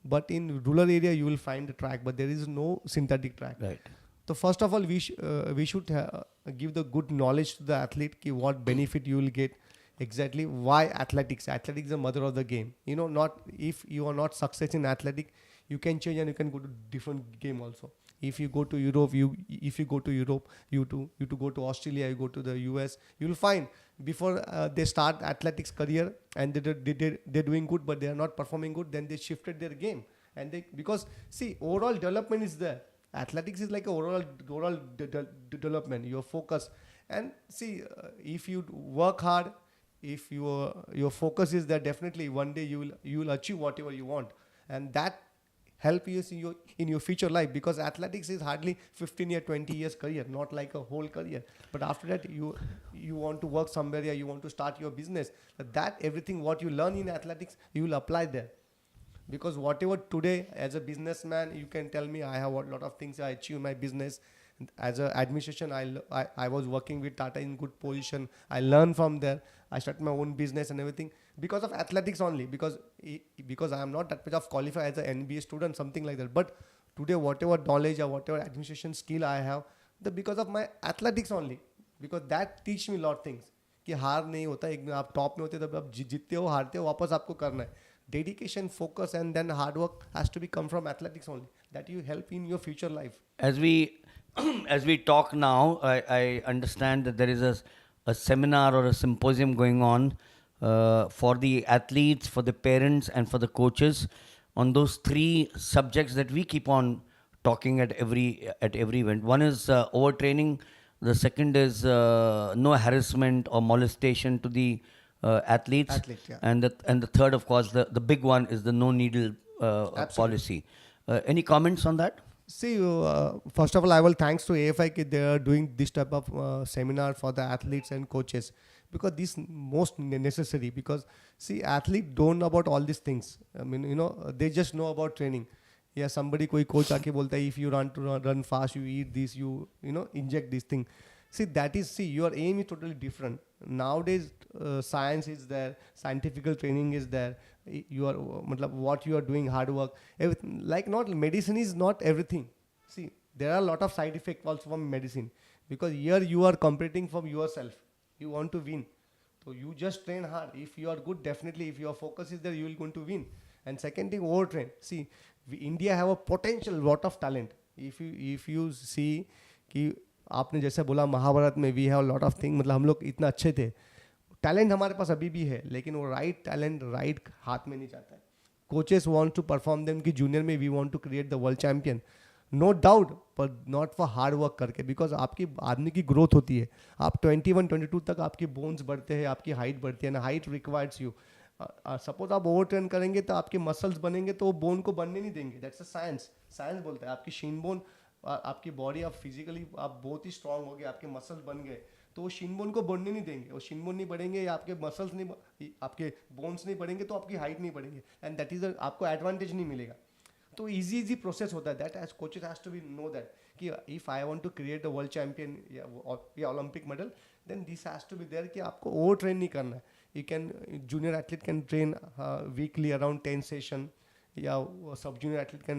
But in rural area, you will find a track, but there is no synthetic track. Right. So first of all, we should give the good knowledge to the athlete, ki what benefit you will get, exactly why athletics. Athletics is the mother of the game. Not if you are not success in athletic, you can change and you can go to different game also. If you go to Europe, you to go to Australia, you go to the US, you will find before they start athletics career and they're doing good, but they are not performing good, then they shifted their game. And because see, overall development is there. Athletics is like a overall development, your focus. And see, if you work hard, if your focus is there, definitely one day you will achieve whatever you want. And that help you in your future life, because athletics is hardly 15 or 20 years career, not like a whole career. But after that, you want to work somewhere, or you want to start your business. That everything what you learn in athletics, you will apply there. Because whatever today as a businessman, you can tell me I have a lot of things I achieve in my business. As an administration, I was working with Tata in good position. I learned from there. I started my own business and everything because of athletics only. Because I am not that much of qualified as an NBA student, something like that. But today, whatever knowledge or whatever administration skill I have, because of my athletics only. Because that teach me a lot of things. कि हार नहीं होता, एक दिन आप top में होते तब आप जीतते हो, हारते हो, वापस आपको करना है. Dedication, focus, and then hard work has to be come from athletics only. That you help in your future life. As we as we talk now, I understand that there is a seminar or a symposium going on for the athletes, for the parents, and for the coaches on those three subjects that we keep on talking at every event. One is overtraining. The second is no harassment or molestation to the athletes. Athlete, yeah. And the third, of course, the big one is the no needle policy. Any comments on that? See, first of all, I will thanks to AFI कि they are doing this type of seminar for the athletes and coaches, because this most necessary, because see, athletes don't know about all these things. I mean, you know, they just know about training. Yeah, somebody कोई coach आके बोलता है if you run fast, you eat this, you know, inject this thing. See, your aim is totally different. Nowadays, science is there, scientific training is there. You are, what you are doing, hard work, everything. Like, not medicine is not everything. See, there are a lot of side effects also from medicine, because here you are competing from yourself. You want to win, so you just train hard. If you are good, definitely, if your focus is there, you will going to win. And second thing, overtrain. See, India have a potential lot of talent. If you see कि आपने जैसे बोला महाभारत में we have lot of thing, मतलब हम लोग इतना अच्छे थे, टैलेंट हमारे पास अभी भी है, लेकिन वो राइट टैलेंट राइट हाथ में नहीं जाता है. Coaches want to perform them कि जूनियर में we want to create the world champion, no doubt, पर नॉट फॉर हार्ड वर्क करके, बिकॉज आपकी आदमी की ग्रोथ होती है. आप 21-22 तक आपकी बोन्स बढ़ते हैं, आपकी हाइट बढ़ती है ना, हाइट रिक्वायर्स यू. सपोज आप ओवर ट्रेन करेंगे तो आपके मसल्स बनेंगे तो वो बोन को बनने नहीं देंगे. That's a science. साइंस बोलता है आपकी शीन बोन, आपकी बॉडी, आप फिजिकली आप बहुत ही स्ट्रांग हो गए, आपके मसल्स बन गए, तो वो शिन बोन को बढ़ने नहीं देंगे. वो शिन बोन नहीं बढ़ेंगे या आपके मसल्स नहीं, आपके बोन्स नहीं बढ़ेंगे तो आपकी हाइट नहीं बढ़ेंगे, एंड दैट इज आपको एडवांटेज नहीं मिलेगा. तो इजी प्रोसेस होता है. That as coaches has to be know that कि if I want to create a world champion या Olympic medal, then this has to be there कि आपको ओवर ट्रेन नहीं करना है. You can, junior athlete can train weekly around 10 session, yeah, sub junior athlete can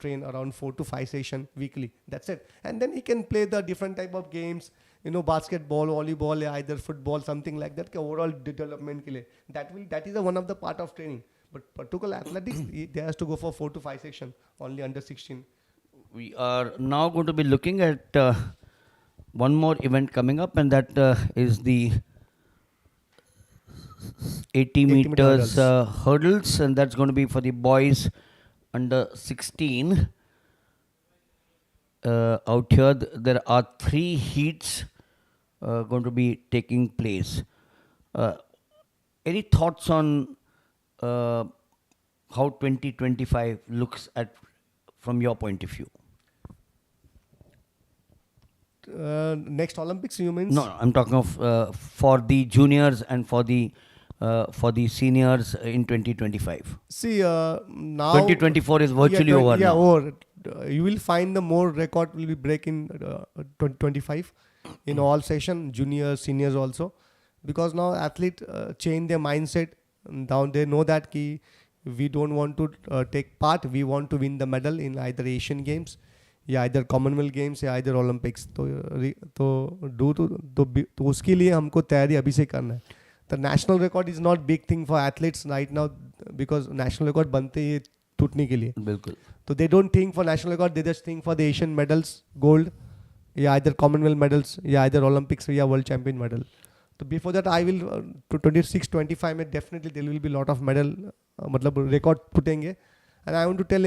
train around 4 to 5 session weekly. That's it. And then he can play the different type of games, you know, basketball, volleyball, either football, something like that. Overall development ke liye. That is one of the part of training. But particular athletics, they has to go for 4 to 5 session only under 16. We are now going to be looking at one more event coming up, and that is the 80 meters hurdles, and that's going to be for the boys under 16. Out here, there are 3 heats going to be taking place. Any thoughts on how 2025 looks at from your point of view? Next Olympics, you mean? No, I'm talking of for the juniors and for the seniors in 2025. See, now 2024 is virtually over now. Over. You will find the more record will be break in 2025 in all session, juniors, seniors also, because now athlete change their mindset. Now they know that ki we don't want to take part, we want to win the medal in either Asian Games, या either Commonwealth Games या either Olympics. तो उसके लिए हमको तैयारी अभी से करना है. The national record is not big thing for athletes right now, because national record बनते ही टूटने के लिए. बिल्कुल. तो they don't think for national record, they just think for the Asian medals, gold, या either Commonwealth medals, या either Olympics या World Champion medal. तो before that I will to 26-25 में definitely there will be lot of medal, मतलब record पुटेंगे. And I want to tell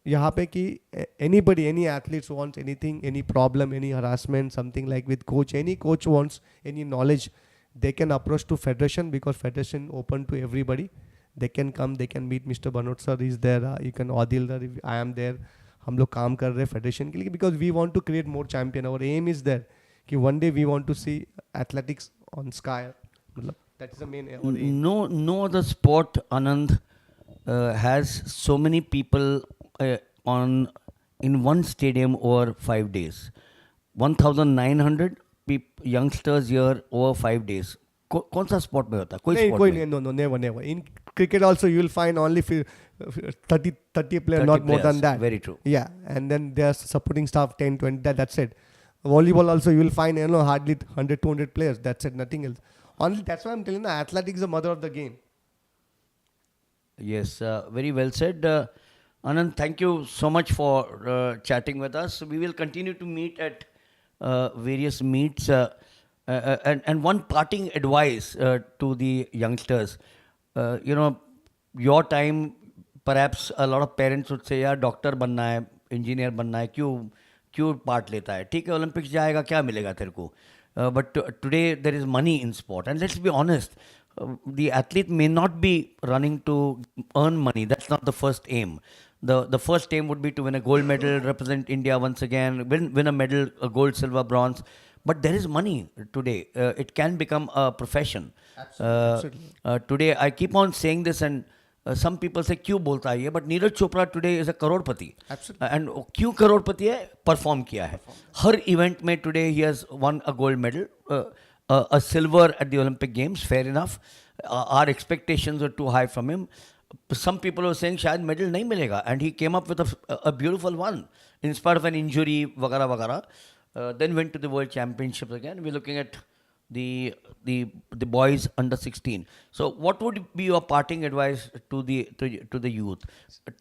यहाँ पे कि anybody, any athletes wants anything, any problem, any harassment, something like with coach, any coach wants any knowledge, they can approach to federation, because federation open to everybody. They can come, they can meet Mr. Banot sir is there, you can Adil sir, I am there. हम लोग काम कर रहे हैं federation के लिए, because we want to create more champion. Our aim is there कि one day we want to see athletics on sky. मतलब that is the main aim. No other sport, Anand, has so many people in one stadium over 5 days. 1,900 youngsters here over 5 days. कौन सा sport में होता है? कोई sport में? No, never. In cricket also you will find only 30 players, not more than that. Very true. Yeah, and then there's supporting staff 10, 20. That's it. Volleyball also you will find hardly 100, 200 players. That's it. Nothing else. Only that's why I'm telling you, athletics is the mother of the game. Yes, very well said. Anand, thank you so much for chatting with us. We will continue to meet at various meets. And one parting advice to the youngsters. Your time, perhaps a lot of parents would say, यार doctor बनना है, engineer बनना है, क्यों part लेता है? ठीक है, ओलंपिक्स जाएगा, क्या मिलेगा तेरे को? But today there is money in sport, and let's be honest, the athlete may not be running to earn money. That's not the first aim. The first aim would be to win a gold medal, represent India once again, win a medal, a gold, silver, bronze. But there is money today. It can become a profession. Today, I keep on saying this, and some people say, "क्यों बोलता है ये?" But Neeraj Chopra today is a Crorepati. Absolutely. And क्यों करोड़पति है? Perform किया है. हर event में today he has won a gold medal, a silver at the Olympic Games. Fair enough. Our expectations were too high from him. Some people were saying शायद medal नहीं मिलेगा, and he came up with a beautiful one in spite of an injury, वगैरह वगैरह. Then went to the World Championships again. We're looking at the boys under 16. So what would be your parting advice to the youth?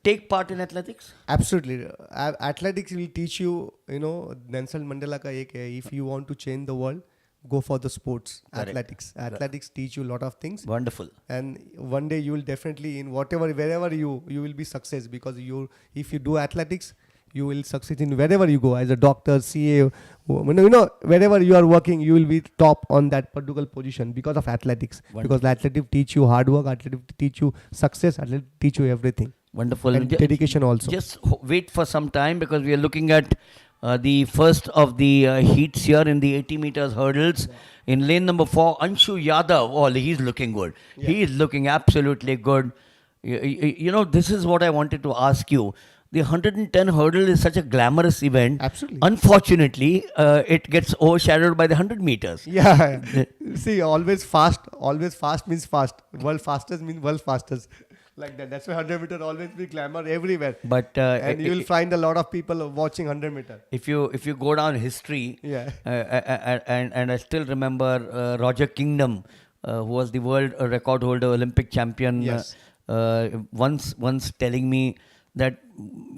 Take part in athletics? Absolutely. Athletics will teach you, Nelson Mandela ka ek hai, if you want to change the world, go for the sports. Correct. Athletics teach you a lot of things. Wonderful. And one day you will definitely, in wherever you will be success, because if you do athletics, you will succeed in wherever you go, as a doctor, CA, wherever you are working, you will be top on that particular position because of athletics. Wonderful. Because athletics teach you hard work, athletics teach you success, athletics teach you everything. Wonderful. And dedication also. Just wait for some time, because we are looking at the first of the heats here in the 80 meters hurdles. In lane number 4, Anshu Yadav. He's looking good. Yeah. He is looking absolutely good. This is what I wanted to ask you. The 110 hurdle is such a glamorous event. Absolutely. Unfortunately, it gets overshadowed by the 100 meters. Yeah. See, always fast means fast. World fastest means world fastest. Like that. That's why 100 meter always be glamour everywhere. But and you will find a lot of people watching 100 meter. If you go down history, Yeah. And I still remember Roger Kingdom, who was the world record holder, Olympic champion, Yes. once telling me that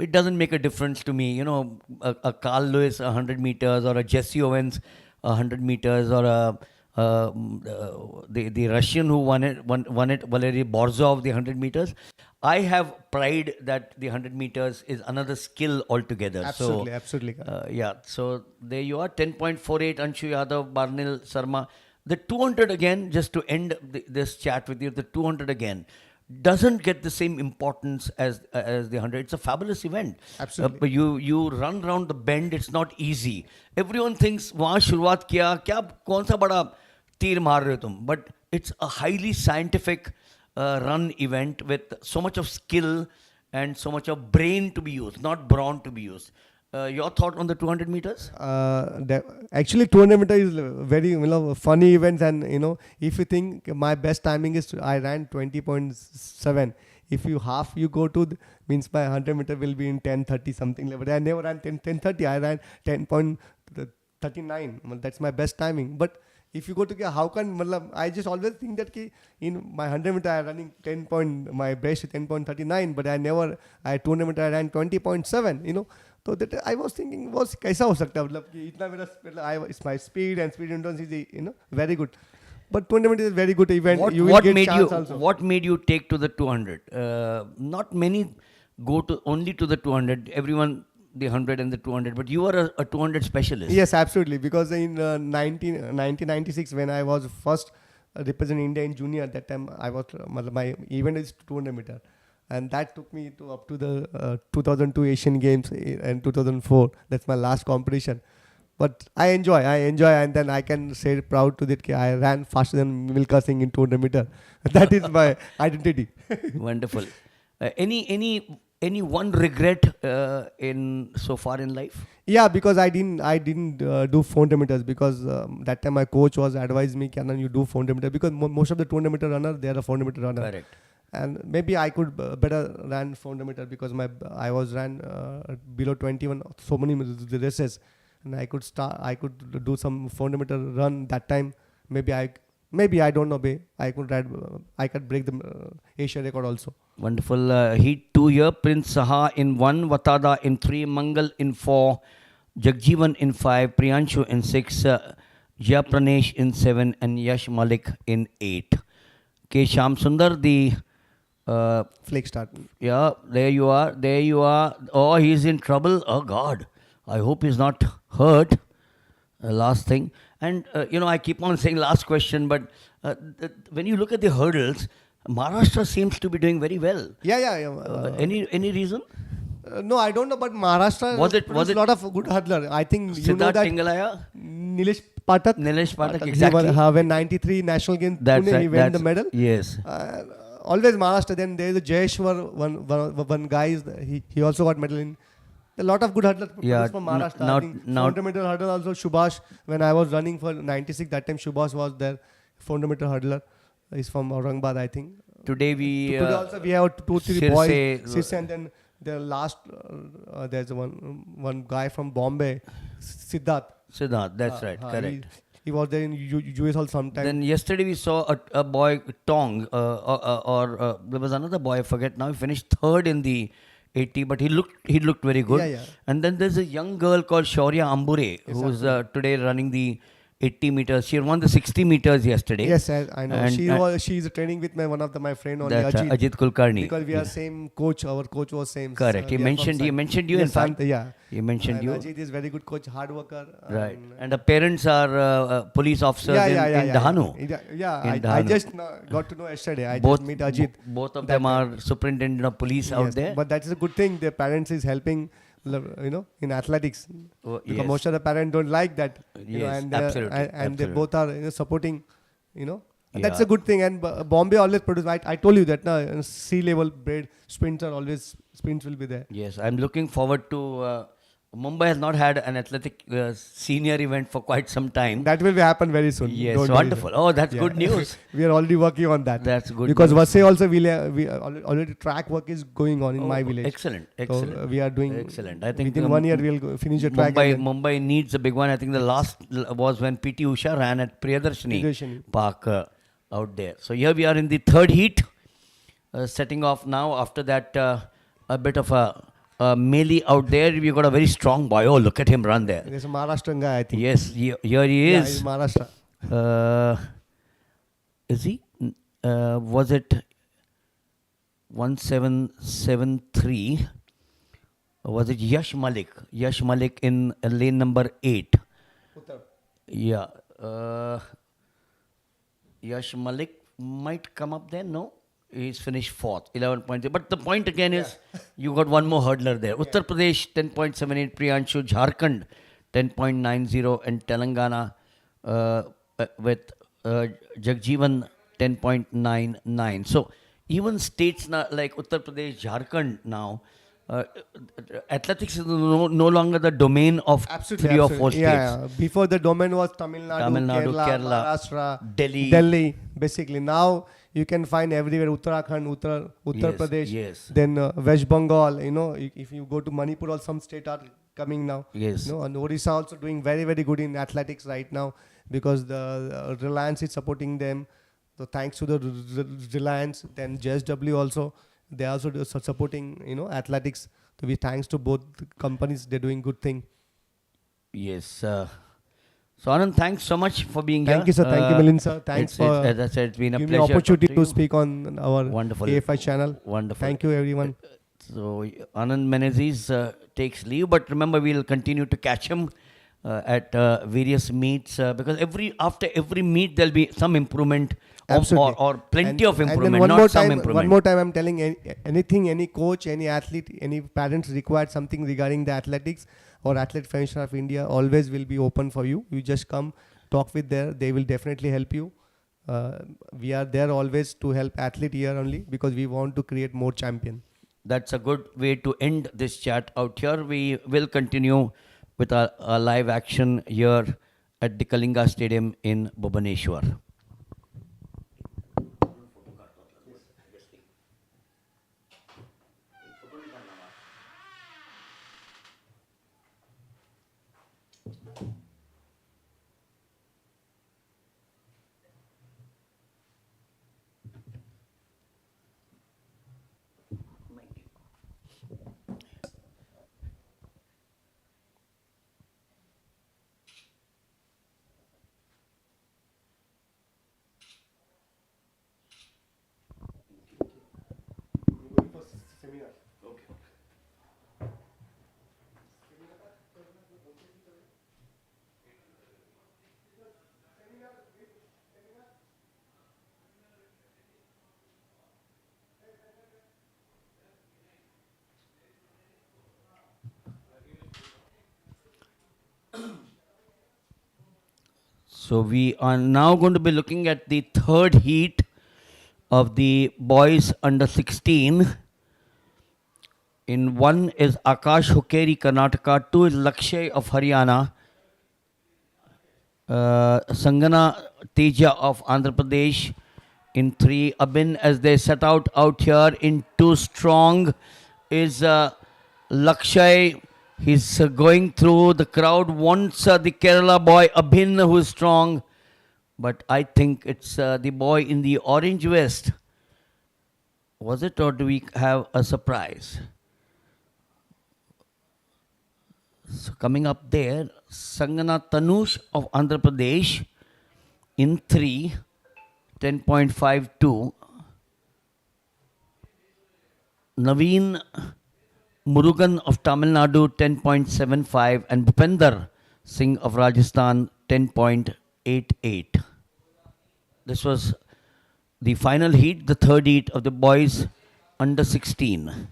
it doesn't make a difference to me. A Carl Lewis 100 meters, or a Jesse Owens 100 meters, or the Russian who won it, Valery Borzov, the 100 meters. I have pride that the 100 meters is another skill altogether. Absolutely. Yeah. So there you are, 10.48, Anshu Yadav, Barnil Sarma. The 200 again, just to end this chat with you, the 200 again doesn't get the same importance as the 100. It's a fabulous event. Absolutely. But you run around the bend, it's not easy. Everyone thinks, वहाँ शुरुआत किया, क्या कौन सा बड़ा तीर मार रहे हो तुम? But it's a highly scientific run event with so much of skill and so much of brain to be used, not brawn to be used. Your thought on the 200 meters? Actually, 200 meter is very funny events, and if you think my best timing is I ran 20.7. If you go to means my 100 meter will be in 10:30 something. But I never ran 10:30. I ran 10.39. That's my best timing. But if you go to how can I just always think that in my 100 meter I running my best is 10.39, but I 200 meter I ran 20.7. So that I was thinking कैसा हो सकता है, मतलब कि इतना मेरा my speed and speed endurance is very good. But 200 meters is a very good event. What made you take to the 200? Not many go only to the 200. Everyone the 100 and the 200, but you are a 200 specialist. Yes, absolutely. Because in 1996, when I was first representing India in junior, at that time my event is 200 meter. And that took me up to the 2002 Asian Games and 2004. That's my last competition. But I enjoy, and then I can say proud to that I ran faster than Milka Singh in 200 meter. That is my identity. Wonderful. Any one regret in so far in life? Yeah, because I didn't do 400 meters, because that time my coach was advised me, Canon, you do 400 meters, because most of the 200 meter runner, they are a 400 meter runner. Correct. And maybe I could better ran 400 meter, because I was ran below 21 so many races, and I could do some 400 meter run that time. Maybe I don't know, I could break the Asia record also. Wonderful. Heat 2 here. Prince Saha in 1, Vatada in 3, Mangal in 4, Jagjeevan in 5, Priyanshu in 6, Jaya Pranesh in 7, and Yash Malik in 8. K. Sham Sundar, the Flake start. yeah, there you are. There you are. Oh, he's in trouble. Oh, God. I hope he's not hurt. Last thing. And, I keep on saying last question, but when you look at the hurdles, Maharashtra seems to be doing very well. Yeah. Any reason? No, I don't know, but Maharashtra Was it a lot of good hurdler. I think you know Siddharth that Tingalaya? Nilesh Pathak. Nilesh Pathak, He exactly. when 93 national games, That's Pune, right. he won the medal. Yes. Always Maharashtra. Then there is a Jayeshwar, one guy. He also got medal in. A lot of good hurdlers from Maharashtra. now- I think now- 400 meter hurdle also Subhash. When I was running for 96, that time Subhash was there. 400 meter hurdler. He's from Aurangabad, I think. Today we... Today also we have 2-3 Sirse- boys. Sirse, and then the last, there's one guy from Bombay, Siddharth. Siddharth, that's right, correct. He was there in US also sometime. Then yesterday we saw a boy, Tong, or there was another boy, I forget now, he finished third in the 80, but he looked very good. Yeah. And then there's a young girl called Shaurya Ambure, who's today running the 80 meters. She won the 60 meters yesterday. Yes, I know. And She's training with one of my friend on that's Ajit. Ajit Kulkarni. Because we are same coach. Our coach was same. Correct. He we are from mentioned you, yes, in fact. Yeah. He mentioned And you. Ajit is very good coach, hard worker. Right. And the parents are police officers in Dahanu. Yeah. In I Dahanu. just got to know yesterday. I just meet Ajit. Both of them are superintendent of police out there. But that is a good thing. Their parents is helping, in athletics. Oh, Because yes. most of the parents don't like that. Yes, and absolutely. they both are supporting, And that's Yeah. a good thing. And Bombay always produce. I told you that sea level bred sprints will be there. Yes, I'm looking forward to. Mumbai has not had an athletic senior event for quite some time. That will happen very soon. Yes, Don't worry. wonderful. Oh, that's Yeah. good news. We are already working on that. That's good Because news. Vasai also we already track work is going on in my village. Excellent. So we are doing excellent. I think within 1 year we'll finish the track. Mumbai needs a big one. I think the last was when PT Usha ran at Priyadarshini Priyadarshini. Park out there. So here we are in the third heat, setting off now. After that, a bit of a melee out there. We've got a very strong boy. Oh, look at him run there. There's a Maharashtrian guy, I think. Yes, here he Yeah, is. he's Maharashtra. Is he? Was it 1773? Or was it Yash Malik? Yash Malik in lane number 8. Yeah. Yash Malik might come up there. No? He's finished 4th, 11.0. But the point again is, you got one more hurdler there. Uttar Pradesh, 10.78, Priyanshu, Jharkhand, 10.90, and Telangana with Jagjeevan, 10.99. So even states like Uttar Pradesh, Jharkhand now, athletics is no longer the domain of three or four states. Yeah. Before the domain was Tamil Nadu, Kerala, Maharashtra, Delhi. Basically, now you can find everywhere. Uttarakhand, Uttar Yes, Pradesh. yes. Then West Bengal. If you go to Manipur, also some states are coming now. Yes. And Odisha also doing very, very good in athletics right now because the Reliance is supporting them. So thanks to the Reliance, then JSW also. They also supporting, athletics. So we thanks to both companies. They're doing good thing. Yes. So Anand, thanks so much for being here. Thank you, sir. Thank you, Milind, sir. Thanks for as I said, it's been a giving me pleasure. opportunity to to speak on our Wonderful. AFI channel. Wonderful. Thank you, everyone. So Anand Menezes takes leave, but remember we'll continue to catch him at various meets because after every meet there'll be some improvement or plenty of improvement, and then not some improvement. One more time, I'm telling anything, any coach, any athlete, any parents require something regarding the athletics or Athlete Federation of India, always will be open for you. You just come, talk with them. They will definitely help you. We are there always to help athlete here only because we want to create more champion. That's a good way to end this chat out here. We will continue with our live action here at the Kalinga Stadium in Bhubaneswar. So we are now going to be looking at the third heat of the boys under 16. In one is Akash Hukeri, Karnataka. Two is Lakshay of Haryana. Sangana Teja of Andhra Pradesh. In three, Abin, as they set out here. In two, strong is Lakshay. He's going through. The crowd wants the Kerala boy Abhin, who is strong. But I think it's the boy in the orange vest. Was it, or do we have a surprise? So coming up there, Sangana Tanush of Andhra Pradesh in 3, 10.52. Naveen Murugan of Tamil Nadu, 10.75. And Bhupender Singh of Rajasthan, 10.88. This was the final heat, the third heat of the boys under 16.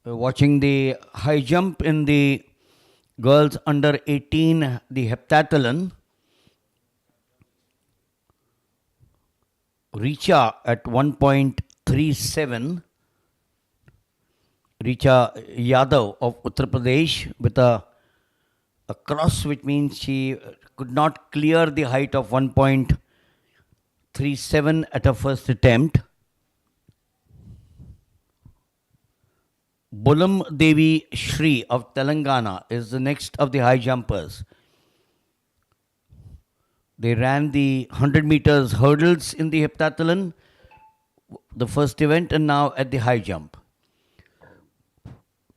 watching the high jump in the girls under 18, the heptathlon. Richa at 1.37. Richa Yadav of Uttar Pradesh with a cross, which means she could not clear the height of 1.37 at her first attempt. Bulam Devi Shri of Telangana is the next of the high jumpers. They ran the 100 meters hurdles in the heptathlon, the first event, and now at the high jump.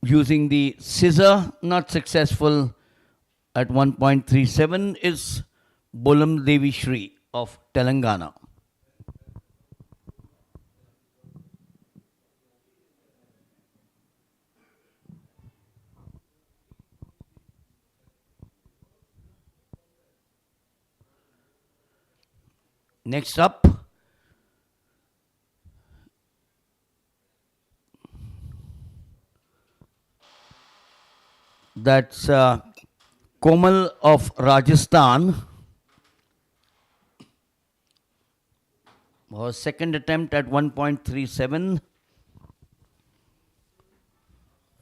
Using the scissor, not successful at 1.37, is Bulam Devi Shri of Telangana. Next up, that's Komal of Rajasthan. Her second attempt at 1.37,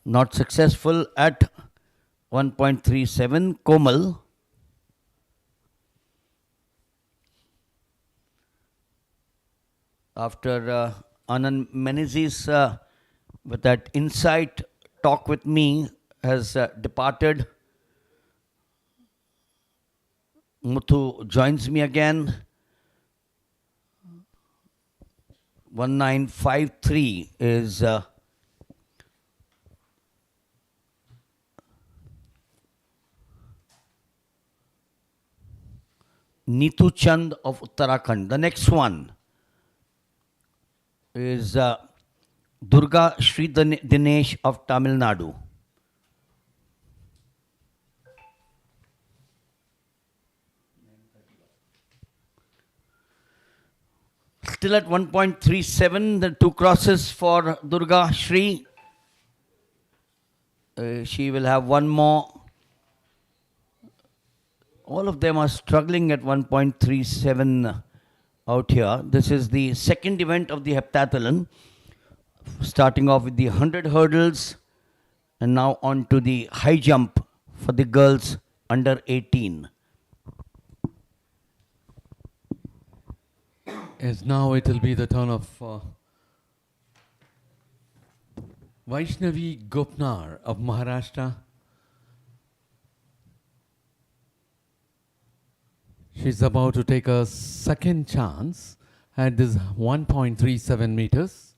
not successful at 1.37. Komal. After Anand Menezes with that insight talk with me has departed, Muthu joins me again. 1953 is Neetu Chand of Uttarakhand. The next one is Durga Sri Dinesh of Tamil Nadu. Still at 1.37, the two crosses for Durga Sri. She will have one more. All of them are struggling at 1.37 out here. This is the second event of the heptathlon, starting off with the 100 hurdles and now on to the high jump for the girls under 18. As now it will be the turn of Vaishnavi Gopnar of Maharashtra. She's about to take a second chance at this 1.37 meters.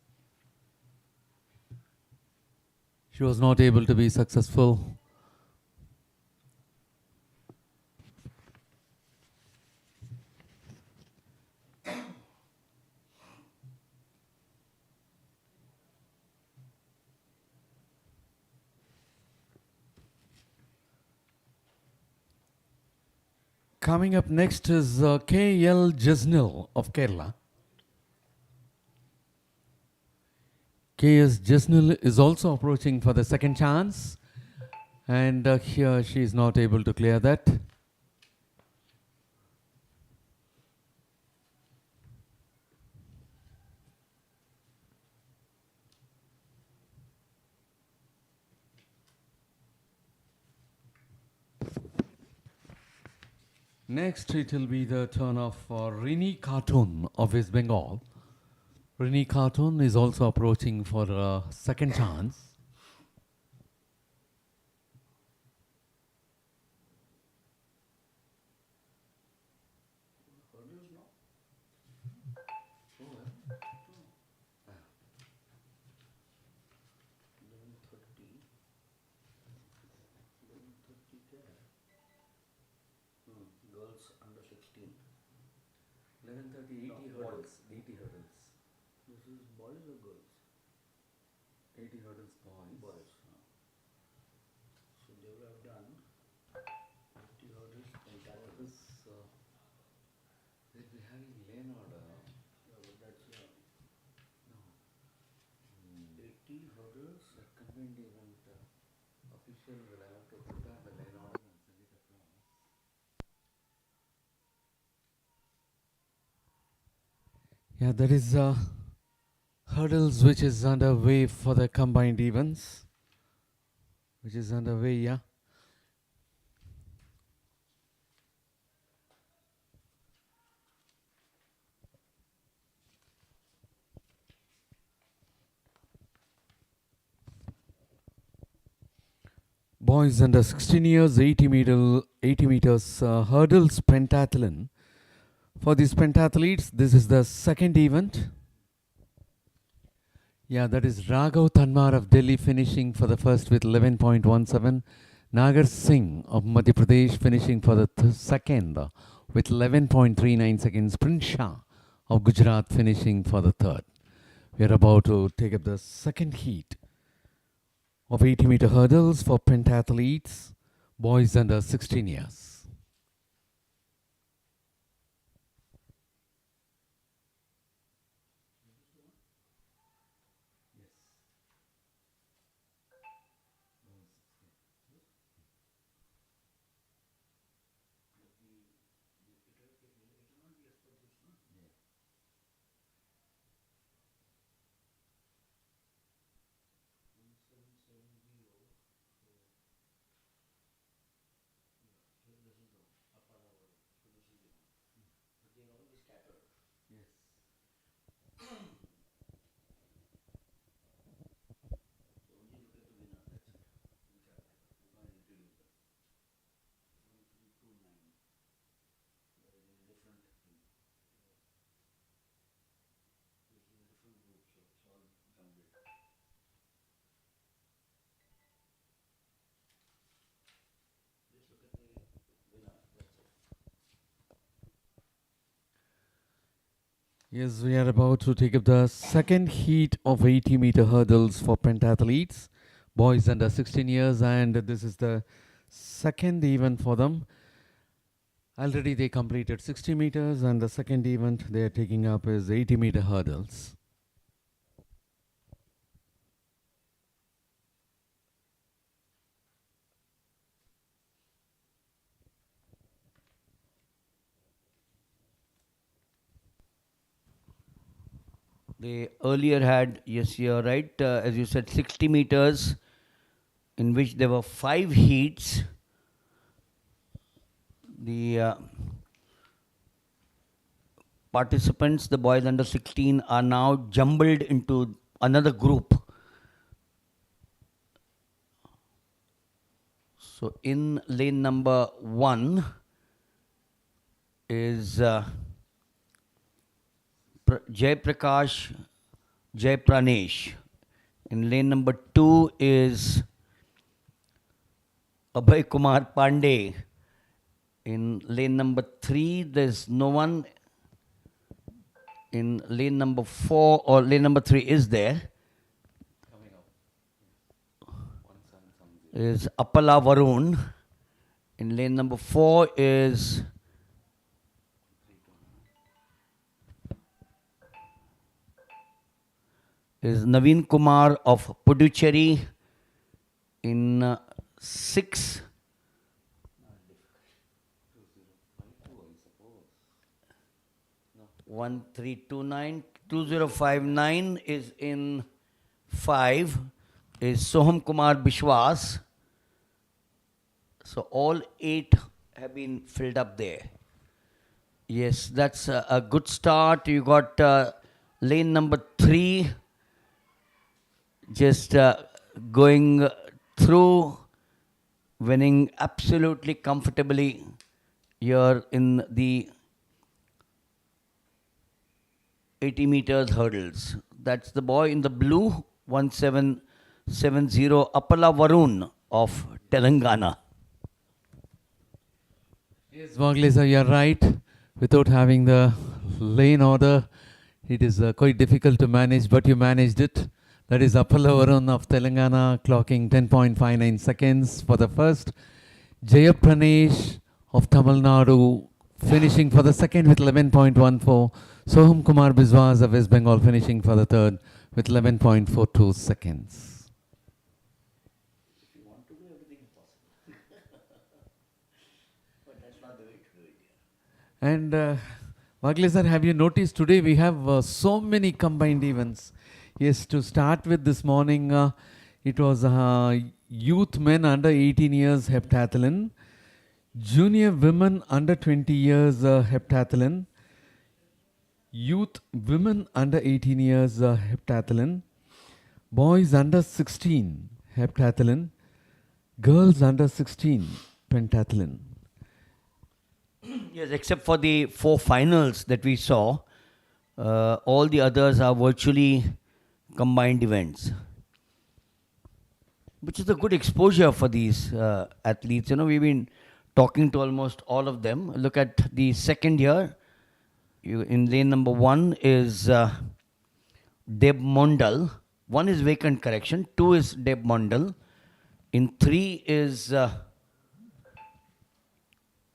She was not able to be successful. Coming up next is K.L. Jesnil of Kerala. K.S. Jesnil is also approaching for the second chance, and here she is not able to clear that. Next, it will be the turn of Rini Khatun of West Bengal. Rini Khatun is also approaching for a second chance. Girls under 16. 11:30, 80 hurdles. 80 hurdles. This is boys or girls? 80 hurdles boys. Boys. So they will have done 50 hurdles entire. This, they'll be having Leonard. Yeah, but that's No. 80 hurdles. That convened Yeah, that is hurdles which is underway for the combined events. Which is underway, yeah. Boys under 16 years, 80 meters hurdles pentathlon. For these pentathletes, this is the second event. Yeah, that is Raghav Tanmar of Delhi finishing for the first with 11.17. Nagar Singh of Madhya Pradesh finishing for the second with 11.39 seconds. Prince Shah of Gujarat finishing for the third. We are about to take up the second heat of 80-meter hurdles for pentathletes, boys under 16 years. Yes, we are about to take up the second heat of 80-meter hurdles for pentathletes, boys under 16 years, and this is the second event for them. Already they completed 60 meters, and the second event they are taking up is 80-meter hurdles. They earlier had, yes, you're right, as you said, 60 meters, in which there were 5 heats. The participants, the boys under 16, are now jumbled into another group. So in lane number 1 is Jai Prakash, Jai Pranesh. In lane number 2 is Abhay Kumar Pandey. In lane number 3, there's no one. In lane number 4, or lane number 3 is there, is Appala Varun. In lane number 4 is Naveen Kumar of Puducherry. In 6, One 2059 is in 5, is Soham Kumar Bishwas. So all 8 have been filled up there. Yes, that's a good start. You got lane number 3 just going through, winning absolutely comfortably here in the 80 meters hurdles. That's the boy in the blue, 1770, Appala Varun of Telangana. Yes, Wagle sir, you are right. Without having the lane order, it is quite difficult to manage, but you managed it. That is Appala Varun of Telangana, clocking 10.59 seconds for the first. Jaya Pranesh of Tamil Nadu, finishing for the second with 11.14. Soham Kumar Biswas of West Bengal finishing for the third with 11.42 seconds. to do, everything is possible. But that's not the way to do it. And Vagle sir, have you noticed today we have so many combined events? Yes, to start with this morning, it was youth men under 18 years heptathlon, junior women under 20 years heptathlon, youth women under 18 years heptathlon, boys under 16 heptathlon, girls under 16 pentathlon. Yes, except for the 4 finals that we saw, all the others are virtually combined events, which is a good exposure for these athletes. You know, we've been talking to almost all of them. Look at the second year. In lane number 1 is Deb Mondal. 1 is vacant, correction. 2 is Deb Mondal. In 3 is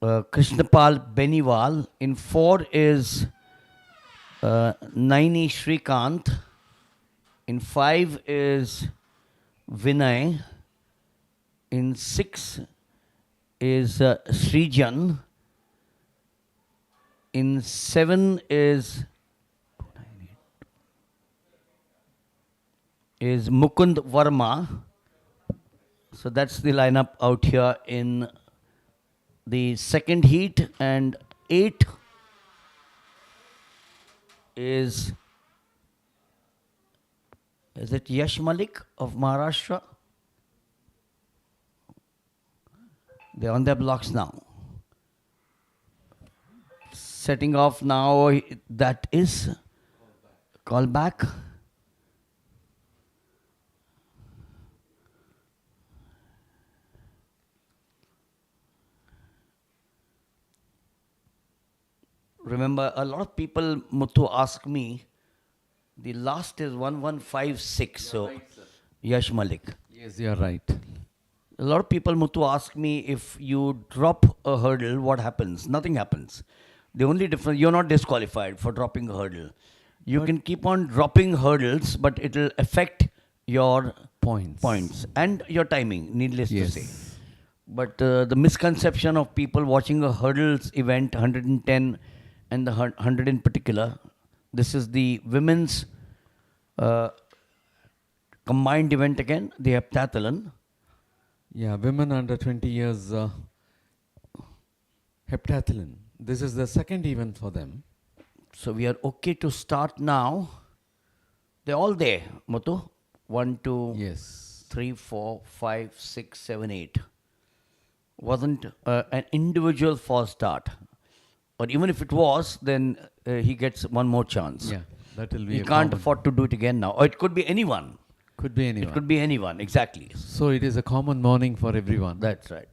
Krishnapal Beniwal. In 4 is Naini Shrikant. In 5 is Vinay. In 6 is Srijan. In 7 is Mukund Verma. So that's the lineup out here in the second heat. And 8 is it Yash Malik of Maharashtra? They're on their blocks now. Setting off now, that is call back. Remember, a lot of people, Muthu, ask me, the last is 1156, so right, sir. Yash Malik. Yes, you are right. A lot of people, Muthu, ask me, if you drop a hurdle, what happens? Nothing happens. The only difference, you're not disqualified for dropping a hurdle. You can keep on dropping hurdles, but it will affect your points and your timing, needless to say. But the misconception of people watching a hurdles event, 110 and the 100 in particular, this is the women's combined event again, the heptathlon. Yeah, women under 20 years heptathlon. This is the second event for them. So we are okay to start now. They're all there, Muthu. 1, 2, Yes. 3, 4, 5, 6, 7, 8. Wasn't an individual false start. Or even if it was, then he gets one more chance. Yeah, that will be He a can't common- afford to do it again now. Or it could be anyone. Could be anyone. It could be anyone, exactly. So it is a common morning for everyone. That's right.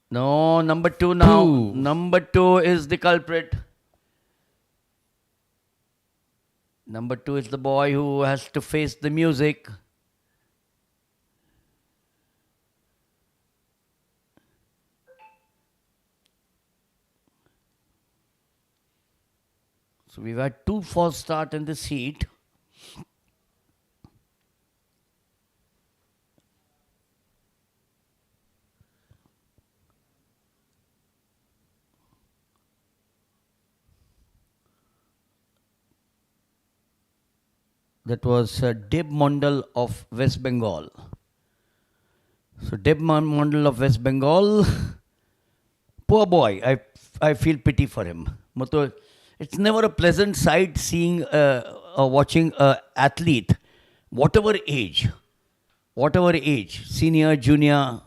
No, number 2 now. Two. Number 2 is the culprit. Number 2 is the boy who has to face the music. So we've had 2 false start in this heat. That was Deb Mondal of West Bengal. So Deb Mondal of West Bengal, poor boy, I feel pity for him. Muthu, it's never a pleasant sight seeing watching an athlete, whatever age, senior, junior,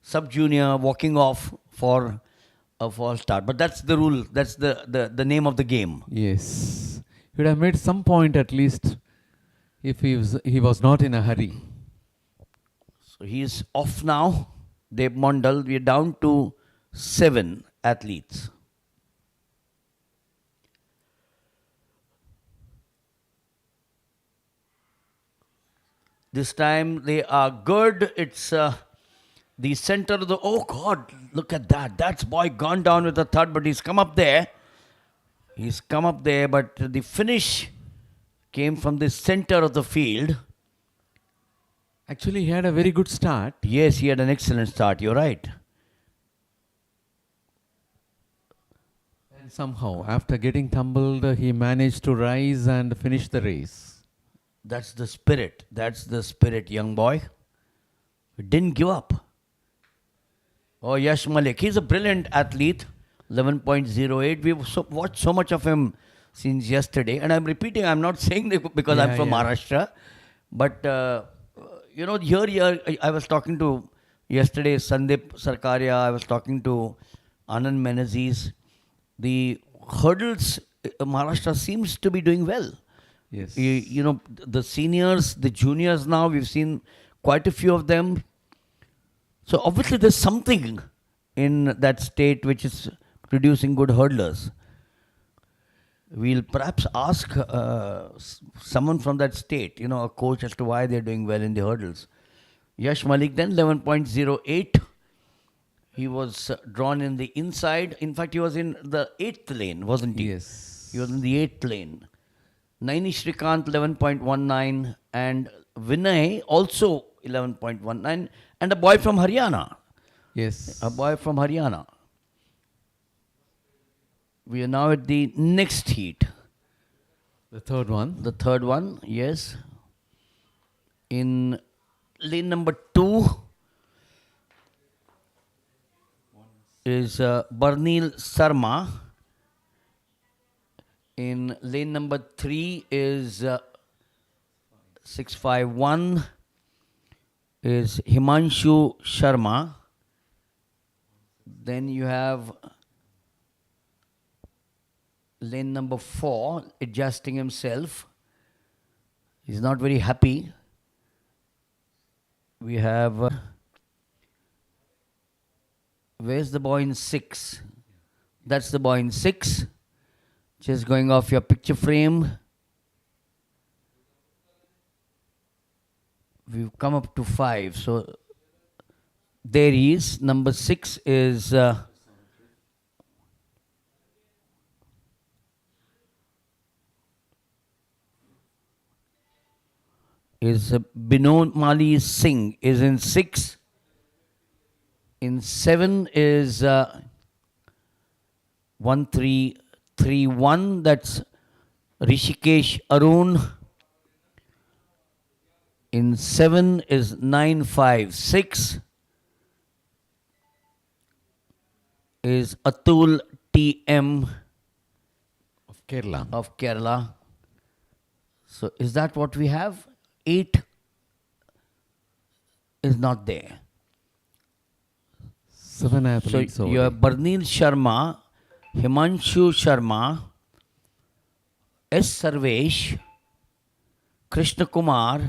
sub-junior, walking off for a false start. But that's the rule, that's the name of the game. Yes. He would have made some point at least if he was not in a hurry. So he is off now. Deb Mondal, we are down to 7 athletes. This time they are good. It's the center of the... Oh God, look at that. That's boy gone down with a thud, but he's come up there. He's come up there, but the finish came from the center of the field. Actually, he had a very good start. Yes, he had an excellent start. You're right. And somehow, after getting tumbled, he managed to rise and finish the race. That's the spirit. That's the spirit, young boy. He didn't give up. Oh, Yash Malik. He's a brilliant athlete. 11.08. We've watched so much of him since yesterday. And I'm repeating, I'm not saying that because I'm from Maharashtra. But, here, I was talking to yesterday Sandeep Sarkaria. I was talking to Anand Menezes. The hurdles, Maharashtra seems to be doing well. Yes. The seniors, the juniors now, we've seen quite a few of them. So obviously there's something in that state which is producing good hurdlers. We'll perhaps ask someone from that state, a coach, as to why they're doing well in the hurdles. Yash Malik then, 11.08. He was drawn in the inside. In fact, he was in the 8th lane, wasn't he? Yes. He was in the 8th lane. Naini Shrikant, 11.19. And Vinay, also 11.19. And a boy from Haryana. Yes. A boy from Haryana. We are now at the next heat. The third one. The third one, yes. In lane number 2 is Barnil Sarma. In lane number 3 is 651 is Himanshu Sharma. Then you have lane number 4, adjusting himself. He's not very happy. We have, where's the boy in 6? That's the boy in 6. Just going off your picture frame. We've come up to 5. So there he is. Number 6 is Binod Mali Singh is in 6. In 7 is 1331. That's Rishikesh Arun. In 7 is 956. Is Atul TM Of Kerala. of Kerala. So is that what we have? 8 is not there. 7 athletes. So over you there. have Barnil Sharma, Himanshu Sharma, S. Sarvesh, Krishna Kumar,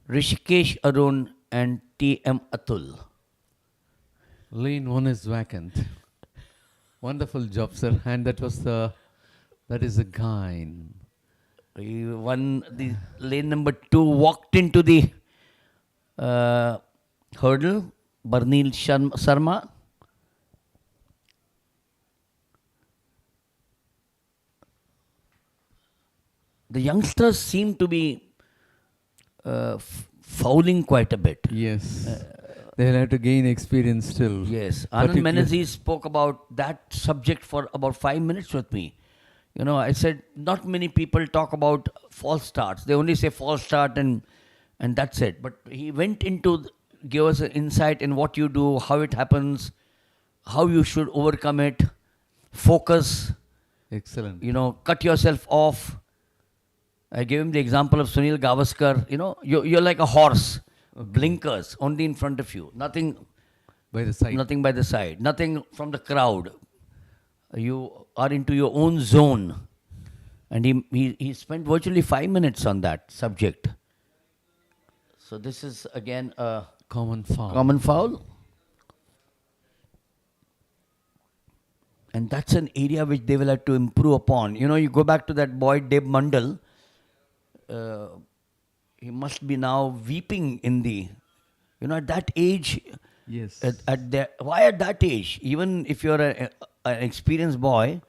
Rishikesh Arun, and T.M. Atul. Lane 1 is vacant. Wonderful job, sir. And that is a guy. He won the lane number 2, walked into the hurdle, Barnil Sharma. The youngsters seem to be fouling quite a bit. Yes. They'll have to gain experience still. Yes. Anand Menezes spoke about that subject for about 5 minutes with me. I said, not many people talk about false starts. They only say false start and that's it. But he went into, give us an insight in what you do, how it happens, how you should overcome it, focus, Excellent. cut yourself off. I gave him the example of Sunil Gavaskar. You're like a horse, blinkers only in front of you, nothing By the side. Nothing by the side, nothing from the crowd. You are into your own zone. And he spent virtually 5 minutes on that subject. So this is again a Common foul. common foul. And that's an area which they will have to improve upon. You go back to that boy, Deb Mandal. He must be now weeping in the, at that age. Yes. Why at that age? Even if you're an experienced boy,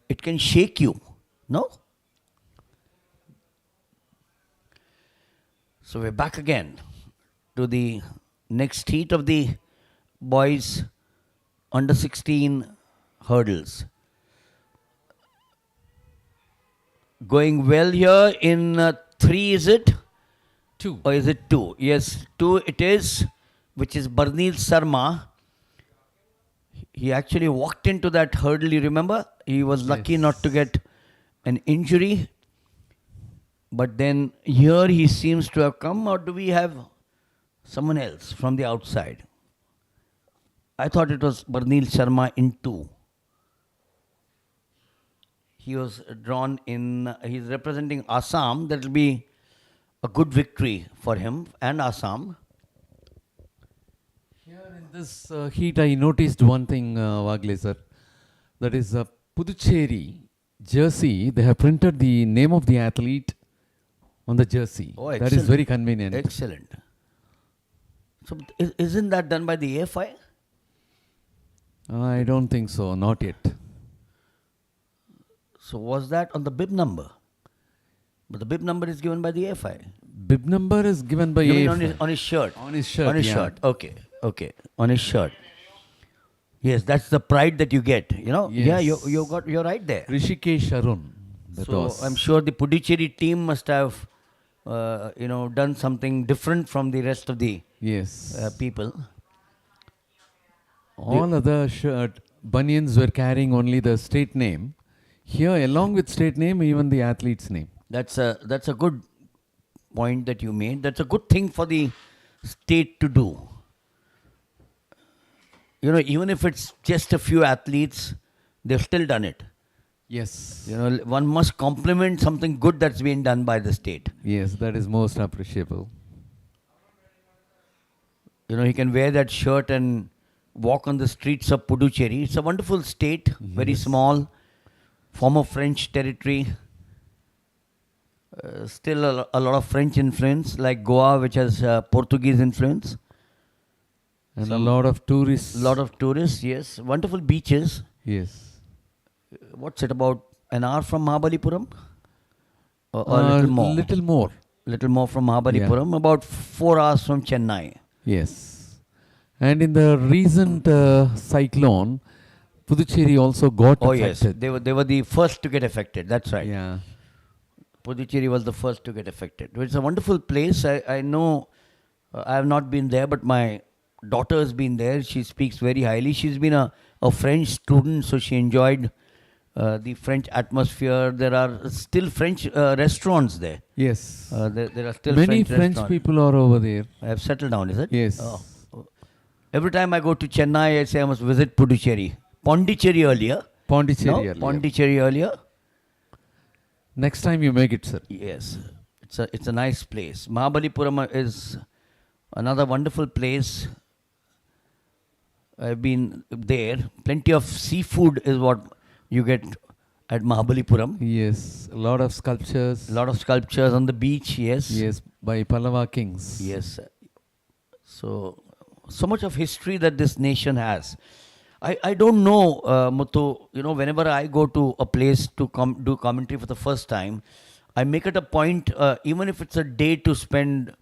it can shake you. No? So we're back again. to the next heat of the boys under 16 hurdles. Going well here in 3, is it? 2. Or is it 2? Yes, 2 it is, which is Barneel Sarma. He actually walked into that hurdle, you remember? He was lucky not to get an injury. But then here he seems to have come, or do we have someone else from the outside? I thought it was Barneel Sharma in 2. He was drawn in, he's representing Assam. That will be a good victory for him and Assam. Here in this heat, I noticed one thing, Wagle sir. That is Puducherry jersey. They have printed the name of the athlete on the jersey. Oh, that is excellent. very convenient. Excellent. So isn't that done by the AFI? I don't think so, not yet. So was that on the bib number? But the bib number is given by the AFI. Bib number is given by You mean AFI. on his shirt? On his shirt, On his yeah. shirt. Okay. On his shirt. Yes, that's the pride that you get. You know. Yes. Yeah, you're right there. Rishikesh Arun. That So was. I'm sure the Puducherry team must have, done something different from the rest of the Yes. people. All other shirt bunions were carrying only the state name. Here, along with state name, even the athlete's name. That's a good point that you made. That's a good thing for the state to do. You know, even if it's just a few athletes, they've still done it. Yes. You know, one must compliment something good that's been done by the state. Yes, that is most appreciable. You know, he can wear that shirt and walk on the streets of Puducherry. It's a wonderful state, very small, former French territory. Still a lot of French influence, like Goa, which has Portuguese influence. And a lot of tourists. Lot of tourists, yes. Wonderful beaches. Yes. What's it, about an hour from Mahabalipuram? Or a little more? Little more from Mahabalipuram, about 4 hours from Chennai. Yes. And in the recent cyclone, Puducherry also got affected. Yes. They were the first to get affected. That's right. Yeah. Puducherry was the first to get affected. It's a wonderful place. I know I have not been there, but my daughter has been there. She speaks very highly. She's been a French student, so she enjoyed the French atmosphere. There are still French restaurants there. Yes. There are still Many French French people are over there. I have settled down, is it? Yes. Oh. Every time I go to Chennai, I say I must visit Puducherry. Pondicherry earlier. Pondicherry earlier. Pondicherry earlier. Next time you make it, sir. Yes. It's a nice place. Mahabalipuram is another wonderful place. I've been there. Plenty of seafood is what you get at Mahabalipuram. Yes. A lot of sculptures. A lot of sculptures on the beach, yes. Yes. By Pallava kings. Yes. So much of history that this nation has. I don't know, Muthu, you know, whenever I go to a place to do commentary for the first time, I make it a point, even if it's a day, to spend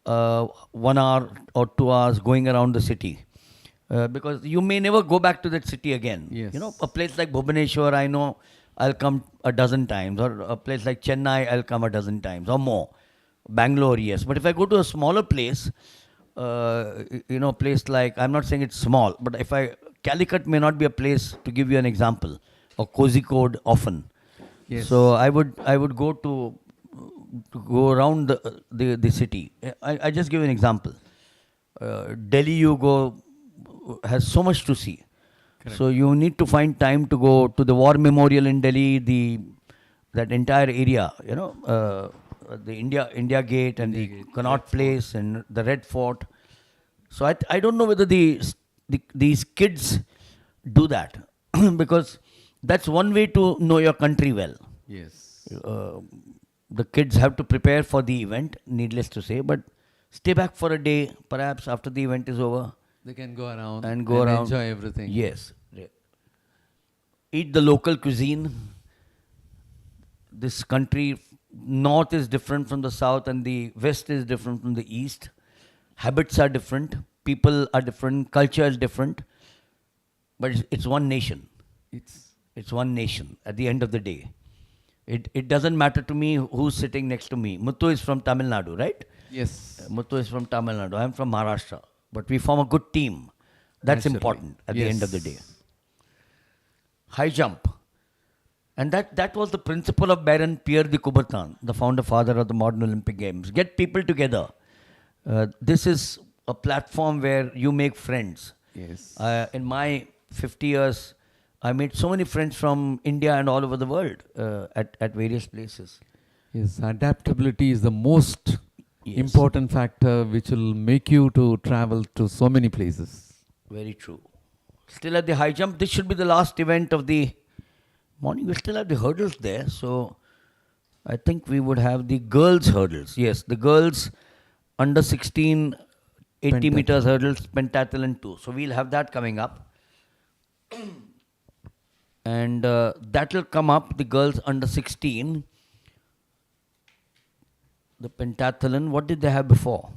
1 hour or 2 hours going around the city. Because you may never go back to that city again. Yes. You know, a place like Bhubaneswar, I know I'll come a dozen times. Or a place like Chennai, I'll come a dozen times or more. Bangalore, yes. But if I go to a smaller place, place like, I'm not saying it's small, but Calicut may not be a place, to give you an example, or Kozhikode often. Yes. So I would go to go around the city. I just give you an example. Delhi, you go, has so much to see. Correct. So you need to find time to go to the War Memorial in Delhi, that entire area, you know, the India Gate and the Connaught Place and the Red Fort. So I don't know whether these kids do that because that's one way to know your country well. Yes. The kids have to prepare for the event, needless to say, but stay back for a day, perhaps after the event is over. They can go around and go around. enjoy everything. Yes. Eat the local cuisine. This country, north is different from the south and the west is different from the east. habits are different, people are different, culture is different, but it's one nation. It's one nation at the end of the day. It doesn't matter to me who's sitting next to me. Muthu is from Tamil Nadu, right? Yes. Muthu is from Tamil Nadu. I'm from Maharashtra. But we form a good team. That's Naturally. important at the end of the day. Yes. High jump. And that was the principle of Baron Pierre de Coubertin, the founder father of the modern Olympic Games. Get people together. This is a platform where you make friends. Yes. In my 50 years, I made so many friends from India and all over the world at various places. Yes, adaptability is the most Yes. important factor which will make you to travel to so many places. Very true. Still at the high jump, this should be the last event of the morning. We still have the hurdles there, so I think we would have the girls' hurdles. Yes, the girls under 16, 80 meters hurdles, pentathlon 2. So we'll have that coming up. And that will come up, the girls under 16. The pentathlon, what did they have before?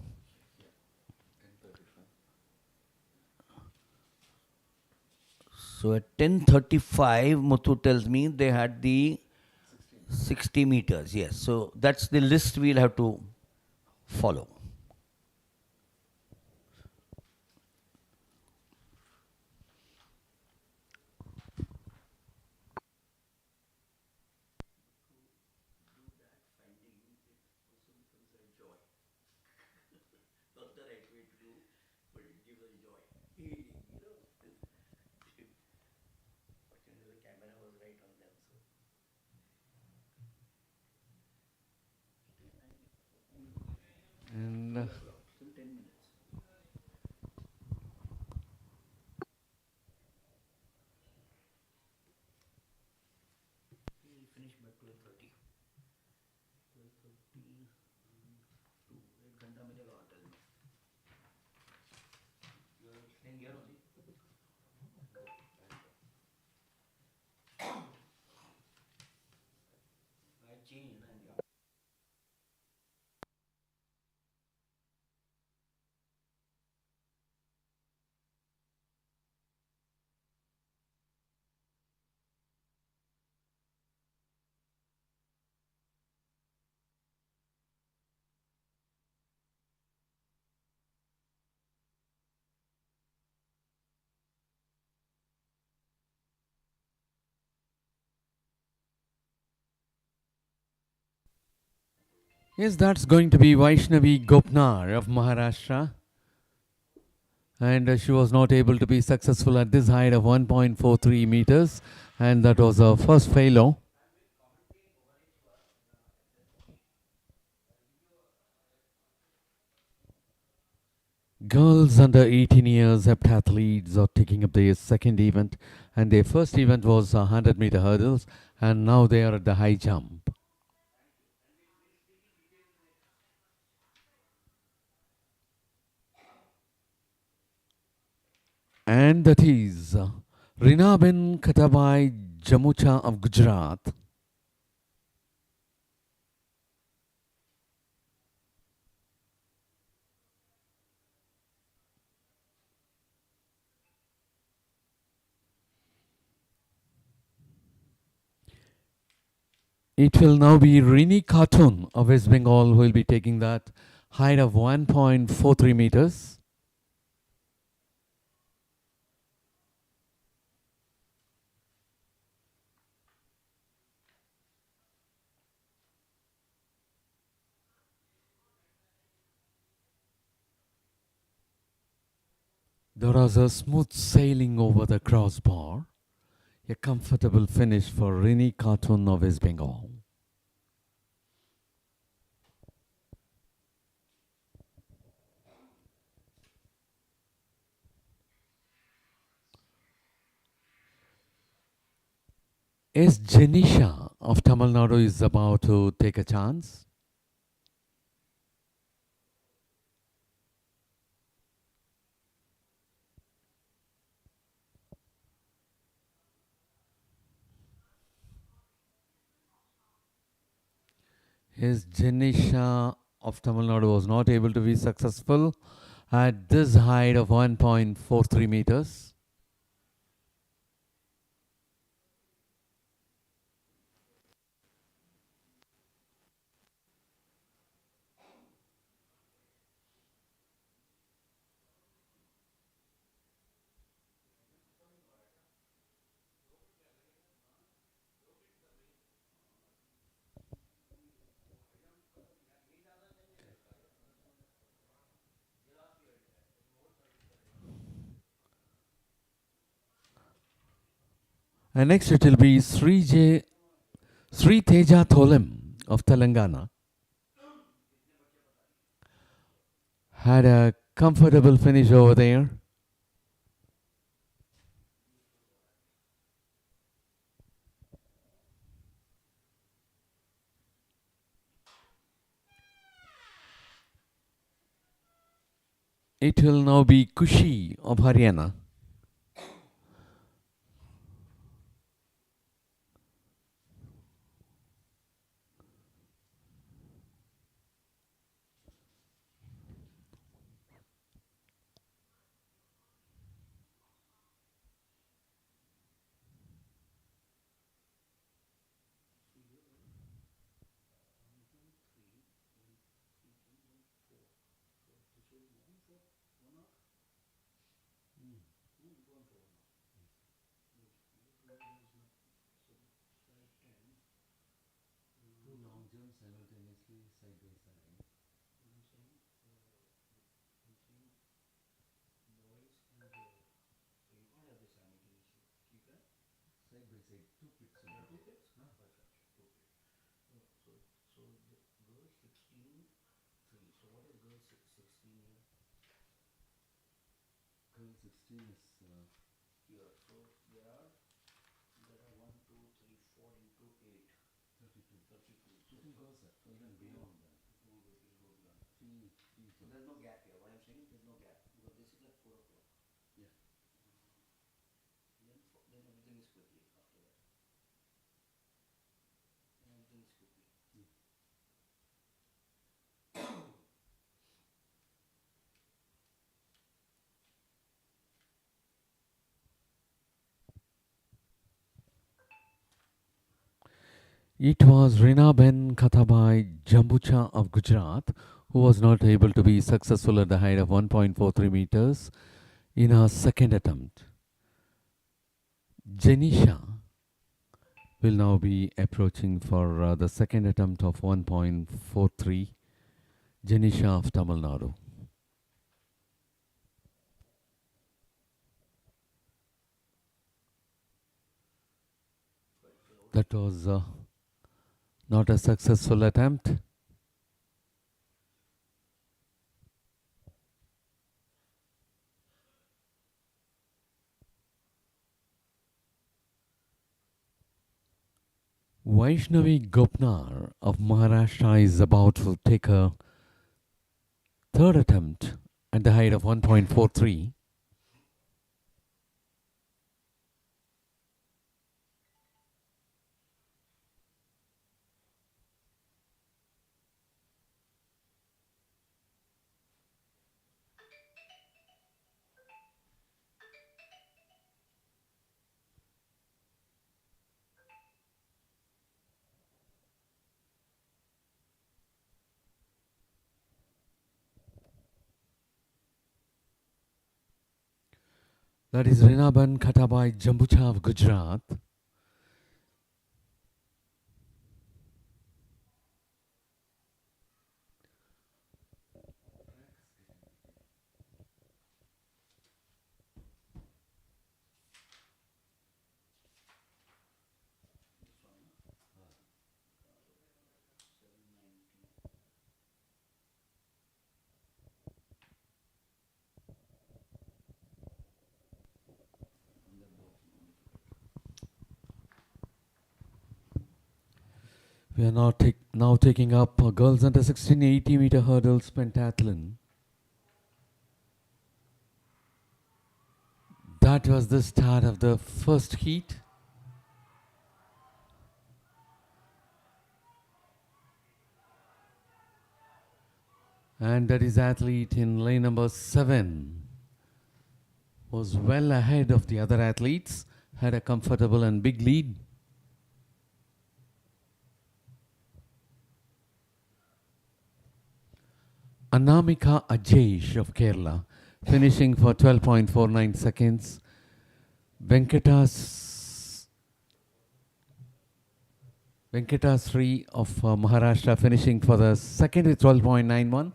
So at 10:35, Muthu tells me they had the 60 meters. Yes, so that's the list we'll have to follow. And yes, that's going to be Vaishnavi Gopnar of Maharashtra. And she was not able to be successful at this height of 1.43 meters. And that was her first failure. Girls under 18 years heptathletes are taking up their second event. And their first event was 100-meter hurdles. And now they are at the high jump. And that is Rinaben Katabai Jamucha of Gujarat. It will now be Rini Khatun of West Bengal who will be taking that height of 1.43 meters. There was a smooth sailing over the crossbar. A comfortable finish for Rini Khatun of West Bengal. S. Janisha of Tamil Nadu is about to take a chance. His Janisha of Tamil Nadu was not able to be successful. at this height of 1.43 meters. And next it will be Sri Teja Tholim of Telangana. Had a comfortable finish over there. It will now be Kushi of Haryana. It was Rinaben Kathabai Jambucha of Gujarat who was not able to be successful at the height of 1.43 meters in her second attempt. Jenisha will now be approaching for the second attempt of 1.43. Jenisha of Tamil Nadu. That was not a successful attempt. Vaishnavi Gopnar of Maharashtra is about to take her third attempt at the height of 1.43. That is Rinaban Kathabai Jambucha of Gujarat. We are now taking up girls under 16 80-meter hurdles pentathlon. That was the start of the first heat. And that is athlete in lane number 7. Was well ahead of the other athletes, had a comfortable and big lead. Anamika Ajesh of Kerala, finishing for 12.49 seconds. Venkatasri of Maharashtra finishing for the second with 12.91.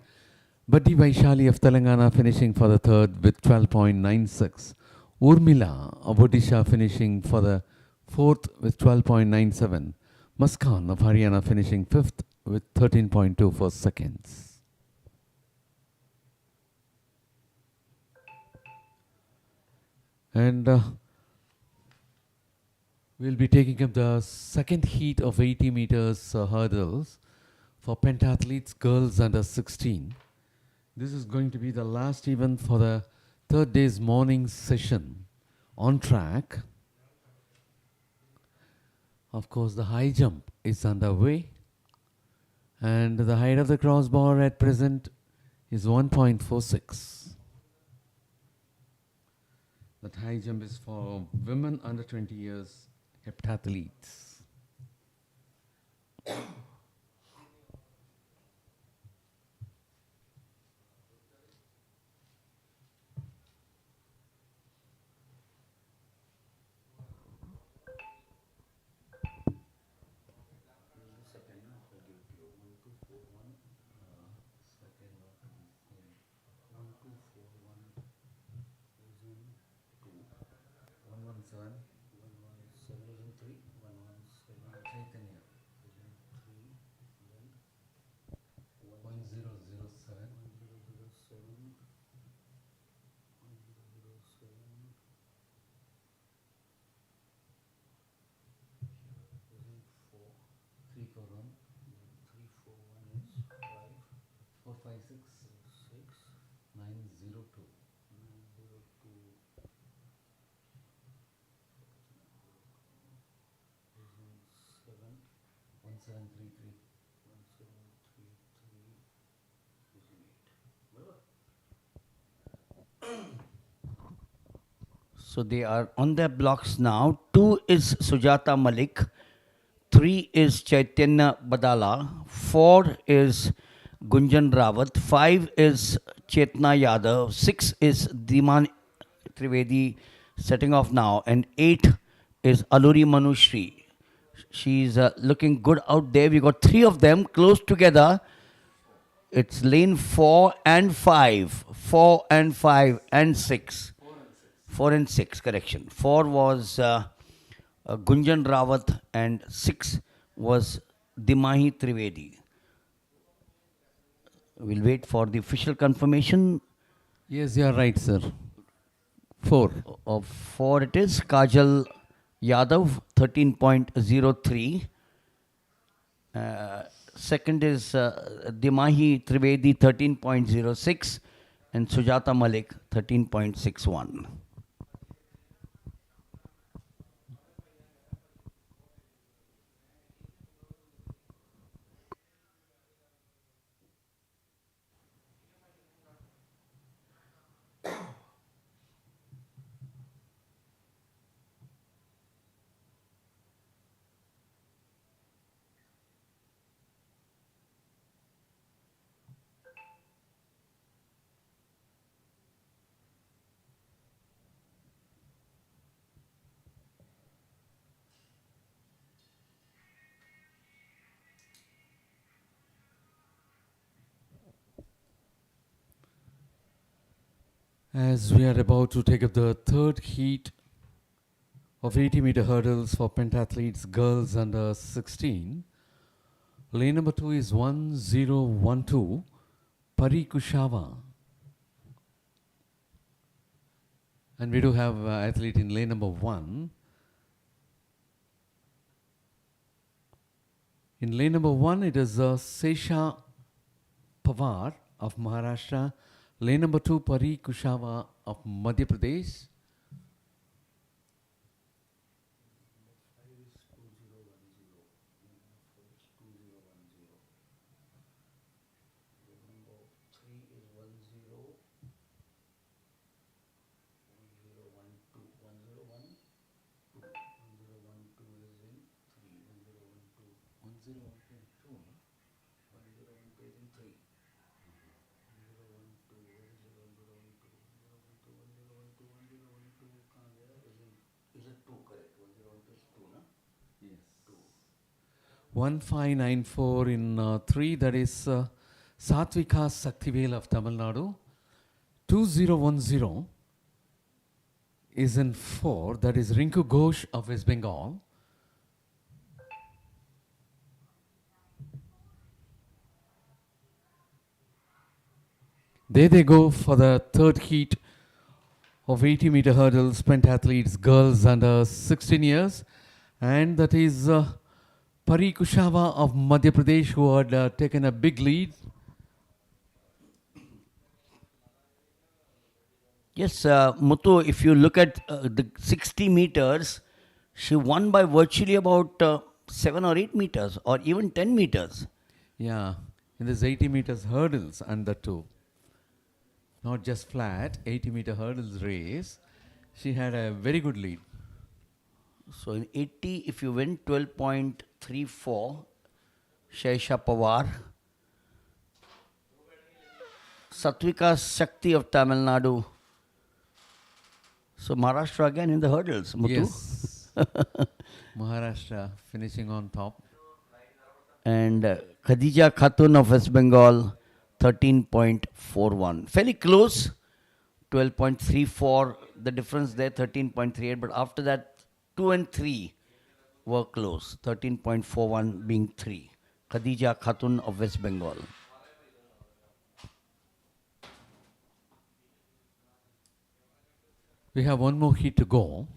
Badi Vaishali of Telangana finishing for the third with 12.96. Urmila of Odisha finishing for the fourth with 12.97. Muskan of Haryana finishing fifth with 13.24 seconds. And we'll be taking up the second heat of 80 meters hurdles for pentathletes girls under 16. This is going to be the last event for the third day's morning session on track. Of course, the high jump is underway, and the height of the crossbar at present is 1.46. That high jump is for women under 20 years heptathletes. So they are on their blocks now. 2 is Sujata Malik. 3 is Chaitanya Badala. 4 is Gunjan Rawat. 5 is Chetna Yadav. 6 is Diman Trivedi setting off now. And 8 is Aluri Manushri. She's looking good out there. We got 3 of them close together. It's lane 4 and 5. 4 and 5 and 6. 4 and 6, correction. 4 was Gunjan Rawat and 6 was Dimahi Trivedi. We'll wait for the official confirmation. Yes, you are right, sir. 4. Of 4 it is. Kajal Yadav, 13.03. Second is Dimahi Trivedi, 13.06. And Sujata Malik, 13.61. As we are about to take up the third heat of 80-meter hurdles for pentathletes girls under 16, lane number 2 is 1012, Pari Kushava. And we do have athlete in lane number 1. In lane number 1, it is Sesha Pawar of Maharashtra. Lane number 2, Pari Kushava of Madhya Pradesh. 1594 in 3, that is Satvika Saktivel of Tamil Nadu. 2010 is in 4, that is Rinku Ghosh of West Bengal. There they go for the third heat of 80-meter hurdles, pentathletes, girls under 16 years. And that is Pari Kushava of Madhya Pradesh, who had taken a big lead. Yes, Muthu, if you look at the 60 meters, she won by virtually about 7 or 8 meters or even 10 meters. Yeah, in this 80 meters hurdles under 2. Not just flat, 80-meter hurdles race. She had a very good lead. So in 80, if you win 12.34, Shaisha Pawar. Satvika Shakti of Tamil Nadu. So Maharashtra again in the hurdles, Muthu. Yes. Maharashtra finishing on top. And Khadija Khatun of West Bengal, 13.41. Fairly close, 12.34. The difference there, 13.38. But after that, 2 and 3 were close, 13.41 being 3. Khadija Khatun of West Bengal. We have one more heat to go.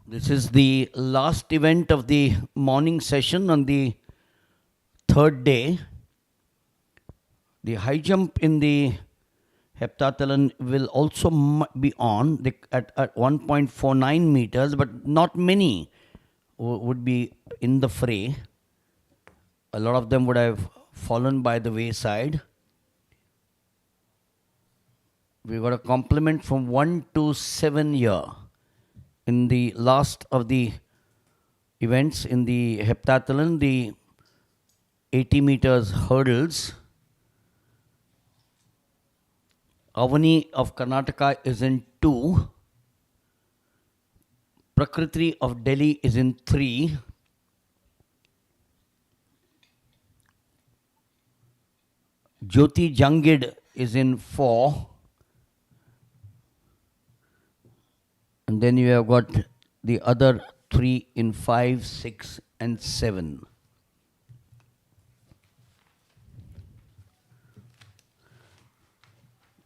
This is the last event of the morning session on the third day. The high jump in the Heptathlon will also be on at 1.49 meters, but not many would be in the fray. A lot of them would have fallen by the wayside. We got a compliment from 1 to 7 year. In the last of the events in the Heptathlon, the 80 meters hurdles, Avani of Karnataka is in 2, Prakriti of Delhi is in 3, Jyoti Jangid is in 4, and then you have got the other 3 in 5, 6 and 7.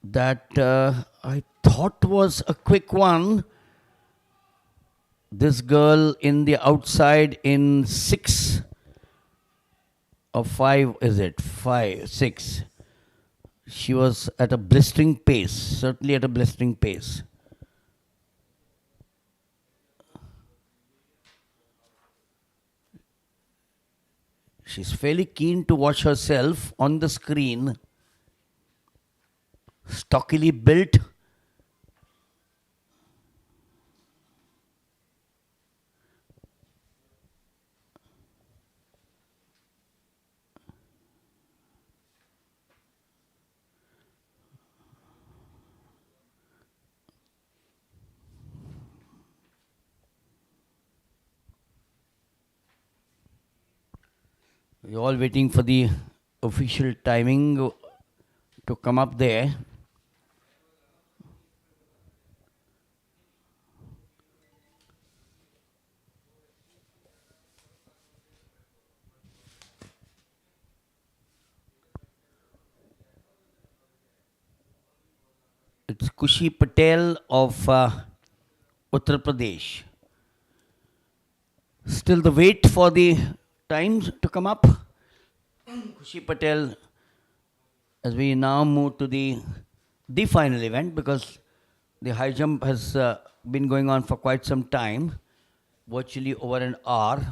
That I thought was a quick one. This girl in the outside in 6 or 5, is it? 5, 6. She was at a blistering pace, certainly at a blistering pace. She's fairly keen to watch herself on the screen. Stockily built. We're all waiting for the official timing to come up there. It's Kushi Patel of Uttar Pradesh. Still the wait for the times to come up. Kushi Patel as we now move to the final event, because the high jump has been going on for quite some time, virtually over an hour.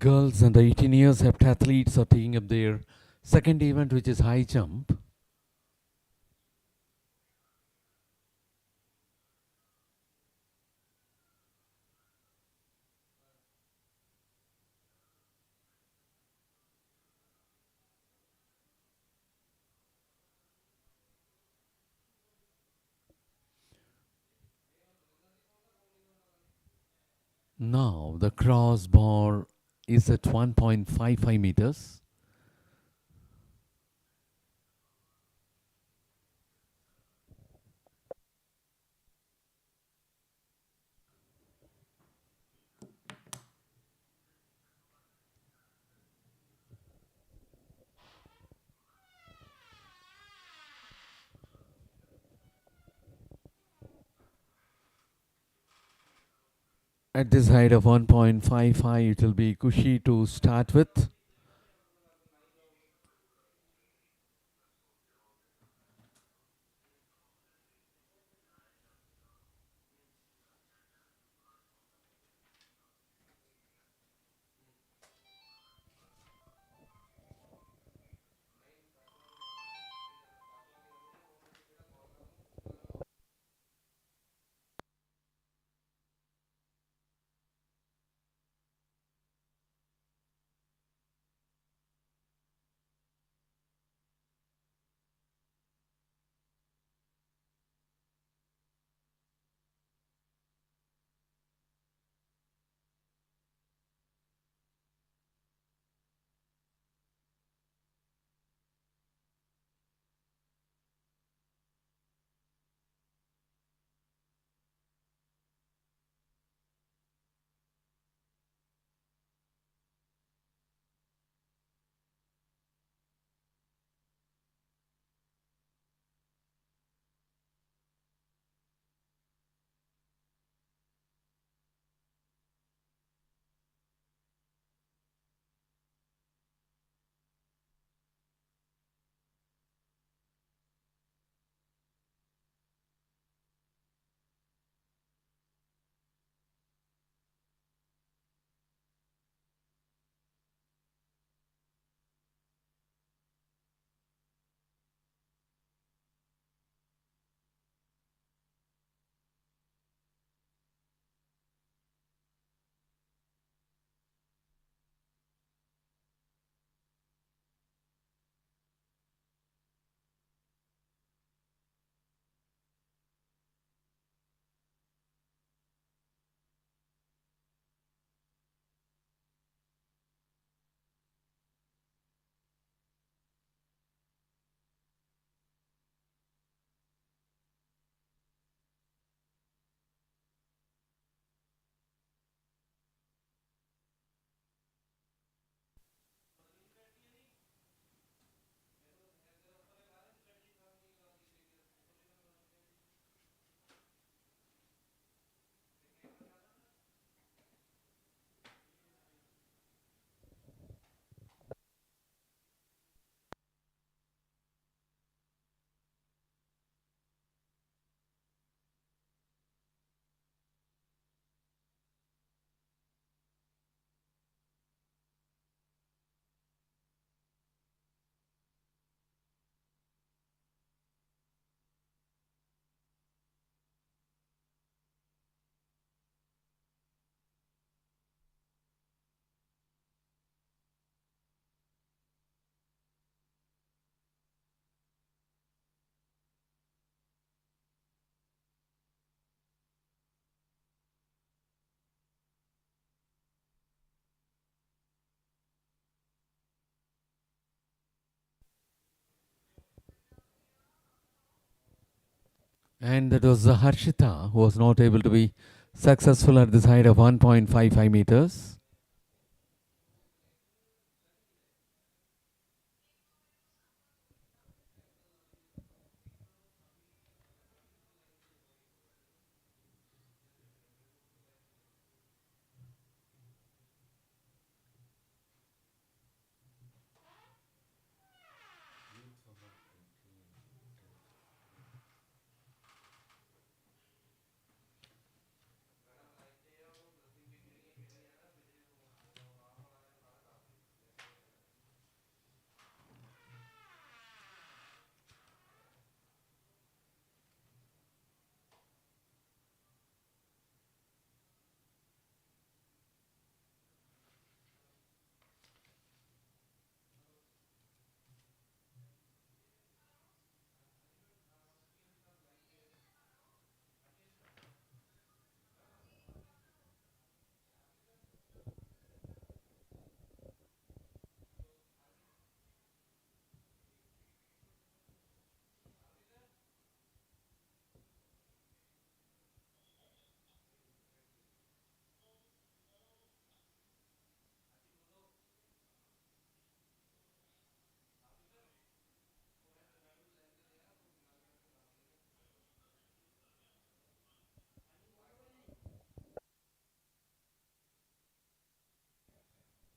girls under 18 years heptathletes are taking up their second event, which is high jump. Now the crossbar is at 1.55 meters. At this height of 1.55, it will be cushy to start with. And that was Harshita, who was not able to be successful at this height of 1.55 meters.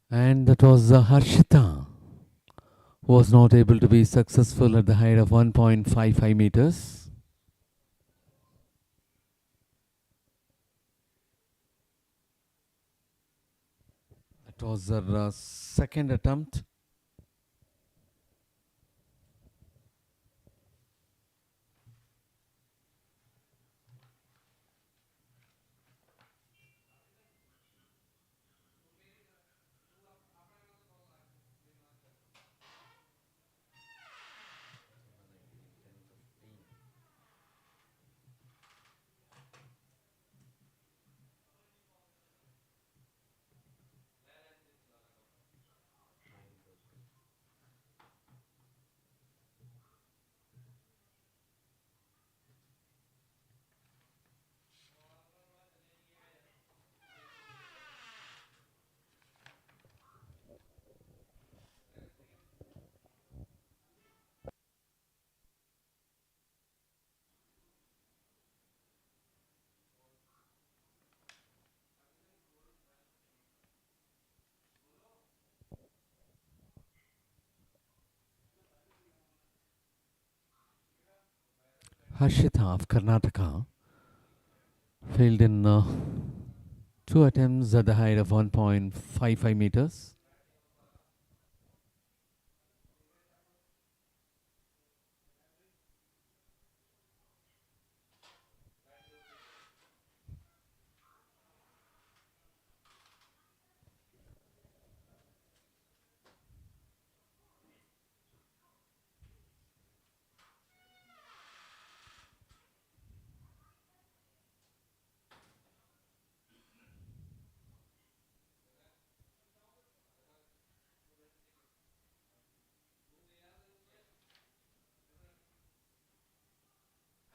And that was Harshita, who was not able to be successful at the height of 1.55 meters. It was her second attempt. Harshita of Karnataka failed in 2 attempts at the height of 1.55 meters.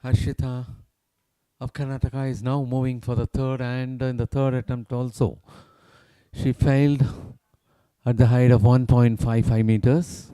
Harshita of Karnataka is now moving for the third, and in the third attempt also, she failed at the height of 1.55 meters.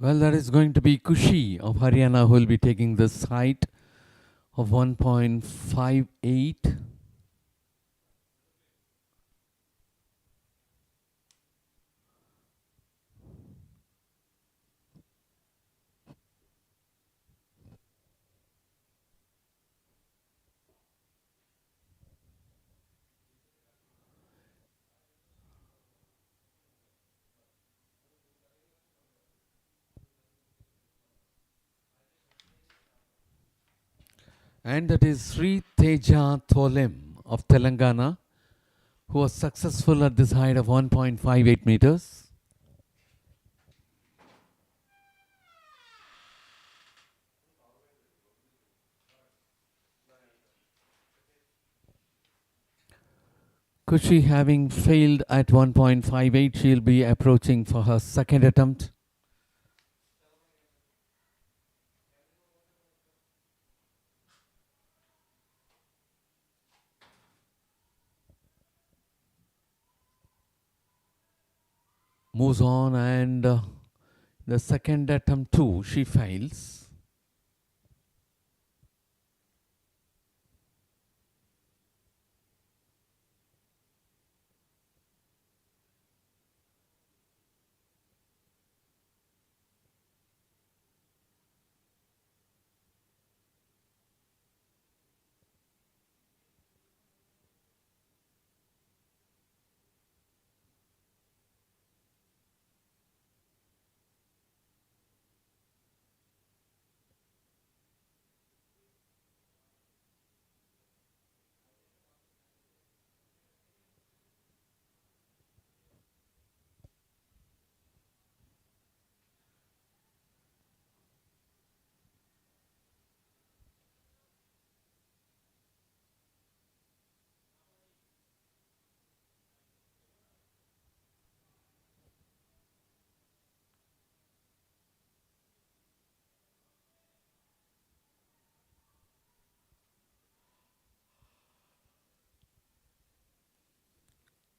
Well, that is going to be Kushi of Haryana who will be taking this height of 1.58. And that is Sri Teja Tholem of Telangana, who was successful at this height of 1.58 meters. Kushi, having failed at 1.58, she'll be approaching for her second attempt. Moves on, and the second attempt too, she fails.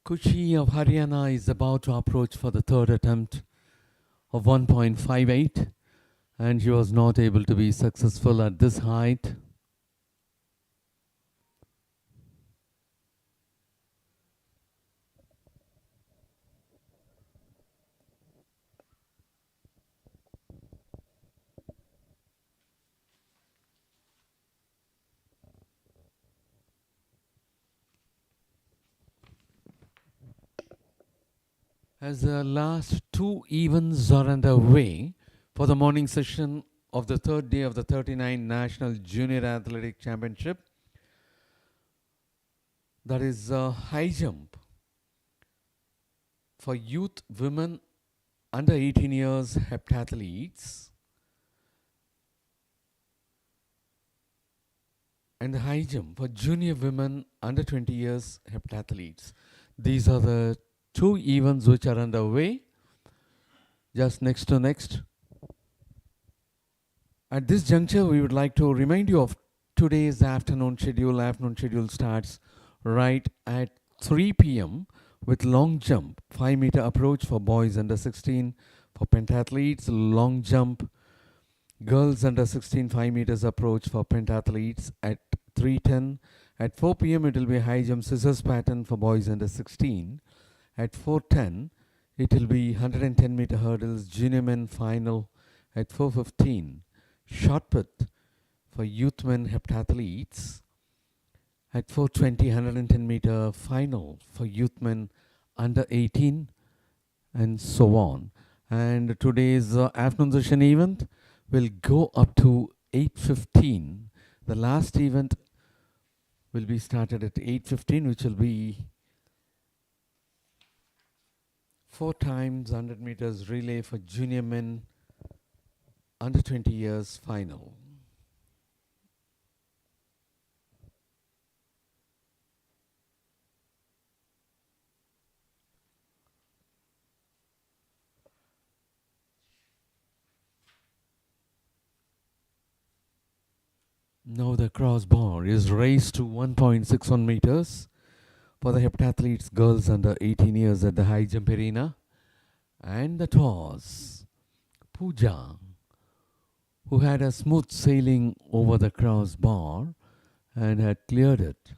Kushi of Haryana is about to approach for the third attempt of 1.58, and she was not able to be successful at this height. As the last two events are underway for the morning session of the third day of the 39 National Junior Athletic Championship, that is high jump for youth women under 18 years heptathletes, and the high jump for junior women under 20 years heptathletes. These are the two events which are underway, just next to next. At this juncture, we would like to remind you of today's afternoon schedule. Afternoon schedule starts right at 3 p.m. with long jump, 5-meter approach for boys under 16. For pentathletes, long jump, girls under 16, 5 meters approach for pentathletes at 3:10. At 4 p.m. it will be high jump scissors pattern for boys under 16. At 4:10, it will be 110-meter hurdles, junior men final. At 4:15, shot put for youth men heptathletes. At 4:20, 110-meter final for youth men under 18, and so on. And today's afternoon session event will go up to 8:15. The last event will be started at 8:15, which will be 4 times 100 meters relay for junior men under 20 years final. Now the crossbar is raised to 1.61 meters for the heptathletes girls under 18 years at the high jump arena. And the toss, Pooja, who had a smooth sailing over the crossbar and had cleared it.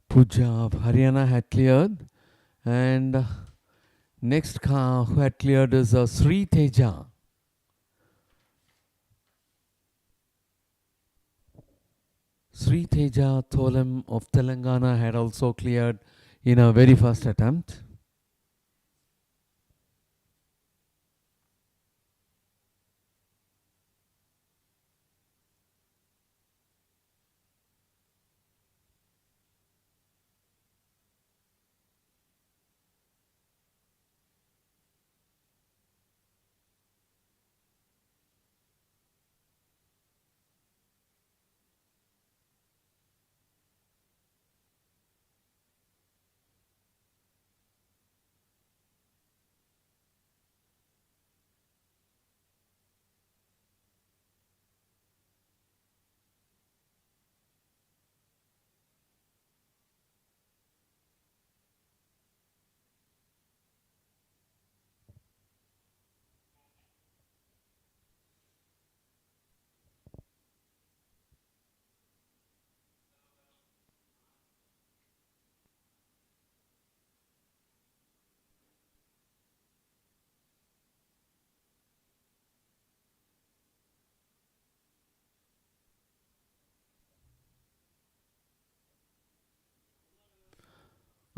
Pooja of Haryana had cleared, and next car who had cleared is Sri Teja Sri Teja Tholam of Telangana had also cleared in her very first attempt.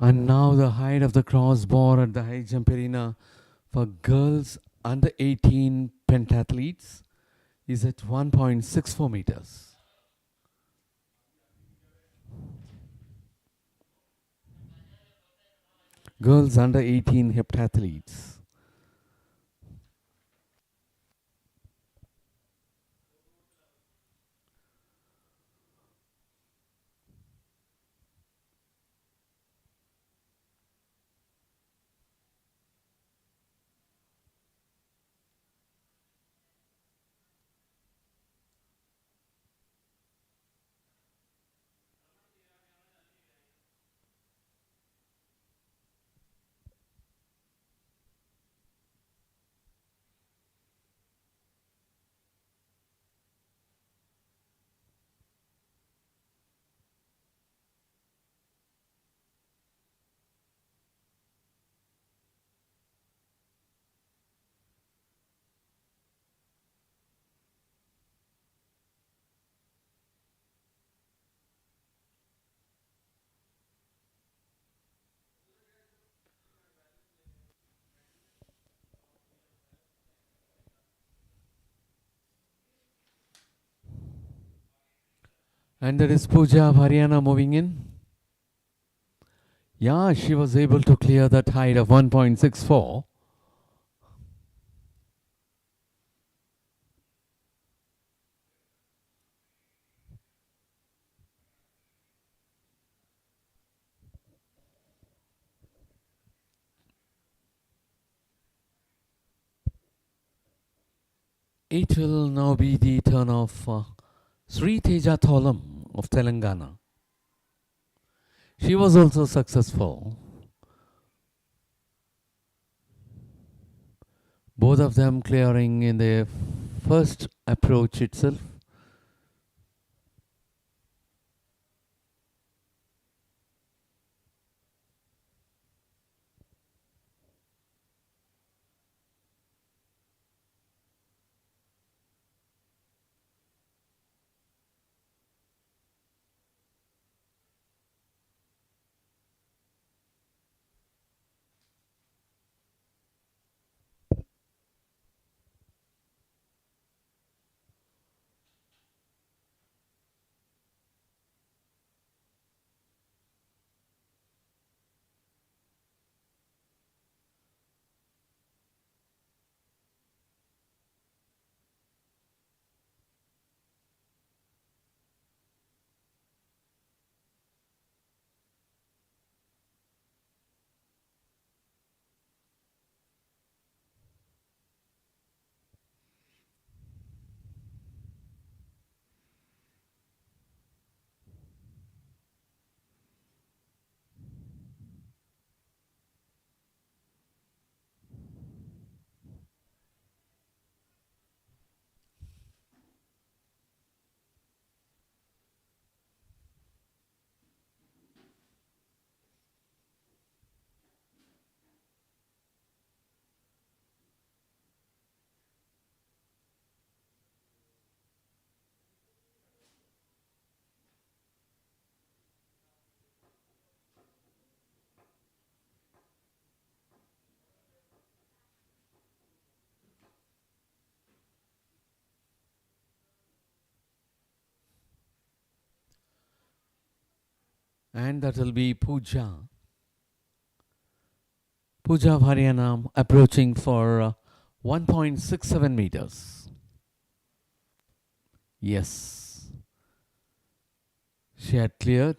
And now the height of the crossbar at the high jump arena for girls under 18 pentathletes is at 1.64 meters. Girls under 18 heptathletes. And there is Pooja of Haryana moving in. Yeah, she was able to clear that height of 1.64. It will now be the turn of Sri Teja Tholam of Telangana. She was also successful. Both of them clearing in their first approach itself. And that will be Pooja. Pooja of Haryana approaching for 1.67 meters. Yes. She had cleared.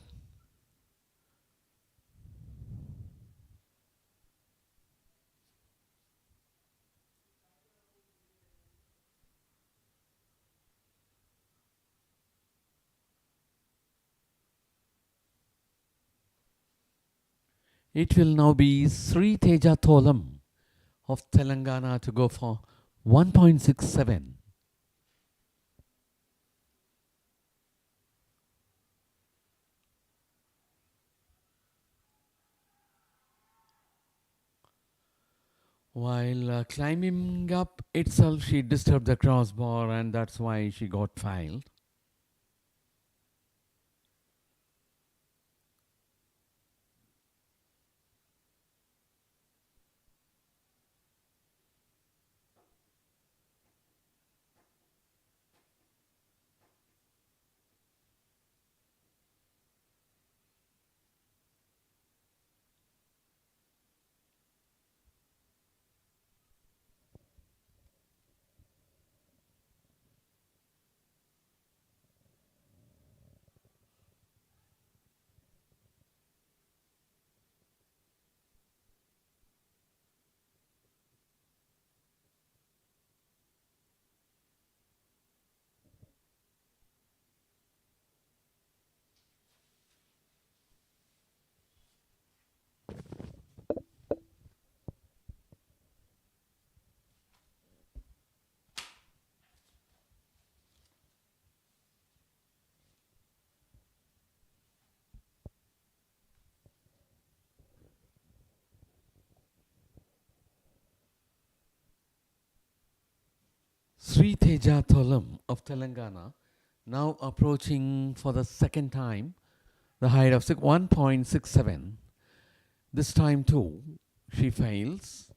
It will now be Sri Teja Tholam of Telangana to go for 1.67. While climbing up itself, she disturbed the crossbar, and that's why she got fouled. Sri Teja Tholam of Telangana now approaching for the second time the height of 1.67. This time too, she fails.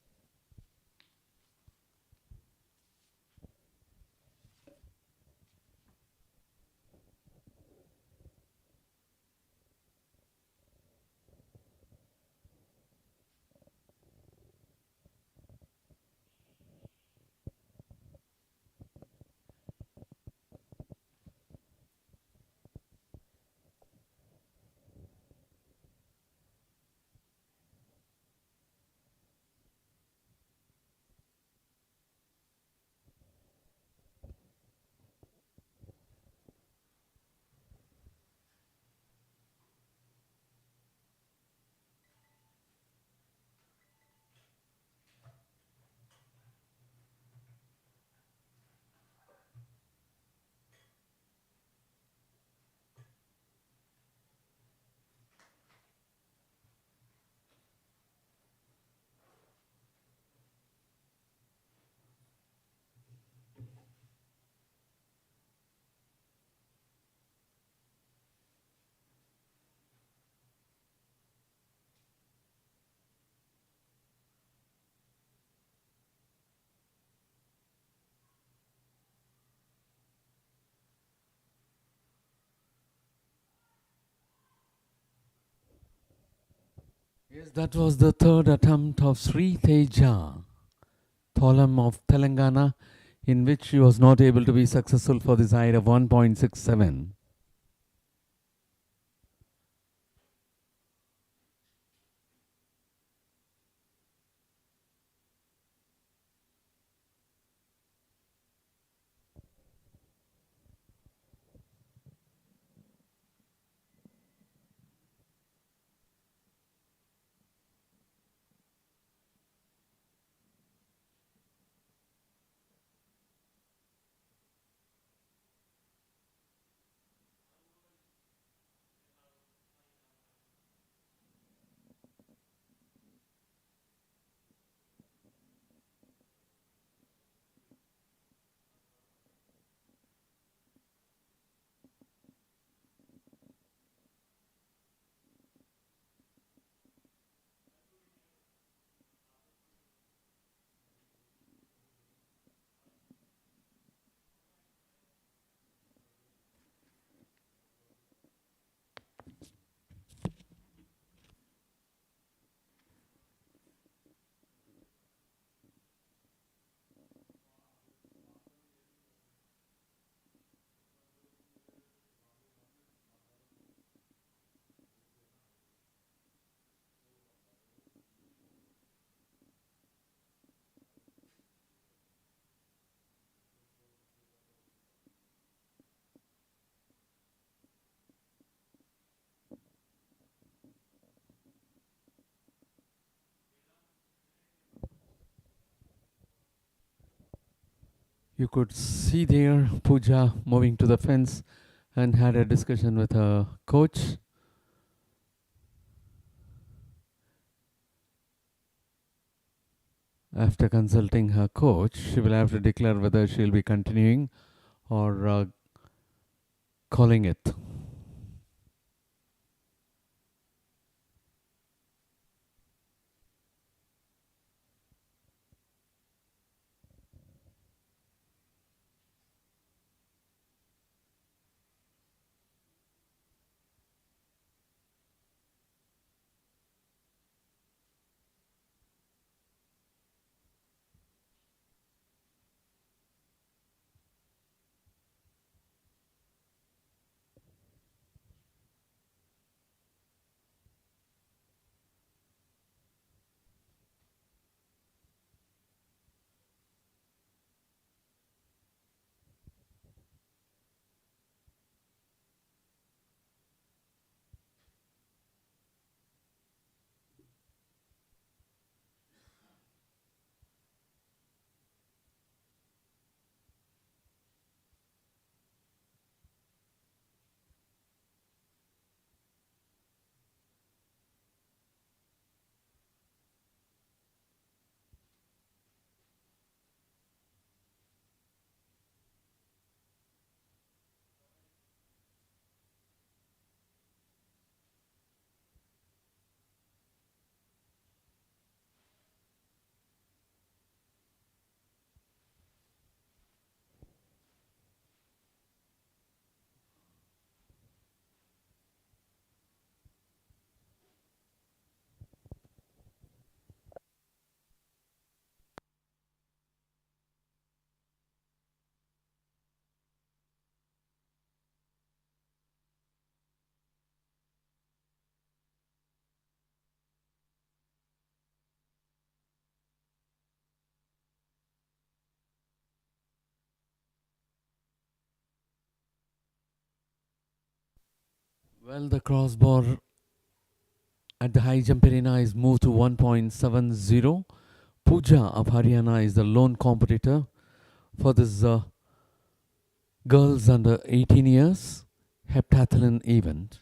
Yes, that was the third attempt of Sri Teja Tholam of Telangana, in which she was not able to be successful for this height of 1.67. You could see there Pooja moving to the fence and had a discussion with her coach. After consulting her coach, she will have to declare whether she'll be continuing or calling it. Well, the crossbar at the high jump arena is moved to 1.70. Pooja of Haryana is the lone competitor for this girls under 18 years heptathlon event.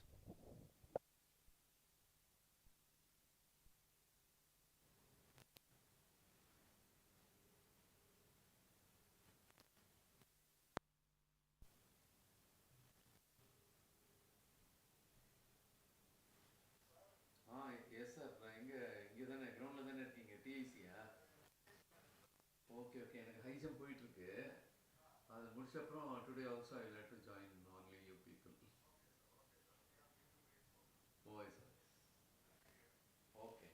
Yes, sir. இங்கே தானே கிரவுண்டில் தானே இருக்கீங்க டிஐசியா? Okay okay எனக்கு high jump போயிட்டு இருக்கு. அது முடிச்ச அப்புறம் today also I will have to join only you people. Oh yes sir. Okay.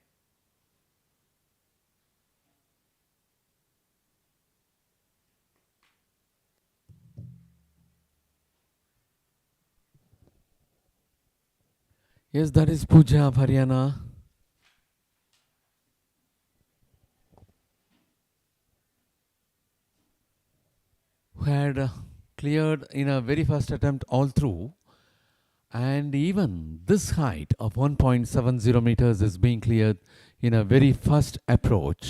Yes, that is Pooja of Haryana. Who had cleared in a very first attempt all through, and even this height of 1.70 meters is being cleared in a very first approach.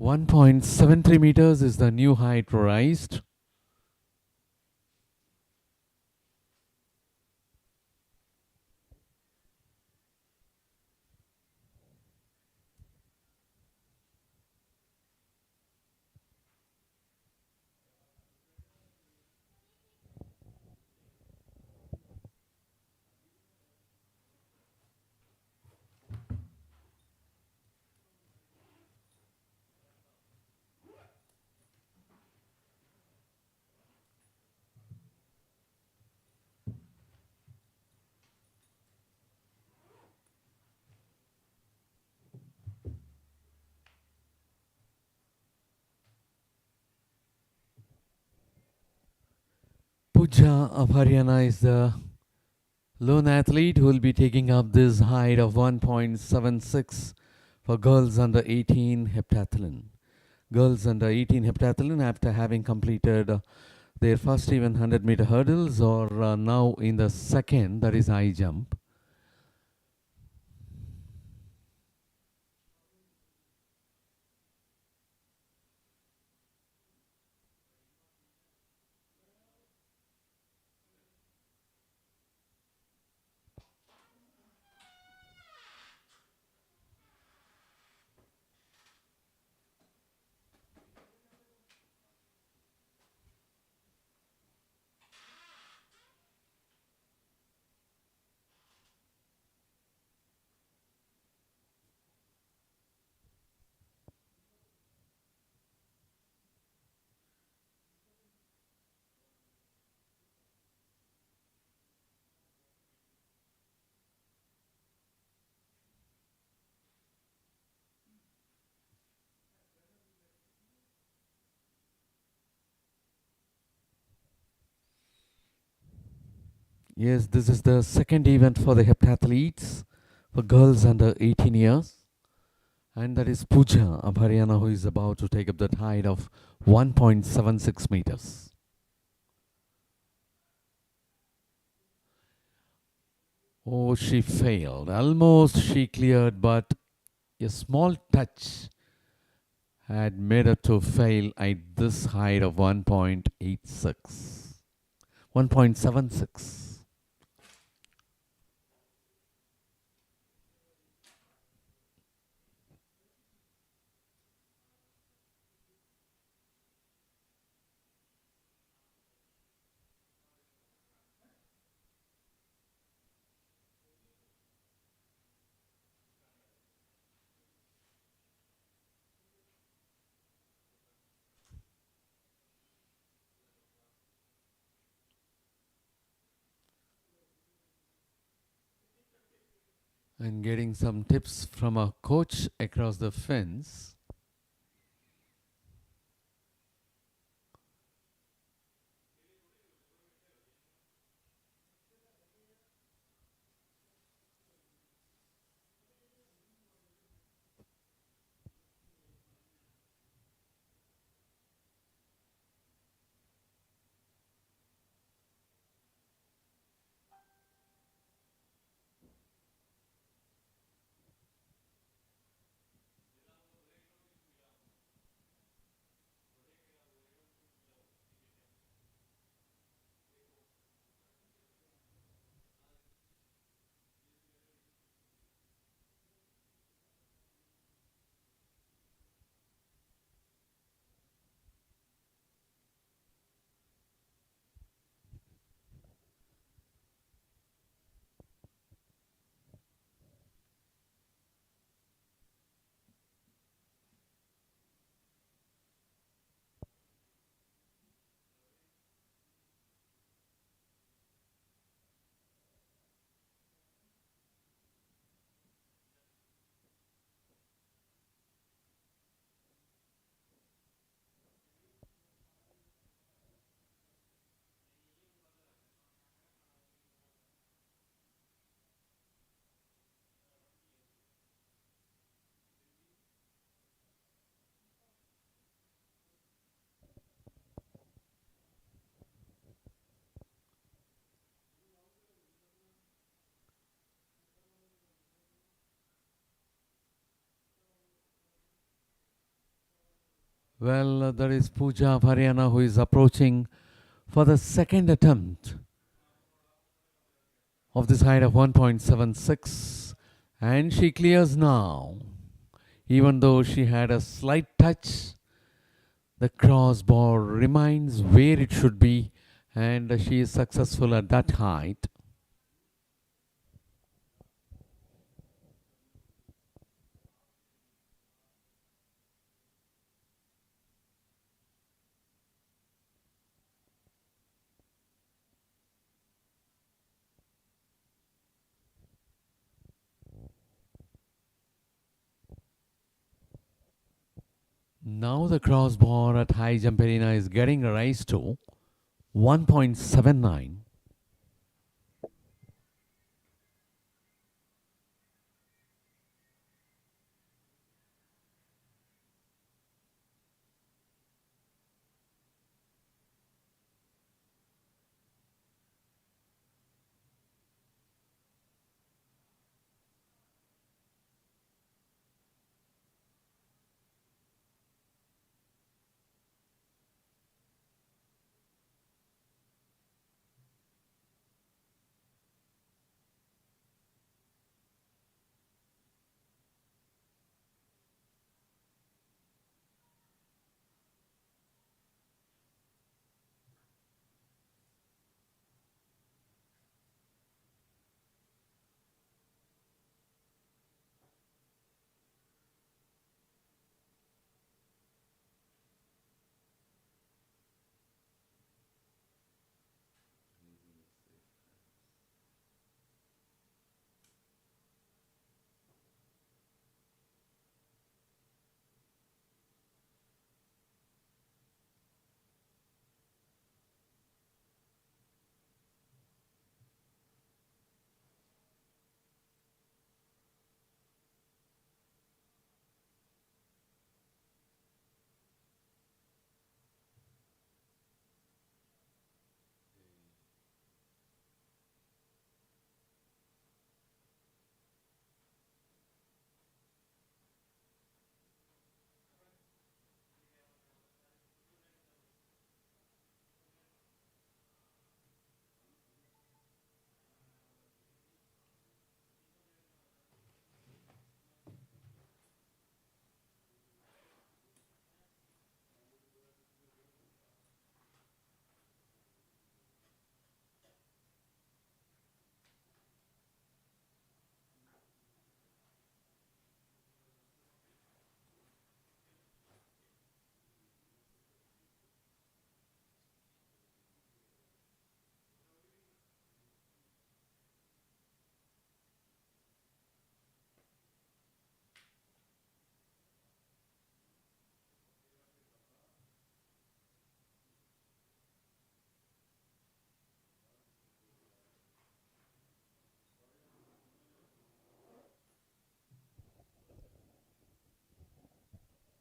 1.73 meters is the new height raised. Pooja of Haryana is the lone athlete who will be taking up this height of 1.76 for girls under 18 heptathlon. Girls under 18 heptathlon, after having completed their first even 100-meter hurdles, are now in the second, that is high jump. Yes, this is the second event for the heptathletes for girls under 18 years. And that is Pooja of Haryana, who is about to take up that height of 1.76 meters. Oh, she failed. Almost she cleared, but a small touch had made her to fail at this height of 1.86. 1.76. And getting some tips from our coach across the fence. Well, there is Pooja of Haryana who is approaching for the second attempt of this height of 1.76, and she clears now. Even though she had a slight touch, the crossbar remains where it should be, and she is successful at that height. Now the crossbar at high jump arena is getting raised to 1.79.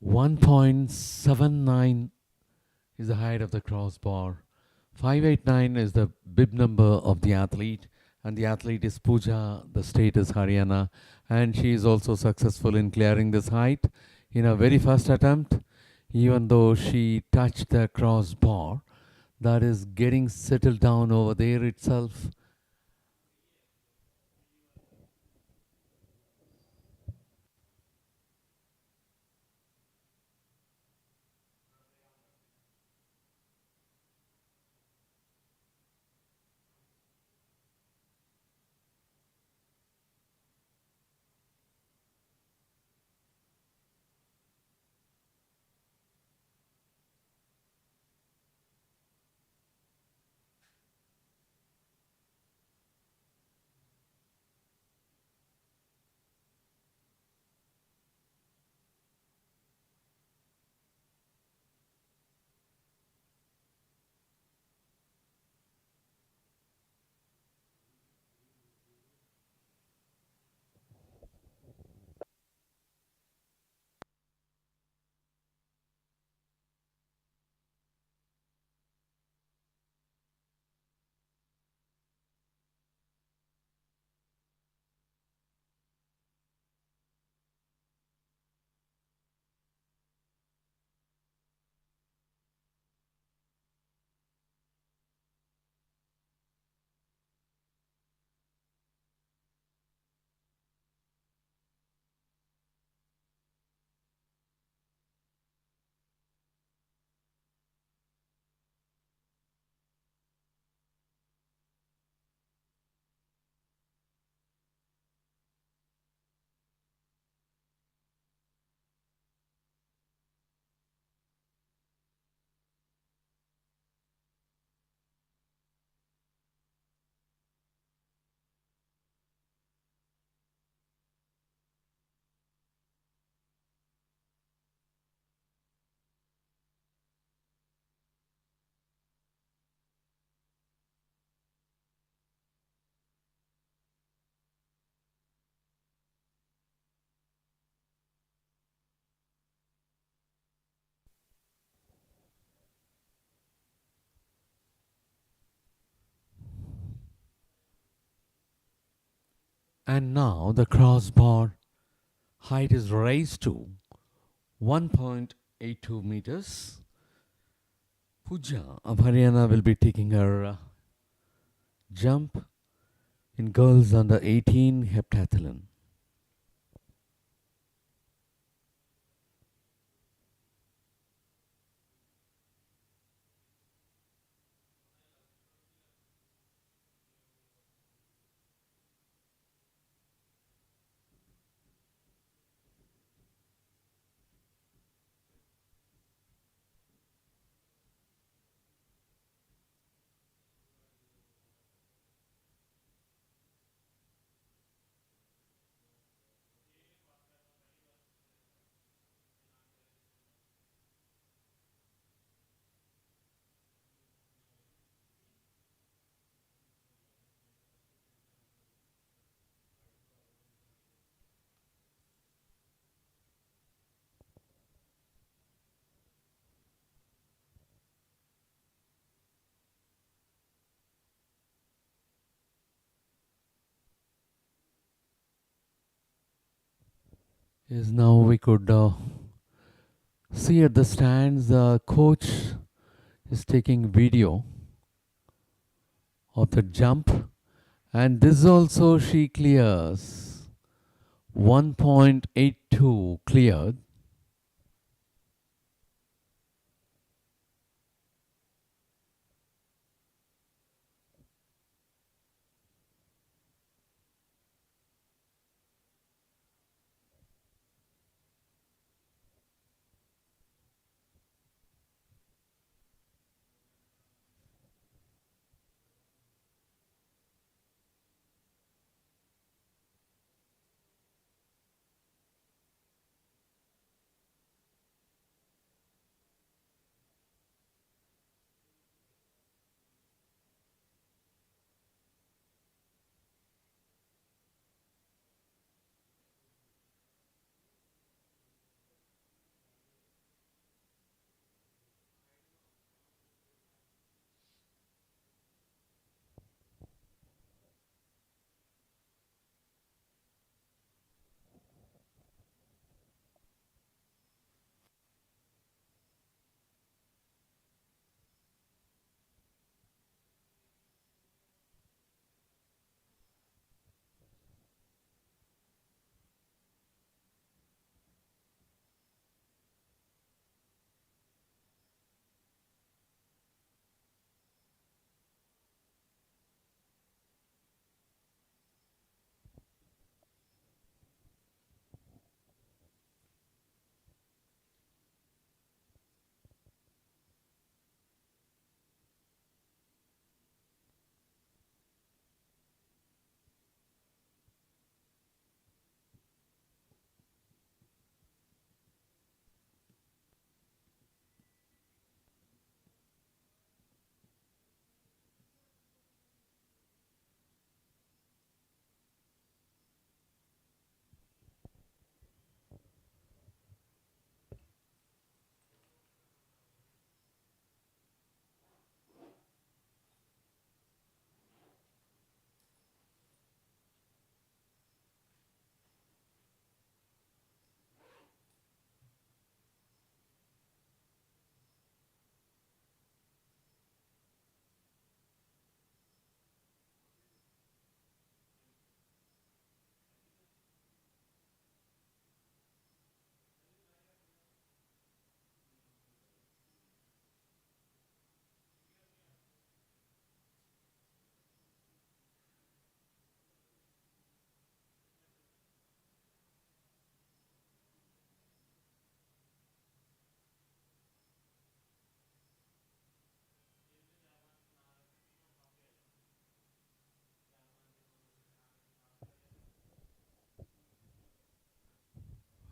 .79 is the height of the crossbar. 589 is the bib number of the athlete, and the athlete is Pooja, the state is Haryana, and she is also successful in clearing this height in her very first attempt, even though she touched the crossbar that is getting settled down over there itself. And now the crossbar height is raised to 1.82 meters. Pooja of Haryana will be taking her jump in girls under 18 heptathlon. Yes, now we could see at the stands the coach is taking video of the jump, and this also she clears 1.82 cleared.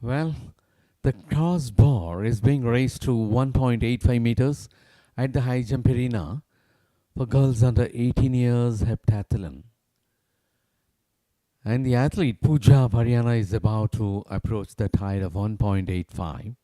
Well, the crossbar is being raised to 1.85 meters at the high jump arena for girls under 18 years heptathlon. And the athlete Pooja of Haryana is about to approach that height of 1.85.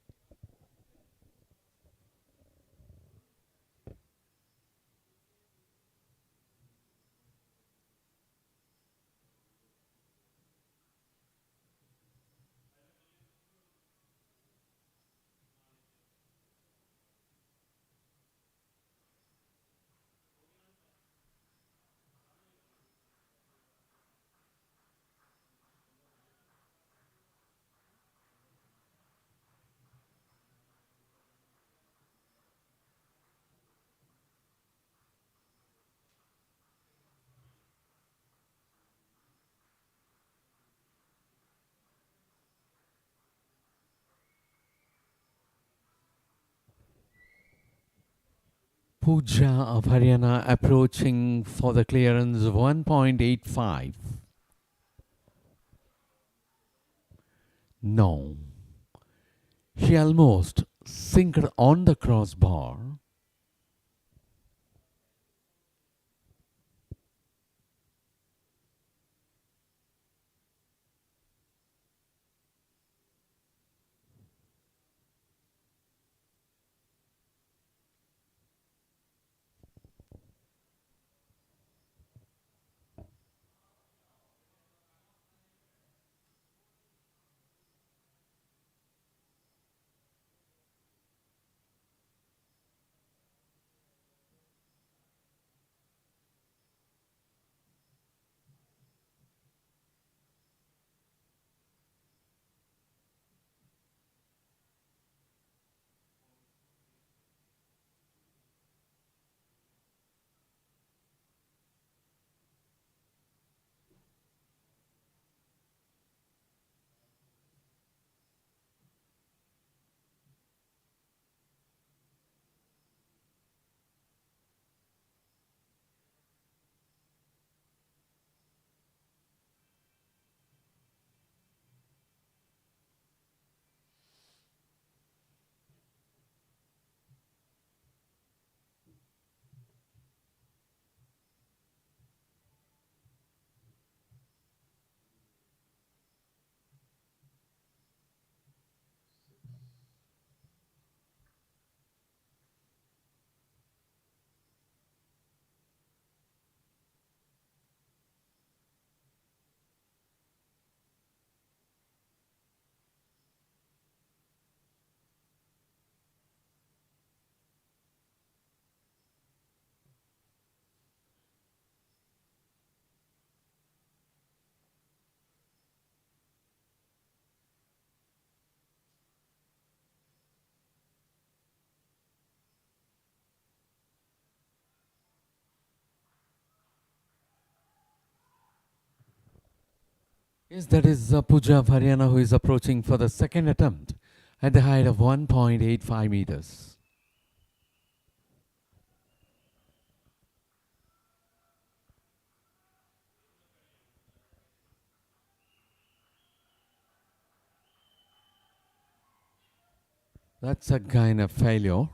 Pooja of Haryana approaching for the clearance of 1.85. No. She almost sinkered on the crossbar. Yes, that is Pooja of Haryana who is approaching for the second attempt at the height of 1.85 meters. That's a kind of failure.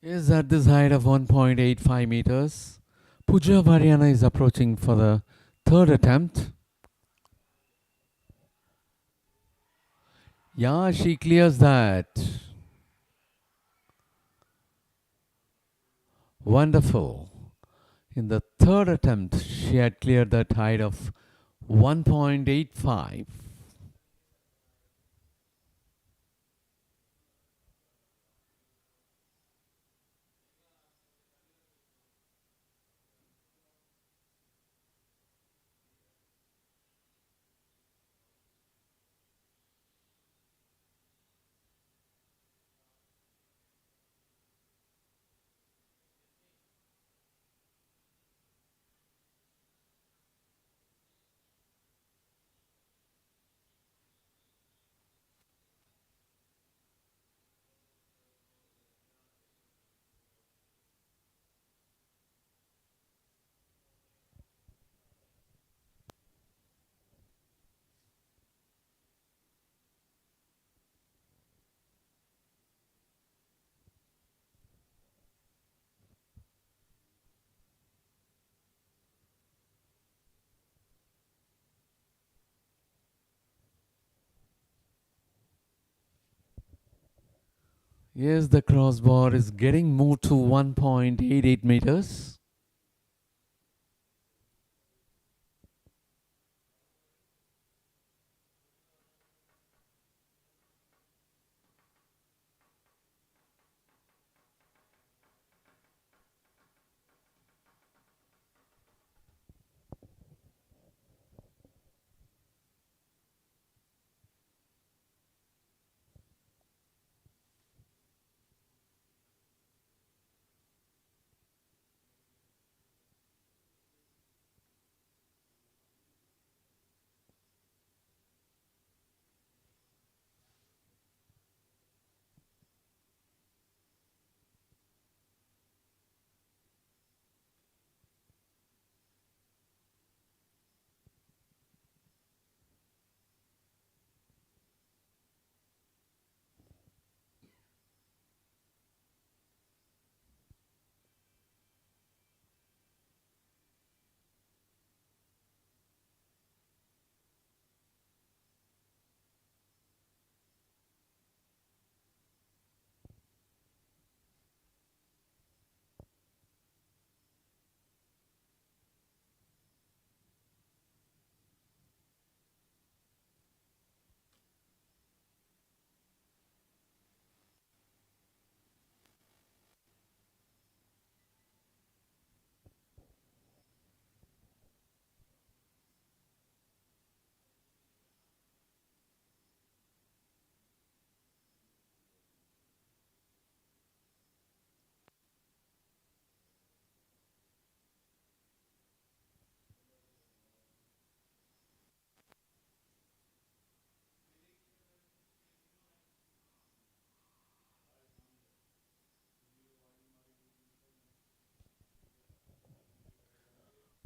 Is at this height of 1.85 meters. Pooja of Haryana is approaching for the third attempt. Yeah, she clears that. Wonderful. In the third attempt, she had cleared that height of 1.85. Yes, the crossbar is getting moved to 1.88 meters.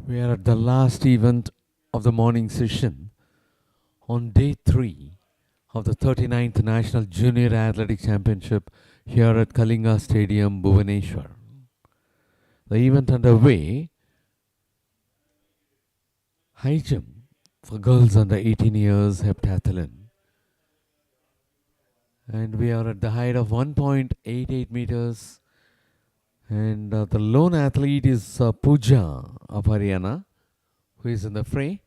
We are at the last event of the morning session on day 3 of the 39th National Junior Athletic Championship here at Kalinga Stadium, Bhubaneswar. The event underway, high jump for girls under 18 years heptathlon. And we are at the height of 1.88 meters. And the lone athlete is Pooja of Haryana, who is in the fray.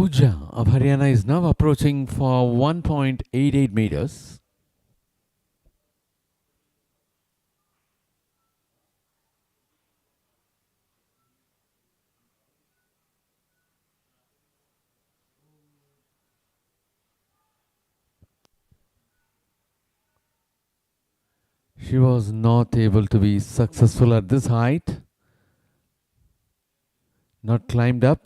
Pooja of Haryana is now approaching for 1.88 meters. She was not able to be successful at this height. Not climbed up.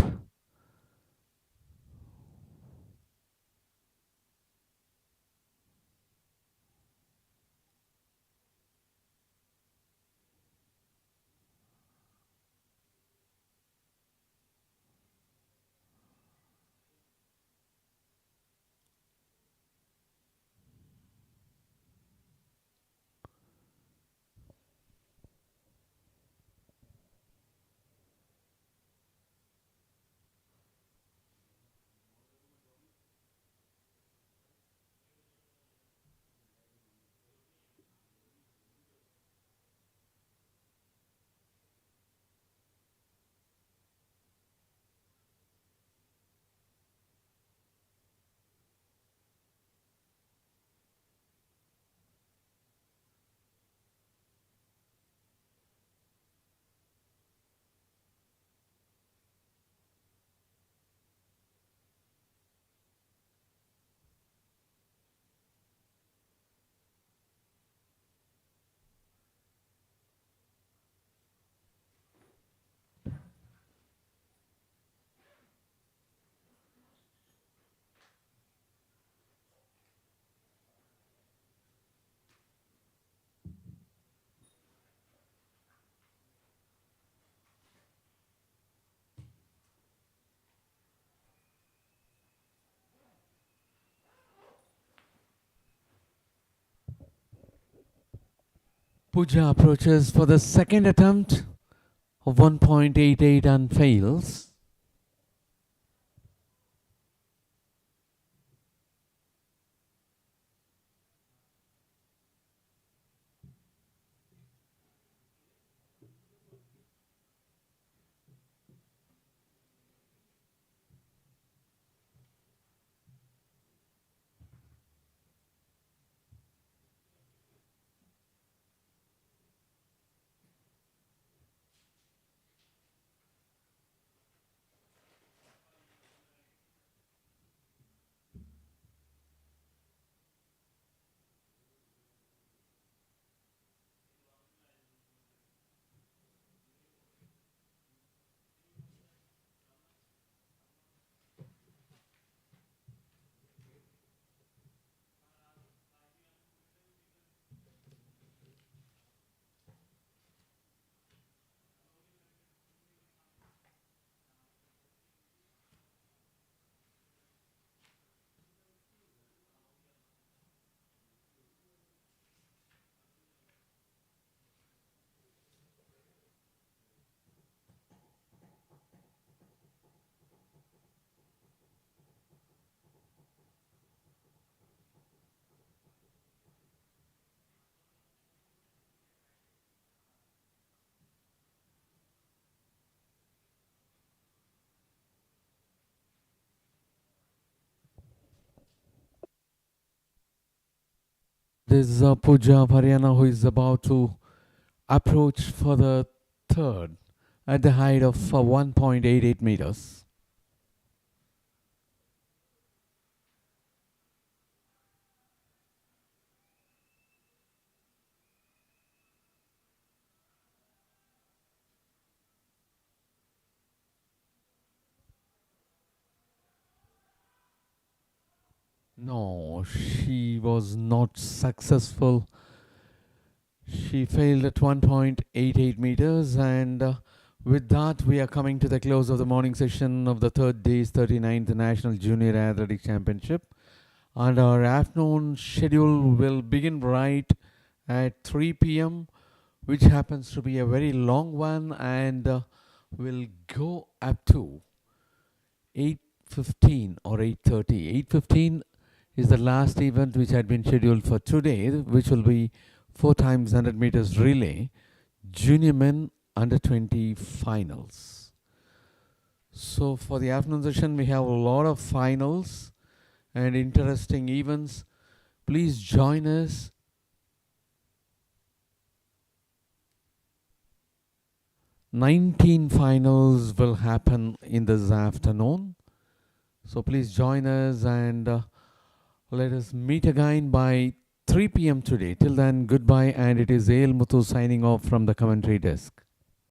Pooja approaches for the second attempt of 1.88 and fails. This is Pooja of Haryana who is about to approach for the third at the height of 1.88 meters. No, she was not successful. She failed at 1.88 meters, and with that, we are coming to the close of the morning session of the third day's 39th National Junior Athletic Championship. And our afternoon schedule will begin right at 3 p.m., which happens to be a very long one, and will go up to 8:15 or 8:30. 8:15 is the last event which had been scheduled for today, which will be 4 times 100 meters relay, junior men under 20 finals. So for the afternoon session, we have a lot of finals and interesting events. Please join us. "19 finals will happen in this afternoon. So please join us and let us meet again by 3 p.m. today. Till then, goodbye, and it is Ale Muthu signing off from the commentary desk.